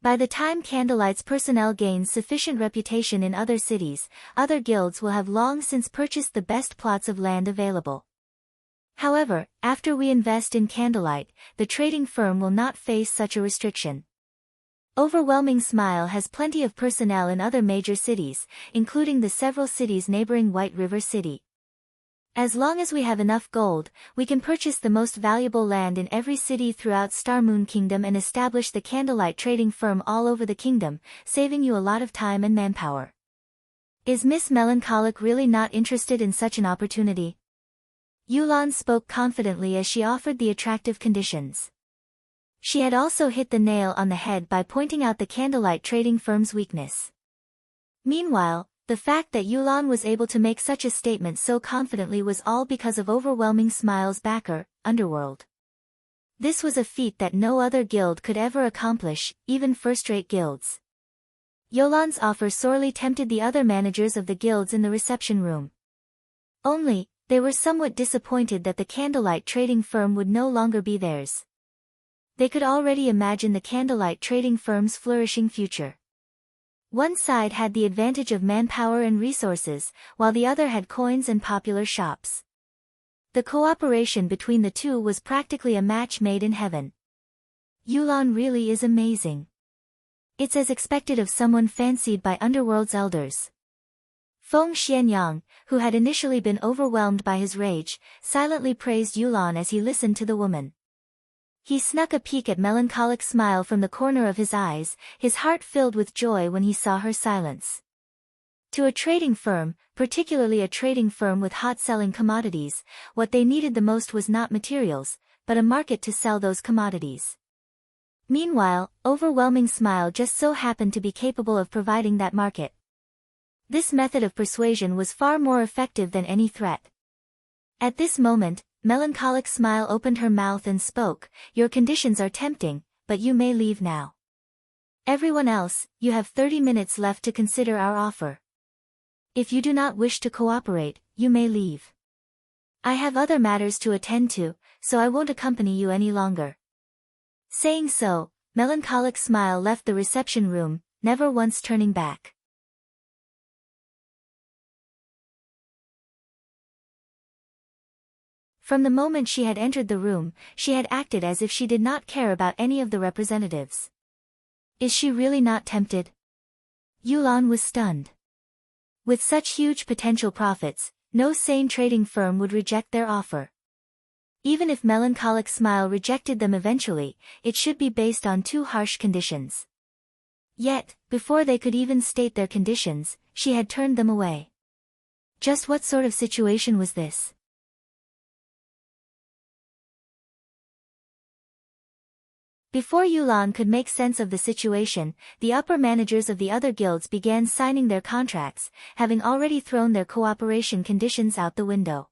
By the time Candlelight's personnel gains sufficient reputation in other cities, other guilds will have long since purchased the best plots of land available. However, after we invest in Candlelight, the trading firm will not face such a restriction. Overwhelming Smile has plenty of personnel in other major cities, including the several cities neighboring White River City. As long as we have enough gold, we can purchase the most valuable land in every city throughout Starmoon Kingdom and establish the Candlelight trading firm all over the kingdom, saving you a lot of time and manpower. Is Miss Melancholic really not interested in such an opportunity?" Yulan spoke confidently as she offered the attractive conditions. She had also hit the nail on the head by pointing out the Candlelight trading firm's weakness. Meanwhile, the fact that Yulan was able to make such a statement so confidently was all because of Overwhelming Smile's backer, Underworld. This was a feat that no other guild could ever accomplish, even first-rate guilds. Yulan's offer sorely tempted the other managers of the guilds in the reception room. Only, they were somewhat disappointed that the Candlelight trading firm would no longer be theirs. They could already imagine the Candlelight trading firm's flourishing future. One side had the advantage of manpower and resources, while the other had coins and popular shops. The cooperation between the two was practically a match made in heaven. Yulan really is amazing. It's as expected of someone fancied by Underworld's elders. Feng Xianyang, who had initially been overwhelmed by his rage, silently praised Yulan as he listened to the woman. He snuck a peek at Melancholic Smile from the corner of his eyes, his heart filled with joy when he saw her silence. To a trading firm, particularly a trading firm with hot-selling commodities, what they needed the most was not materials, but a market to sell those commodities. Meanwhile, Overwhelming Smile just so happened to be capable of providing that market. This method of persuasion was far more effective than any threat. At this moment, Melancholic Smile opened her mouth and spoke, "Your conditions are tempting, but you may leave now. Everyone else, you have 30 minutes left to consider our offer. If you do not wish to cooperate, you may leave. I have other matters to attend to, so I won't accompany you any longer." Saying so, Melancholic Smile left the reception room, never once turning back. From the moment she had entered the room, she had acted as if she did not care about any of the representatives. Is she really not tempted? Yulan was stunned. With such huge potential profits, no sane trading firm would reject their offer. Even if Melancholic Smile rejected them eventually, it should be based on two harsh conditions. Yet, before they could even state their conditions, she had turned them away. Just what sort of situation was this? Before Yulan could make sense of the situation, the upper managers of the other guilds began signing their contracts, having already thrown their cooperation conditions out the window.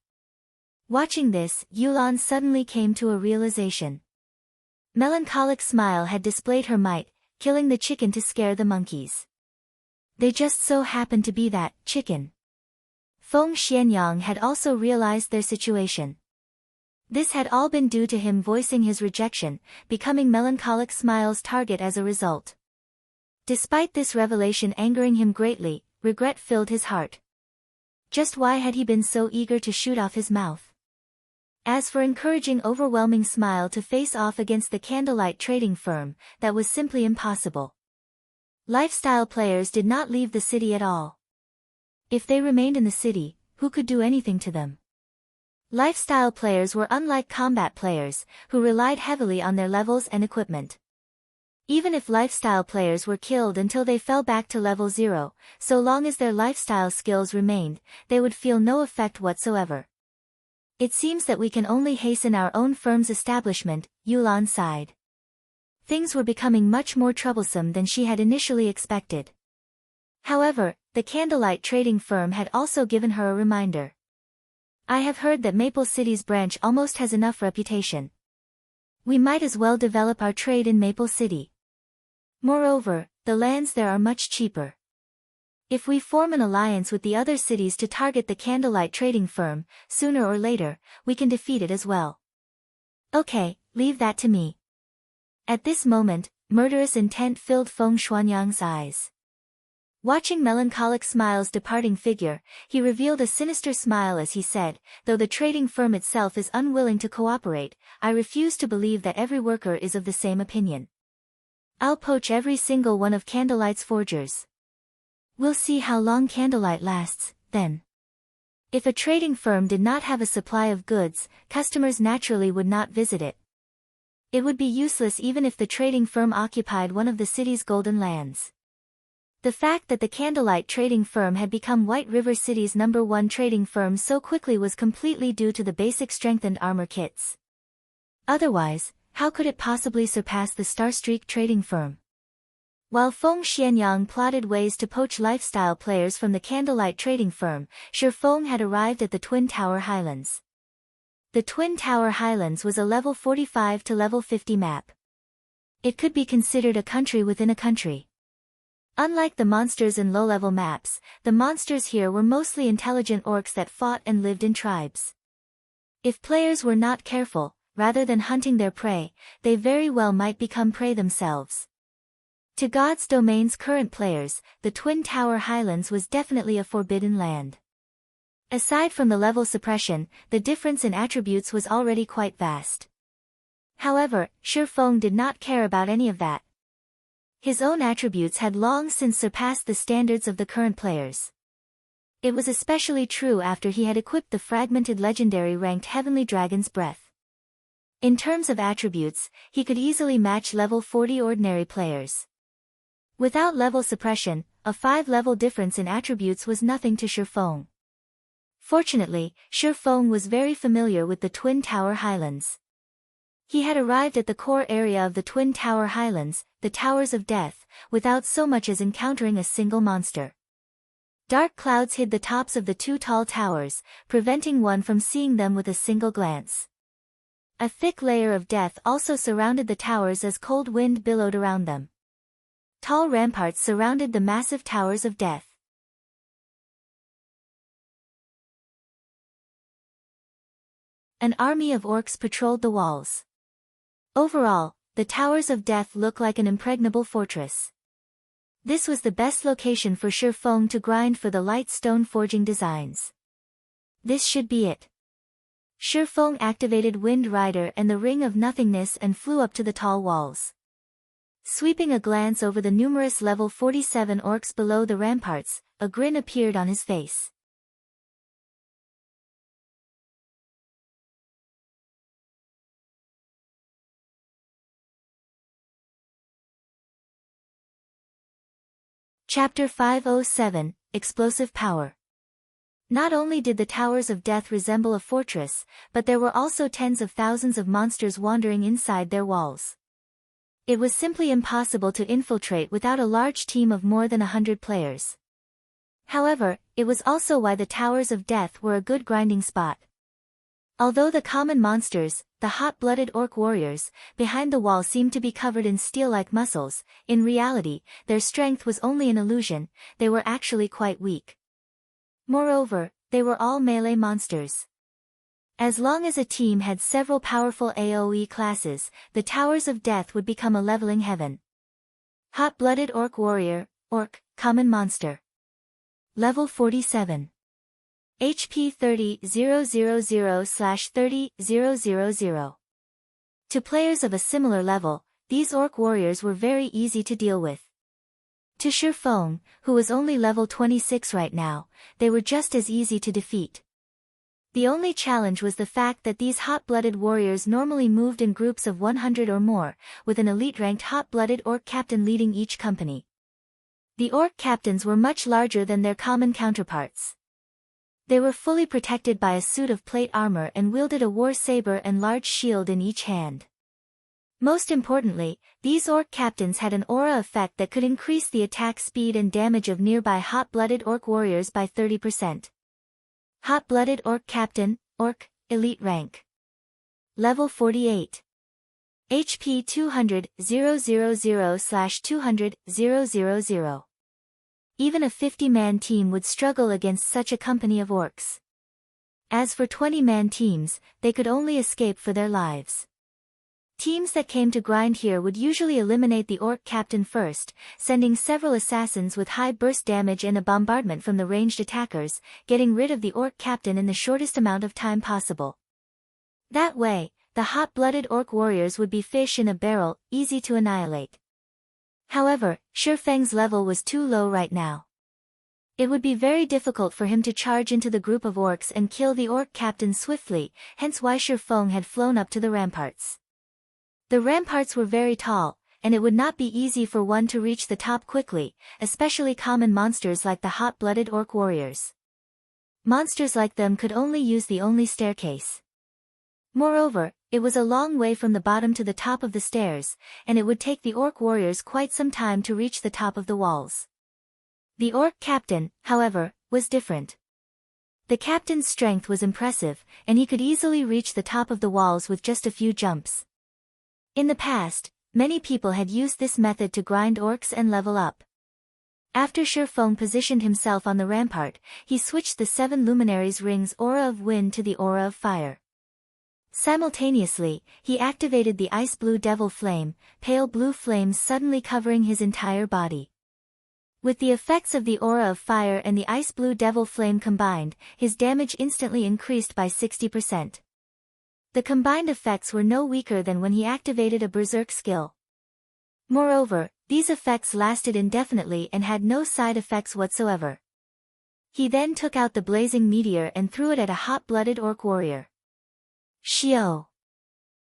Watching this, Yulan suddenly came to a realization. Melancholic Smile had displayed her might, killing the chicken to scare the monkeys. They just so happened to be that chicken. Feng Xianyang had also realized their situation. This had all been due to him voicing his rejection, becoming Melancholic Smile's target as a result. Despite this revelation angering him greatly, regret filled his heart. Just why had he been so eager to shoot off his mouth? As for encouraging Overwhelming Smile to face off against the Candlelight trading firm, that was simply impossible. Lifestyle players did not leave the city at all. If they remained in the city, who could do anything to them? Lifestyle players were unlike combat players, who relied heavily on their levels and equipment. Even if lifestyle players were killed until they fell back to level 0, so long as their lifestyle skills remained, they would feel no effect whatsoever. It seems that we can only hasten our own firm's establishment, Yulan sighed. Things were becoming much more troublesome than she had initially expected. However, the Candlelight trading firm had also given her a reminder. I have heard that Maple City's branch almost has enough reputation. We might as well develop our trade in Maple City. Moreover, the lands there are much cheaper. If we form an alliance with the other cities to target the Candlelight trading firm, sooner or later, we can defeat it as well. Okay, leave that to me. At this moment, murderous intent filled Feng Xuanyang's eyes. Watching Melancholic Smile's departing figure, he revealed a sinister smile as he said, though the trading firm itself is unwilling to cooperate, I refuse to believe that every worker is of the same opinion. I'll poach every single one of Candlelight's forgers. We'll see how long Candlelight lasts, then. If a trading firm did not have a supply of goods, customers naturally would not visit it. It would be useless even if the trading firm occupied one of the city's golden lands. The fact that the Candlelight trading firm had become White River City's #1 trading firm so quickly was completely due to the basic strengthened armor kits. Otherwise, how could it possibly surpass the Starstreak trading firm? While Feng Xianyang plotted ways to poach lifestyle players from the Candlelight trading firm, Shifeng had arrived at the Twin Tower Highlands. The Twin Tower Highlands was a level 45 to level 50 map. It could be considered a country within a country. Unlike the monsters in low-level maps, the monsters here were mostly intelligent orcs that fought and lived in tribes. If players were not careful, rather than hunting their prey, they very well might become prey themselves. To God's Domain's current players, the Twin Tower Highlands was definitely a forbidden land. Aside from the level suppression, the difference in attributes was already quite vast. However, Shifeng did not care about any of that. His own attributes had long since surpassed the standards of the current players. It was especially true after he had equipped the fragmented legendary ranked Heavenly Dragon's Breath. In terms of attributes, he could easily match level 40 ordinary players. Without level suppression, a 5-level difference in attributes was nothing to Shifeng. Fortunately, Shifeng was very familiar with the Twin Tower Highlands. He had arrived at the core area of the Twin Tower Highlands, the Towers of Death, without so much as encountering a single monster. Dark clouds hid the tops of the 2 tall towers, preventing one from seeing them with a single glance. A thick layer of death also surrounded the towers as cold wind billowed around them. Tall ramparts surrounded the massive Towers of Death. An army of orcs patrolled the walls. Overall, the Towers of Death look like an impregnable fortress. This was the best location for Shifeng to grind for the light stone forging designs. This should be it. Shifeng activated Wind Rider and the Ring of Nothingness and flew up to the tall walls. Sweeping a glance over the numerous level 47 orcs below the ramparts, a grin appeared on his face. Chapter 507, Explosive Power. Not only did the Towers of Death resemble a fortress, but there were also tens of thousands of monsters wandering inside their walls. It was simply impossible to infiltrate without a large team of more than 100 players. However, it was also why the Towers of Death were a good grinding spot. Although the common monsters, the hot-blooded orc warriors, behind the wall seemed to be covered in steel-like muscles, in reality, their strength was only an illusion, they were actually quite weak. Moreover, they were all melee monsters. As long as a team had several powerful AoE classes, the Towers of Death would become a leveling heaven. Hot-blooded orc warrior, orc, common monster. Level 47. HP 30,000/30,000. To players of a similar level, these orc warriors were very easy to deal with. To Shifeng, who was only level 26 right now, they were just as easy to defeat. The only challenge was the fact that these hot-blooded warriors normally moved in groups of 100 or more, with an elite-ranked hot-blooded orc captain leading each company. The orc captains were much larger than their common counterparts. They were fully protected by a suit of plate armor and wielded a war saber and large shield in each hand. Most importantly, these orc captains had an aura effect that could increase the attack speed and damage of nearby hot-blooded orc warriors by 30%. Hot-blooded orc captain, orc, elite rank. Level 48. HP 200,000/200,000. Even a 50-man team would struggle against such a company of orcs. As for 20-man teams, they could only escape for their lives. Teams that came to grind here would usually eliminate the orc captain first, sending several assassins with high burst damage and a bombardment from the ranged attackers, getting rid of the orc captain in the shortest amount of time possible. That way, the hot-blooded orc warriors would be fish in a barrel, easy to annihilate. However, Shifeng's level was too low right now. It would be very difficult for him to charge into the group of orcs and kill the orc captain swiftly, hence why Shifeng had flown up to the ramparts. The ramparts were very tall, and it would not be easy for one to reach the top quickly, especially common monsters like the hot-blooded orc warriors. Monsters like them could only use the only staircase. Moreover, it was a long way from the bottom to the top of the stairs, and it would take the orc warriors quite some time to reach the top of the walls. The orc captain, however, was different. The captain's strength was impressive, and he could easily reach the top of the walls with just a few jumps. In the past, many people had used this method to grind orcs and level up. After Shifeng positioned himself on the rampart, he switched the 7 luminaries' rings aura of wind to the aura of fire. Simultaneously, he activated the ice blue devil flame, pale blue flames suddenly covering his entire body. With the effects of the aura of fire and the ice blue devil flame combined, his damage instantly increased by 60%. The combined effects were no weaker than when he activated a berserk skill. Moreover, these effects lasted indefinitely and had no side effects whatsoever. He then took out the blazing meteor and threw it at a hot-blooded orc warrior. Shio!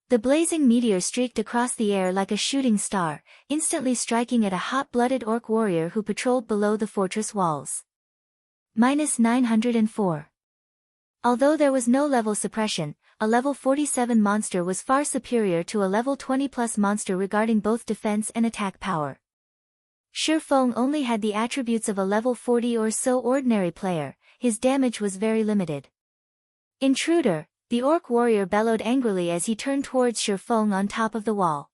The blazing meteor streaked across the air like a shooting star, instantly striking at a hot-blooded orc warrior who patrolled below the fortress walls. -904. Although there was no level suppression, a level 47 monster was far superior to a level 20+ monster regarding both defense and attack power. Shifeng only had the attributes of a level 40 or so ordinary player, his damage was very limited. Intruder! The orc warrior bellowed angrily as he turned towards Shifeng on top of the wall.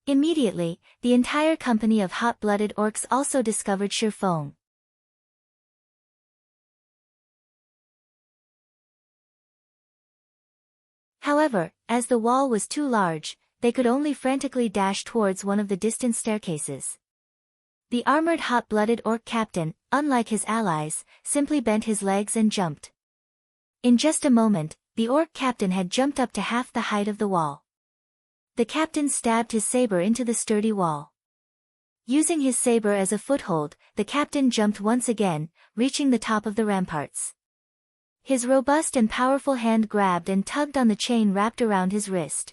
Immediately, the entire company of hot-blooded orcs also discovered Shifeng. However, as the wall was too large, they could only frantically dash towards one of the distant staircases. The armored hot-blooded orc captain, unlike his allies, simply bent his legs and jumped. In just a moment, the orc captain had jumped up to half the height of the wall. The captain stabbed his saber into the sturdy wall. Using his saber as a foothold, the captain jumped once again, reaching the top of the ramparts. His robust and powerful hand grabbed and tugged on the chain wrapped around his wrist.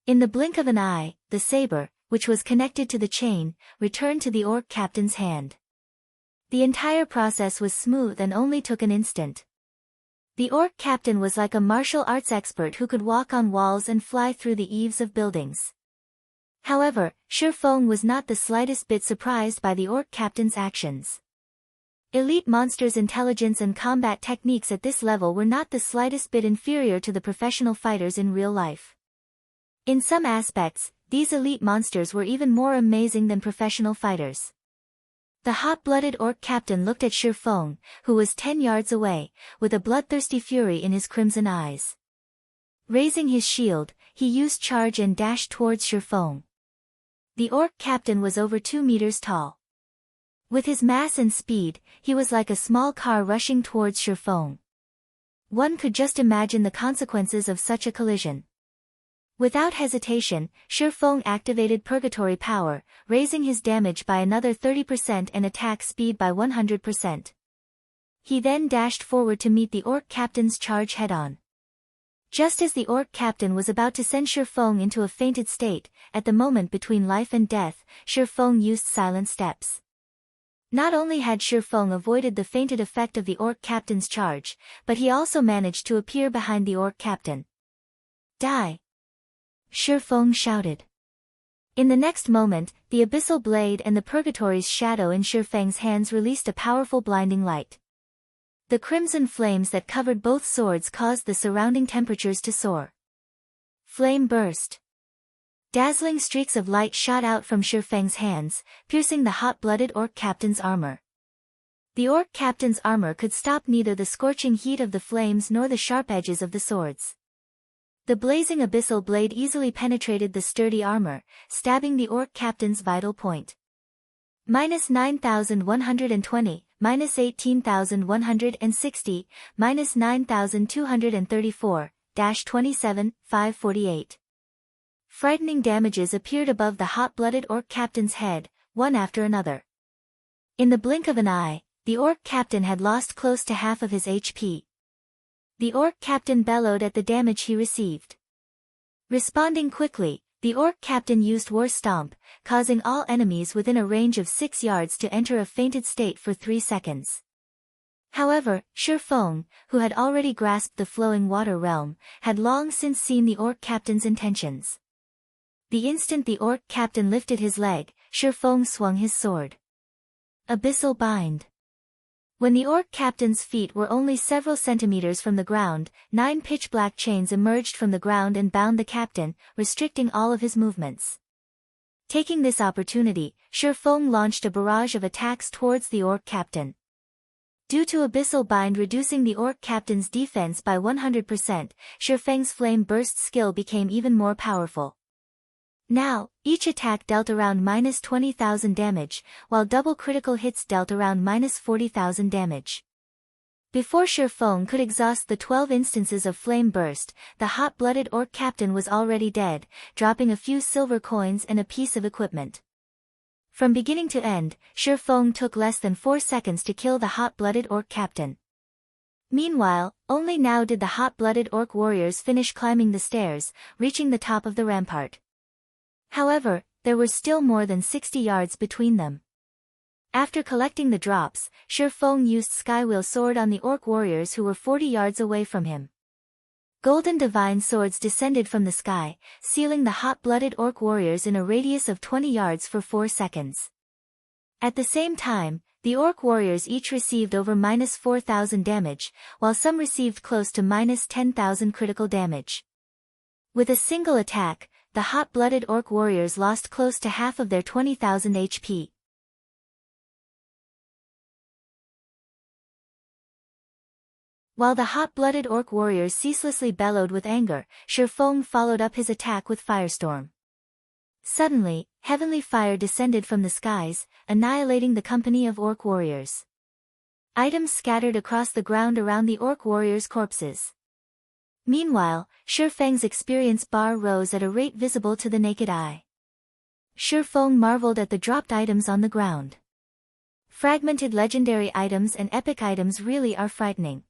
In the blink of an eye, the saber, which was connected to the chain, returned to the orc captain's hand. The entire process was smooth and only took an instant. The orc captain was like a martial arts expert who could walk on walls and fly through the eaves of buildings. However, Shi Feng was not the slightest bit surprised by the orc captain's actions. Elite monsters' intelligence and combat techniques at this level were not the slightest bit inferior to the professional fighters in real life. In some aspects, these elite monsters were even more amazing than professional fighters. The hot-blooded orc captain looked at Shi Feng, who was 10 yards away, with a bloodthirsty fury in his crimson eyes. Raising his shield, he used charge and dashed towards Shi Feng. The orc captain was over 2 meters tall. With his mass and speed, he was like a small car rushing towards Shi Feng. One could just imagine the consequences of such a collision. Without hesitation, Shi Feng activated Purgatory Power, raising his damage by another 30% and attack speed by 100%. He then dashed forward to meet the orc captain's charge head-on. Just as the orc captain was about to send Shi Feng into a fainted state, at the moment between life and death, Shi Feng used silent steps. Not only had Shi Feng avoided the fainted effect of the orc captain's charge, but he also managed to appear behind the orc captain. Die! Shi Feng shouted. In the next moment, the abyssal blade and the Purgatory's shadow in Shi Feng's hands released a powerful blinding light. The crimson flames that covered both swords caused the surrounding temperatures to soar. Flame burst. Dazzling streaks of light shot out from Shi Feng's hands, piercing the hot-blooded orc captain's armor. The orc captain's armor could stop neither the scorching heat of the flames nor the sharp edges of the swords. The blazing abyssal blade easily penetrated the sturdy armor, stabbing the orc captain's vital point. -9,120, -18,160, -9,234, -27, 548. Frightening damages appeared above the hot-blooded orc captain's head, one after another. In the blink of an eye, the orc captain had lost close to half of his HP. The orc captain bellowed at the damage he received. Responding quickly, the orc captain used War Stomp, causing all enemies within a range of 6 yards to enter a fainted state for 3 seconds. However, Shi Feng, who had already grasped the flowing water realm, had long since seen the orc captain's intentions. The instant the orc captain lifted his leg, Shi Feng swung his sword. Abyssal Bind. When the orc captain's feet were only several centimeters from the ground, 9 pitch-black chains emerged from the ground and bound the captain, restricting all of his movements. Taking this opportunity, Shi Feng launched a barrage of attacks towards the orc captain. Due to Abyssal Bind reducing the orc captain's defense by 100%, Shi Feng's Flame Burst skill became even more powerful. Now, each attack dealt around -20,000 damage, while double critical hits dealt around -40,000 damage. Before Shi Feng could exhaust the 12 instances of Flame Burst, the hot-blooded orc captain was already dead, dropping a few silver coins and a piece of equipment. From beginning to end, Shi Feng took less than 4 seconds to kill the hot-blooded orc captain. Meanwhile, only now did the hot-blooded orc warriors finish climbing the stairs, reaching the top of the rampart. However, there were still more than 60 yards between them. After collecting the drops, Shi Feng used Skywheel Sword on the orc warriors who were 40 yards away from him. Golden divine swords descended from the sky, sealing the hot-blooded orc warriors in a radius of 20 yards for 4 seconds. At the same time, the orc warriors each received over -4,000 damage, while some received close to -10,000 critical damage. With a single attack, the hot-blooded orc warriors lost close to half of their 20,000 HP. While the hot-blooded orc warriors ceaselessly bellowed with anger, Shi Feng followed up his attack with Firestorm. Suddenly, heavenly fire descended from the skies, annihilating the company of orc warriors. Items scattered across the ground around the orc warriors' corpses. Meanwhile, Shi Feng's experience bar rose at a rate visible to the naked eye. Shi Feng marveled at the dropped items on the ground. Fragmented legendary items and epic items really are frightening.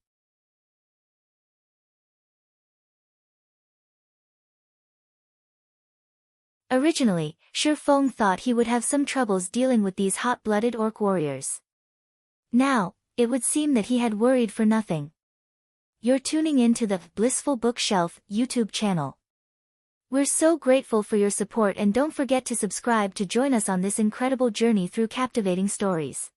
Originally, Shi Feng thought he would have some troubles dealing with these hot-blooded orc warriors. Now, it would seem that he had worried for nothing. You're tuning in to the Blissful Bookshelf YouTube channel. We're so grateful for your support, and don't forget to subscribe to join us on this incredible journey through captivating stories.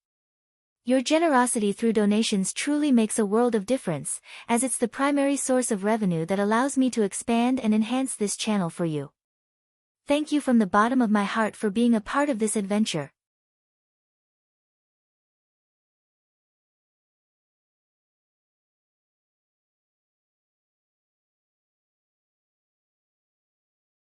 Your generosity through donations truly makes a world of difference, as it's the primary source of revenue that allows me to expand and enhance this channel for you. Thank you from the bottom of my heart for being a part of this adventure.